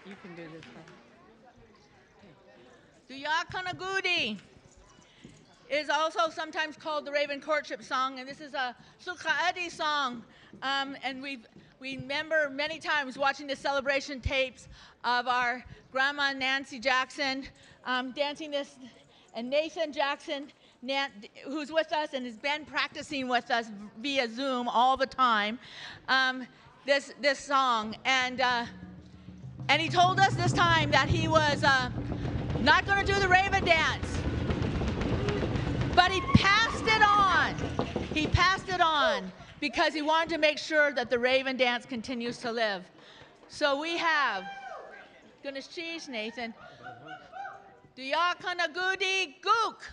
You can do this one. Duyakanagudi is also sometimes called the Raven Courtship Song, and this is a Sukhaadi song. And we remember many times watching the celebration tapes of our grandma Nancy Jackson dancing this, and Nathan Jackson, who's with us and has been practicing with us via Zoom all the time, this song. And he told us this time that he was not going to do the Raven dance, but he passed it on. He passed it on because he wanted to make sure that the Raven dance continues to live. So we have, goodness cheese, Nathan, Duyakanagudi Gook.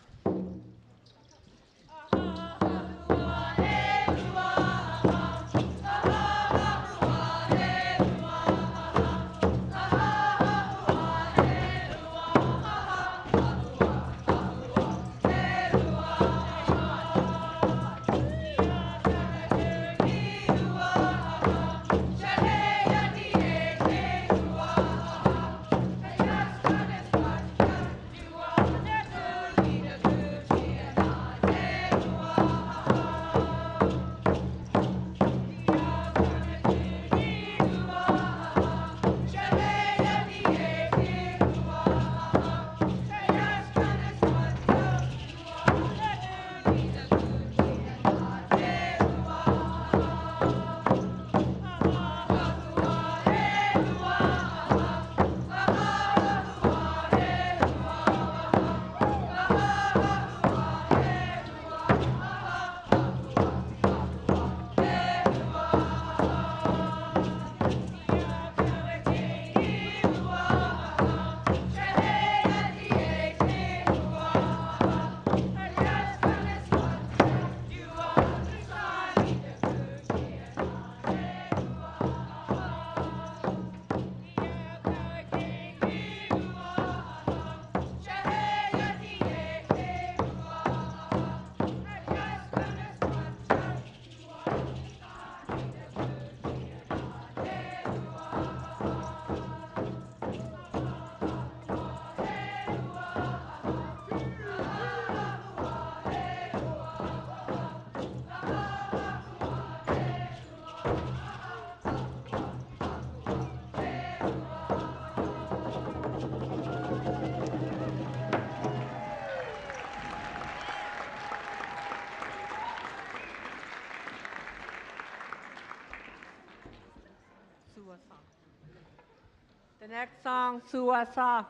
song, Suasa.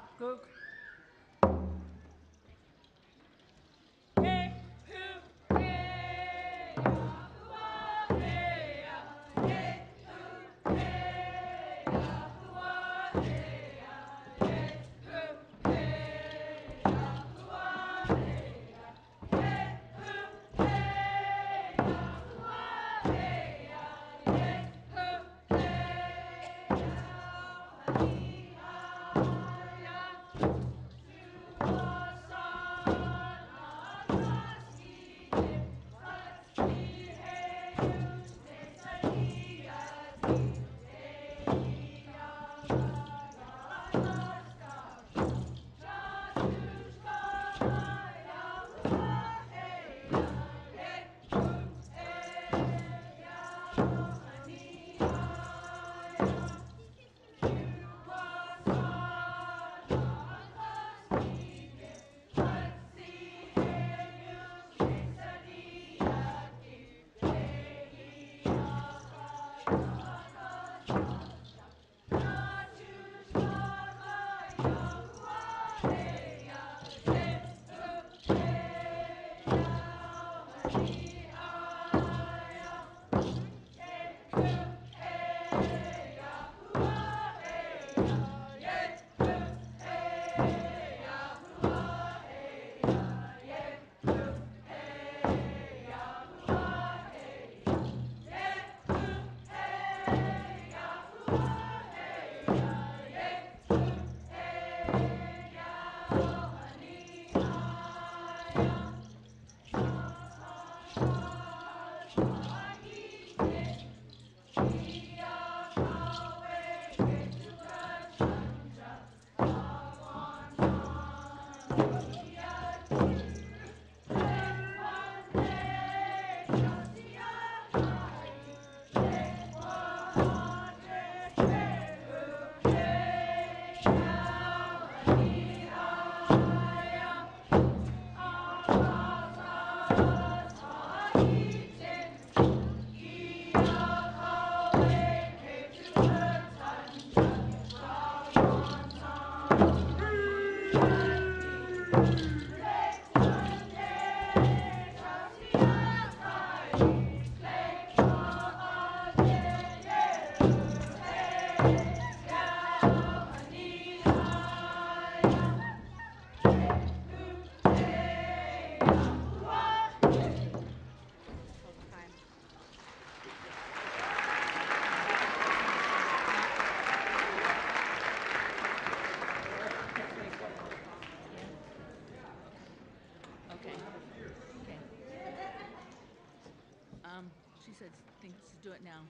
She said, thinks to do it now.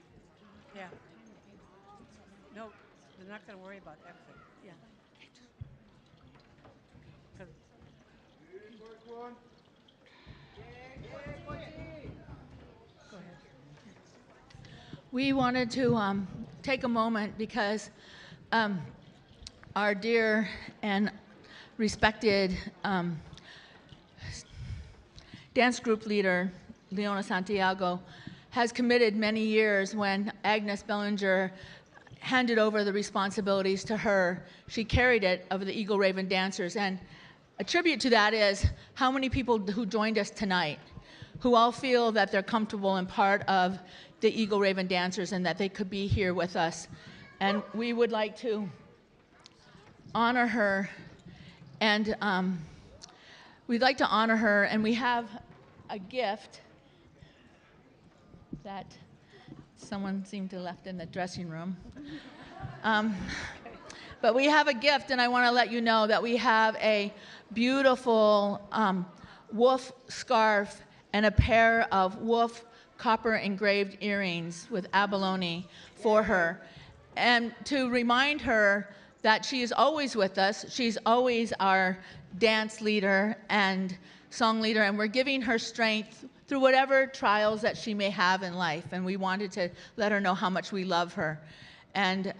Yeah. No, they're not going to worry about exit. Yeah. Go ahead. We wanted to take a moment because our dear and respected dance group leader, Leona Santiago, has committed many years. When Agnes Bellinger handed over the responsibilities to her, she carried it of the Eagle Raven Dancers. And a tribute to that is how many people who joined us tonight, who all feel that they're comfortable and part of the Eagle Raven Dancers and that they could be here with us. And we would like to honor her. And we'd like to honor her, and we have a gift that someone seemed to have left in the dressing room. But we have a gift, and I want to let you know that we have a beautiful wolf scarf and a pair of wolf copper engraved earrings with abalone for her. And to remind her that she is always with us, she's always our dance leader and song leader, and we're giving her strength through whatever trials that she may have in life. And we wanted to let her know how much we love her. And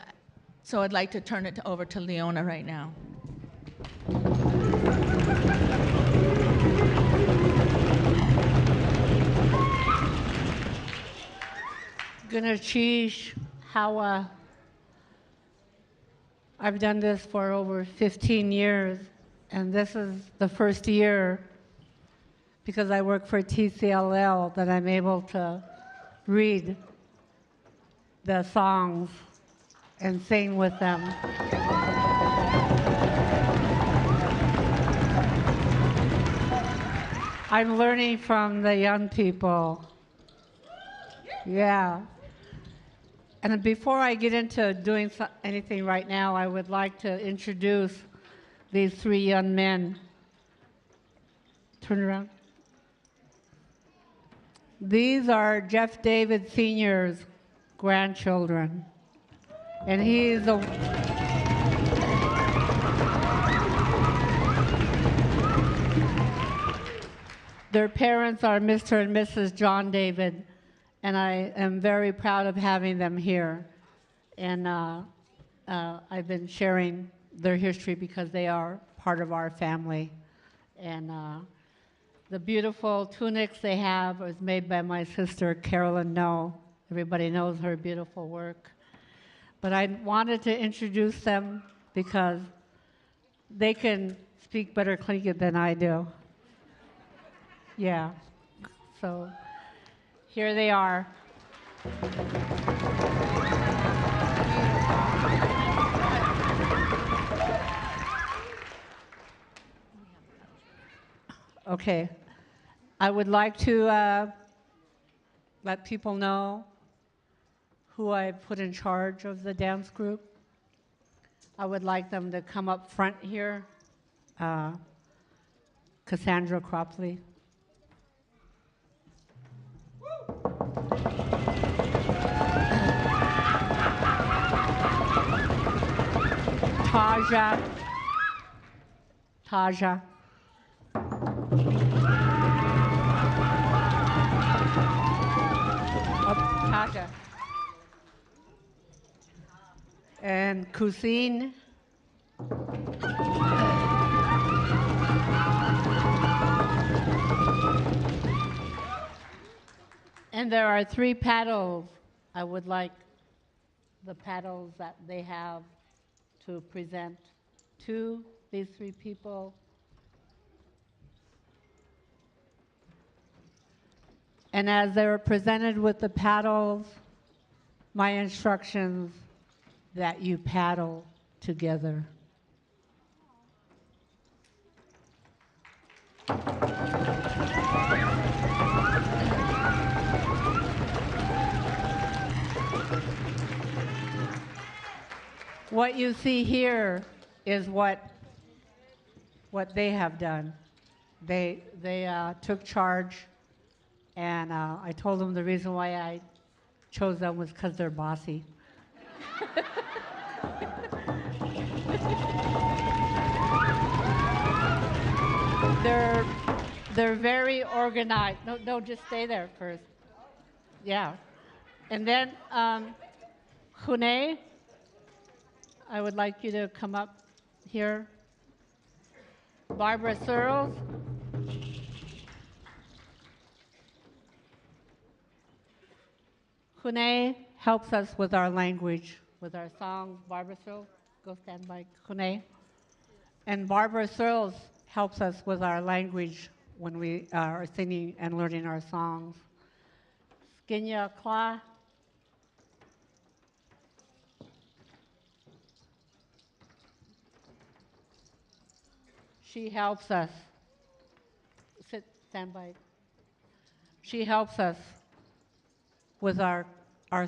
so I'd like to turn it over to Leona right now. Gonna cheese how I've done this for over 15 years, and this is the first year, because I work for TCLL, that I'm able to read the songs and sing with them. I'm learning from the young people. Yeah. And before I get into doing anything right now, I would like to introduce these three young men. Turn around. These are Jeff David Sr.'s grandchildren. And he's a... Their parents are Mr. and Mrs. John David, and I am very proud of having them here. And I've been sharing their history because they are part of our family. And the beautiful tunics they have was made by my sister, Carolyn No. Everybody knows her beautiful work. But I wanted to introduce them because they can speak better Tlingit than I do. Yeah, so here they are. Okay, I would like to let people know who I put in charge of the dance group. I would like them to come up front here. Cassandra Cropley. Taja. Taja. And Kusine. And there are 3 paddles. I would like the paddles that they have to present to these 3 people. And as they were presented with the paddles, my instructions that you paddle together. What you see here is what they have done. They took charge, and I told them the reason why I chose them was because they're bossy. They're very organized. No, just stay there first. Yeah. And then Juneau, I would like you to come up here. Barbara Searles. Juneau helps us with our language, with our songs. Barbara Searles, go stand by Juneau. And Barbara Searles helps us with our language when we are singing and learning our songs. Skinya Kla. She helps us. Stand by. She helps us with our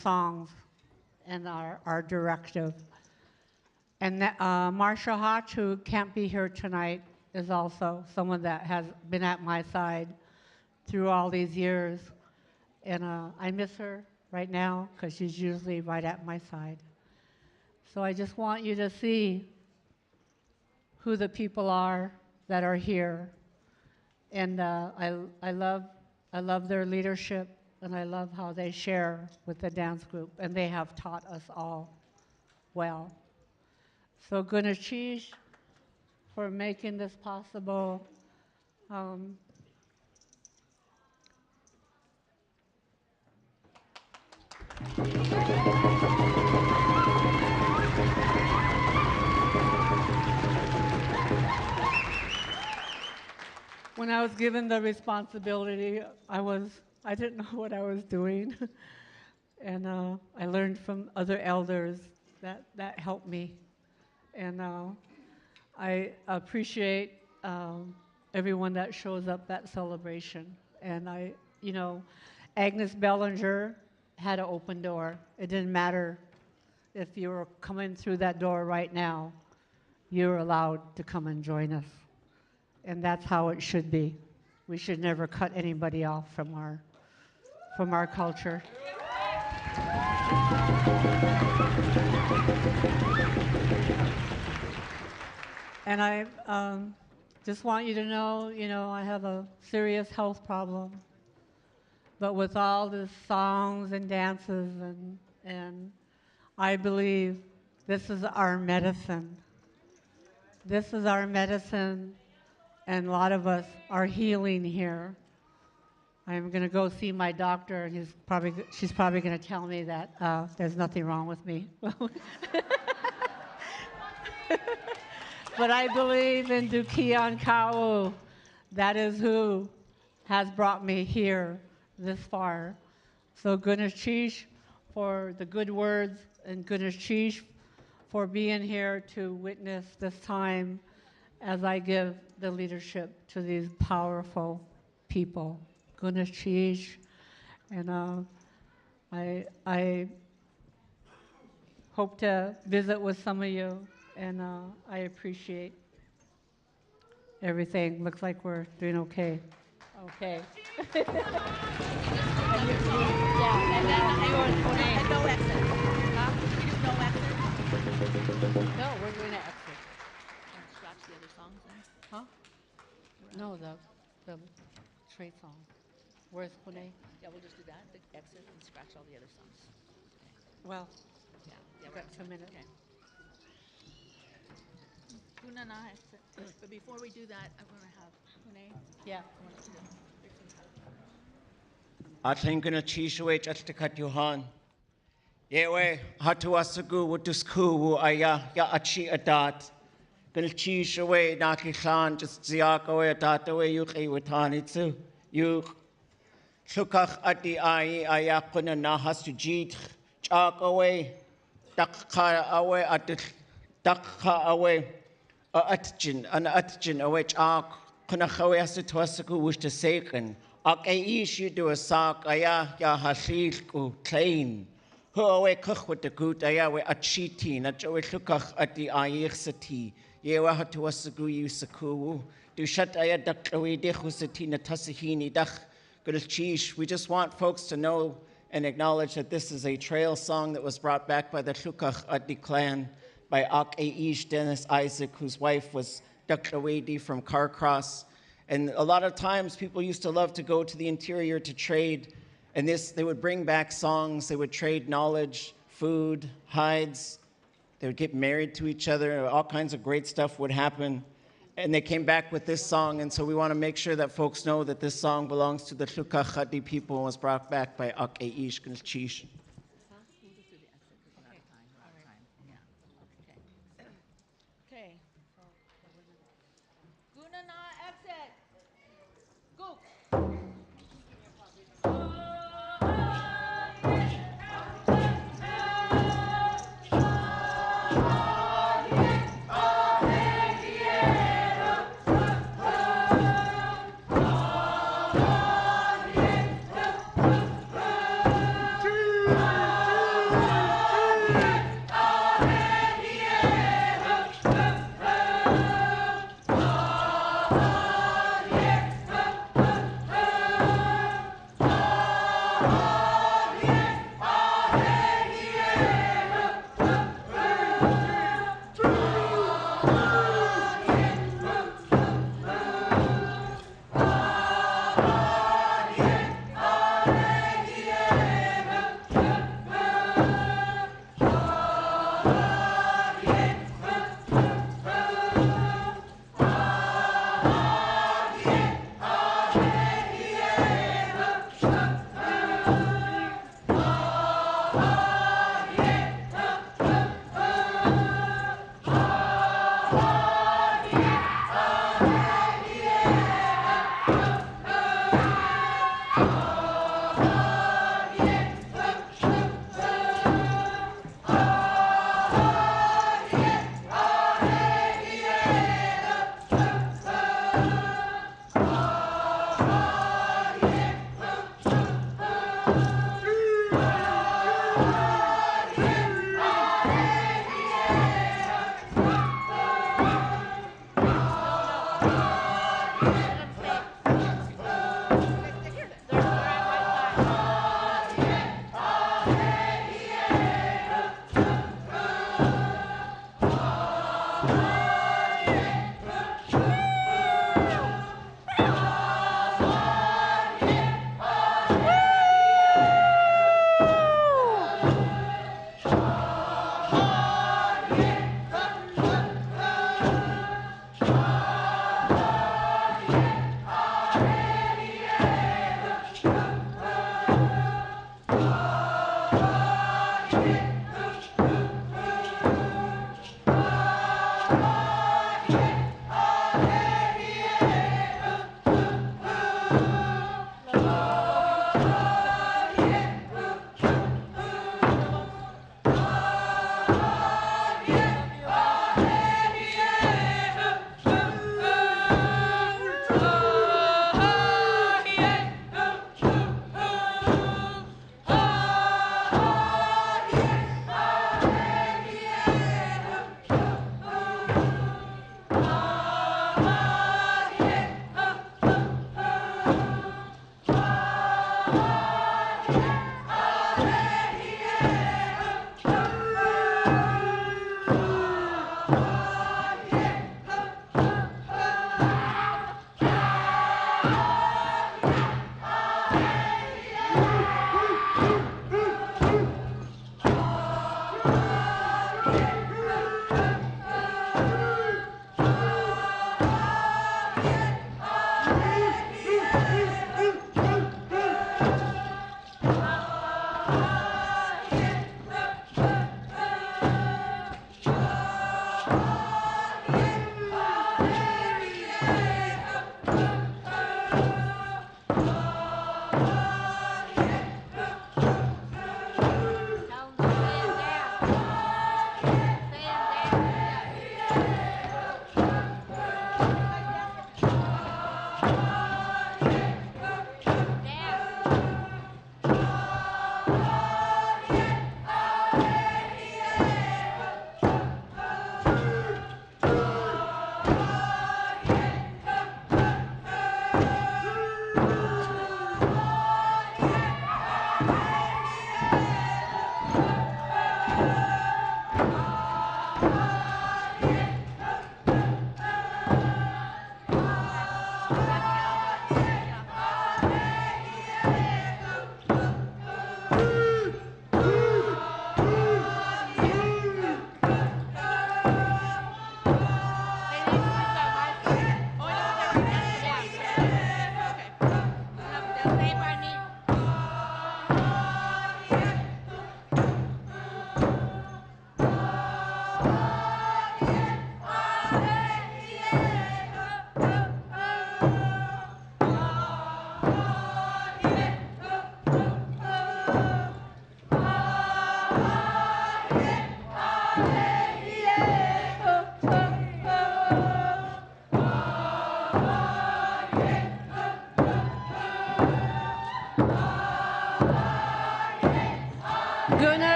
songs and our directive. And Marsha Hotch, who can't be here tonight, is also someone that has been at my side through all these years. And I miss her right now because she's usually right at my side. So I just want you to see who the people are that are here. And I love their leadership, and I love how they share with the dance group, and they have taught us all well. So Gunachish for making this possible. when I was given the responsibility, I didn't know what I was doing. And I learned from other elders that helped me. And I appreciate everyone that shows up at celebration. And Agnes Bellinger had an open door. It didn't matter if you were coming through that door right now, you're allowed to come and join us. And that's how it should be. We should never cut anybody off from our culture. And I just want you to know, I have a serious health problem. But with all the songs and dances, and I believe this is our medicine. This is our medicine, and a lot of us are healing here. I'm going to go see my doctor, and she's probably going to tell me that there's nothing wrong with me. But I believe in Dukian Kau. That is who has brought me here this far. So Gunesh Chish for the good words, and Gunesh Chish for being here to witness this time as I give the leadership to these powerful people. Gunesh Chish, and I hope to visit with some of you, and I appreciate everything. Looks like we're doing okay. Okay. Yeah, and then and no exit. Huh? We just no exit? No, we're doing an exit. Scratch the other songs then? Huh? No, the trade song. Where's Pune? Yeah, we'll just do that, the exit, and scratch all the other songs. Well, yeah, we've got 2 minutes. Okay. Punana exit. But before we do that, I'm going to have Pune. Yeah. Atlingana Chishuage at the Katuhan. Yewe, Hatuasagu, Wutusku, Aya, Ya Achi Adat. Gil Chishuwe, Nakishan, just Ziakaway, Dataway, Yuki, Wutanitsu. You Sukach at the Ayakuna Nahas to Jeet, Chakaway, Dakka away at the Dakka away, Atjin, an Atjin away, Chak, Kunahawe as the Twasaku, wish to second. Ak you do a sak, aya, ya hashil ku klein. Who away cook with the good, aya, we a cheating, at Joey Lukach at the Ayexati. Ye were to us a gu you saku. Do shut aya duck away dehusatina tasahini dach. Good cheesh. We just want folks to know and acknowledge that this is a trail song that was brought back by the Lukach at the clan by Ak Dennis Isaac, whose wife was Dr. Wady from Carcross. And a lot of times people used to love to go to the interior to trade, and they would bring back songs, they would trade knowledge, food, hides, they would get married to each other, all kinds of great stuff would happen. And they came back with this song, and so we want to make sure that folks know that this song belongs to the Tlukach Khadi people and was brought back by Ak Eish Chish. Okay. Gunana exit. Go.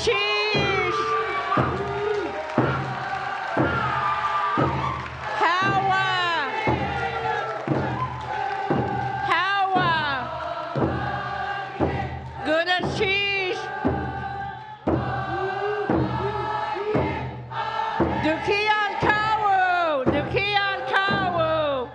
cheese. Hawa. Goodness cheese. Dukian kawu. Dukian kawu.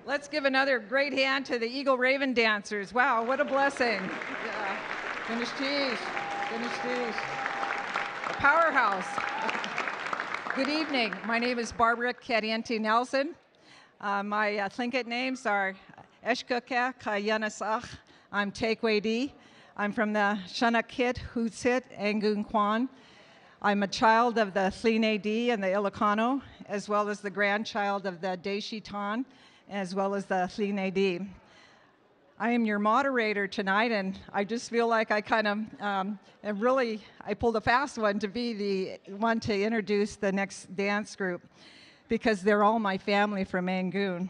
Let's give another great hand to the Eagle Raven Dancers. Wow, what a blessing. Yeah. Finish cheese. Finish cheese. A powerhouse. Good evening. My name is Barbara Karienti Nelson. My Tlingit names are Eshkuka Kayanasach. I'm Taekwe. I'm from the Shanakit, Hutsit, Angoon, Kwan. I'm a child of the Tlingit and the Ilocano, as well as the grandchild of the Deshitan, as well as the Tlingit. I am your moderator tonight, and I just feel like I kind of I pulled a fast one to be the one to introduce the next dance group, because they're all my family from Angoon.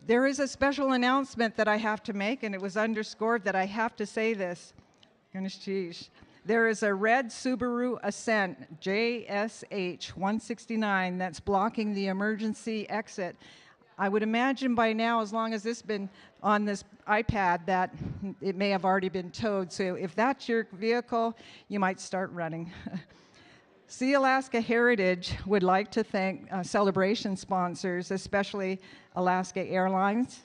There is a special announcement that I have to make, and it was underscored that I have to say this. There is a red Subaru Ascent JSH 169 that's blocking the emergency exit. I would imagine by now, as long as this has been on this iPad, that it may have already been towed. So if that's your vehicle, you might start running. Sealaska Heritage would like to thank celebration sponsors, especially Alaska Airlines,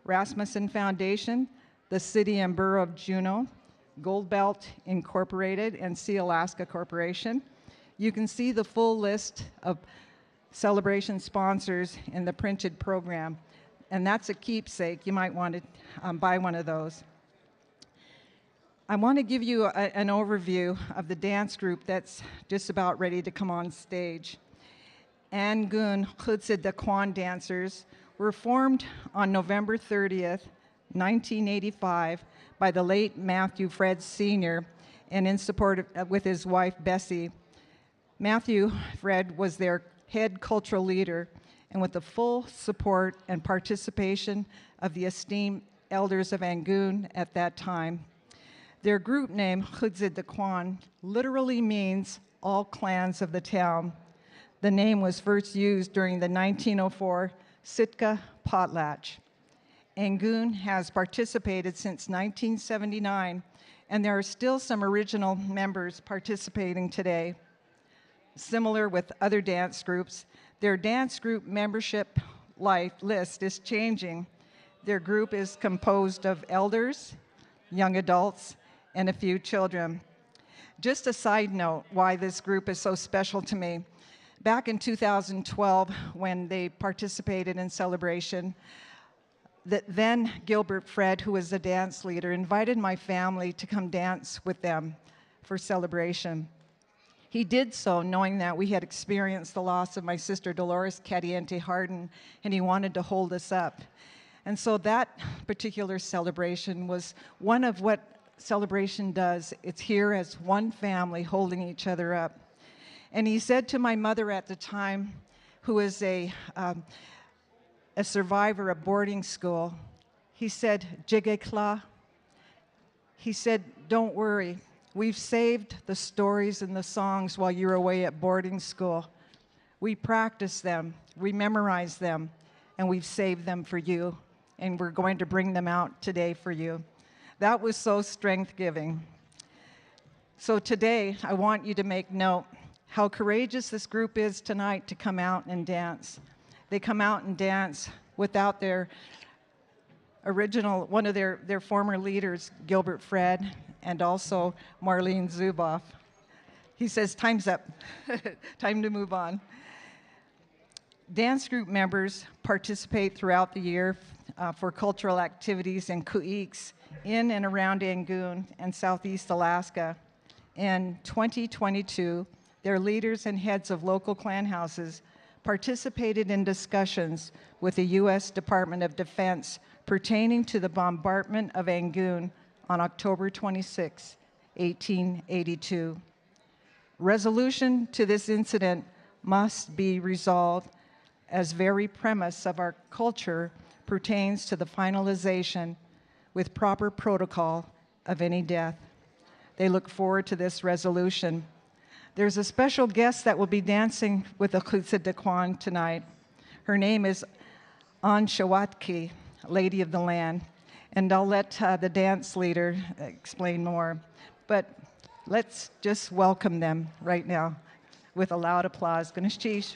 Rasmussen Foundation, the City and Borough of Juneau, Gold Belt Incorporated, and Sealaska Corporation. You can see the full list of celebration sponsors in the printed program, and that's a keepsake. You might want to buy one of those. I want to give you an overview of the dance group that's just about ready to come on stage. Angoon Introduction, the Kwan Dancers were formed on November 30th, 1985, by the late Matthew Fred Sr., and in support with his wife, Bessie. Matthew Fred was their head cultural leader, and with the full support and participation of the esteemed elders of Angoon at that time. Their group name, Huntsandai Kwan, literally means all clans of the town. The name was first used during the 1904 Sitka potlatch. Angoon has participated since 1979, and there are still some original members participating today. Similar with other dance groups, their dance group membership list is changing. Their group is composed of elders, young adults, and a few children. Just a side note why this group is so special to me. Back in 2012, when they participated in celebration, then Gilbert Fred, who was the dance leader, invited my family to come dance with them for celebration. He did so knowing that we had experienced the loss of my sister Dolores Cadiente Harden, and he wanted to hold us up. And so that particular celebration was one of what celebration does. It's here as one family holding each other up. And he said to my mother at the time, who is a survivor of boarding school, he said, Jigekla, he said, don't worry. We've saved the stories and the songs while you're away at boarding school. We practiced them, we memorized them, and we've saved them for you. And we're going to bring them out today for you. That was so strength-giving. So today, I want you to make note how courageous this group is tonight to come out and dance. They come out and dance without their original, one of their former leaders, Gilbert Fred, and also Marlene Zuboff. He says, time's up, time to move on. Dance group members participate throughout the year for cultural activities and ku'iks in and around Angoon and Southeast Alaska. In 2022, their leaders and heads of local clan houses participated in discussions with the U.S. Department of Defense pertaining to the bombardment of Angoon on October 26, 1882. Resolution to this incident must be resolved as very premise of our culture pertains to the finalization with proper protocol of any death. They look forward to this resolution. There's a special guest that will be dancing with the Huntsandai Kwan tonight. Her name is Anshawatki, Lady of the Land, and I'll let the dance leader explain more. But let's just welcome them right now with a loud applause. Ganeshchish.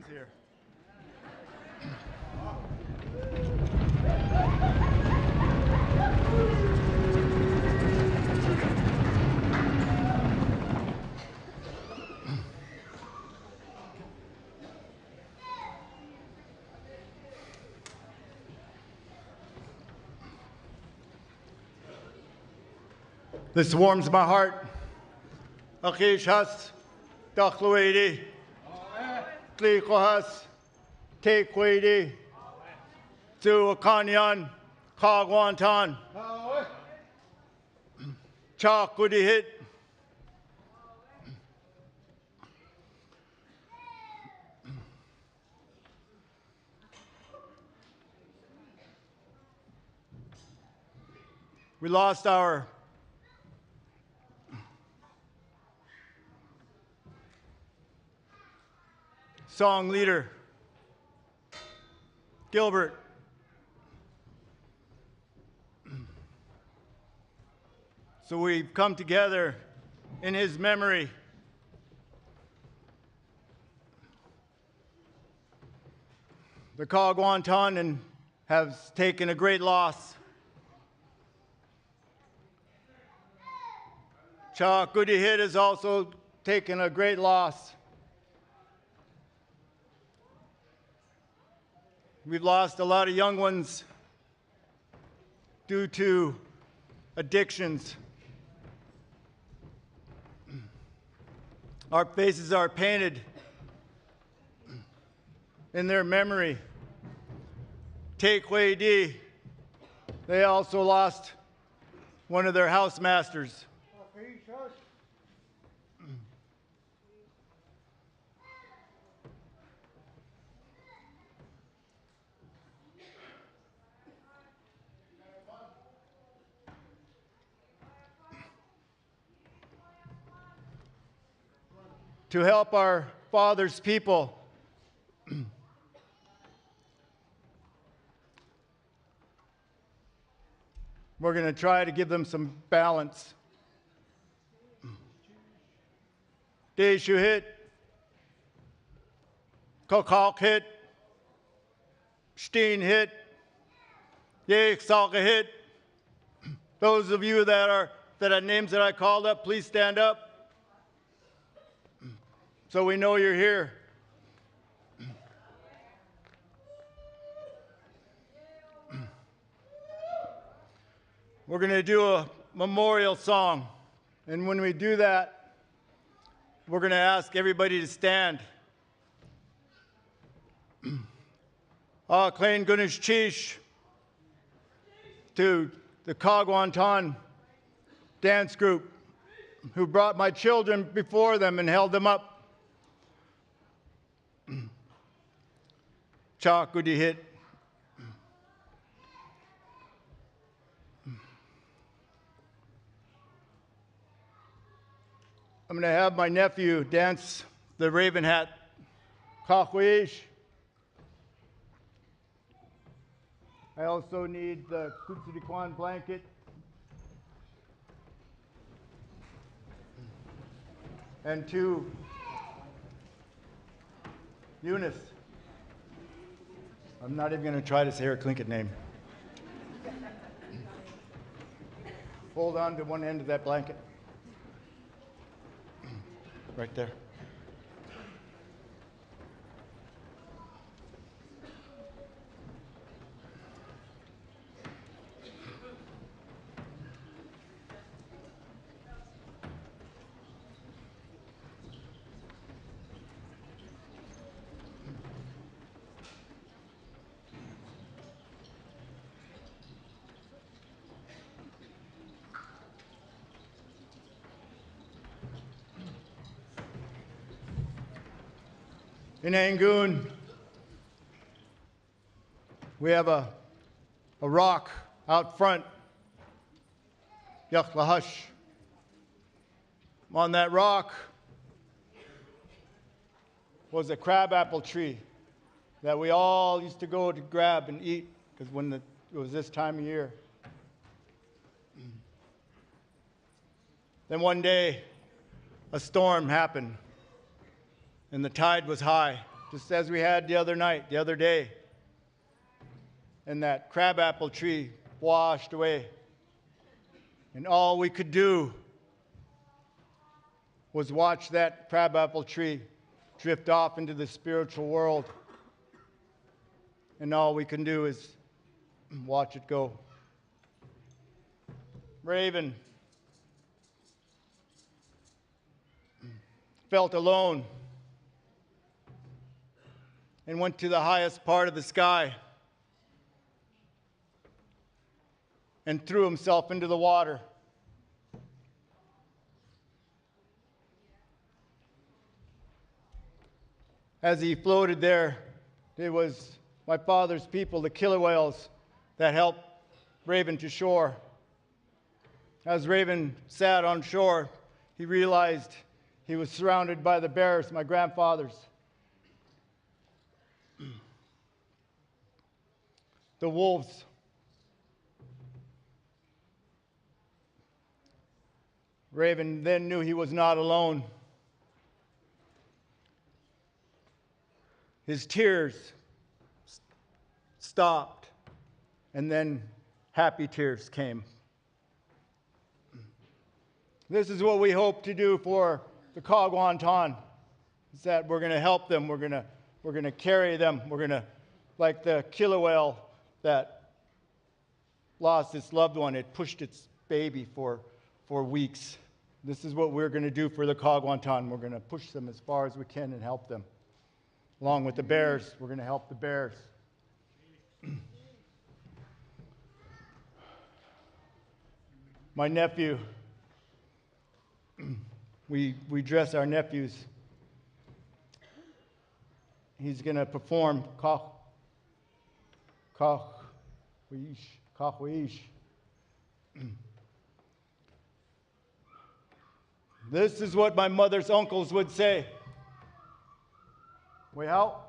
He's here. This warms my heart. Akish has, Dakhluidi, Tlikohas, Tekwidi, Tuakanyan, Kagwantan, Chakudi hit. We lost our song leader, Gilbert. So we've come together in his memory. The Kagwantan has taken a great loss. Cha Kudihit has also taken a great loss. We've lost a lot of young ones due to addictions. Our faces are painted in their memory. Tekwe Di, they also lost one of their housemasters. To help our Father's people, we're going to try to give them some balance. Deshu hit, Kokok hit, Steen hit, Ye Salka hit. Those of you that have names that I called up, please stand up so we know you're here. We're going to do a memorial song. And when we do that, we're going to ask everybody to stand. Klein Gunish Chish to the Kagwantan dance group who brought my children before them and held them up. Chakudi hit. I'm going to have my nephew dance the Raven Hat. Kakwish. I also need the Kutsudi Kwan blanket. And 2 Eunice. I'm not even going to try to say her Tlingit name. Hold on to one end of that blanket. Right there. In Angoon, we have a rock out front, Yaklahush. On that rock was a crabapple tree that we all used to go to grab and eat because when it was this time of year. Then one day, a storm happened. And the tide was high, just as we had the other day. And that crabapple tree washed away. And all we could do was watch that crabapple tree drift off into the spiritual world. And all we can do is watch it go. Raven felt alone and went to the highest part of the sky and threw himself into the water. As he floated there, it was my father's people, the killer whales, that helped Raven to shore. As Raven sat on shore, he realized he was surrounded by the bears, my grandfathers. The wolves. Raven then knew he was not alone. His tears stopped, and then happy tears came. This is what we hope to do for the Kagwantan, is that we're going to help them, we're going to carry them, we're going to, like the killer whale that lost its loved one, it pushed its baby for weeks. This is what we're going to do for the Kagwantan. We're going to push them as far as we can and help them. Along with the bears, we're going to help the bears. My nephew, we dress our nephews. He's going to perform Kachwish. This is what my mother's uncles would say. Way out.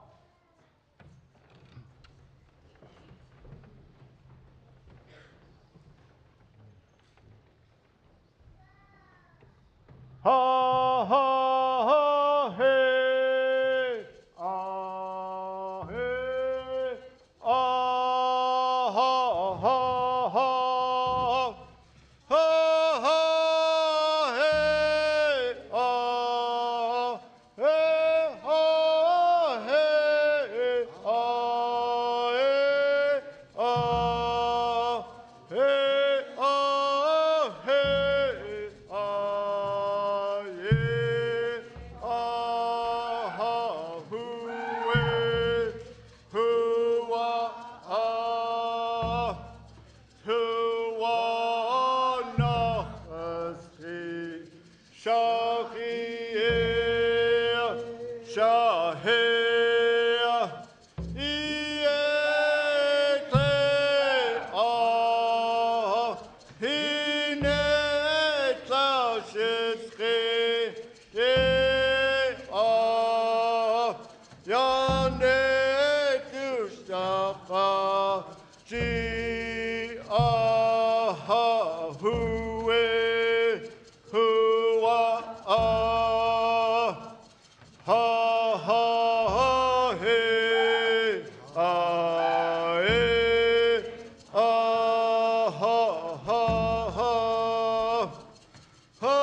Ha ha ha hey, ah hey, ah ha ha ha, ha ha hey, ah hey, ah hey, ah hey, ah hey, ah hey, ah yeah, ah ha hoo eh, hoo ah, hoo ah na asti, shaki shahia, ie tle ah, hine tla shiske, ah, yane tushtafa, ji ah hoo eh, hoo ah, ha ha hey, ah eh, ah ha ha ha, ha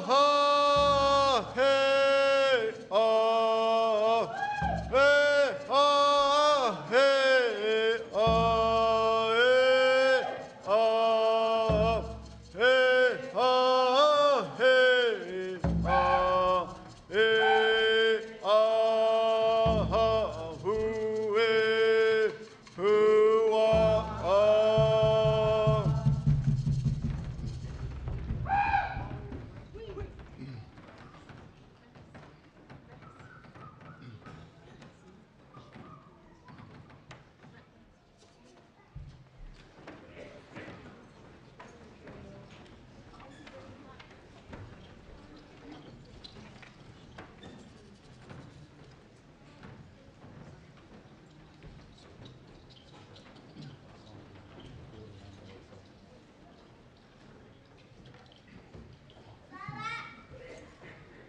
ha hey, ah hey, ah hey, ah eh, ah hey, ah hey, ah eh, ah ha hoo eh, hoo ah.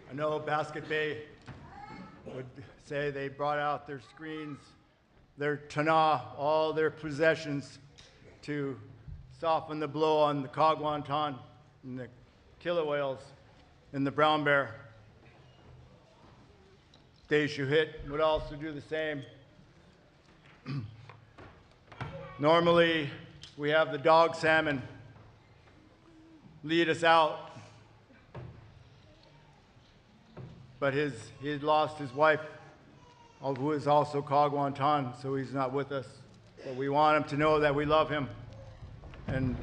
I know Basket Bay would say they brought out their screens, their tana, all their possessions to soften the blow on the Kagwantan and the killer whales and the brown bear. Deshuhit would also do the same. Normally, we have the dog salmon lead us out, but he had lost his wife, who is also Kagwantan, so he's not with us. But we want him to know that we love him. And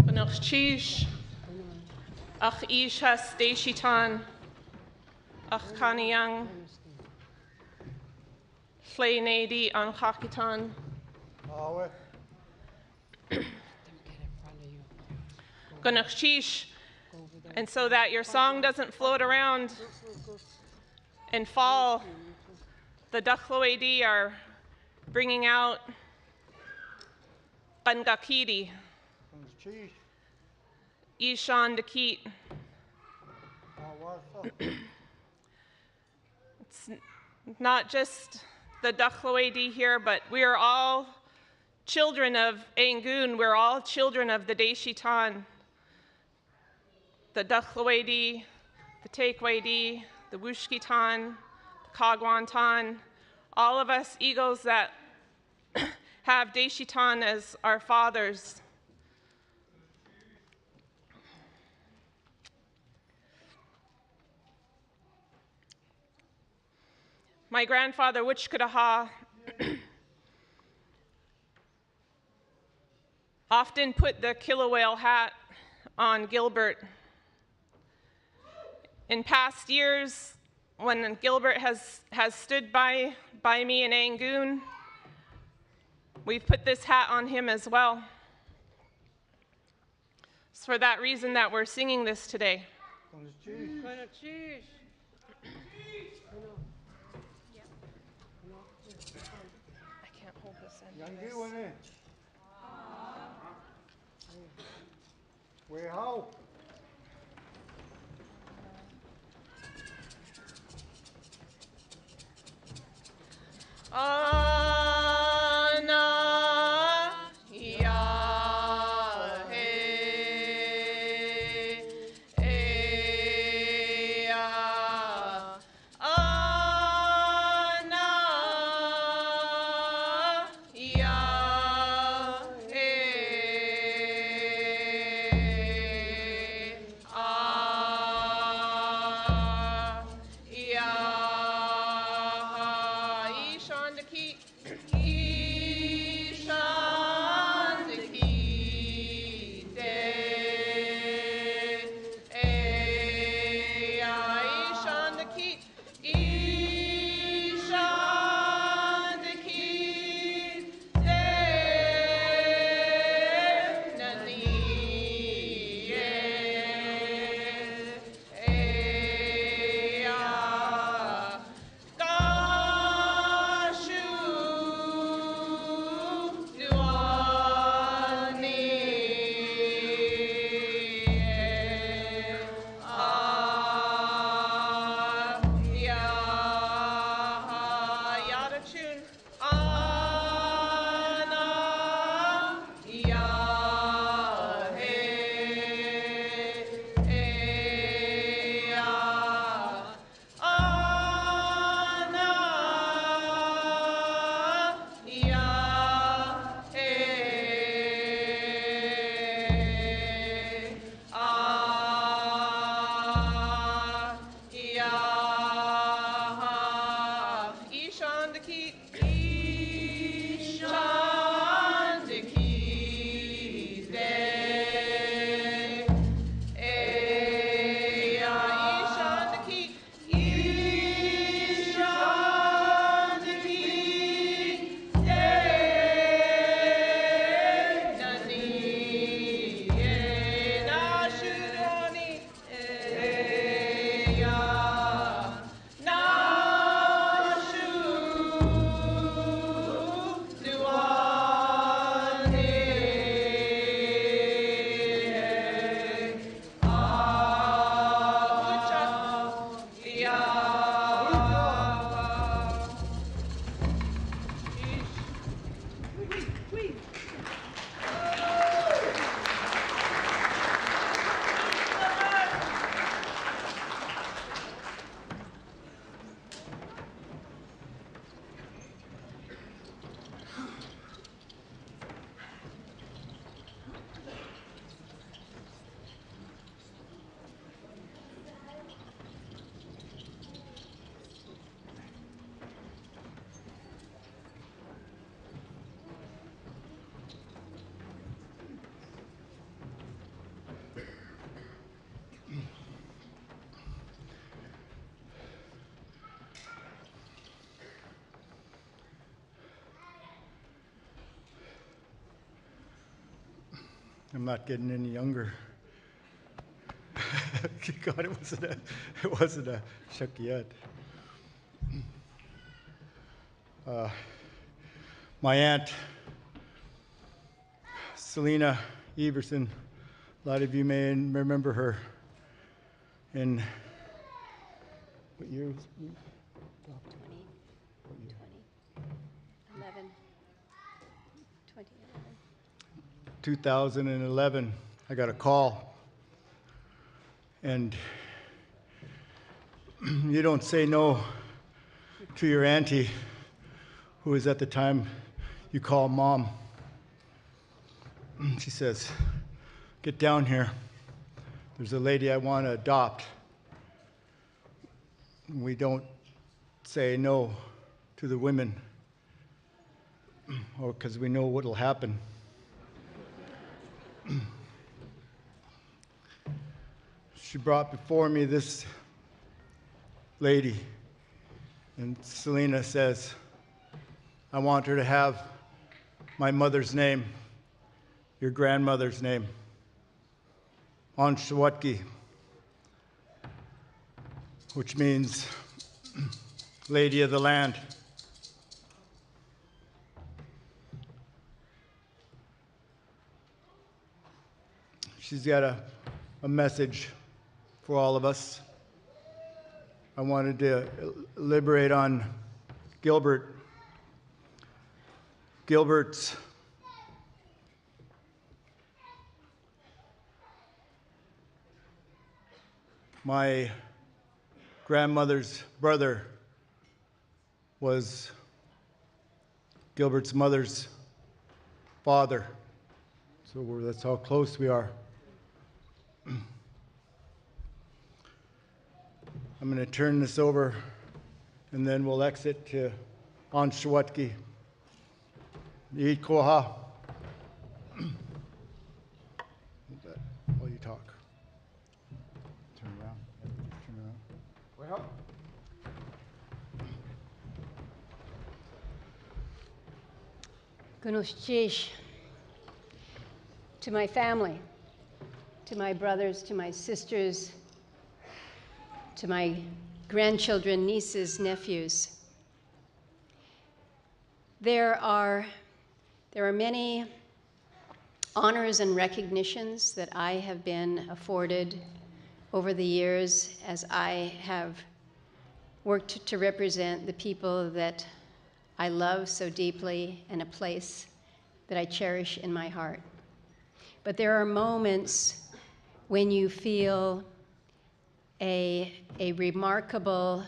Banach Chish, Ach Ish has Deshitan, Ach Kaniyang, Flay Nadi on Hakitan. Ganach Chish, and so that your song doesn't float around and fall, the Duchloedi are bringing out Gangakidi. Ishan Dakit. It's not just the Duchloedi here, but we are all children of Angoon. We're all children of the Deshitan. The Duchloedi, the Takewaidi, the Wushkitan, the Kagwantan, all of us eagles that have Deshitan as our fathers. My grandfather, Wichkadaha, often put the killer whale hat on Gilbert. In past years, when Gilbert has stood by me in Angoon, we've put this hat on him as well. It's for that reason that we're singing this today. I can't hold this end. We hope. I'm not getting any younger. God, it wasn't a Shakyat. My aunt, Selena Everson, a lot of you may remember her. In what year was we adopted? 2011, I got a call. And you don't say no to your auntie, who was at the time you call mom. She says, get down here. There's a lady I want to adopt. We don't say no to the women, or because we know what will happen. She brought before me this lady, and Selena says, I want her to have my mother's name, your grandmother's name, Anshawatki, which means Lady of the Land. She's got a message for all of us. I wanted to elaborate on Gilbert. Gilbert's my grandmother's brother was Gilbert's mother's father. So that's how close we are. I'm going to turn this over, and then we'll exit to Anshawatki. Eat koha. While you talk. Turn around. Turn around. Well. Gunushchish. To my family, to my brothers, to my sisters, to my grandchildren, nieces, nephews. There are many honors and recognitions that I have been afforded over the years as I have worked to represent the people that I love so deeply and a place that I cherish in my heart. But there are moments when you feel a remarkable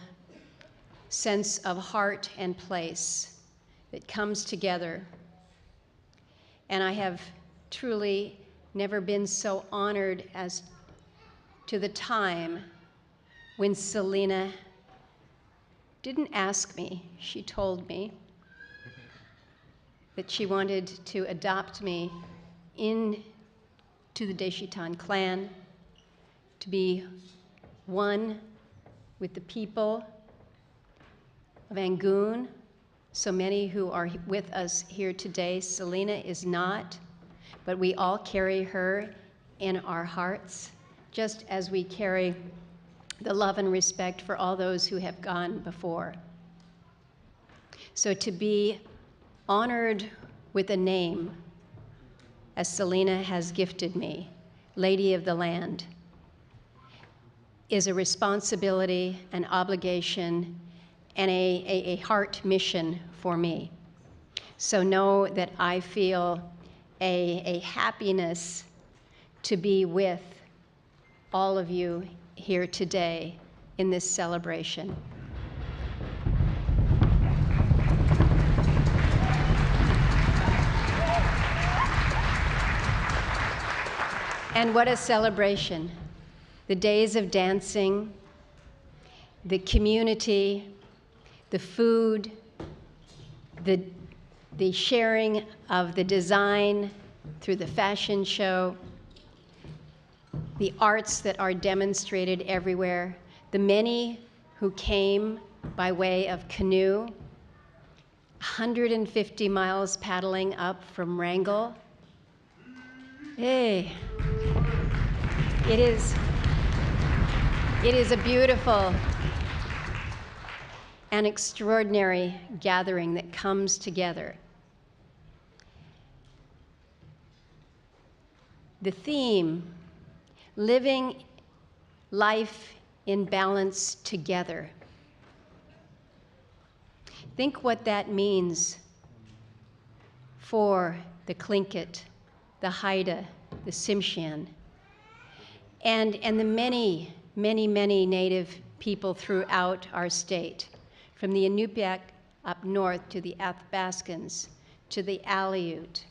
sense of heart and place that comes together. And I have truly never been so honored as to the time when Selena didn't ask me, she told me that she wanted to adopt me into the Deshitan clan, to be one with the people of Angoon, so many who are with us here today. Selena is not, but we all carry her in our hearts, just as we carry the love and respect for all those who have gone before. So to be honored with a name, as Selena has gifted me, Lady of the Land, is a responsibility, an obligation, and a heart mission for me. So know that I feel a happiness to be with all of you here today in this celebration. And what a celebration. The days of dancing, the community, the food, the sharing of the design through the fashion show, the arts that are demonstrated everywhere, the many who came by way of canoe, 150 miles paddling up from Wrangell, Hey. It is a beautiful and extraordinary gathering that comes together. The theme, living life in balance together. Think what that means for the Tlingit, the Haida, the Tsimshian, and the many, many, many Native people throughout our state, from the Inupiaq up north to the Athabascans, to the Aleut,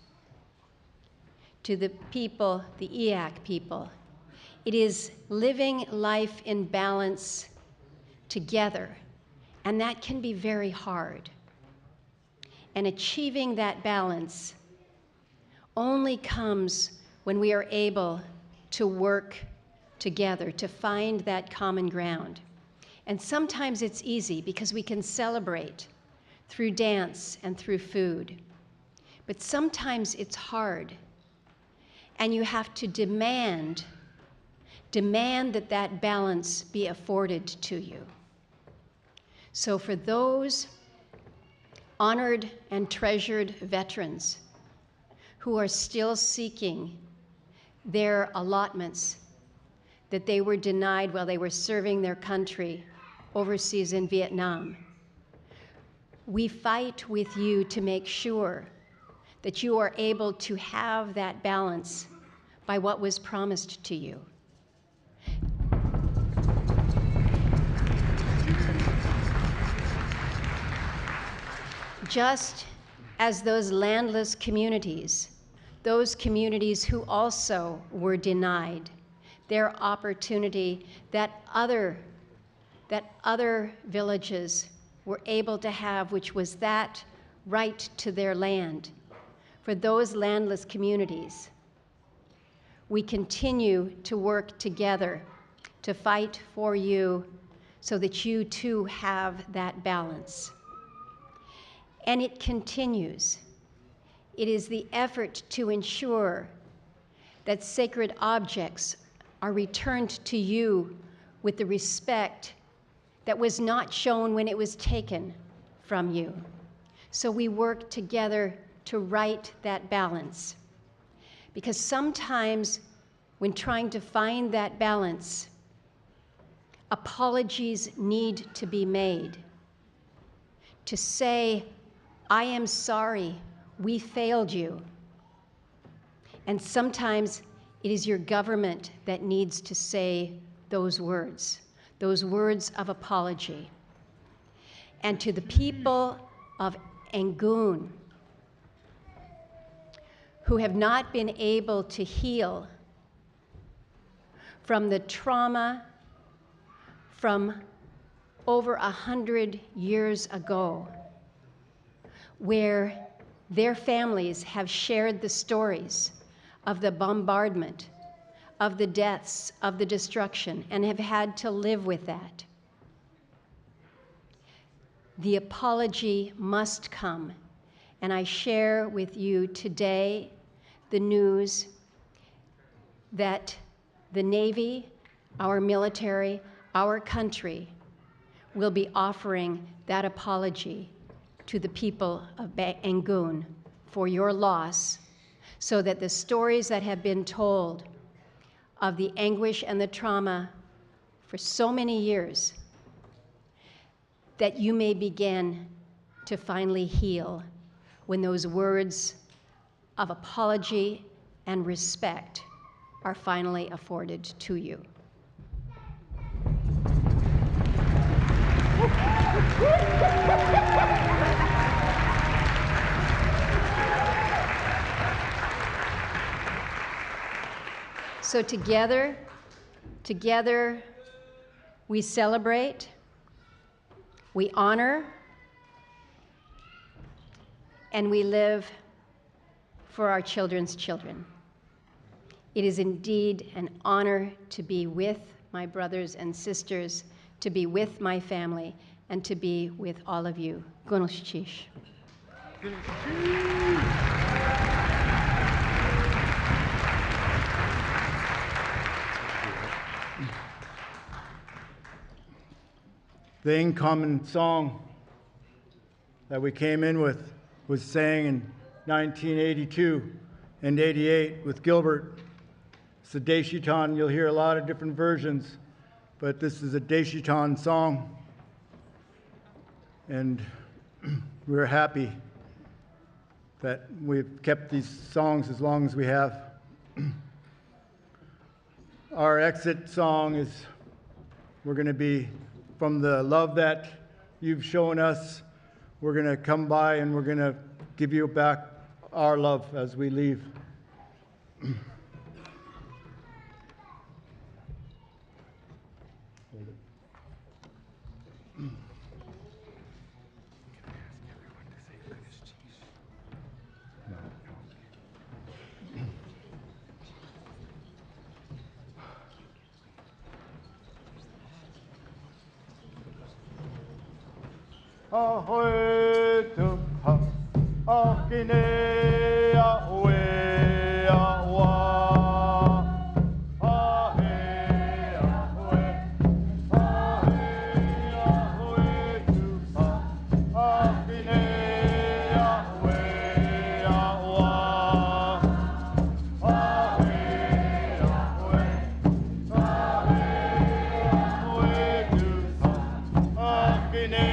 to the people, the Eyak people. It is living life in balance together, and that can be very hard. And achieving that balance only comes when we are able to work together, to find that common ground. And sometimes it's easy because we can celebrate through dance and through food. But sometimes it's hard, and you have to demand that that balance be afforded to you. So for those honored and treasured veterans who are still seeking their allotments that they were denied while they were serving their country overseas in Vietnam, we fight with you to make sure that you are able to have that balance by what was promised to you. Just as those landless communities, those communities who also were denied their opportunity that other villages were able to have, which was that right to their land. For those landless communities, we continue to work together to fight for you so that you too have that balance. And it continues. It is the effort to ensure that sacred objects are returned to you with the respect that was not shown when it was taken from you. So we work together to right that balance. Because sometimes when trying to find that balance, apologies need to be made. To say, I am sorry, we failed you. And sometimes it is your government that needs to say those words of apology. And to the people of Angoon who have not been able to heal from the trauma from over 100 years ago, where their families have shared the stories of the bombardment, of the deaths, of the destruction, and have had to live with that. The apology must come, and I share with you today the news that the Navy, our military, our country will be offering that apology to the people of Angoon for your loss, so that the stories that have been told of the anguish and the trauma for so many years, that you may begin to finally heal when those words of apology and respect are finally afforded to you. So together we celebrate, we honor, and we live for our children's children. It is indeed an honor to be with my brothers and sisters, to be with my family, and to be with all of you. Gonoshichish. The incoming song that we came in with was sang in 1982 and 88 with Gilbert. It's a Deshitan. You'll hear a lot of different versions, but this is a Deshitan song. And we're happy that we've kept these songs as long as we have. Our exit song is, we're going to be, from the love that you've shown us, we're going to come by and we're going to give you back our love as we leave. Ahoy to ha, akine awe awa, ahe ahoy, ahe ahoy to ha, akine awe awa, ahe ahoy, ahe ahoy to ha, akine.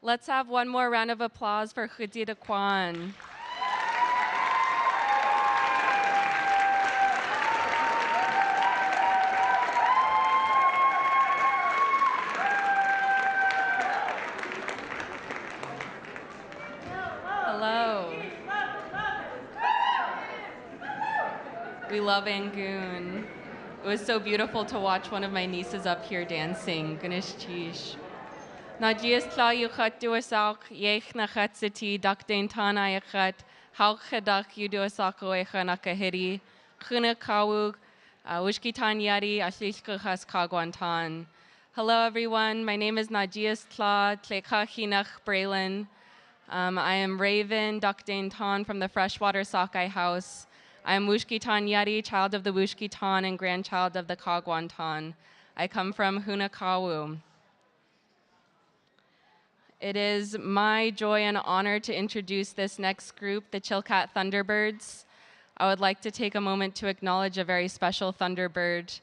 Let's have one more round of applause for Khudida Kwan. Hello. We love Angoon. It was so beautiful to watch one of my nieces up here dancing. Ganesh Chish. Najias tla yuchat duasak, yech nachat city, dakdain tana yachat, hauk chedak you duasak oecha nakahiri, chuna kawug, wishkitan yari, ashlishkachas kagwantan. Hello everyone, my name is Najias tla, tleka hinach Braylon. I am Raven Dakdain Tan from the Freshwater Sockeye House. I am Wushkitan Yari, child of the Wushkitan and grandchild of the Kagwantan. I come from Hunakawu. It is my joy and honor to introduce this next group, the Chilcat Thunderbirds. I would like to take a moment to acknowledge a very special Thunderbird.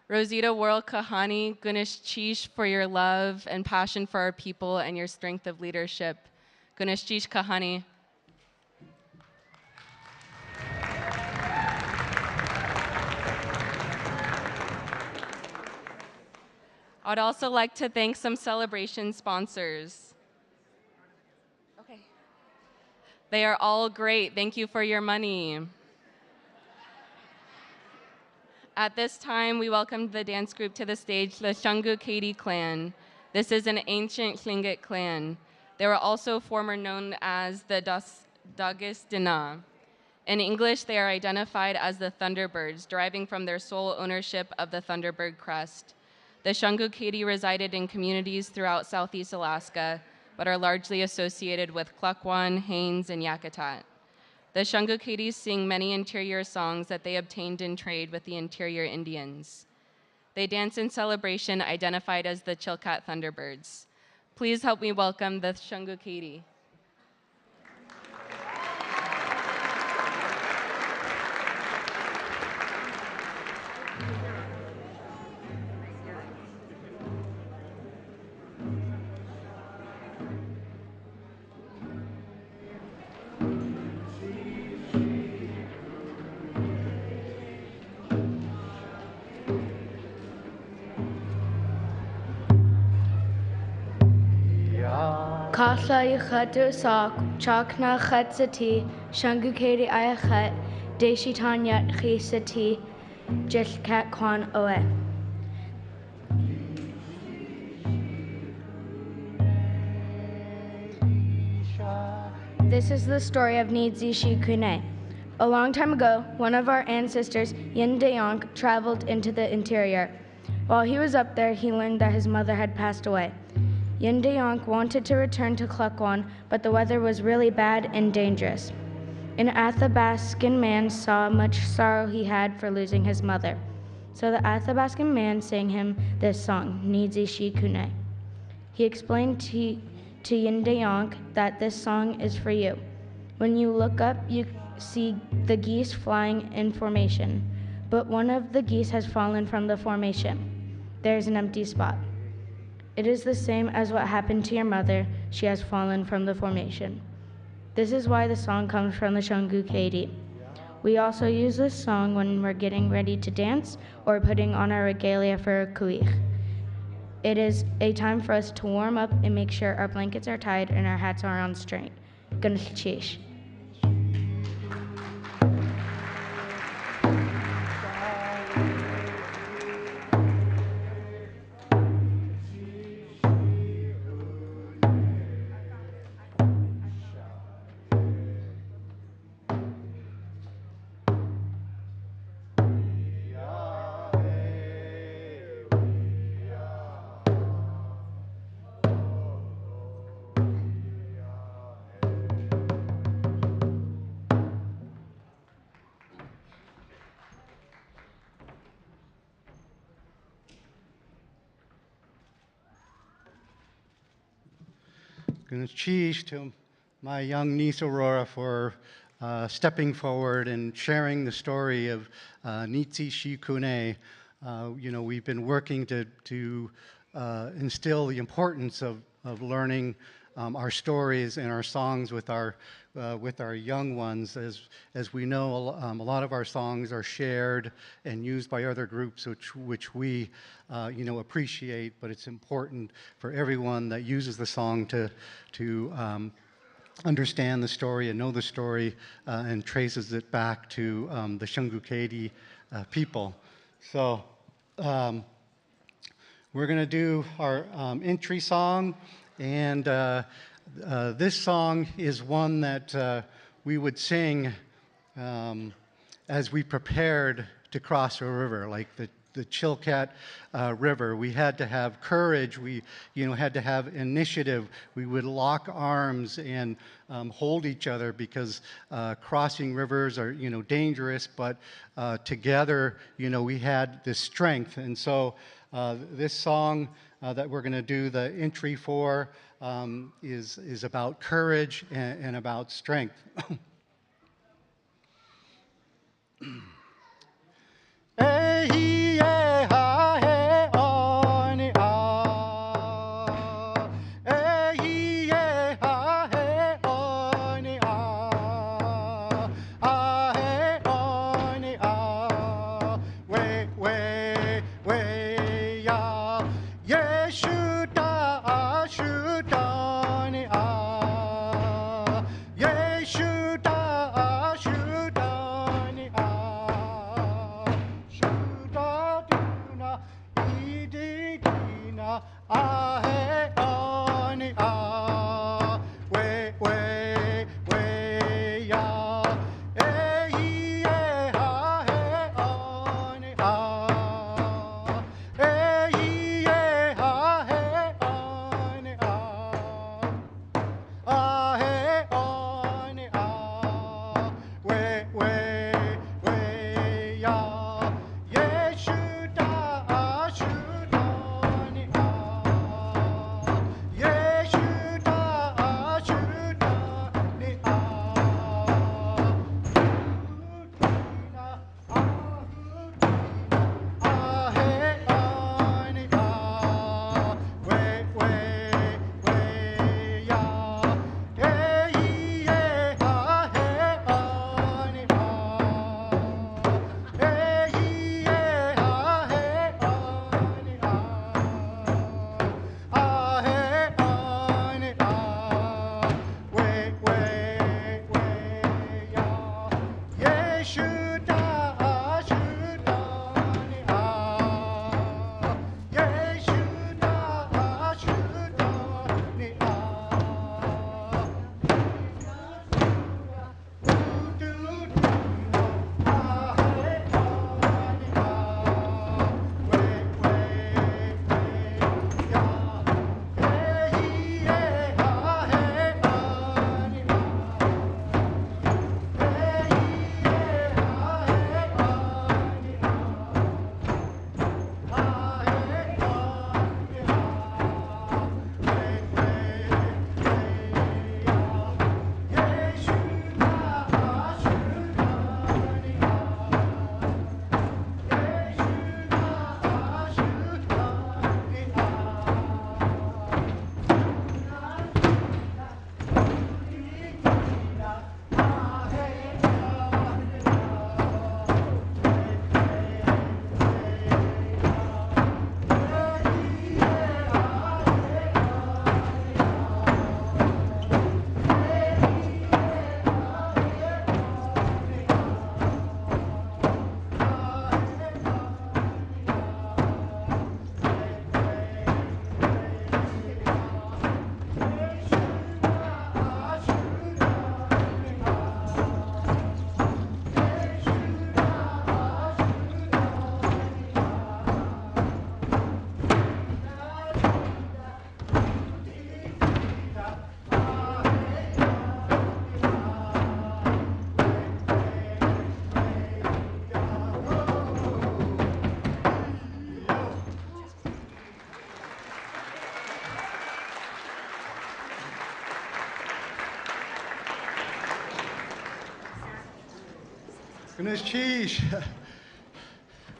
Rosita World Kahani, Gunesh Chish, for your love and passion for our people and your strength of leadership. Gunesh Chish Kahani. I'd also like to thank some celebration sponsors. Okay. They are all great. Thank you for your money. At this time, we welcomed the dance group to the stage, the Shungu Katie clan. This is an ancient Tlingit clan. They were also former known as the Dagistina. In English, they are identified as the Thunderbirds, deriving from their sole ownership of the Thunderbird crest. The Shungu Katie resided in communities throughout Southeast Alaska, but are largely associated with Kwan, Haines, and Yakutat. The Shungu Katies sing many interior songs that they obtained in trade with the interior Indians. They dance in celebration identified as the Chilcat Thunderbirds. Please help me welcome the Shungu Katie. Kasla yuchatu sak, chakna chatsati, Shungu Katie ayachat, deshitan yat chisati, Chilcat Kwan oe. This is the story of Nidzishi Kune. A long time ago, one of our ancestors, Yin Deyong, traveled into the interior. While he was up there, he learned that his mother had passed away. Yin Deyong wanted to return to Kwan, but the weather was really bad and dangerous. An Athabascan man saw much sorrow he had for losing his mother. So the Athabascan man sang him this song, Nidzishi Kune. He explained to Yin Deyong that this song is for you. When you look up, you see the geese flying in formation, but one of the geese has fallen from the formation. There's an empty spot. It is the same as what happened to your mother. She has fallen from the formation. This is why the song comes from the Shungu Katie. We also use this song when we're getting ready to dance or putting on our regalia for a kuich. It is a time for us to warm up and make sure our blankets are tied and our hats are on straight. Ganesh Chish. Cheese to my young niece Aurora for stepping forward and sharing the story of Nidzishi Kune. We've been working to instill the importance of learning our stories and our songs with our young ones. As we know, a lot of our songs are shared and used by other groups, which we appreciate. But it's important for everyone that uses the song to understand the story and know the story and traces it back to the Shungu Katie people. So we're going to do our entry song, and this song is one that we would sing as we prepared to cross a river, like the Chilcat River. We had to have courage. We had to have initiative. We would lock arms and hold each other, because crossing rivers are dangerous, but together we had this strength. And so this song that we're going to do the entry for is about courage and about strength.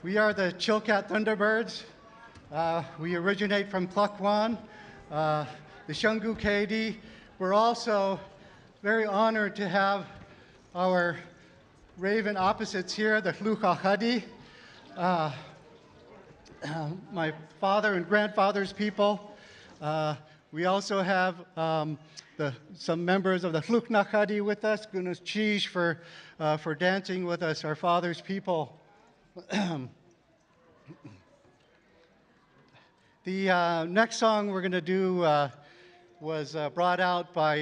We are the Chilcat Thunderbirds. We originate from Kwan. the Shungu Kaidi. We're also very honored to have our Raven opposites here, the Tlukahadi, my father and grandfather's people. We also have some members of the Tluknakadi with us, Gunus Chish for dancing with us, our father's people. The next song we're going to do was brought out by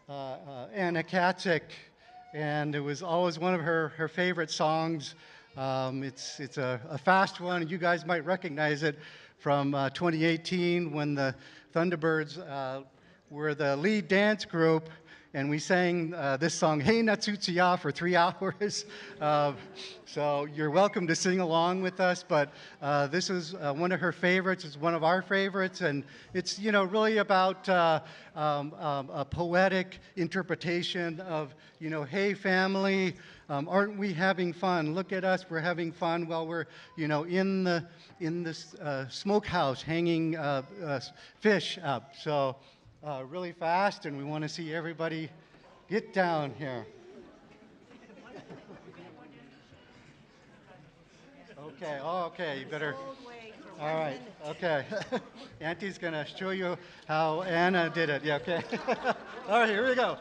Anak Aiki, and it was always one of her favorite songs. It's a fast one, and you guys might recognize it from 2018 when the Thunderbirds were the lead dance group, and we sang this song, Hey Natsutsuya, for 3 hours. So you're welcome to sing along with us, but this is one of her favorites. It's one of our favorites, and it's, you know, really about a poetic interpretation of, you know, hey family, aren't we having fun? Look at us, we're having fun while we're, you know, in this smokehouse hanging fish up. So really fast, and we want to see everybody get down here. Okay, okay, you better, all right, okay. Auntie's gonna show you how Anna did it, yeah, okay. All right, here we go.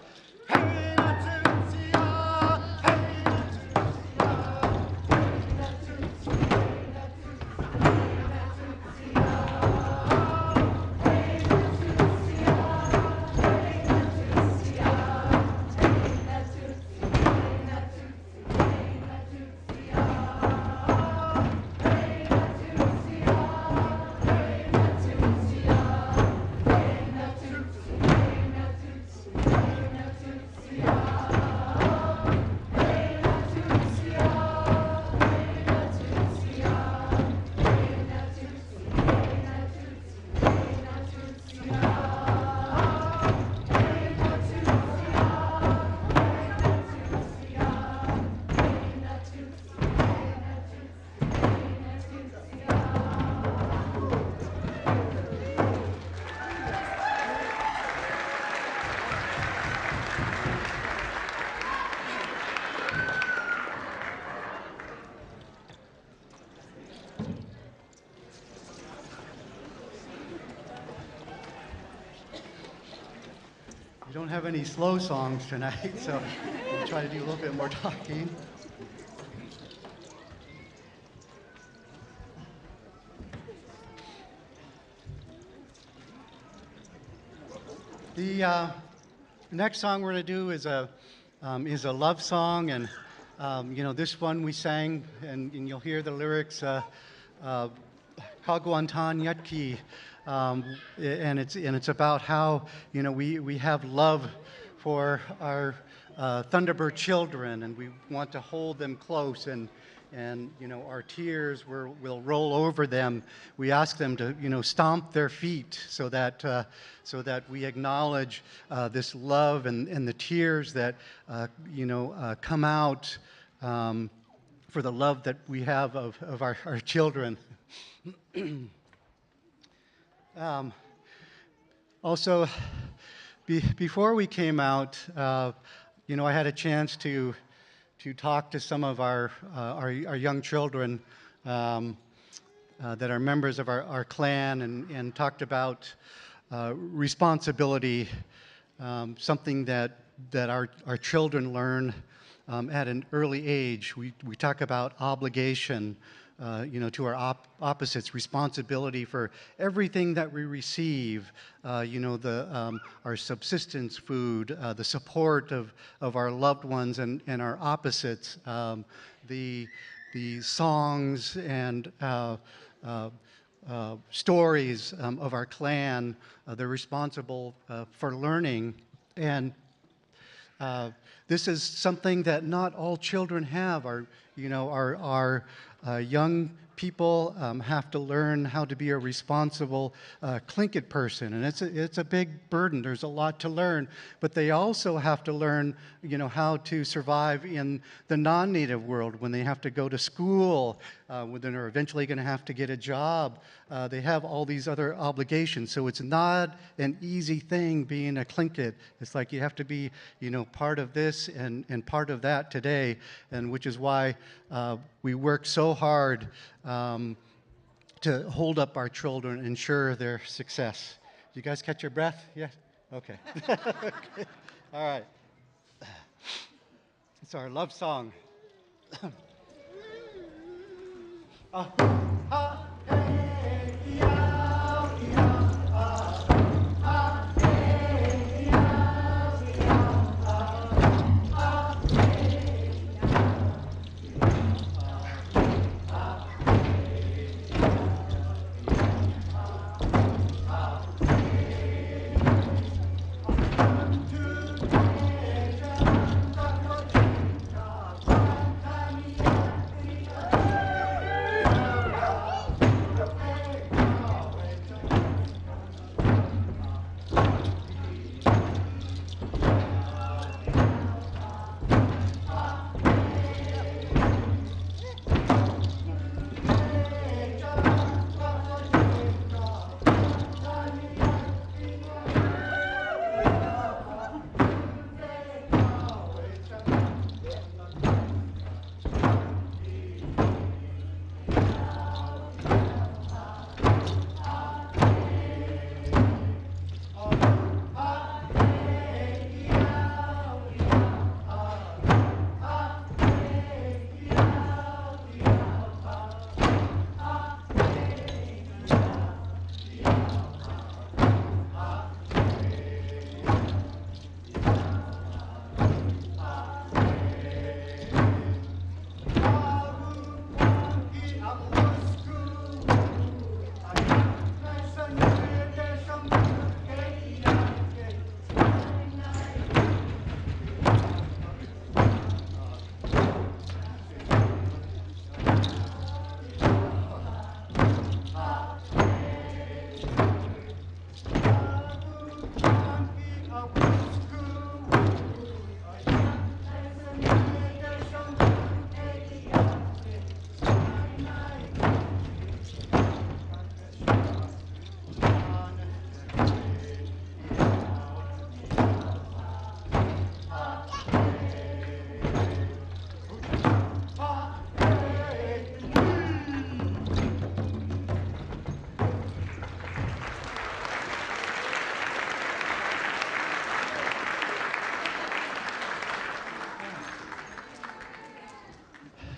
We don't have any slow songs tonight, so we'll try to do a little bit more talking. The next song we're going to do is a love song, and you know, this one we sang, and you'll hear the lyrics, Kagwantan Yat Ye. And it's about how, you know, we have love for our Thunderbird children, and we want to hold them close, and you know, our tears will roll over them. We ask them to, you know, stomp their feet so that we acknowledge this love and the tears that you know, come out for the love that we have of our children. Also, before we came out, you know, I had a chance to talk to some of our young children that are members of our clan, and talked about responsibility, something that our children learn at an early age. We talk about obligation, you know, to our opposites, responsibility for everything that we receive, you know, our subsistence food, the support of our loved ones and our opposites, the songs and stories of our clan. They're responsible for learning, and this is something that not all children have. Our young people have to learn how to be a responsible Tlingit person, and it's a big burden. There's a lot to learn, but they also have to learn, you know, how to survive in the non-native world when they have to go to school, when they're eventually going to have to get a job. they have all these other obligations. So it's not an easy thing being a Tlingit. It's like you have to be, part of this and part of that today, and which is why we work so hard to hold up our children and ensure their success. You guys catch your breath? Yes? Okay. Okay. All right. It's our love song.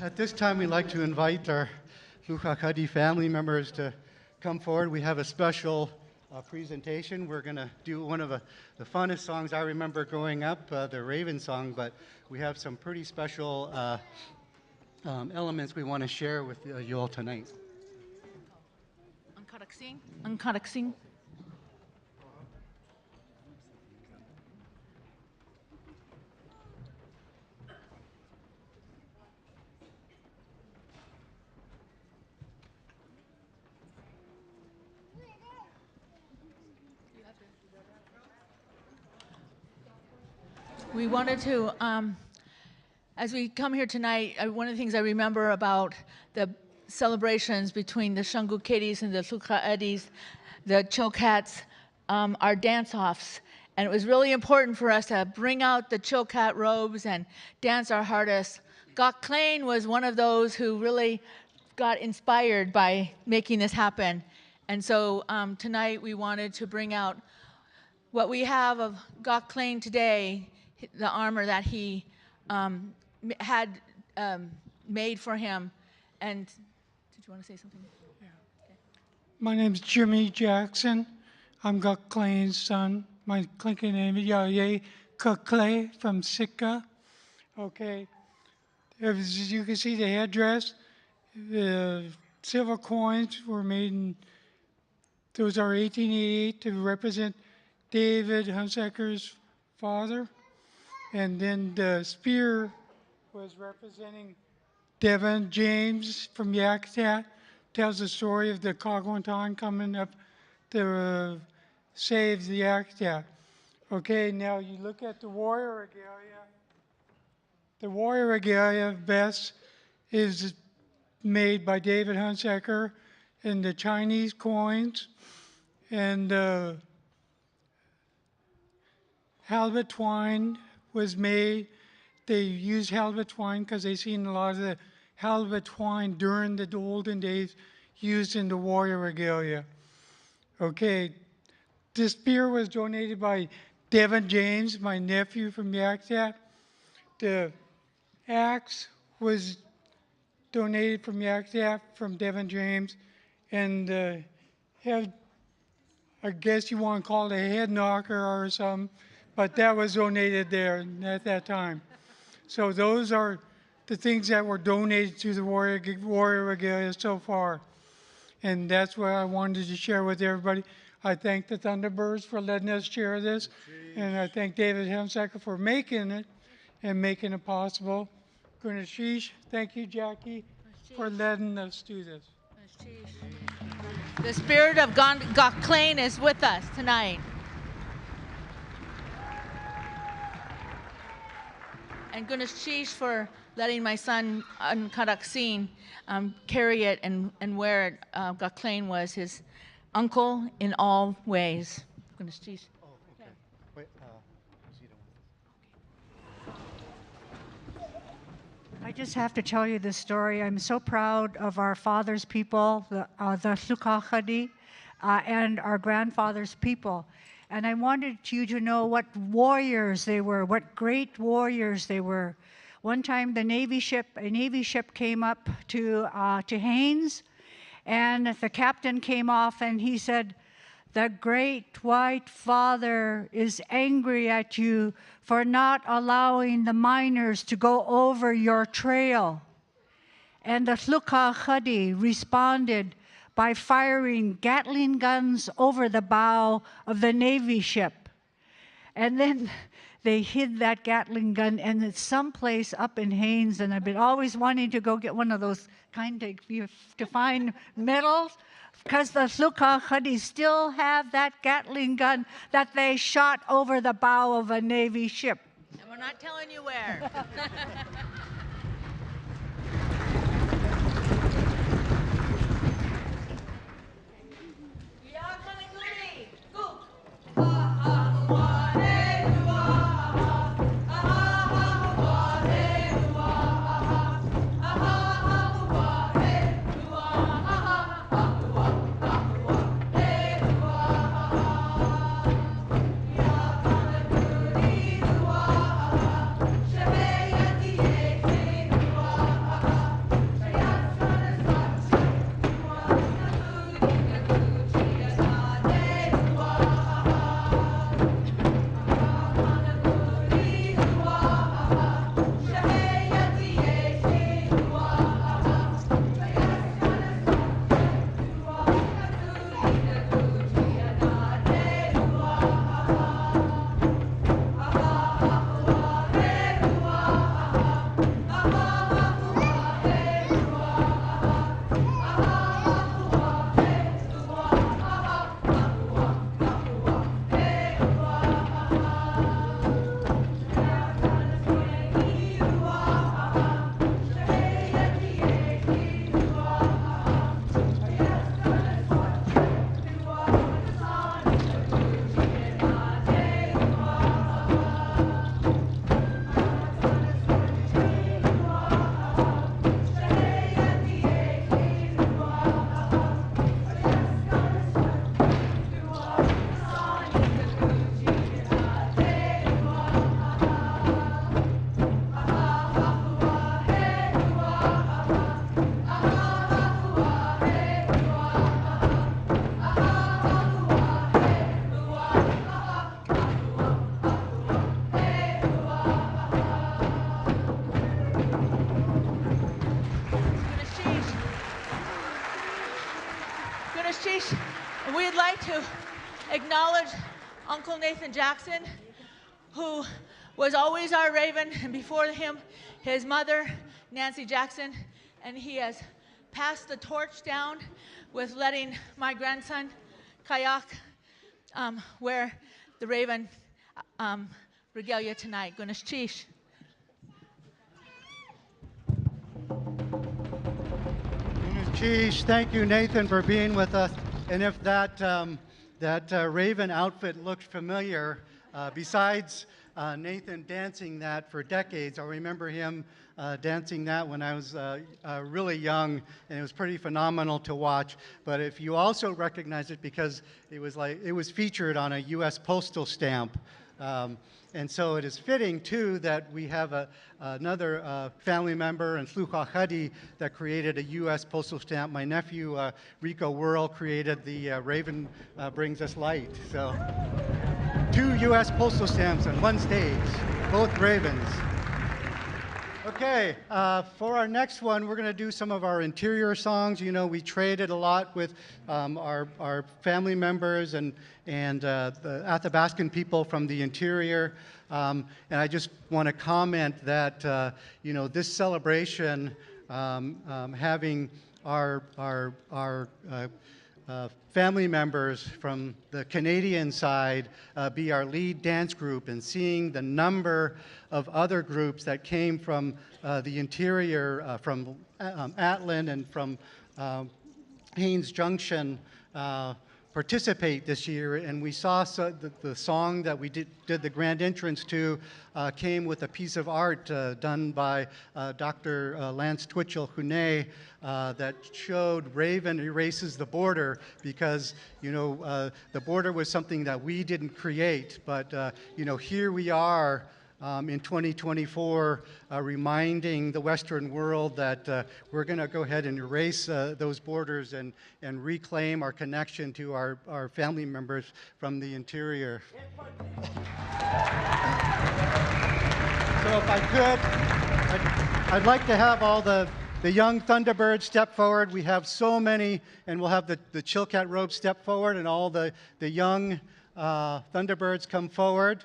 At this time, we'd like to invite our Luchakadi family members to come forward. We have a special presentation. We're going to do one of the funnest songs I remember growing up, the Raven song, but we have some pretty special elements we want to share with you all tonight. Unkaraksing. We wanted to, as we come here tonight, one of the things I remember about the celebrations between the Shungu Kitties and the Tlingit, the Chilcats, are dance-offs. And it was really important for us to bring out the Chilcat robes and dance our hardest. Gok Klein was one of those who really got inspired by making this happen. And so tonight we wanted to bring out what we have of Gok Klein today, the armor that he had made for him. And did you want to say something? Yeah. Okay. My name's Jimmy Jackson. I'm Gok Klein's son. My Tlingit name is Yat Ye Kakle from Sitka. Okay. As you can see, the headdress, the silver coins were made in, those are 1888 to represent David Hunsaker's father. And then the spear was representing Devin James from Yakutat. Tells the story of the Kagwantan coming up to save the Yakutat. Okay, now you look at the warrior regalia. The warrior regalia vest is made by David Hunsaker. and the Chinese coins, and halibut twine was made. They used halibut twine because they seen a lot of the halibut twine during the olden days used in the warrior regalia. Okay, this spear was donated by Devin James, my nephew from Yaktat. The axe was donated from Yaktat from Devin James, and head, I guess you want to call it a head knocker or something, but that was donated there at that time. So those are the things that were donated to the warrior regalia so far. And that's what I wanted to share with everybody. I thank the Thunderbirds for letting us share this. And I thank David Hemsacker for making it and making it possible. Gunashish, thank you, Jackie, for letting us do this. The spirit of Gakhlain is with us tonight. And Gunashish for letting my son Karaksin carry it and wear it. Gakhlain was his uncle in all ways. Gunashish. I just have to tell you this story. I'm so proud of our father's people, the Tlukahadi, and our grandfather's people. And I wanted you to know what warriors they were, what great warriors they were. One time a Navy ship came up to Haines, and the captain came off and he said, "The great white father is angry at you for not allowing the miners to go over your trail." And the Tlukahadi responded by firing Gatling guns over the bow of the Navy ship. And then they hid that Gatling gun, and it's someplace up in Haines, and I've been always wanting to go get one of those kind to find medals, because the Tlukahadi still have that Gatling gun that they shot over the bow of a Navy ship. And we're not telling you where. We'd like to acknowledge Uncle Nathan Jackson, who was always our raven, and before him, his mother, Nancy Jackson, and he has passed the torch down with letting my grandson, Kayak, wear the raven regalia tonight. Gunesh Chish. Sheesh, thank you, Nathan, for being with us. And if that, Raven outfit looked familiar, besides Nathan dancing that for decades, I remember him dancing that when I was really young, and it was pretty phenomenal to watch. But if you also recognize it, because it was featured on a U.S. postal stamp. And so it is fitting, too, that we have another family member in Tlingit that created a U.S. postal stamp. My nephew, Rico Whirl, created the Raven Brings Us Light. So 2 U.S. postal stamps on one stage, both Ravens. Okay, for our next one, we're going to do some of our interior songs. You know, we traded a lot with our family members and the Athabascan people from the interior. And I just want to comment that, you know, this celebration, having our family members from the Canadian side be our lead dance group, and seeing the number of other groups that came from the interior, from Atlan and from Haines Junction, participate this year. And we saw the song that we did the grand entrance to came with a piece of art done by Dr. Lance Twitchell Hunet that showed Raven erases the border, because, you know, the border was something that we didn't create, but, you know, here we are in 2024 reminding the Western world that we're going to go ahead and erase those borders and reclaim our connection to our family members from the interior. So if I could, I'd like to have all the young Thunderbirds step forward. We have so many, and we'll have the Chilcat Robe step forward, and all the young Thunderbirds come forward.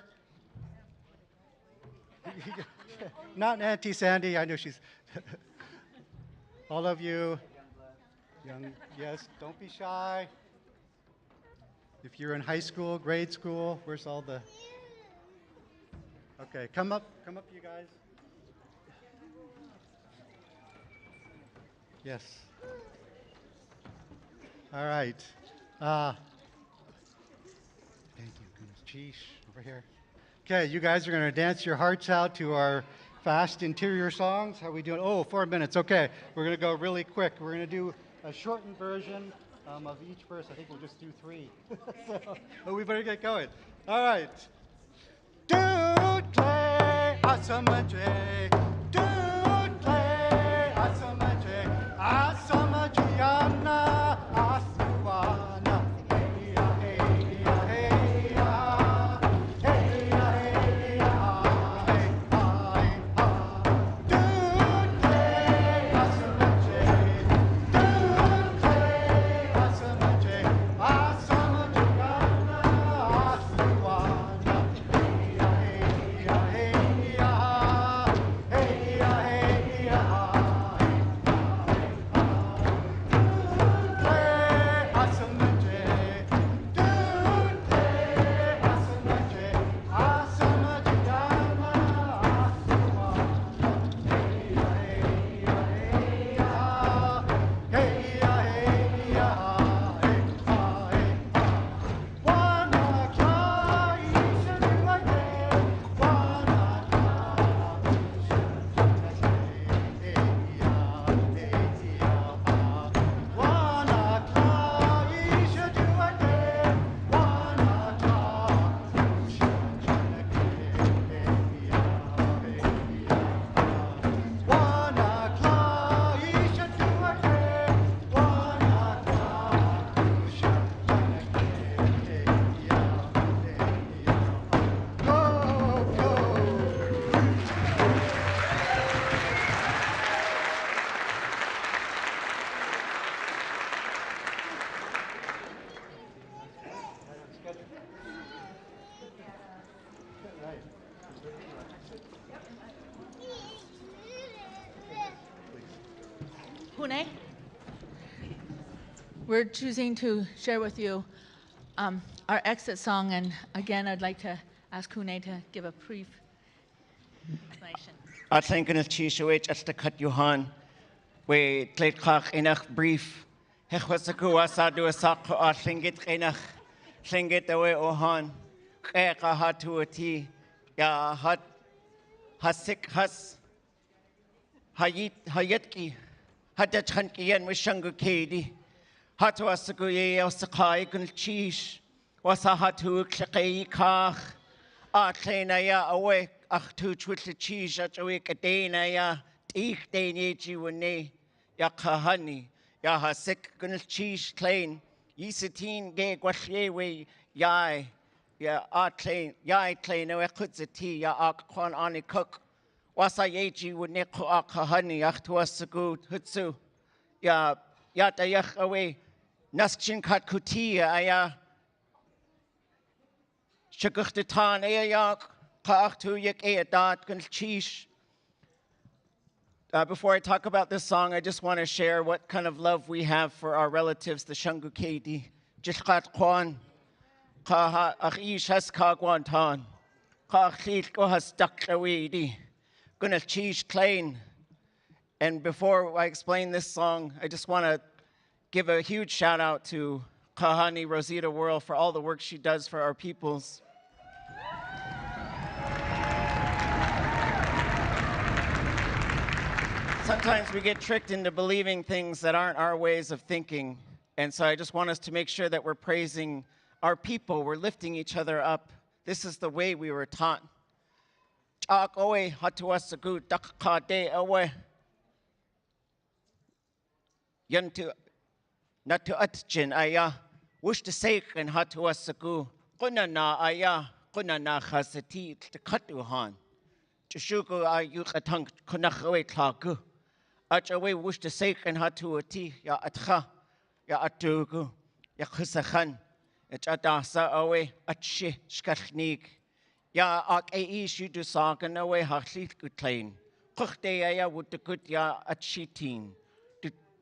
Not Auntie Sandy, I know she's... All of you, young, yes, don't be shy. If you're in high school, grade school, where's all the... Okay, come up, you guys. Yes. All right. Thank you, goodness. Sheesh, over here. Okay, you guys are going to dance your hearts out to our fast interior songs. How are we doing? Oh, 4 minutes. Okay, we're going to go really quick. We're going to do a shortened version of each verse. I think we'll just do 3. But we better get going. All right. Dutle asamaje, dutle asamaje, asamajiana asuana. Hune, we're choosing to share with you our exit song, and again, I'd like to ask Hune to give a brief explanation. I think in a Seaweed just to cut you on. We tleit kach inach brief. Hechwasaku asadu asako a Tlingit inach. Tlingit awe ohan. Eka hatuati. Ya hat hasik has. Hayitki. Hadachankian wishangu kedi. Hatu asaku ye osakai gun chish. Wasahatu klakei kach. Atlena ya awe. Ach tu twitli chish at awe kadena ya. Ich den yeji wene ya kahani ya hasik gunil cheese klein yisatin ge gwashyewe yai ya klein yai klein no ekutzati ya Kwan ani cook wasa yeji wene ko kahani achtuasagu hutsu ya yata yach away naskin kat kutia ya shaguktan ya ka achtu yak eadat gunil cheese. Before I talk about this song, I just want to share what kind of love we have for our relatives, the Shungu Kedi. Chilcat Kwan, Ka Achish has Kagwan Tan, Ka Achit Go has Daklawedi, Gonna Cheese Klein. And before I explain this song, I just want to give a huge shout out to Kahani Rosita World for all the work she does for our peoples. Sometimes we get tricked into believing things that aren't our ways of thinking. And so I just want us to make sure that we're praising our people. We're lifting each other up. This is the way we were taught. Chak owe hatuasagu dakade owe. Yantu natu atjin aya. Wish to say and hatuasagu. Kunana aya. Kunana khasati tkatuhan. Chishuku ayukatang kunachawe klagu. Achawe wish to say and hatuati ya atcha ya atugu ya khusakhan echadasa awe atshi shkachnik ya ak eish you do sagan away hachlit gutlain kuchte ya wutukut ya achitin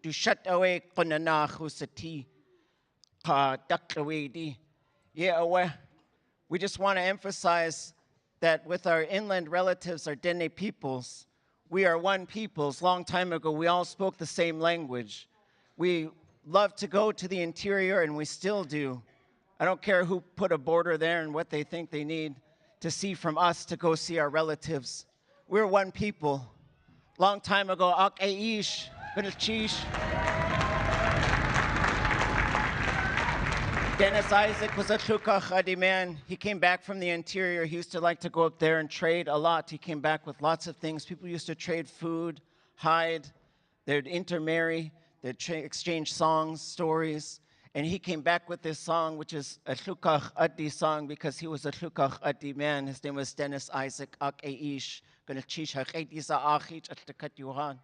to shut away kunana khusati ka daklawedi yeah away. We just want to emphasize that with our inland relatives, our Dene peoples, we are one peoples. Long time ago, we all spoke the same language. We love to go to the interior, and we still do. I don't care who put a border there and what they think they need to see from us to go see our relatives. We're one people. Long time ago, Ak Aish, Chish. Dennis Isaac was a Chukachadi man. He came back from the interior. He used to like to go up there and trade a lot. He came back with lots of things. People used to trade food, hide. They'd intermarry. They'd exchange songs, stories. And he came back with this song, which is a Chukachadi song because he was a Chukachadi man. His name was Dennis Isaac Ak Aish. Gonna chish hachedisa achich at the Katyuhan.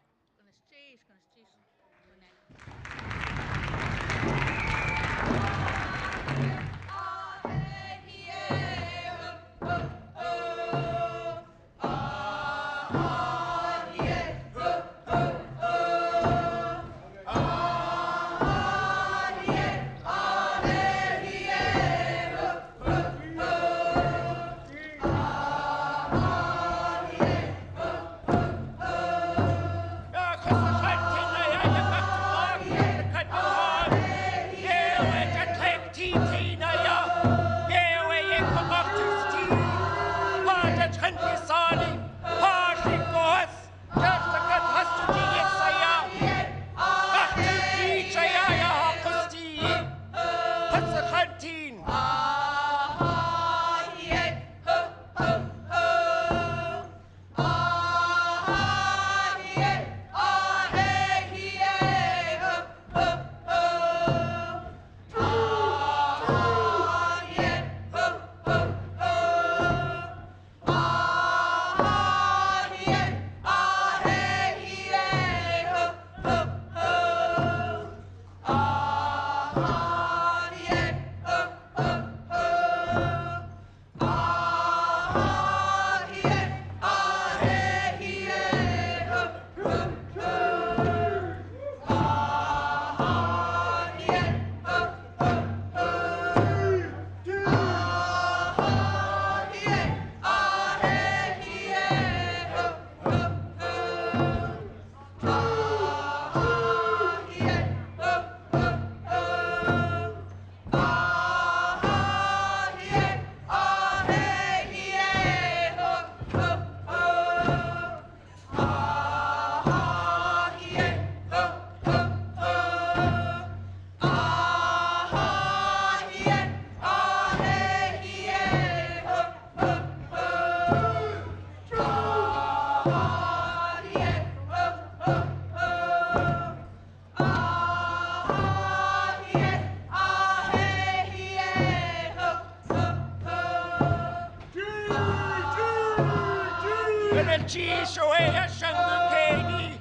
gonna cheese away a shangu katie.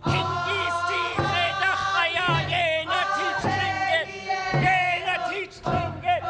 Hindi Steve, the Haya, yay, na teach Tlingit, yay, na teach Tlingit.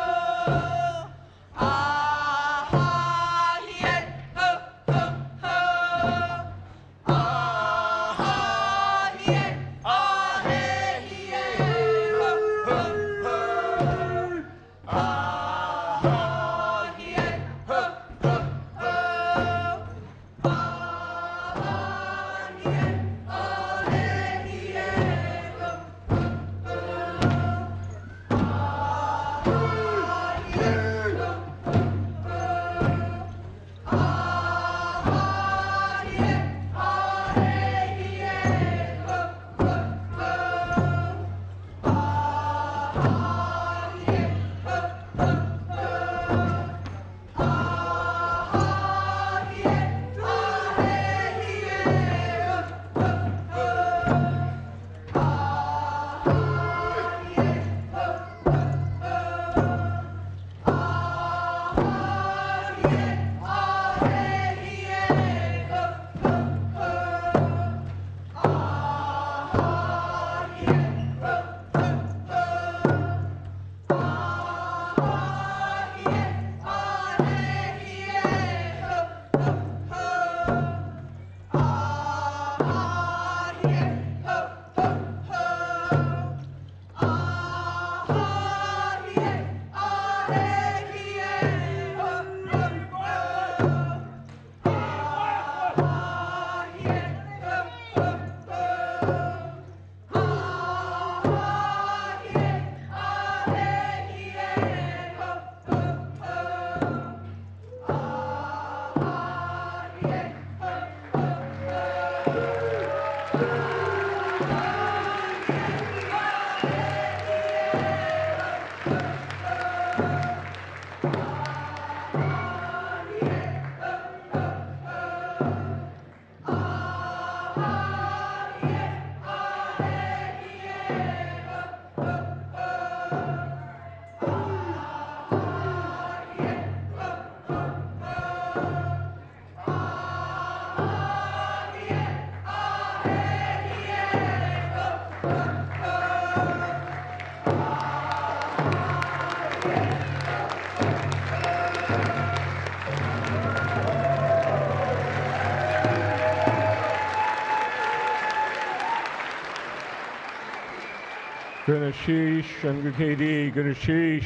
Ganashish, Shangukd, Ganashish.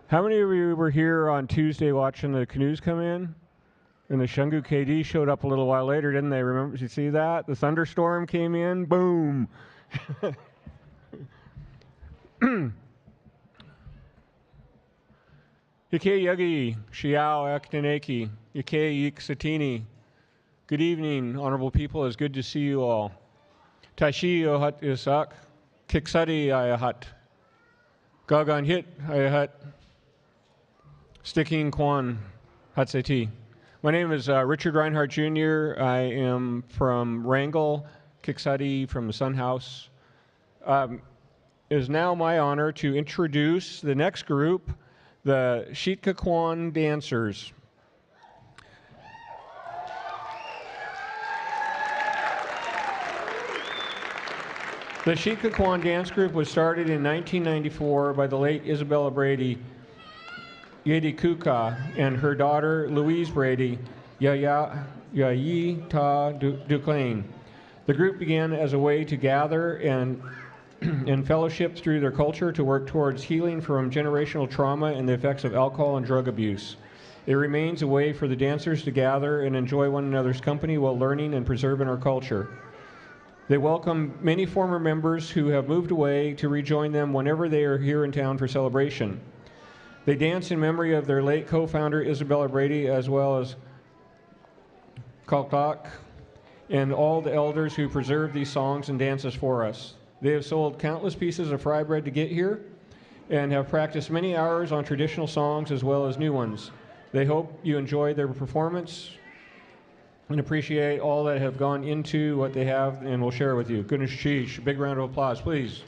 How many of you were here on Tuesday watching the canoes come in? And the Shungu KD showed up a little while later, didn't they? Remember, did you see that? The thunderstorm came in, boom. Yake Yagi, Shiao Aknaneki, Yake Yik Satini. Good evening, honorable people. It's good to see you all. Tashi Ohat Isak, Kiksadi Ayahat, Gagan Hit Ayahat, Sticking Kwan Hatseti. My name is Richard Reinhardt Jr. I am from Wrangell, Kiksadi from the Sun House. It is now my honor to introduce the next group, the Chilcat Dancers. The Chilcat Dance Group was started in 1994 by the late Isabella Brady, Yedi Kuka, and her daughter Louise Brady, Ye Ta Duquesne. The group began as a way to gather and fellowship through their culture to work towards healing from generational trauma and the effects of alcohol and drug abuse. It remains a way for the dancers to gather and enjoy one another's company while learning and preserving our culture. They welcome many former members who have moved away to rejoin them whenever they are here in town for celebration. They dance in memory of their late co-founder Isabella Brady, as well as Kaltak and all the elders who preserved these songs and dances for us. They have sold countless pieces of fry bread to get here and have practiced many hours on traditional songs as well as new ones. They hope you enjoy their performance and appreciate all that have gone into what they have and will share with you. Goodness sheesh. Big round of applause, please.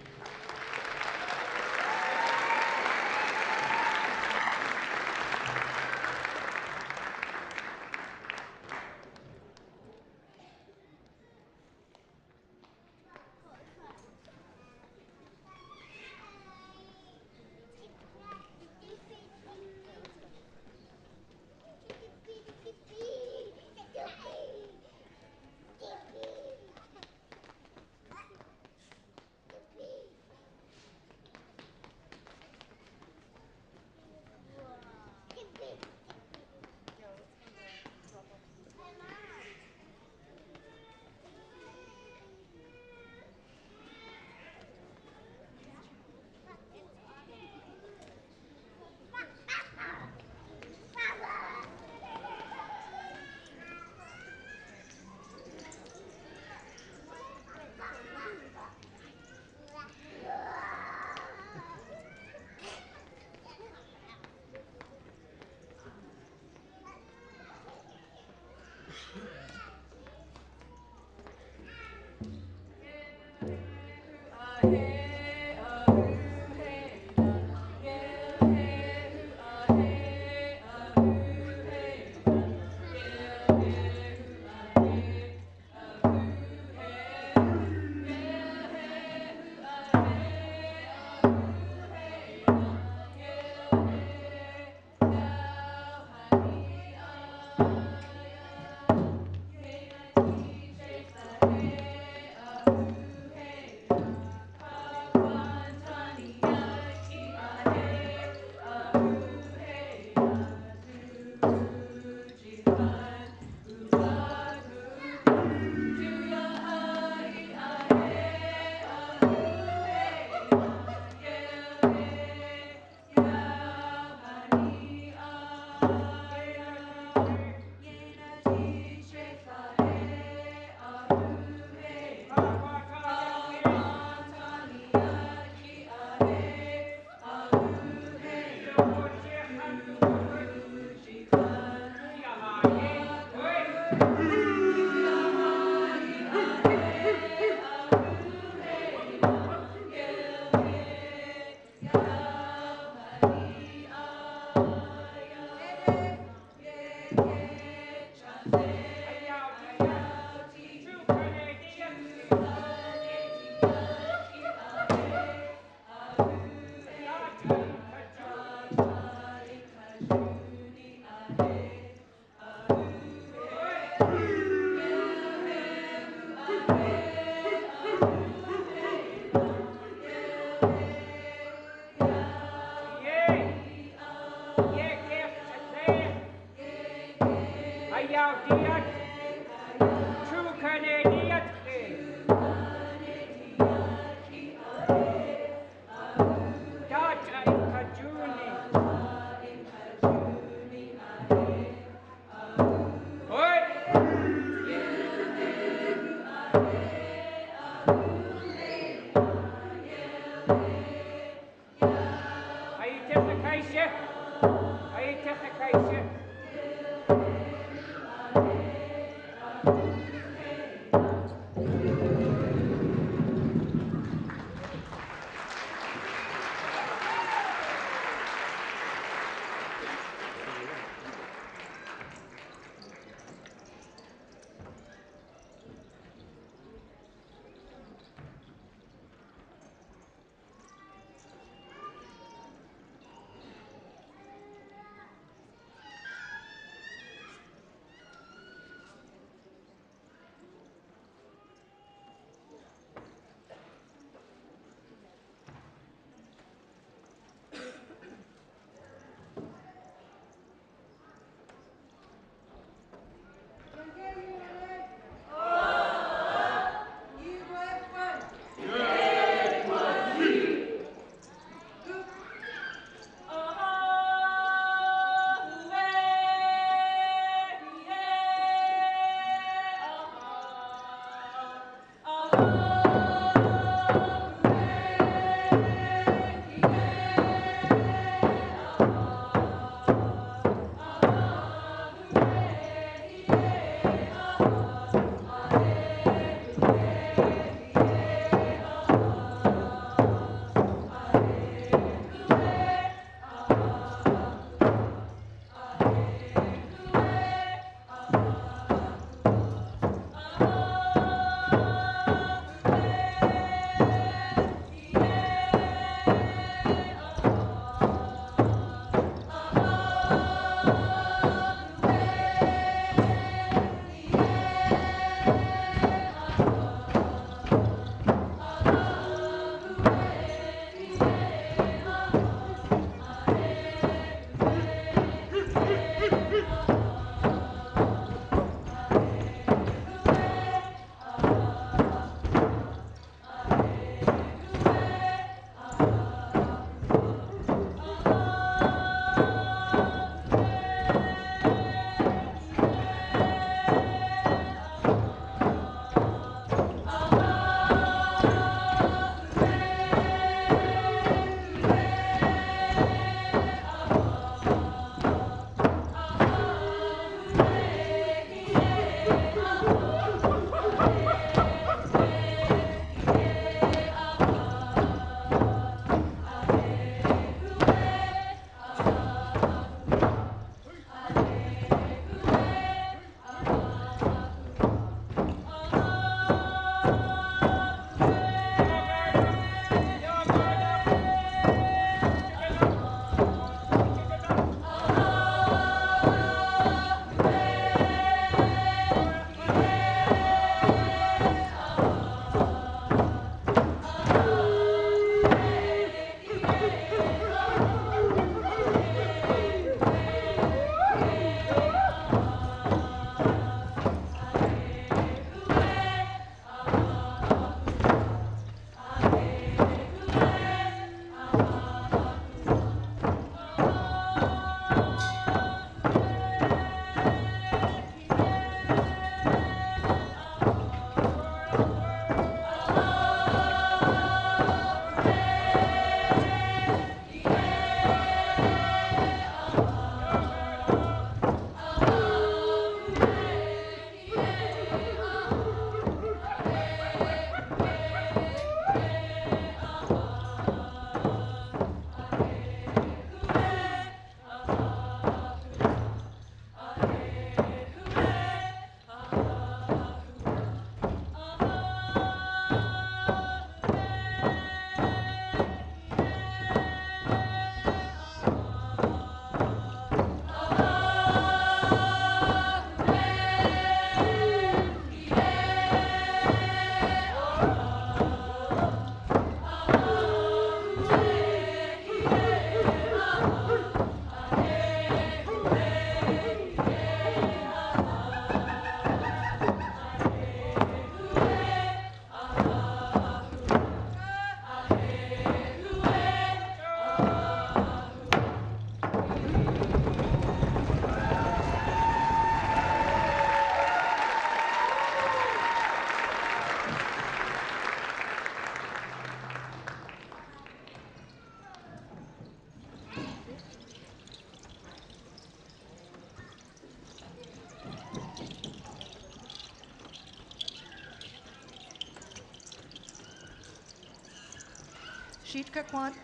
Kwan.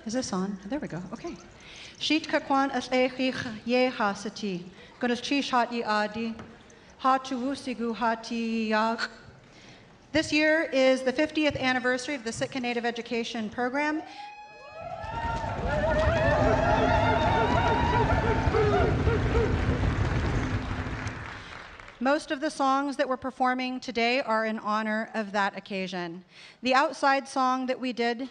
Is this on? There we go. Okay. Kwan as Yat Ye hasati. Gonna chish Yat Ye adi. Hatuusigu hati yak. This year is the 50th anniversary of the Sitka Native Education Program. Most of the songs that we're performing today are in honor of that occasion. The outside song that we did,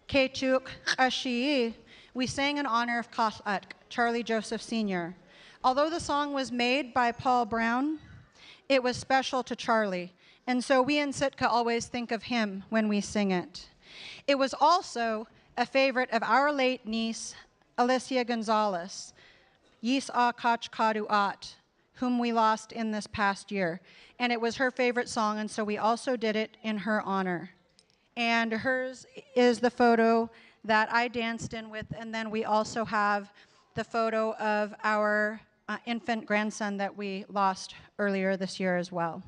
Ketuk Ashii, we sang in honor of Kasat, Charlie Joseph Sr. Although the song was made by Paul Brown, it was special to Charlie, and so we in Sitka always think of him when we sing it. It was also a favorite of our late niece, Alicia Gonzalez, Yis A Kach Kadu At, whom we lost in this past year. And it was her favorite song, and so we also did it in her honor. And hers is the photo that I danced in with, and then we also have the photo of our infant grandson that we lost earlier this year as well.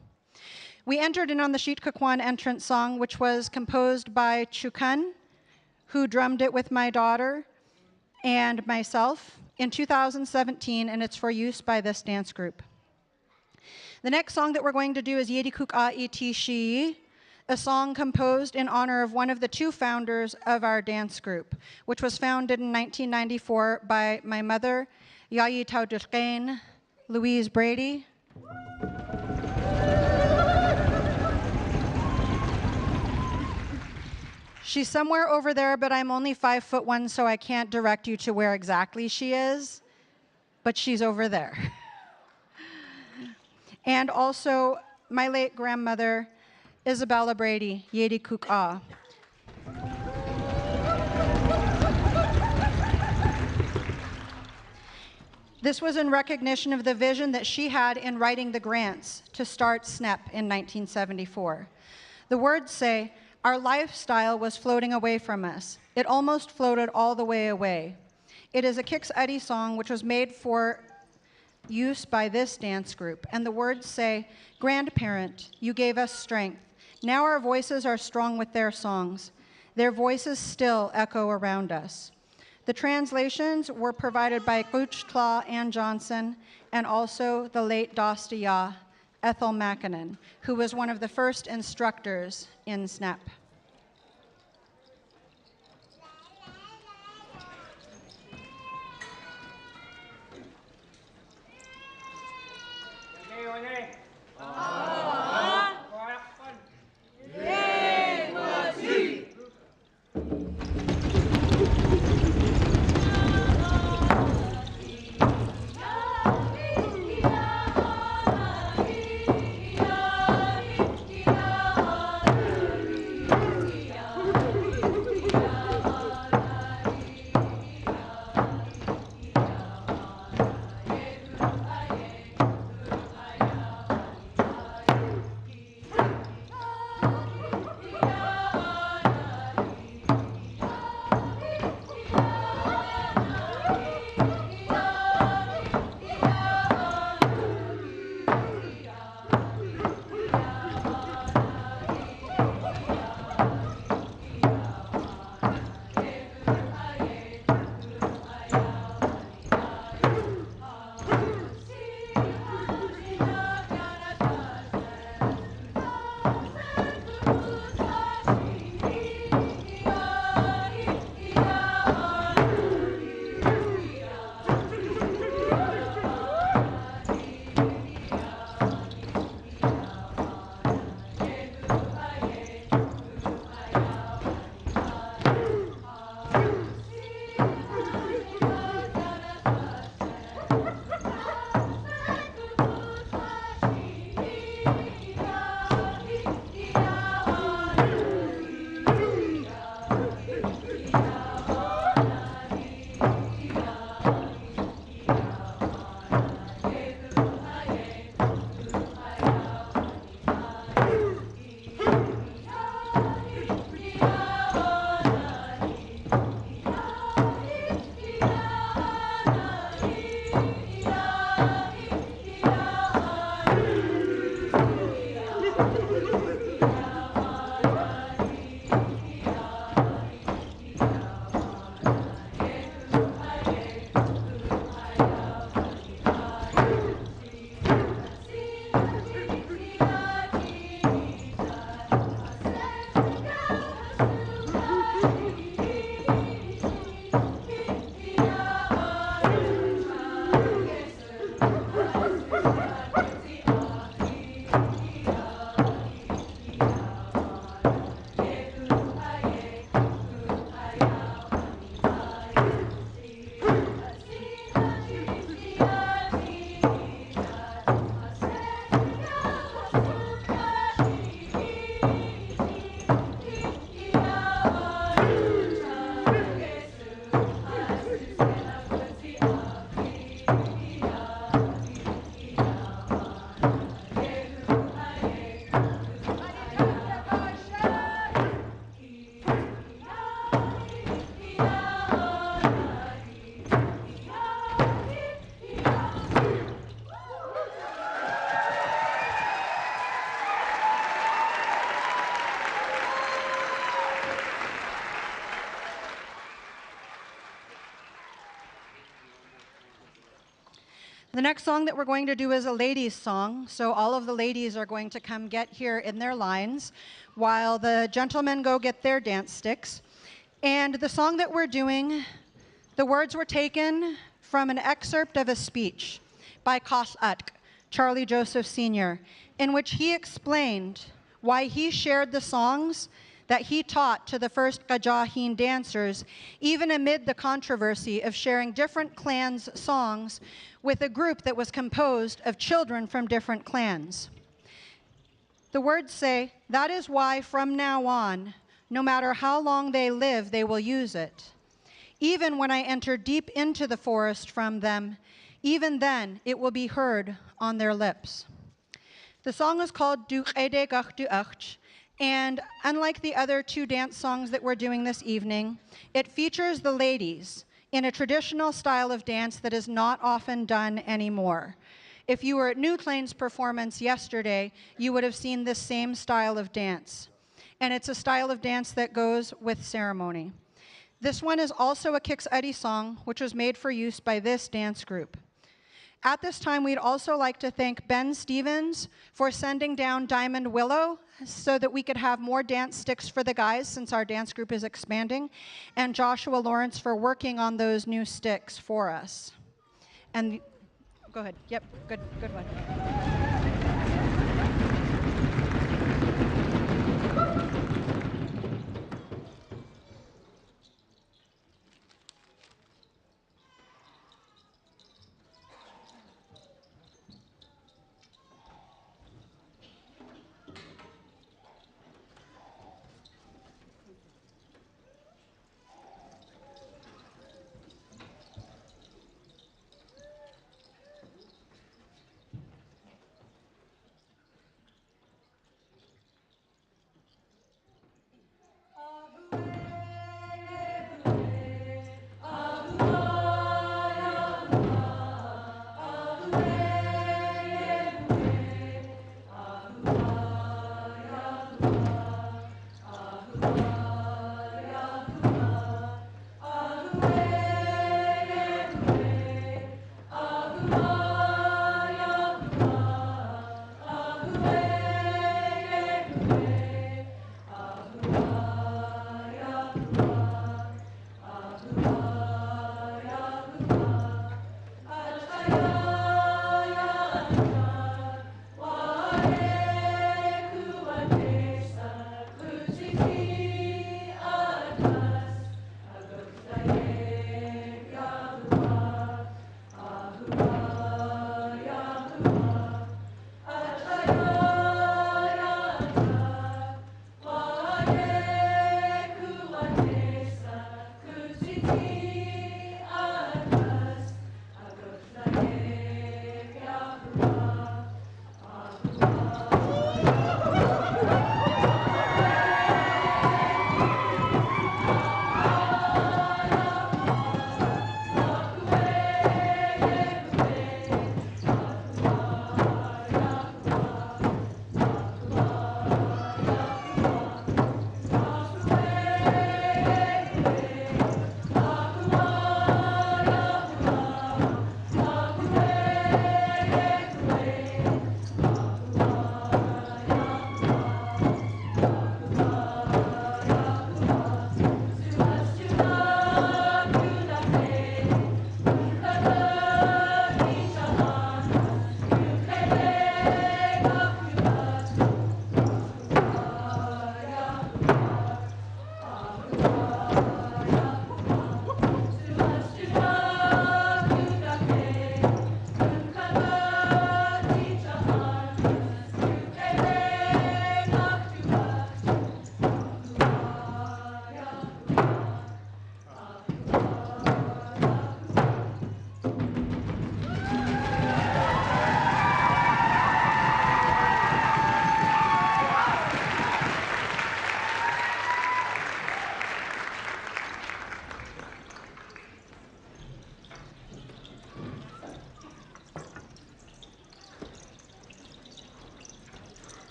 We entered in on the Kwan entrance song, which was composed by Chukun, who drummed it with my daughter and myself in 2017, and it's for use by this dance group. The next song that we're going to do is Yedi Kuka Iti Shi, a song composed in honor of one of the two founders of our dance group, which was founded in 1994 by my mother, Yayi Taudurkain, Louise Brady. She's somewhere over there, but I'm only 5'1", so I can't direct you to where exactly she is, but she's over there. And also, my late grandmother, Isabella Brady, Yedi Kuka. This was in recognition of the vision that she had in writing the grants to start SNEP in 1974. The words say, "Our lifestyle was floating away from us. It almost floated all the way away." It is a Kix Adi song which was made for use by this dance group. And the words say, "Grandparent, you gave us strength. Now our voices are strong with their songs. Their voices still echo around us." The translations were provided by Kuch Tla Ann Johnson and also the late Dostia, Ethel Mackinnon, who was one of the first instructors in SNEP. next song that we're going to do is a ladies' song. So all of the ladies are going to come get here in their lines while the gentlemen go get their dance sticks. And the song that we're doing, the words were taken from an excerpt of a speech by Kasatk, Charlie Joseph Sr., in which he explained why he shared the songs that he taught to the first Kachana dancers, even amid the controversy of sharing different clans' songs with a group that was composed of children from different clans. The words say, "That is why from now on, no matter how long they live, they will use it. Even when I enter deep into the forest from them, even then it will be heard on their lips." The song is called Du Ede Gach Du Acht, and unlike the other two dance songs that we're doing this evening, it features the ladies in a traditional style of dance that is not often done anymore. If you were at New Plains' performance yesterday, you would have seen this same style of dance. And it's a style of dance that goes with ceremony. This one is also a Kiksadi song, which was made for use by this dance group. At this time, we'd also like to thank Ben Stevens for sending down Diamond Willow so that we could have more dance sticks for the guys since our dance group is expanding, and Joshua Lawrence for working on those new sticks for us. And go ahead. Yep, good one.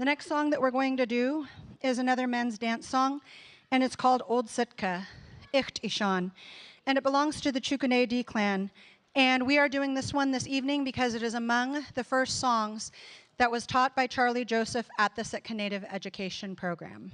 The next song that we're going to do is another men's dance song, and it's called Old Sitka, Icht Ishan, and it belongs to the Chukune D clan. And we are doing this one this evening because it is among the first songs that was taught by Charlie Joseph at the Sitka Native Education Program.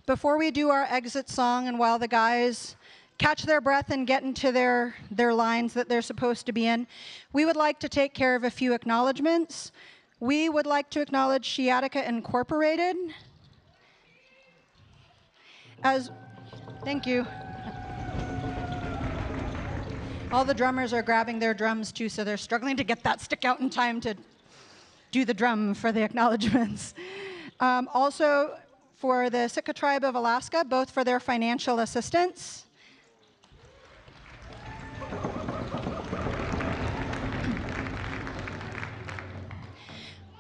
Before we do our exit song, and while the guys catch their breath and get into their lines that they're supposed to be in, we would like to take care of a few acknowledgements. We would like to acknowledge Sciatica Incorporated. Thank you. All the drummers are grabbing their drums too, so they're struggling to get that stick out in time to do the drum for the acknowledgements. Also, for the Sitka Tribe of Alaska, both for their financial assistance.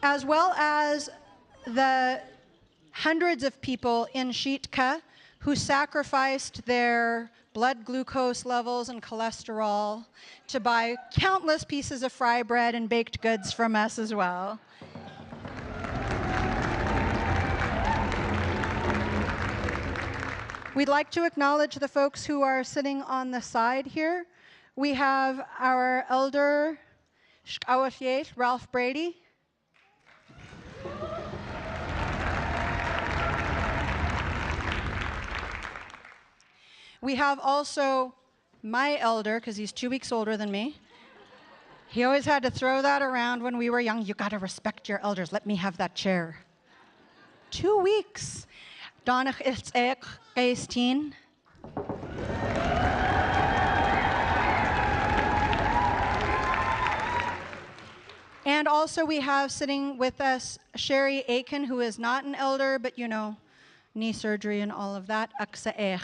As well as the hundreds of people in Sitka who sacrificed their blood glucose levels and cholesterol to buy countless pieces of fry bread and baked goods from us as well. We'd like to acknowledge the folks who are sitting on the side here. We have our elder, Ralph Brady. We have also my elder, because he's 2 weeks older than me. He always had to throw that around when we were young. You got to respect your elders. Let me have that chair. 2 weeks. Donach is ek geesteen. And also we have sitting with us Sherry Aiken, who is not an elder, but you know, knee surgery and all of that. Aksa ek.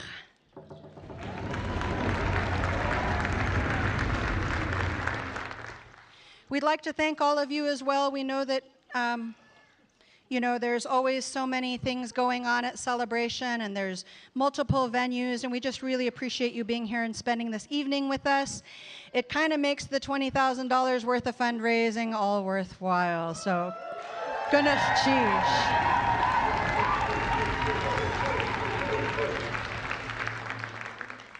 We'd like to thank all of you as well. We know that, you know, there's always so many things going on at Celebration, and there's multiple venues, and we just really appreciate you being here and spending this evening with us. It kind of makes the $20,000 worth of fundraising all worthwhile, so goodness cheese.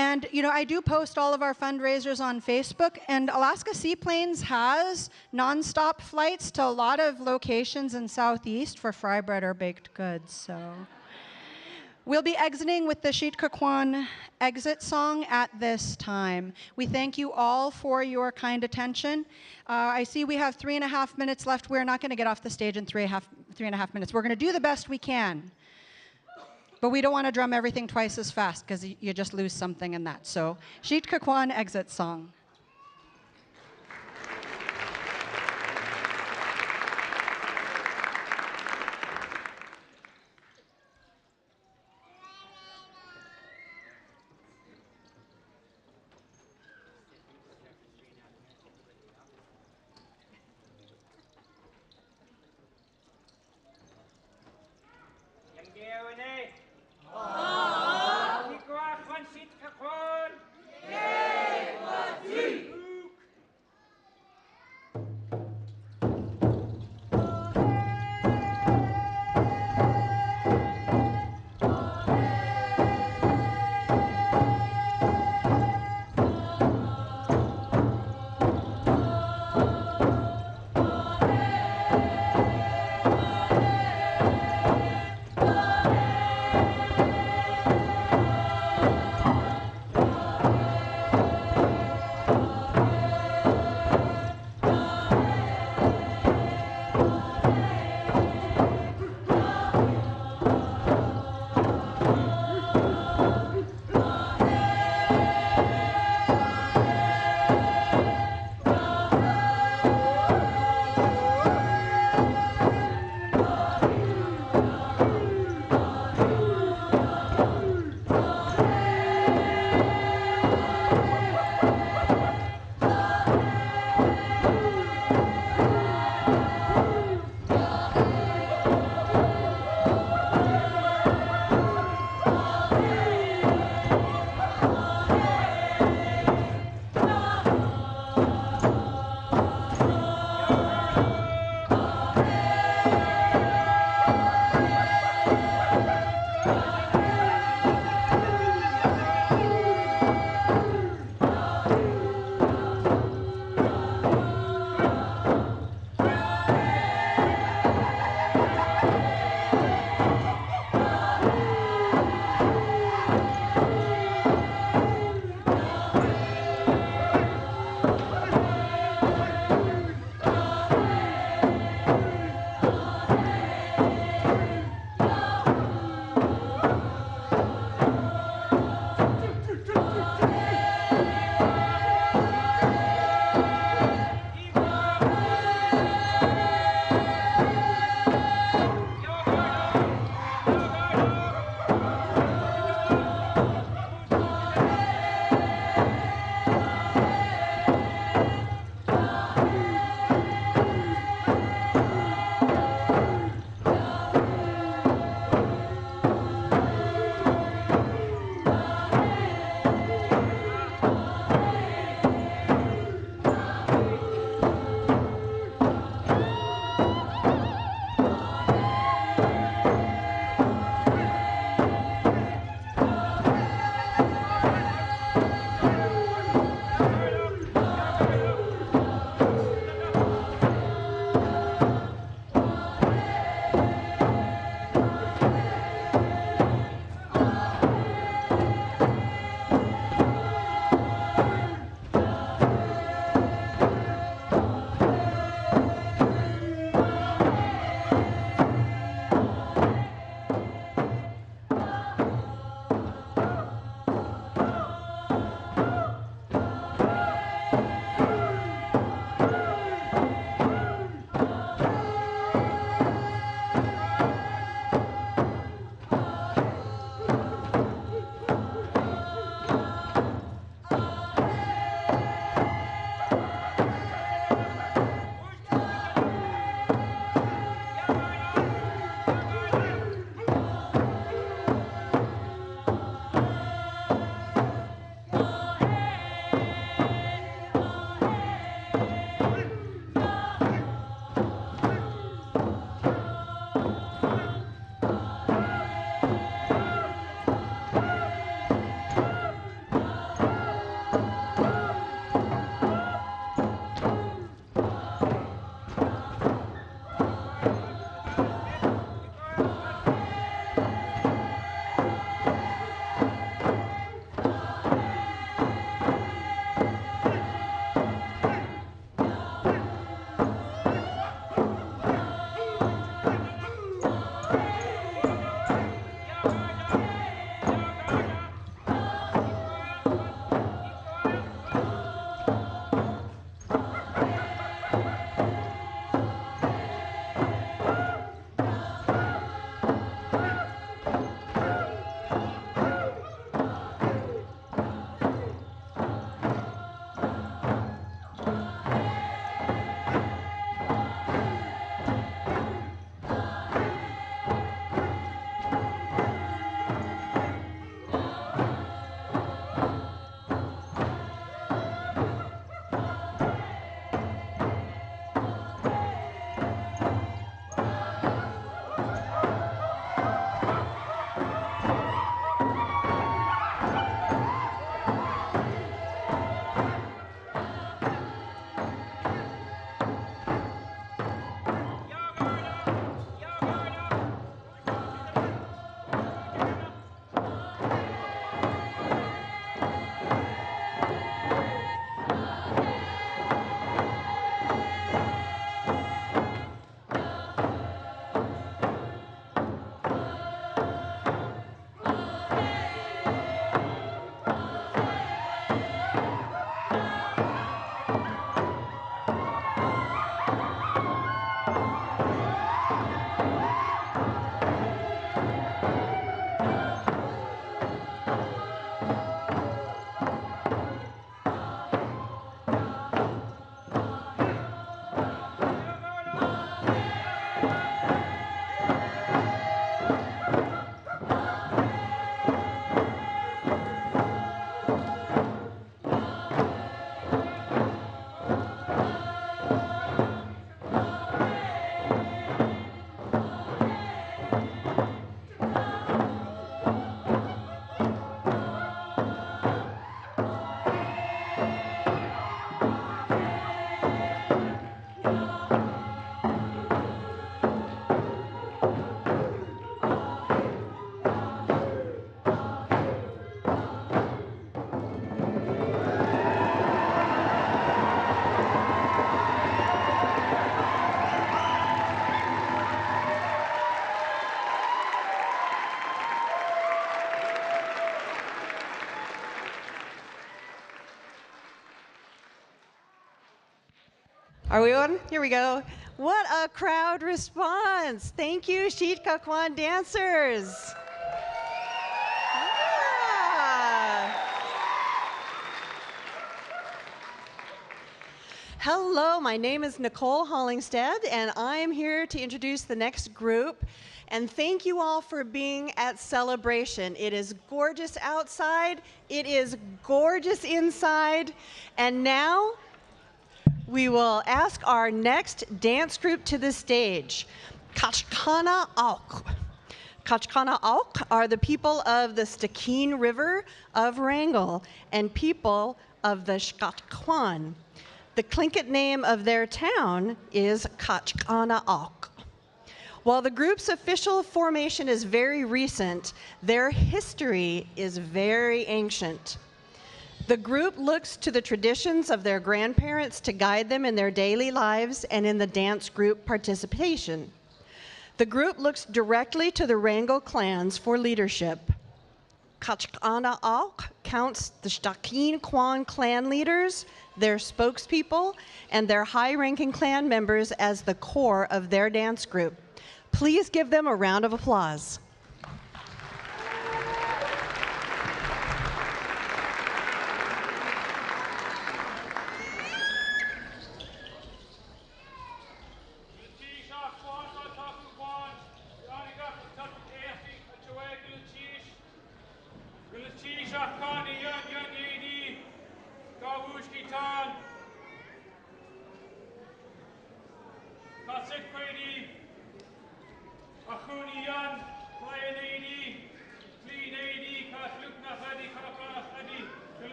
And, you know, I do post all of our fundraisers on Facebook, and Alaska Seaplanes has nonstop flights to a lot of locations in Southeast for fry bread or baked goods, so. We'll be exiting with the Sitka Kwan exit song at this time. We thank you all for your kind attention. I see we have 3.5 minutes left. We're not going to get off the stage in 3.5 minutes. We're going to do the best we can. But we don't want to drum everything twice as fast because you just lose something in that. So, Sitka Kwan exit song. Sitka Kwan! Are we on? Here we go. What a crowd response. Thank you, Chilcat Kwan dancers. Hello, my name is Nicole Hollingstead, and I am here to introduce the next group. And thank you all for being at Celebration. It is gorgeous outside, it is gorgeous inside, and now we will ask our next dance group to the stage, Kachana Auk. Kachana Auk are the people of the Stikine River of Wrangell and people of the Shkat Kwan. The Tlingit name of their town is Kachana Auk. While the group's official formation is very recent, their history is very ancient. The group looks to the traditions of their grandparents to guide them in their daily lives and in the dance group participation. The group looks directly to the Wrangell clans for leadership. Kachana Auk counts the Stikine Kwan clan leaders, their spokespeople, and their high-ranking clan members as the core of their dance group. Please give them a round of applause.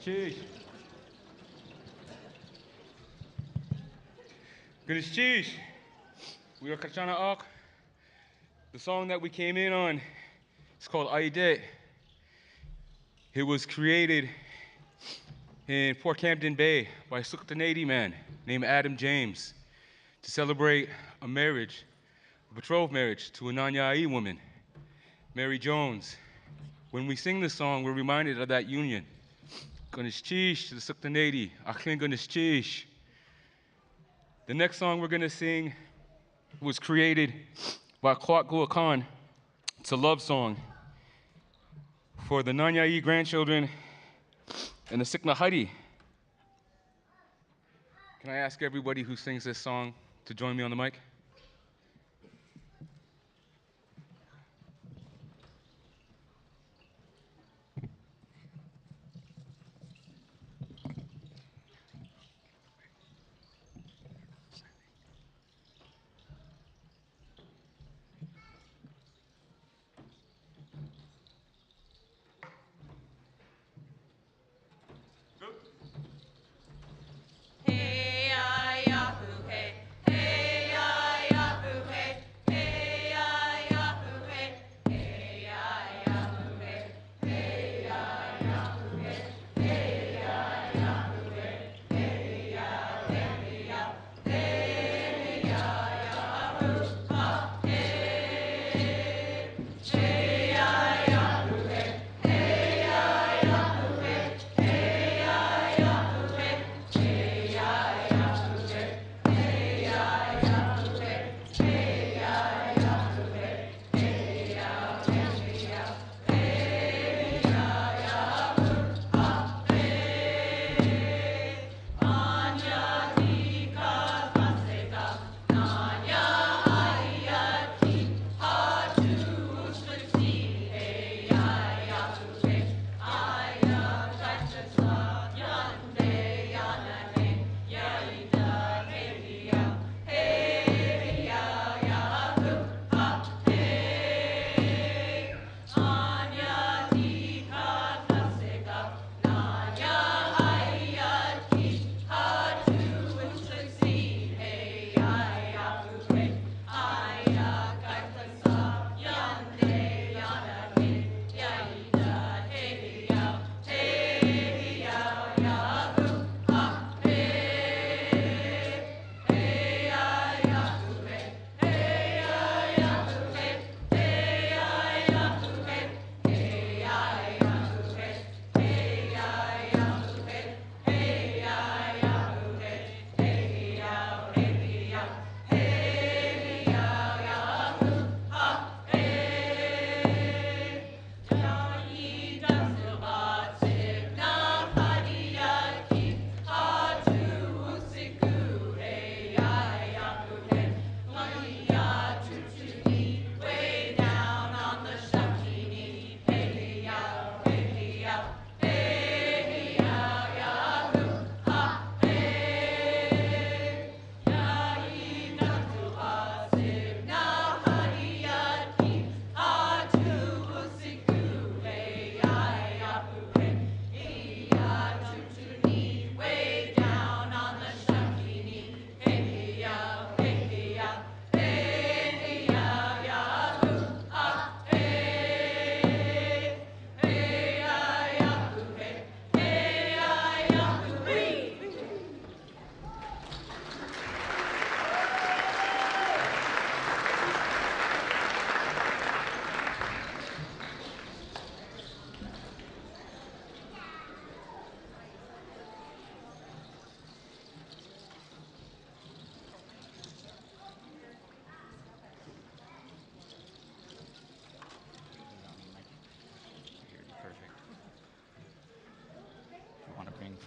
Cheese. Goodness cheese. We are Kachana Introduction. The song that we came in on is called Haida. It was created in Port Campton Bay by a Suktanadi man named Adam James to celebrate a marriage, a betrothed marriage to a Anak Aiki woman, Mary Jones. When we sing this song, we're reminded of that union. Goodness cheese to the Suktanadi. Achlin goodness cheese. The next song we're going to sing was created by Kwan. It's a love song for the Anak Aiki grandchildren and the Sikna Haida. Can I ask everybody who sings this song to join me on the mic?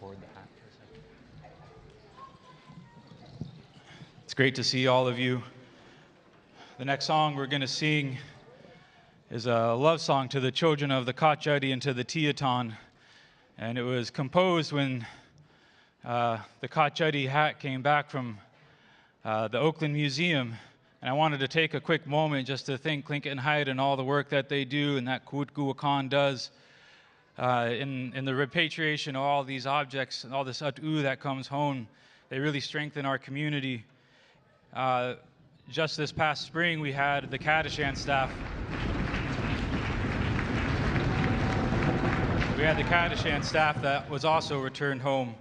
Forward the hat for a second. It's great to see all of you. The next song we're going to sing is a love song to the children of the Kachadi and to the Tiatan. And it was composed when the Kachadi hat came back from the Oakland Museum. And I wanted to take a quick moment just to thank Tlingit and Haida and all the work that they do and that Kuuo Shad does in the repatriation of all these objects and all this atu that comes home, they really strengthen our community. Just this past spring, we had the Kachana staff. We had the Kachana staff that was also returned home.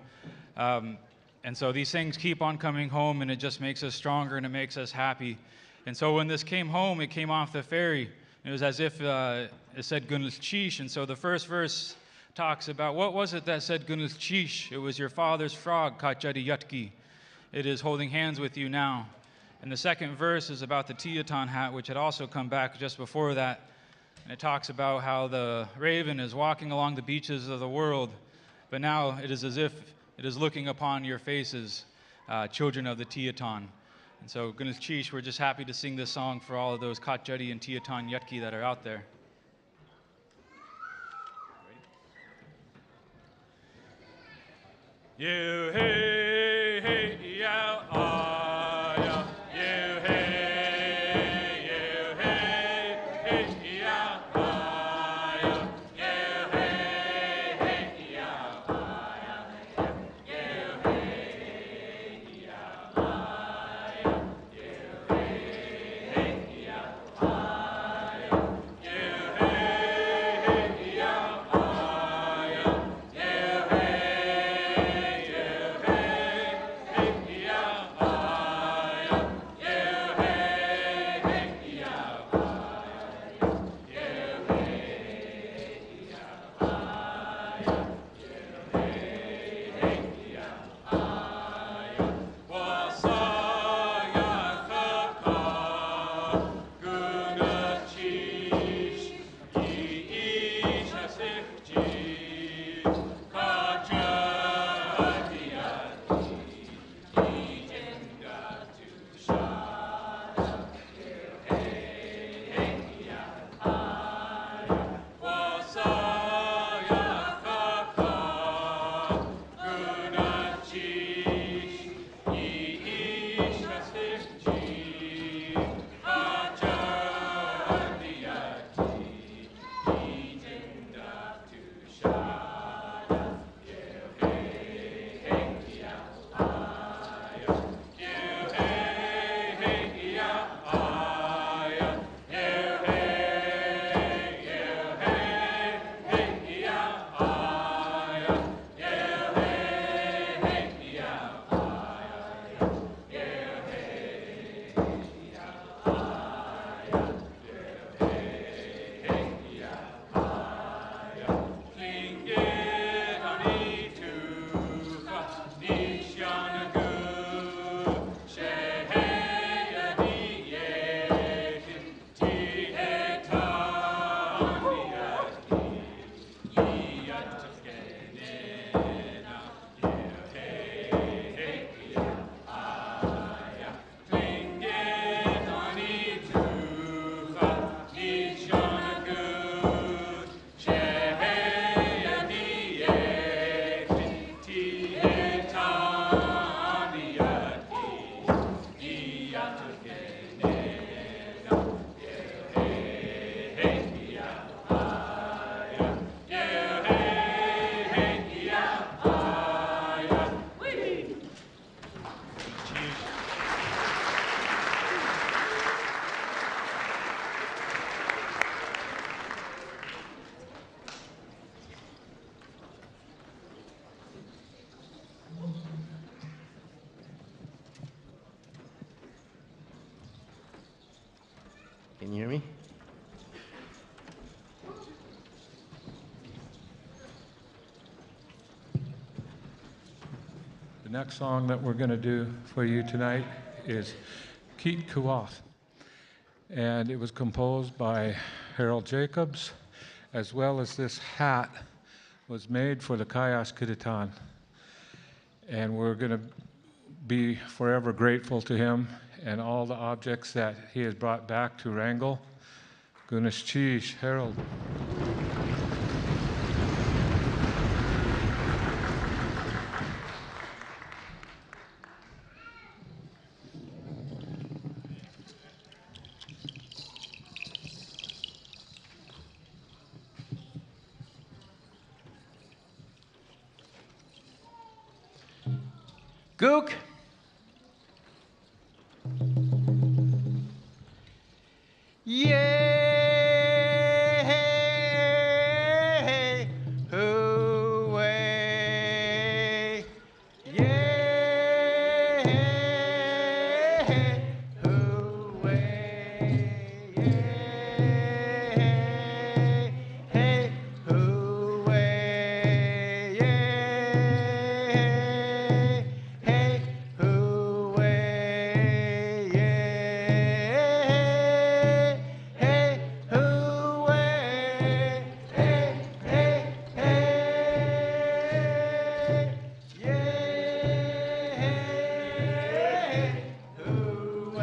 And so these things keep on coming home, and it just makes us stronger and it makes us happy. And so when this came home, it came off the ferry. It was as if it said Gunus Chish. And so the first verse talks about what was it that said Gunus Chish? It was your father's frog, Kachana Introduction. It is holding hands with you now. And the second verse is about the Teton hat, which had also come back just before that. And it talks about how the raven is walking along the beaches of the world, but now it is as if it is looking upon your faces, children of the Teton. And so, Gunus Chish, we're just happy to sing this song for all of those Kachana and Teton Yatki that are out there. You hey hey yeah yeah you hey you hey hey yeah yeah you hey hey yeah you hey yeah you hey yeah Can you hear me? The next song that we're going to do for you tonight is Keet Kuoth. And it was composed by Harold Jacobs, as well as this hat was made for the Kayas Kiritan. And we're going to be forever grateful to him and all the objects that he has brought back to Wrangell. Gunus Chish, Harold. Gook. Yay, hooray, yay, hooray, yay, hey, hooray, yay, hey, hooray, yay, hey, hooray, hey, hey, hey, yay, hooray,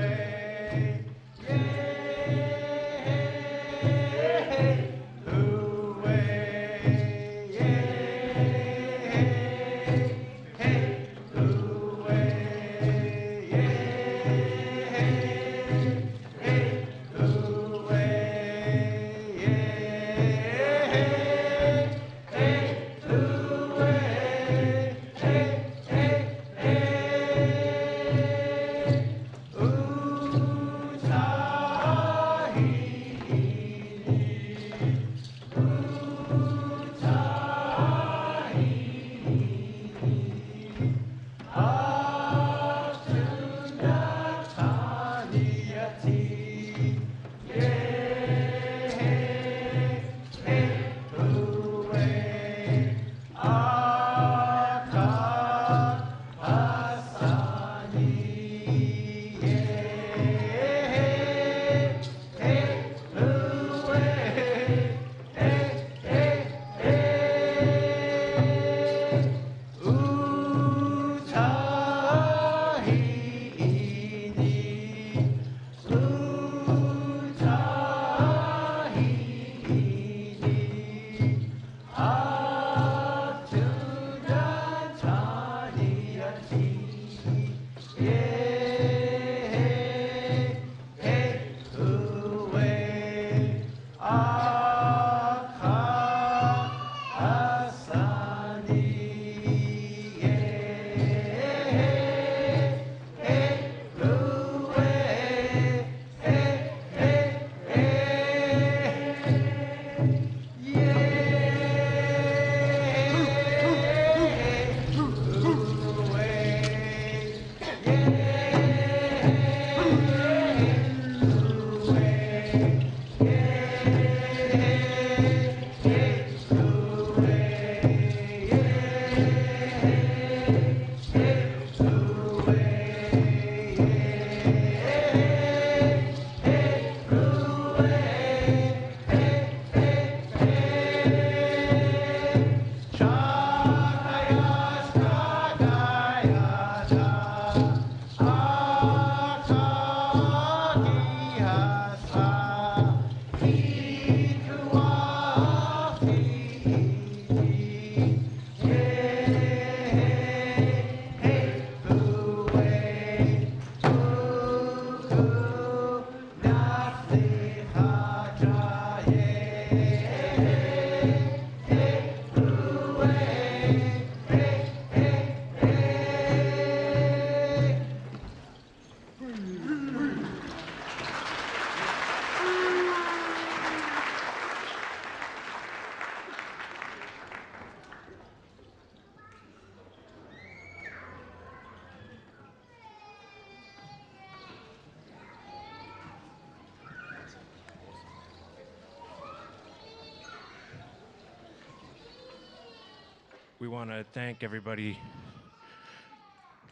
We want to thank everybody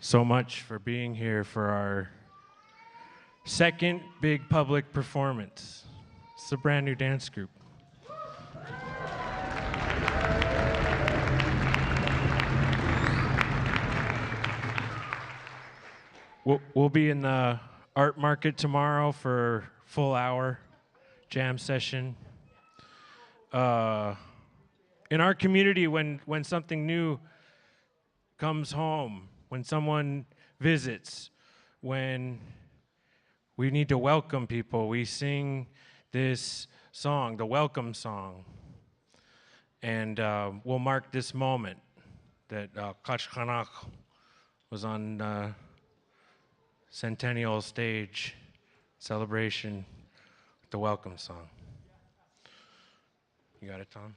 so much for being here for our second big public performance. It's a brand new dance group. We'll be in the art market tomorrow for a full hour jam session. In our community, when something new comes home, when someone visits, when we need to welcome people, we sing this song, the welcome song. And we'll mark this moment that Kachana was on Centennial stage celebration with the welcome song. You got it, Tom?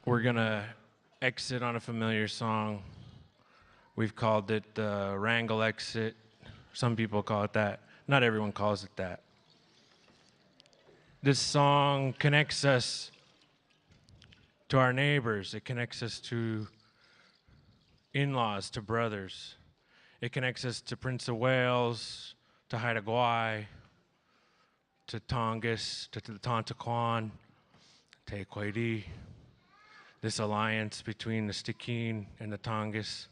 We're gonna exit on a familiar song. We've called it the Wrangle Exit. Some people call it that. Not everyone calls it that. This song connects us to our neighbors. It connects us to in-laws, to brothers. It connects us to Prince of Wales, to Haida, to Tongass, to the Tonta Kwan, to Equidi. This alliance between the Stikine and the Tongass.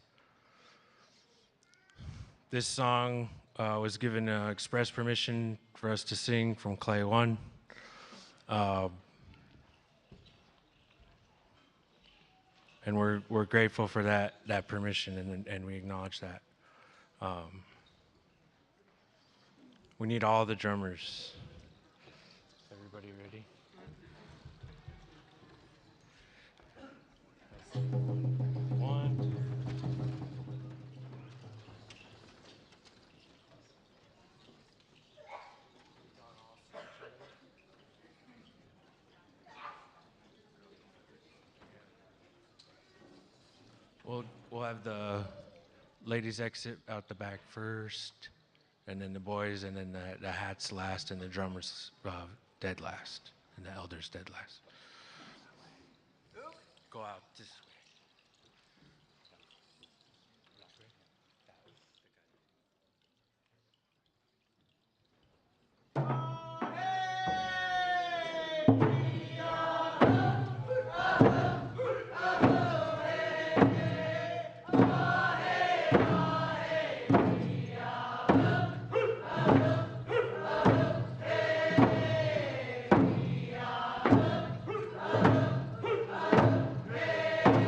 This song was given express permission for us to sing from Clay 1. And we're grateful for that permission, and we acknowledge that. We need all the drummers. Everybody ready? One. We'll have the ladies exit out the back first, and then the boys, and then the hats last, and the drummers dead last, and the elders dead last. Go out this way. Hey!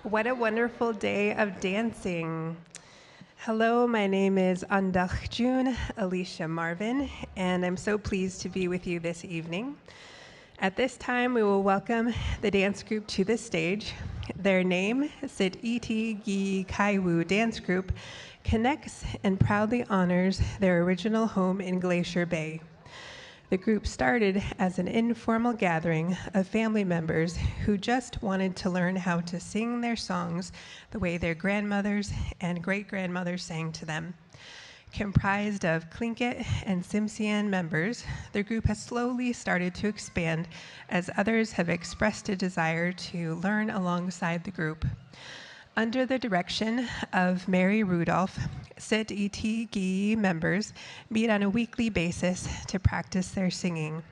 What a wonderful day of dancing. Hello, my name is Andach June Alicia Marvin, and I'm so pleased to be with you this evening. At this time, we will welcome the dance group to the stage. Their name, CTIA Dance Group, connects and proudly honors their original home in Glacier Bay. The group started as an informal gathering of family members who just wanted to learn how to sing their songs the way their grandmothers and great-grandmothers sang to them. Comprised of Tlingit and Tsimshian members, the group has slowly started to expand as others have expressed a desire to learn alongside the group. Under the direction of Mary Rudolph, CTIA members meet on a weekly basis to practice their singing,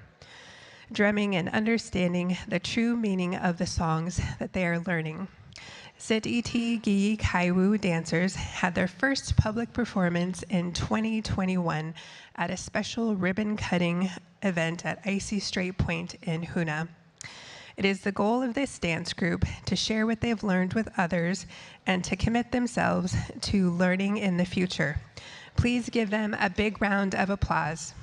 drumming and understanding the true meaning of the songs that they are learning. CTIA Dancers had their first public performance in 2021 at a special ribbon-cutting event at Icy Strait Point in Juneau. It is the goal of this dance group to share what they've learned with others and to commit themselves to learning in the future. Please give them a big round of applause.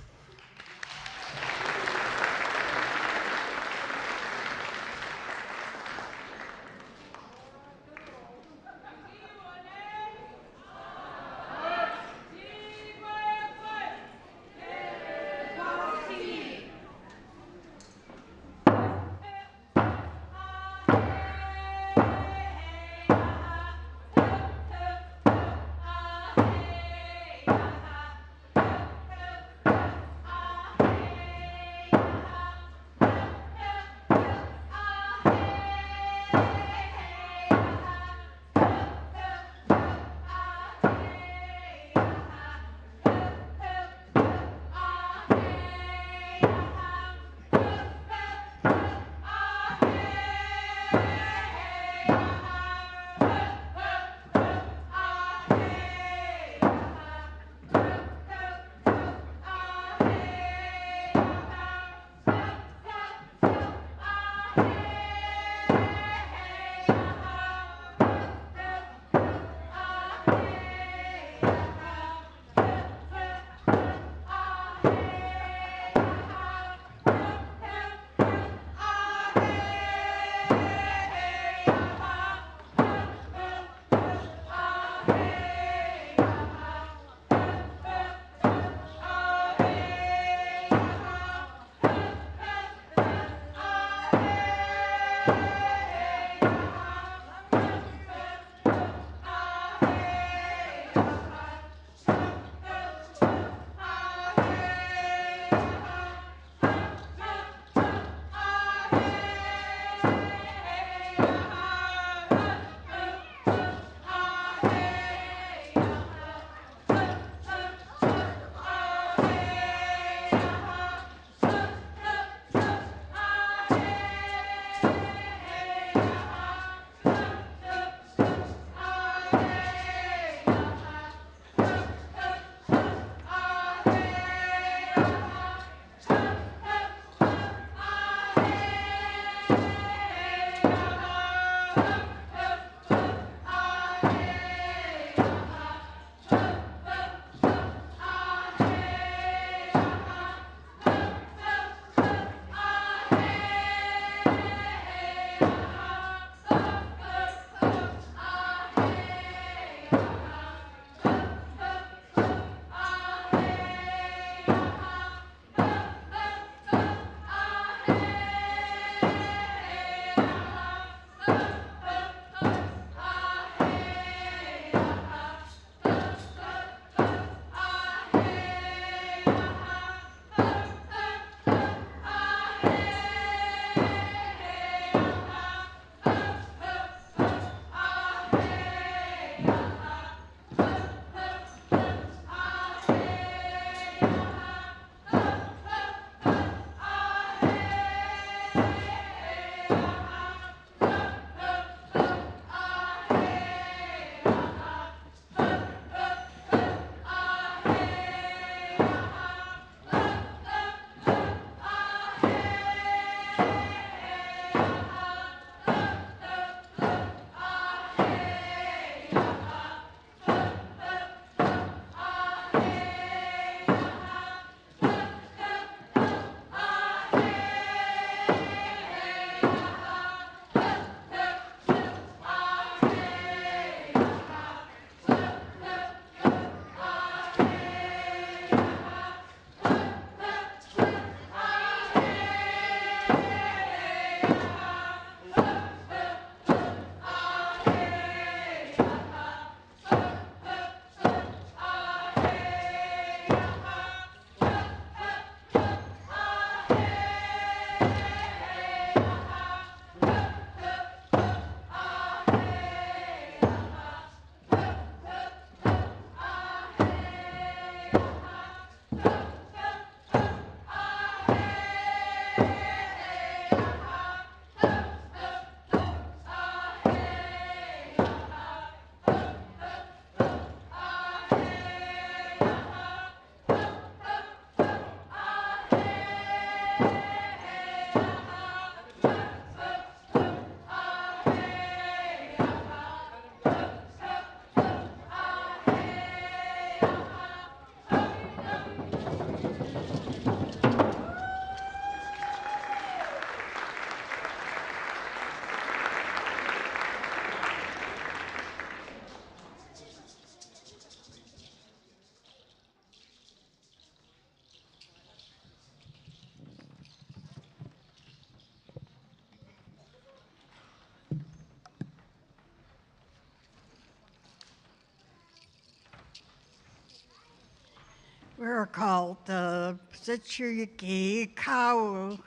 We're called the CTIA Cow.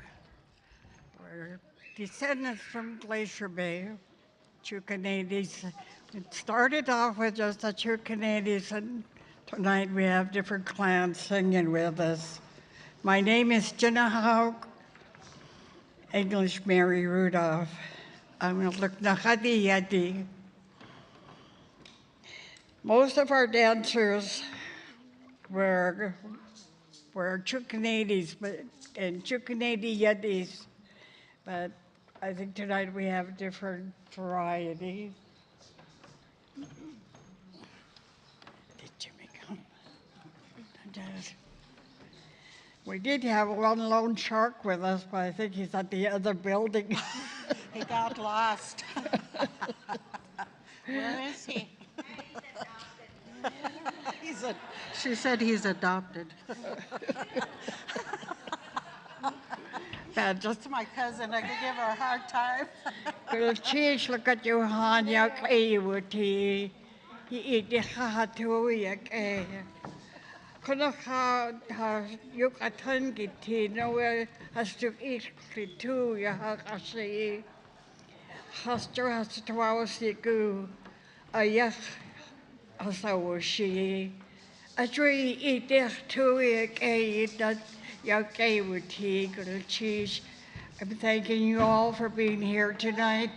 We're descendants from Glacier Bay, Chukanadis. It started off with just the Chukanadis, and tonight we have different clans singing with us. My name is Juneau, English Mary Rudolph. I'm going to look Nakadi Yati. Most of our dancers were Chukanadis and Chukanadi Yetis, but I think tonight we have different varieties. Did Jimmy come? We did have one lone shark with us, but I think he's at the other building. He got lost. Where is he? She said he's adopted. Just my cousin, I could give her a hard time. Cheese, look at you, Han, yak ayuti. He eat the hatu yak ay. Kunaka yuk atan giti, no has to eat klitu, yahakasi. Haster has to awasiku, ayak asawashi. A tree eat the two yak ay that yak ayuti, little cheese. I'm thanking you all for being here tonight.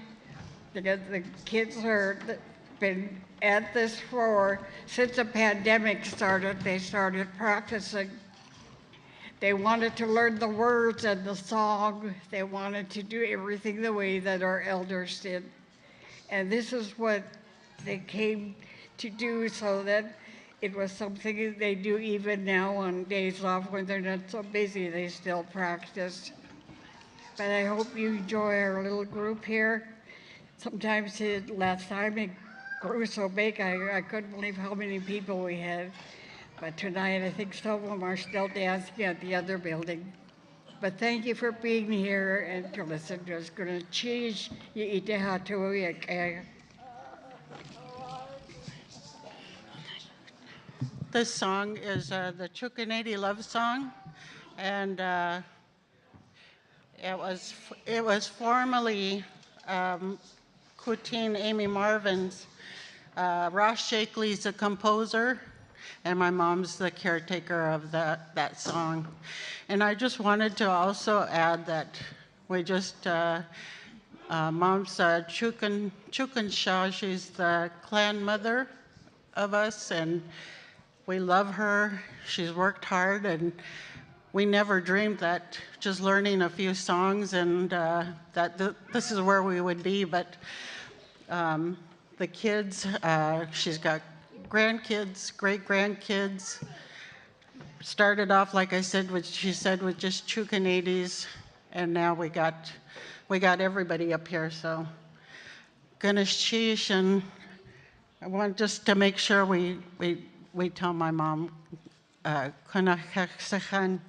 The kids have been at this floor since the pandemic started. They started practicing. They wanted to learn the words and the song. They wanted to do everything the way that our elders did. And this is what they came to do, so that it was something they do even now on days off when they're not so busy. They still practice. But I hope you enjoy our little group here. Sometimes last time it grew so big, I couldn't believe how many people we had. But tonight, I think some of them are still dancing at the other building. But thank you for being here and to listen to us. Gonna cheese you eat the hatu. This song is the Chukanadi love song, and it was formerly Kutin Amy Marvin's. Ross Shakely's the composer, and my mom's the caretaker of that song. And I just wanted to also add that we just, mom's Chukan Shah, she's the clan mother of us, and we love her. She's worked hard, and we never dreamed that just learning a few songs and this is where we would be. But the kids, she's got grandkids, great-grandkids. Started off, like I said, with just Chukanadis, and now we got everybody up here. So Ganesh Chish, and I want just to make sure we tell my mom, Kunakaksahan.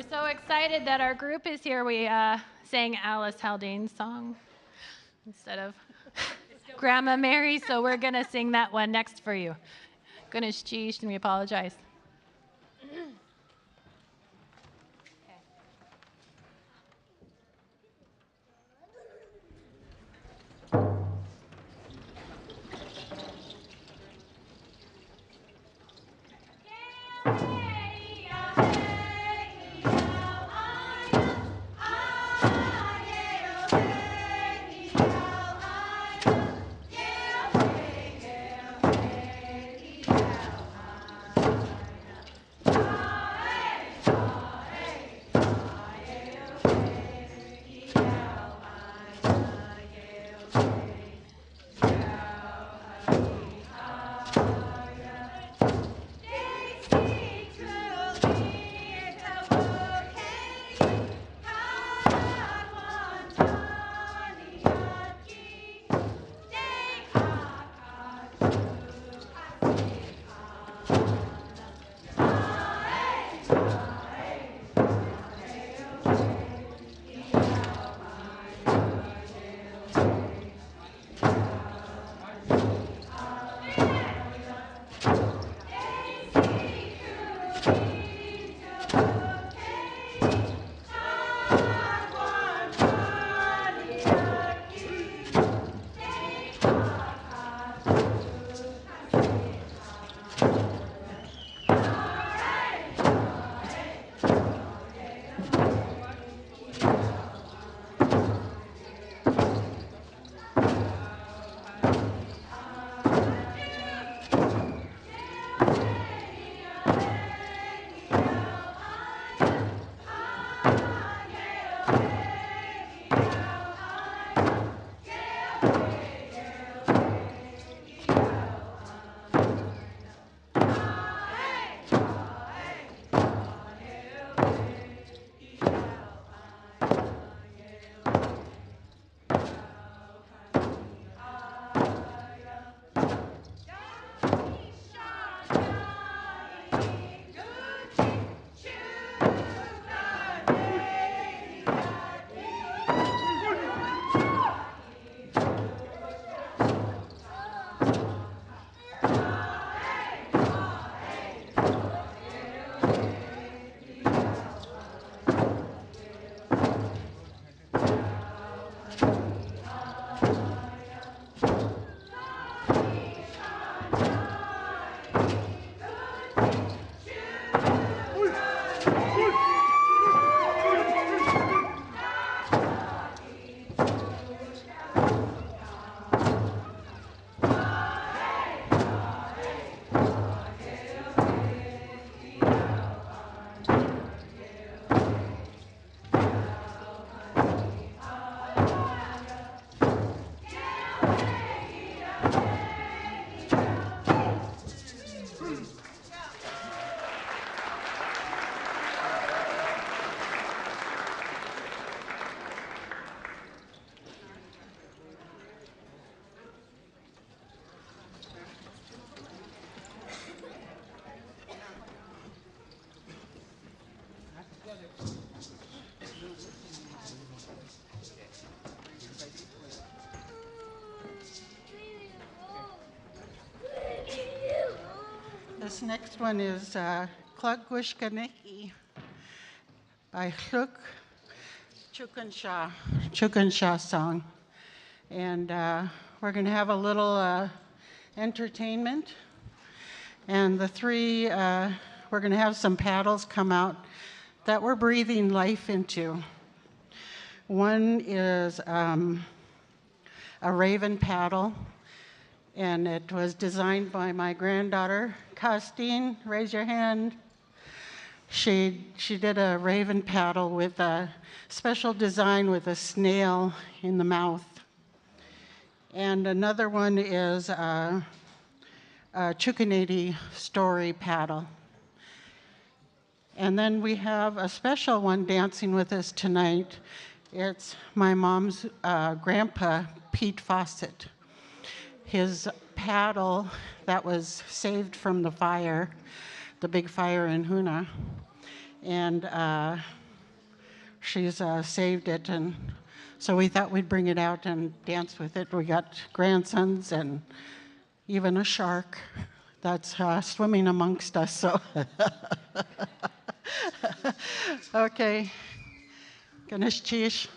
We're so excited that our group is here. We sang Alice Haldane's song instead of Grandma Mary, so we're going to sing that one next for you. Goodness, geez, and we apologize. This next one is Klugwishkaniki by Chukansha song. And we're going to have a little entertainment. And the three, we're going to have some paddles come out that we're breathing life into. One is a raven paddle, and it was designed by my granddaughter, Costine. Raise your hand. She did a raven paddle with a special design with a snail in the mouth. And another one is a Chukanadi story paddle. And then we have a special one dancing with us tonight. It's my mom's grandpa, Pete Fawcett. His paddle that was saved from the fire, the big fire in Hoonah. and she's saved it, and so we thought we'd bring it out and dance with it. We got grandsons and even a shark that's swimming amongst us. So, okay, Ganesh Chish.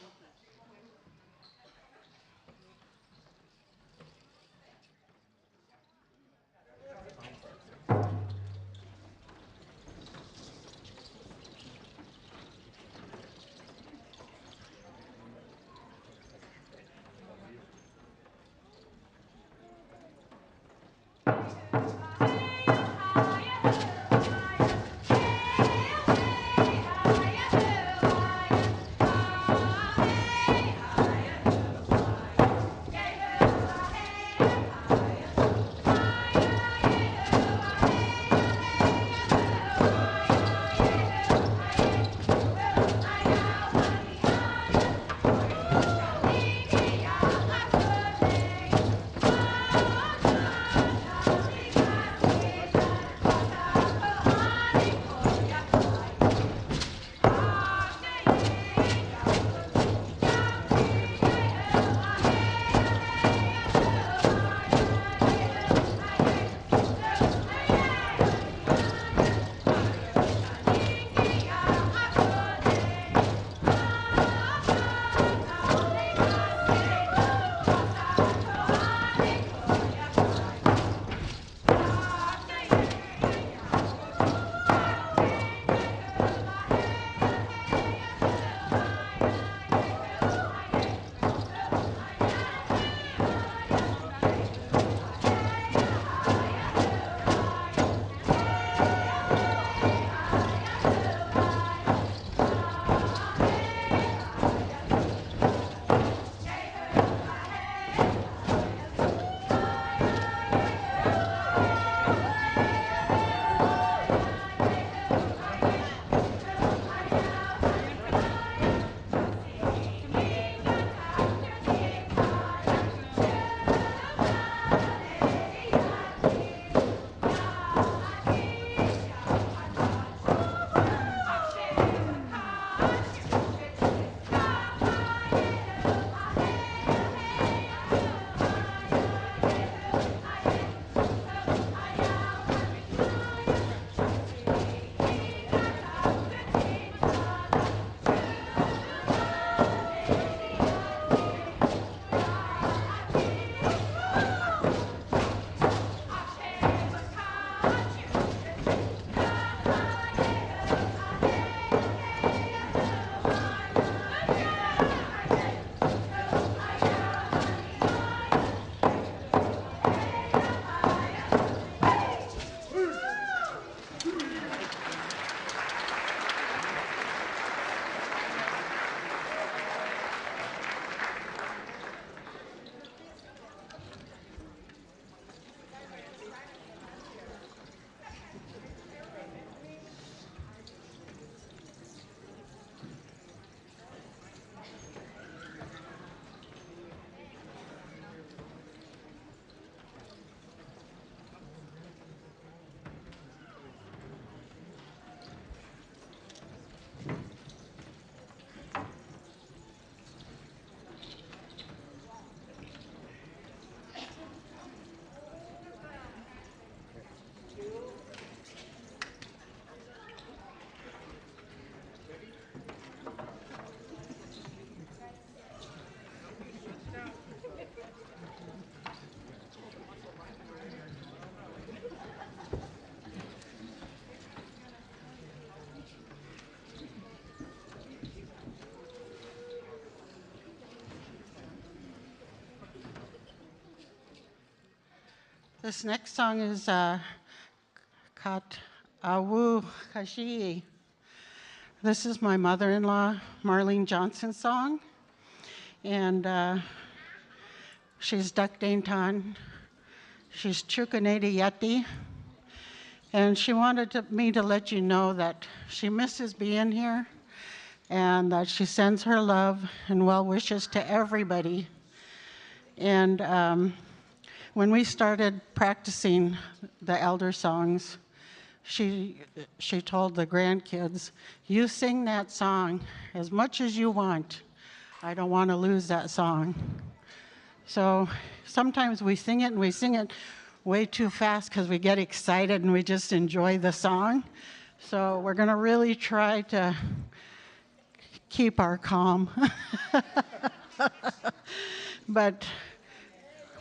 This next song is Kat Awu Kashi. This is my mother-in-law, Marlene Johnson's song. And she's Duck Dainton. She's Chukanedi Yat Ye. And she wanted me to let you know that she misses being here and that she sends her love and well wishes to everybody. And when we started practicing the elder songs, she told the grandkids, "You sing that song as much as you want. I don't want to lose that song." So sometimes we sing it and we sing it way too fast because we get excited and we just enjoy the song. So we're going to really try to keep our calm. But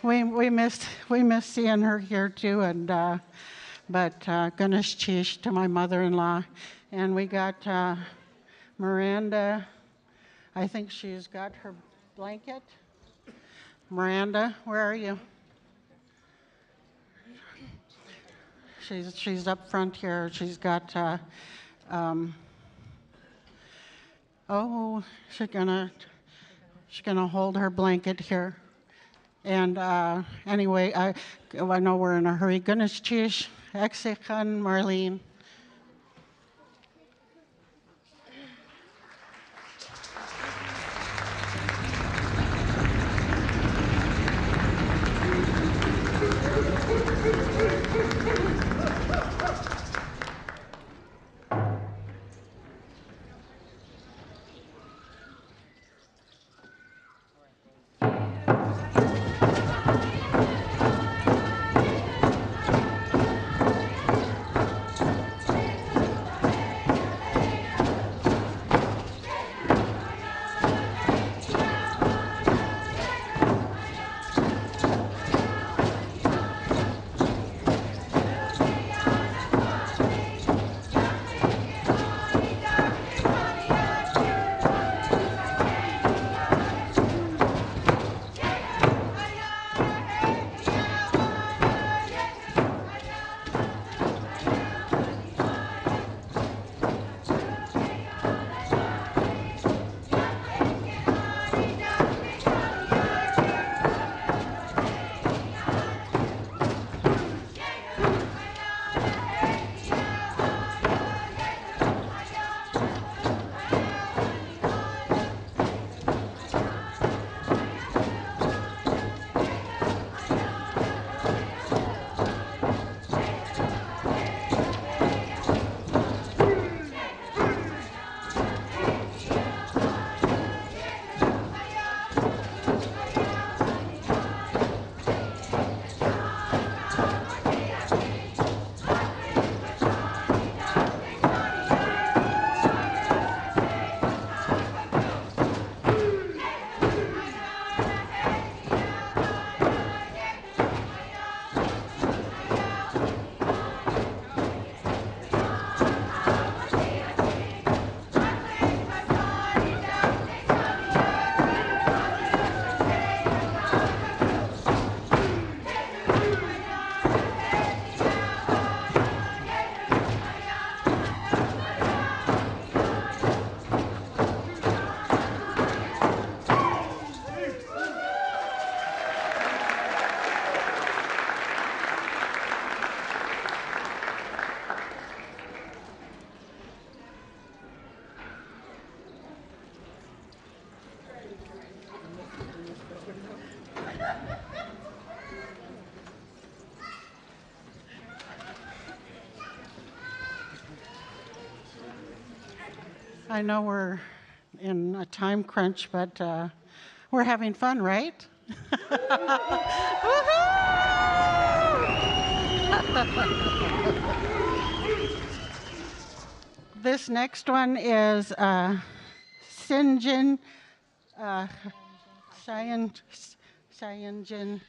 we miss seeing her here too, and Ganesh Chish to my mother-in-law, and we got Miranda. I think she's got her blanket. Miranda, where are you? She's up front here. She's got. She's gonna hold her blanket here. And anyway, I know we're in a hurry. Ganesh Chish, Exekan, Marlene. I know we're in a time crunch, but we're having fun, right? This next one is Sinjin Sayanjin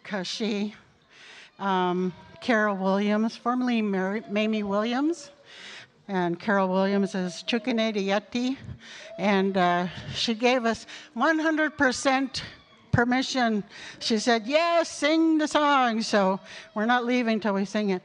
Kashi, Carol Williams, formerly Mamie Williams. And Carol Williams is Chukane Yat Ye, and she gave us 100% permission. She said, yes, sing the song. So we're not leaving till we sing it.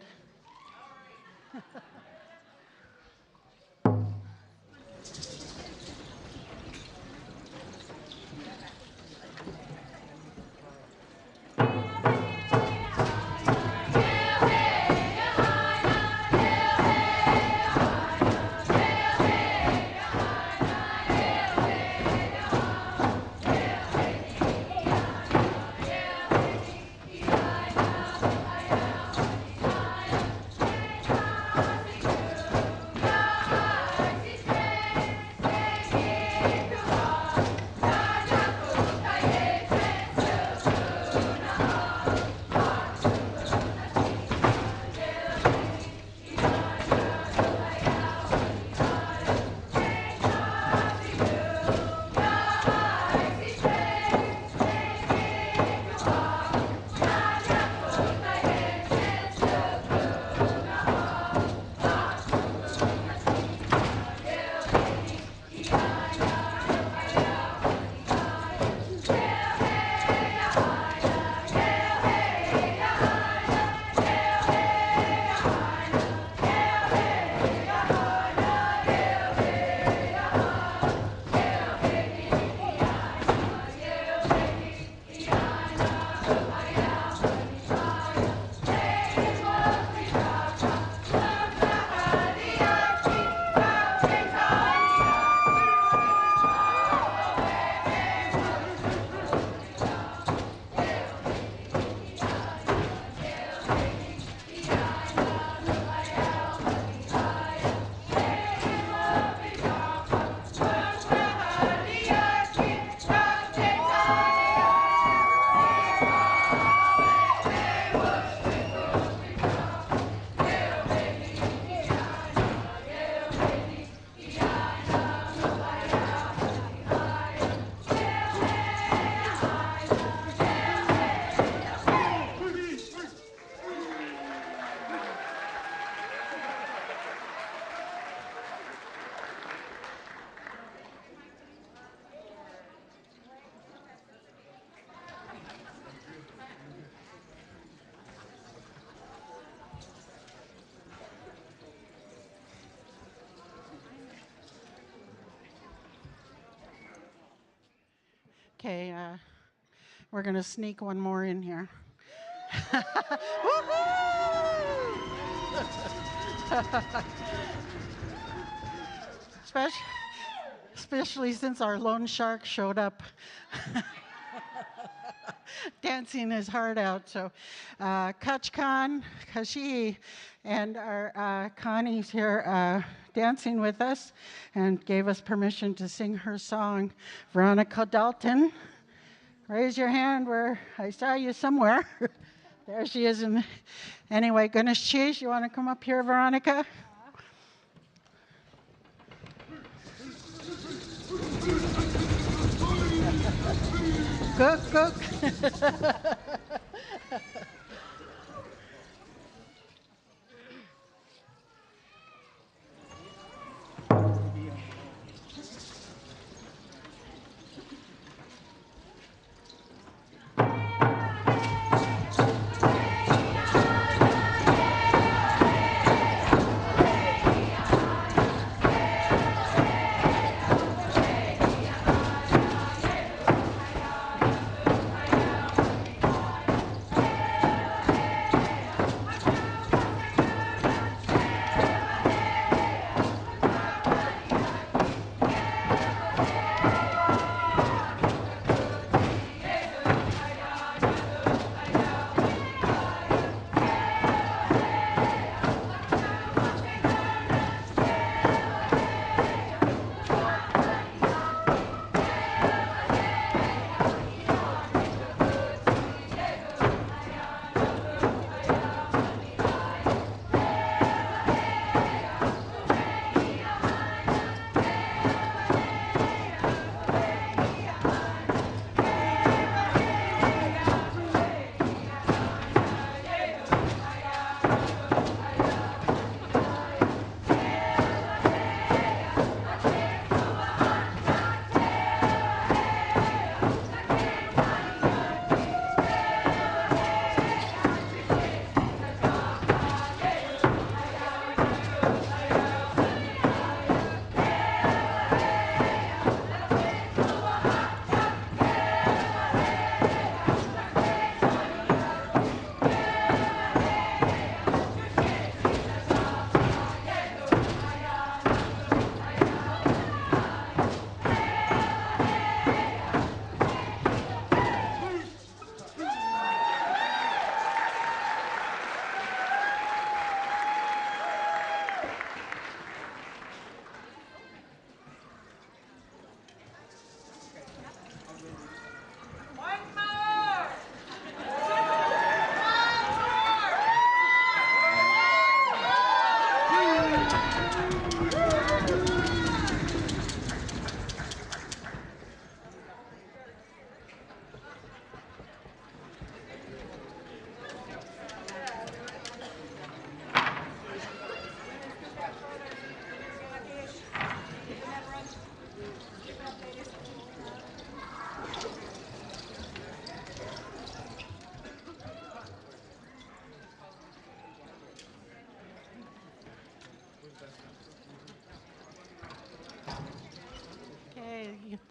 Okay, we're going to sneak one more in here. Especially since our loan shark showed up dancing his heart out. So Kachkan, Kashi, and our Connie's here dancing with us and gave us permission to sing her song. Veronica Dalton, raise your hand where I saw you somewhere. There she is. Anyway, Ganesh Cheese, you want to come up here, Veronica? Cook.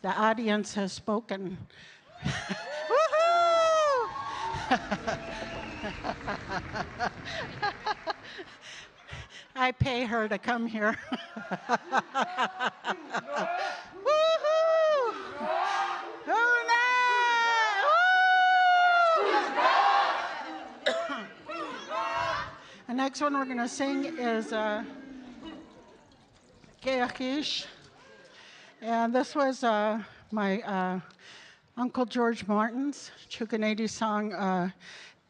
The audience has spoken. Woohoo! I pay her to come here. Woohoo! The next one we're going to sing is Keakish. And this was my Uncle George Martin's Chukanady song,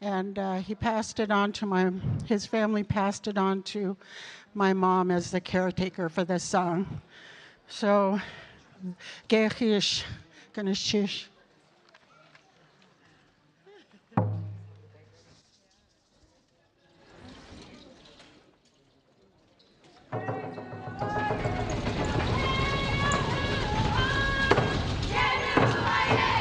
and he passed it on to his family passed it on to my mom as the caretaker for this song. So, Gechish, Ganeshish. Yeah.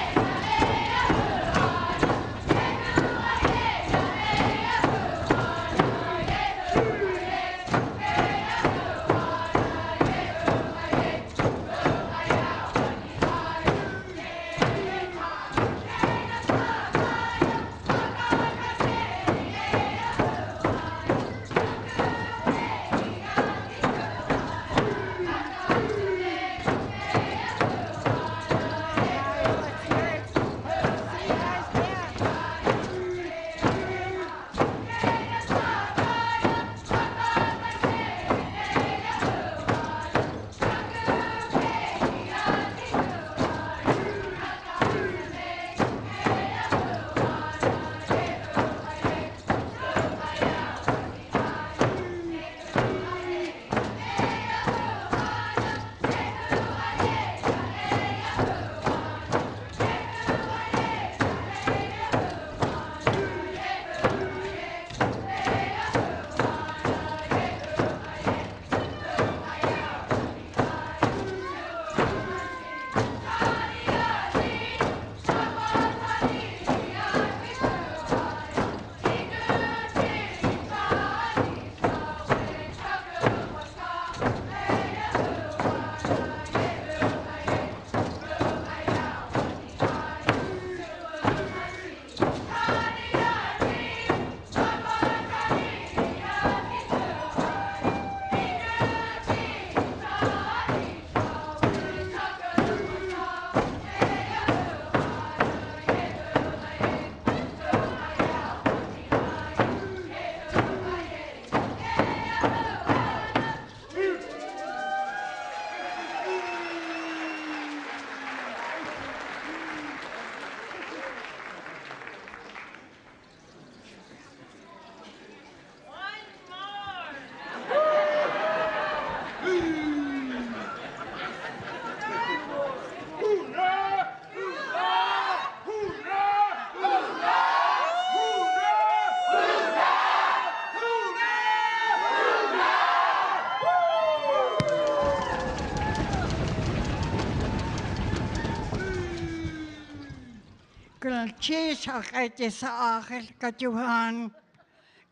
Kung cheese hakay sa akin katuhan.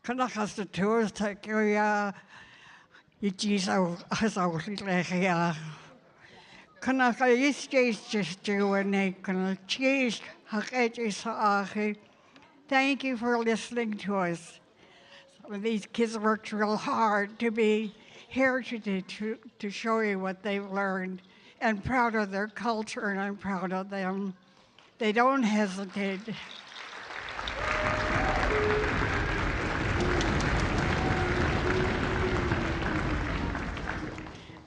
Kanakas the tours take ya. Ichis au lekia. Kanaka is just doing a kana cheese hakay sa akin. Thank you for listening to us. Some of these kids worked real hard to be here today to show you what they've learned, and proud of their culture, and I'm proud of them. They don't hesitate.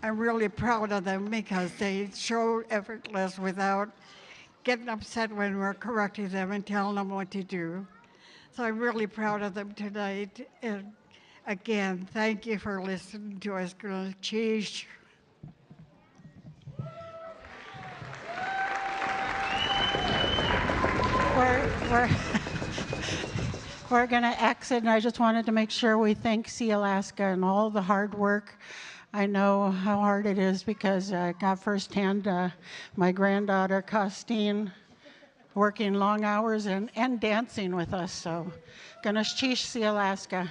I'm really proud of them because they show effortless without getting upset when we're correcting them and telling them what to do. So I'm really proud of them tonight. And again, thank you for listening to us. Cheese. We're going to exit, and I just wanted to make sure we thank Sealaska and all the hard work. I know how hard it is because I got firsthand my granddaughter, Costine, working long hours and dancing with us. So, Ganesh Chish, Sealaska.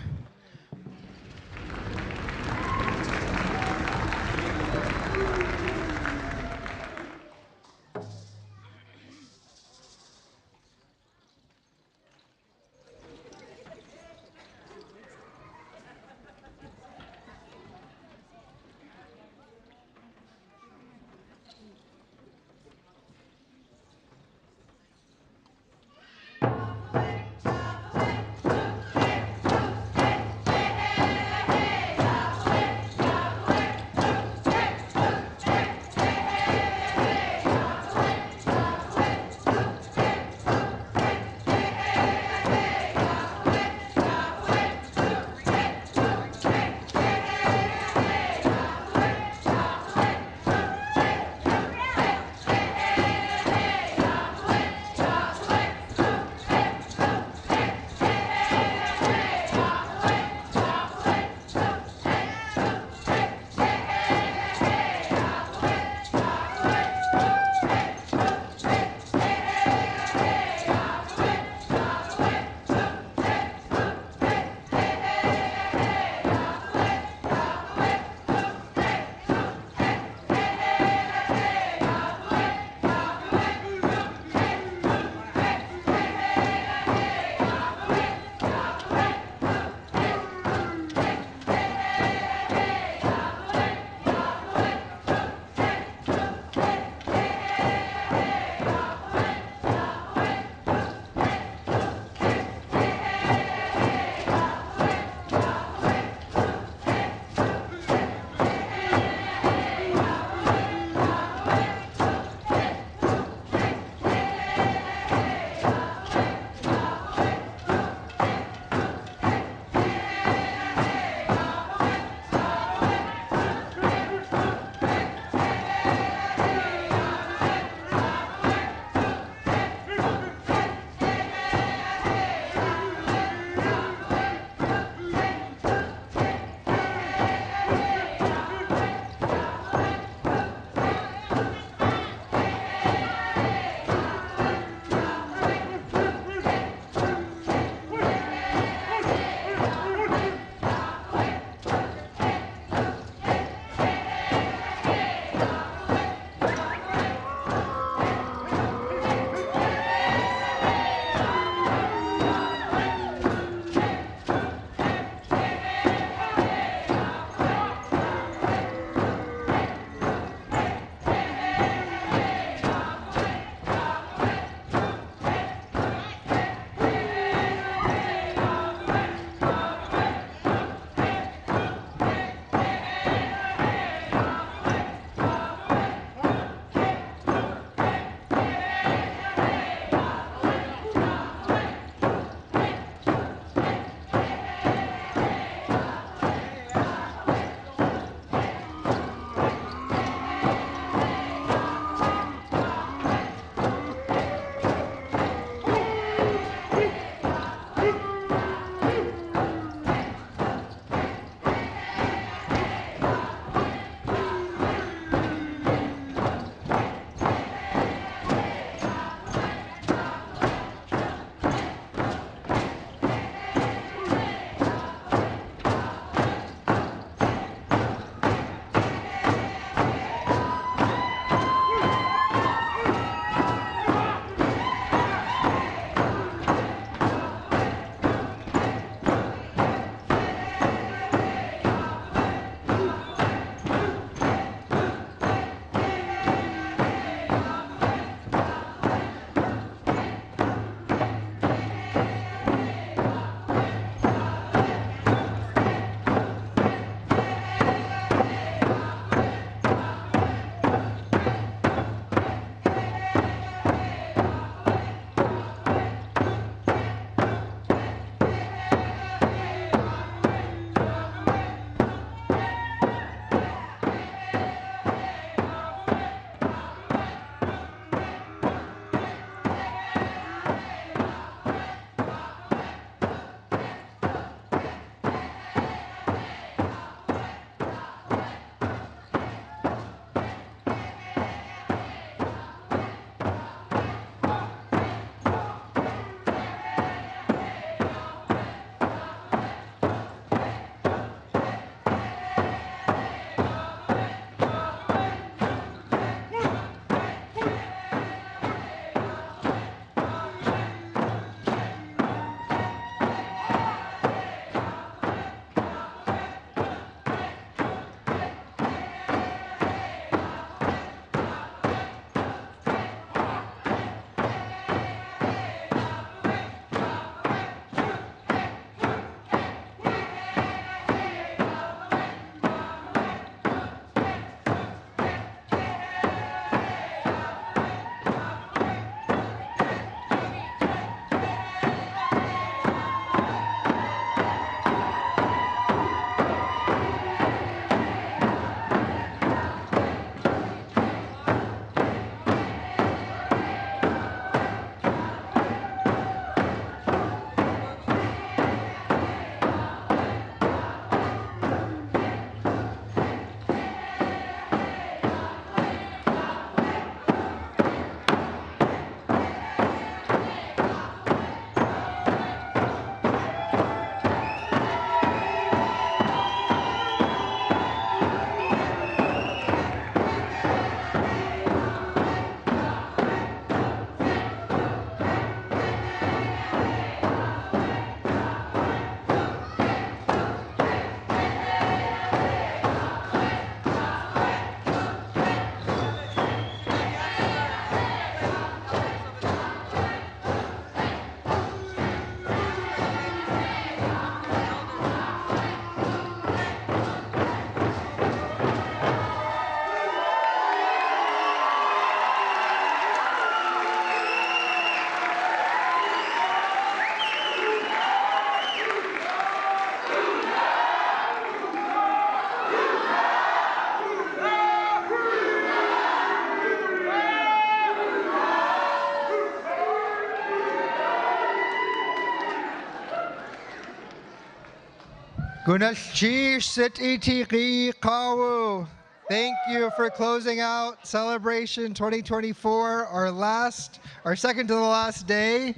Gunashchi sit itiri kawu. Thank you for closing out Celebration 2024, our second to the last day.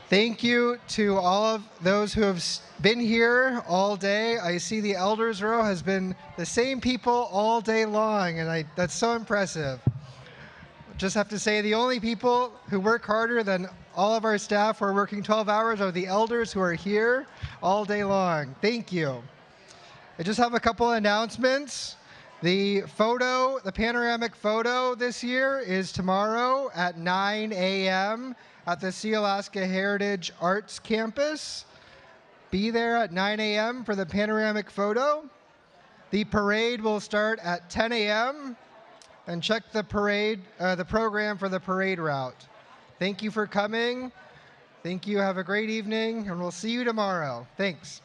Thank you to all of those who have been here all day. I see the elders row has been the same people all day long, and that's so impressive. Just have to say the only people who work harder than all of our staff who are working 12 hours are the elders who are here all day long. Thank you. I just have a couple announcements. The panoramic photo this year is tomorrow at 9 a.m. at the Sealaska Heritage Arts Campus. Be there at 9 a.m. for the panoramic photo. The parade will start at 10 a.m. and check the program for the parade route. Thank you for coming. Thank you. Have a great evening, and we'll see you tomorrow. Thanks.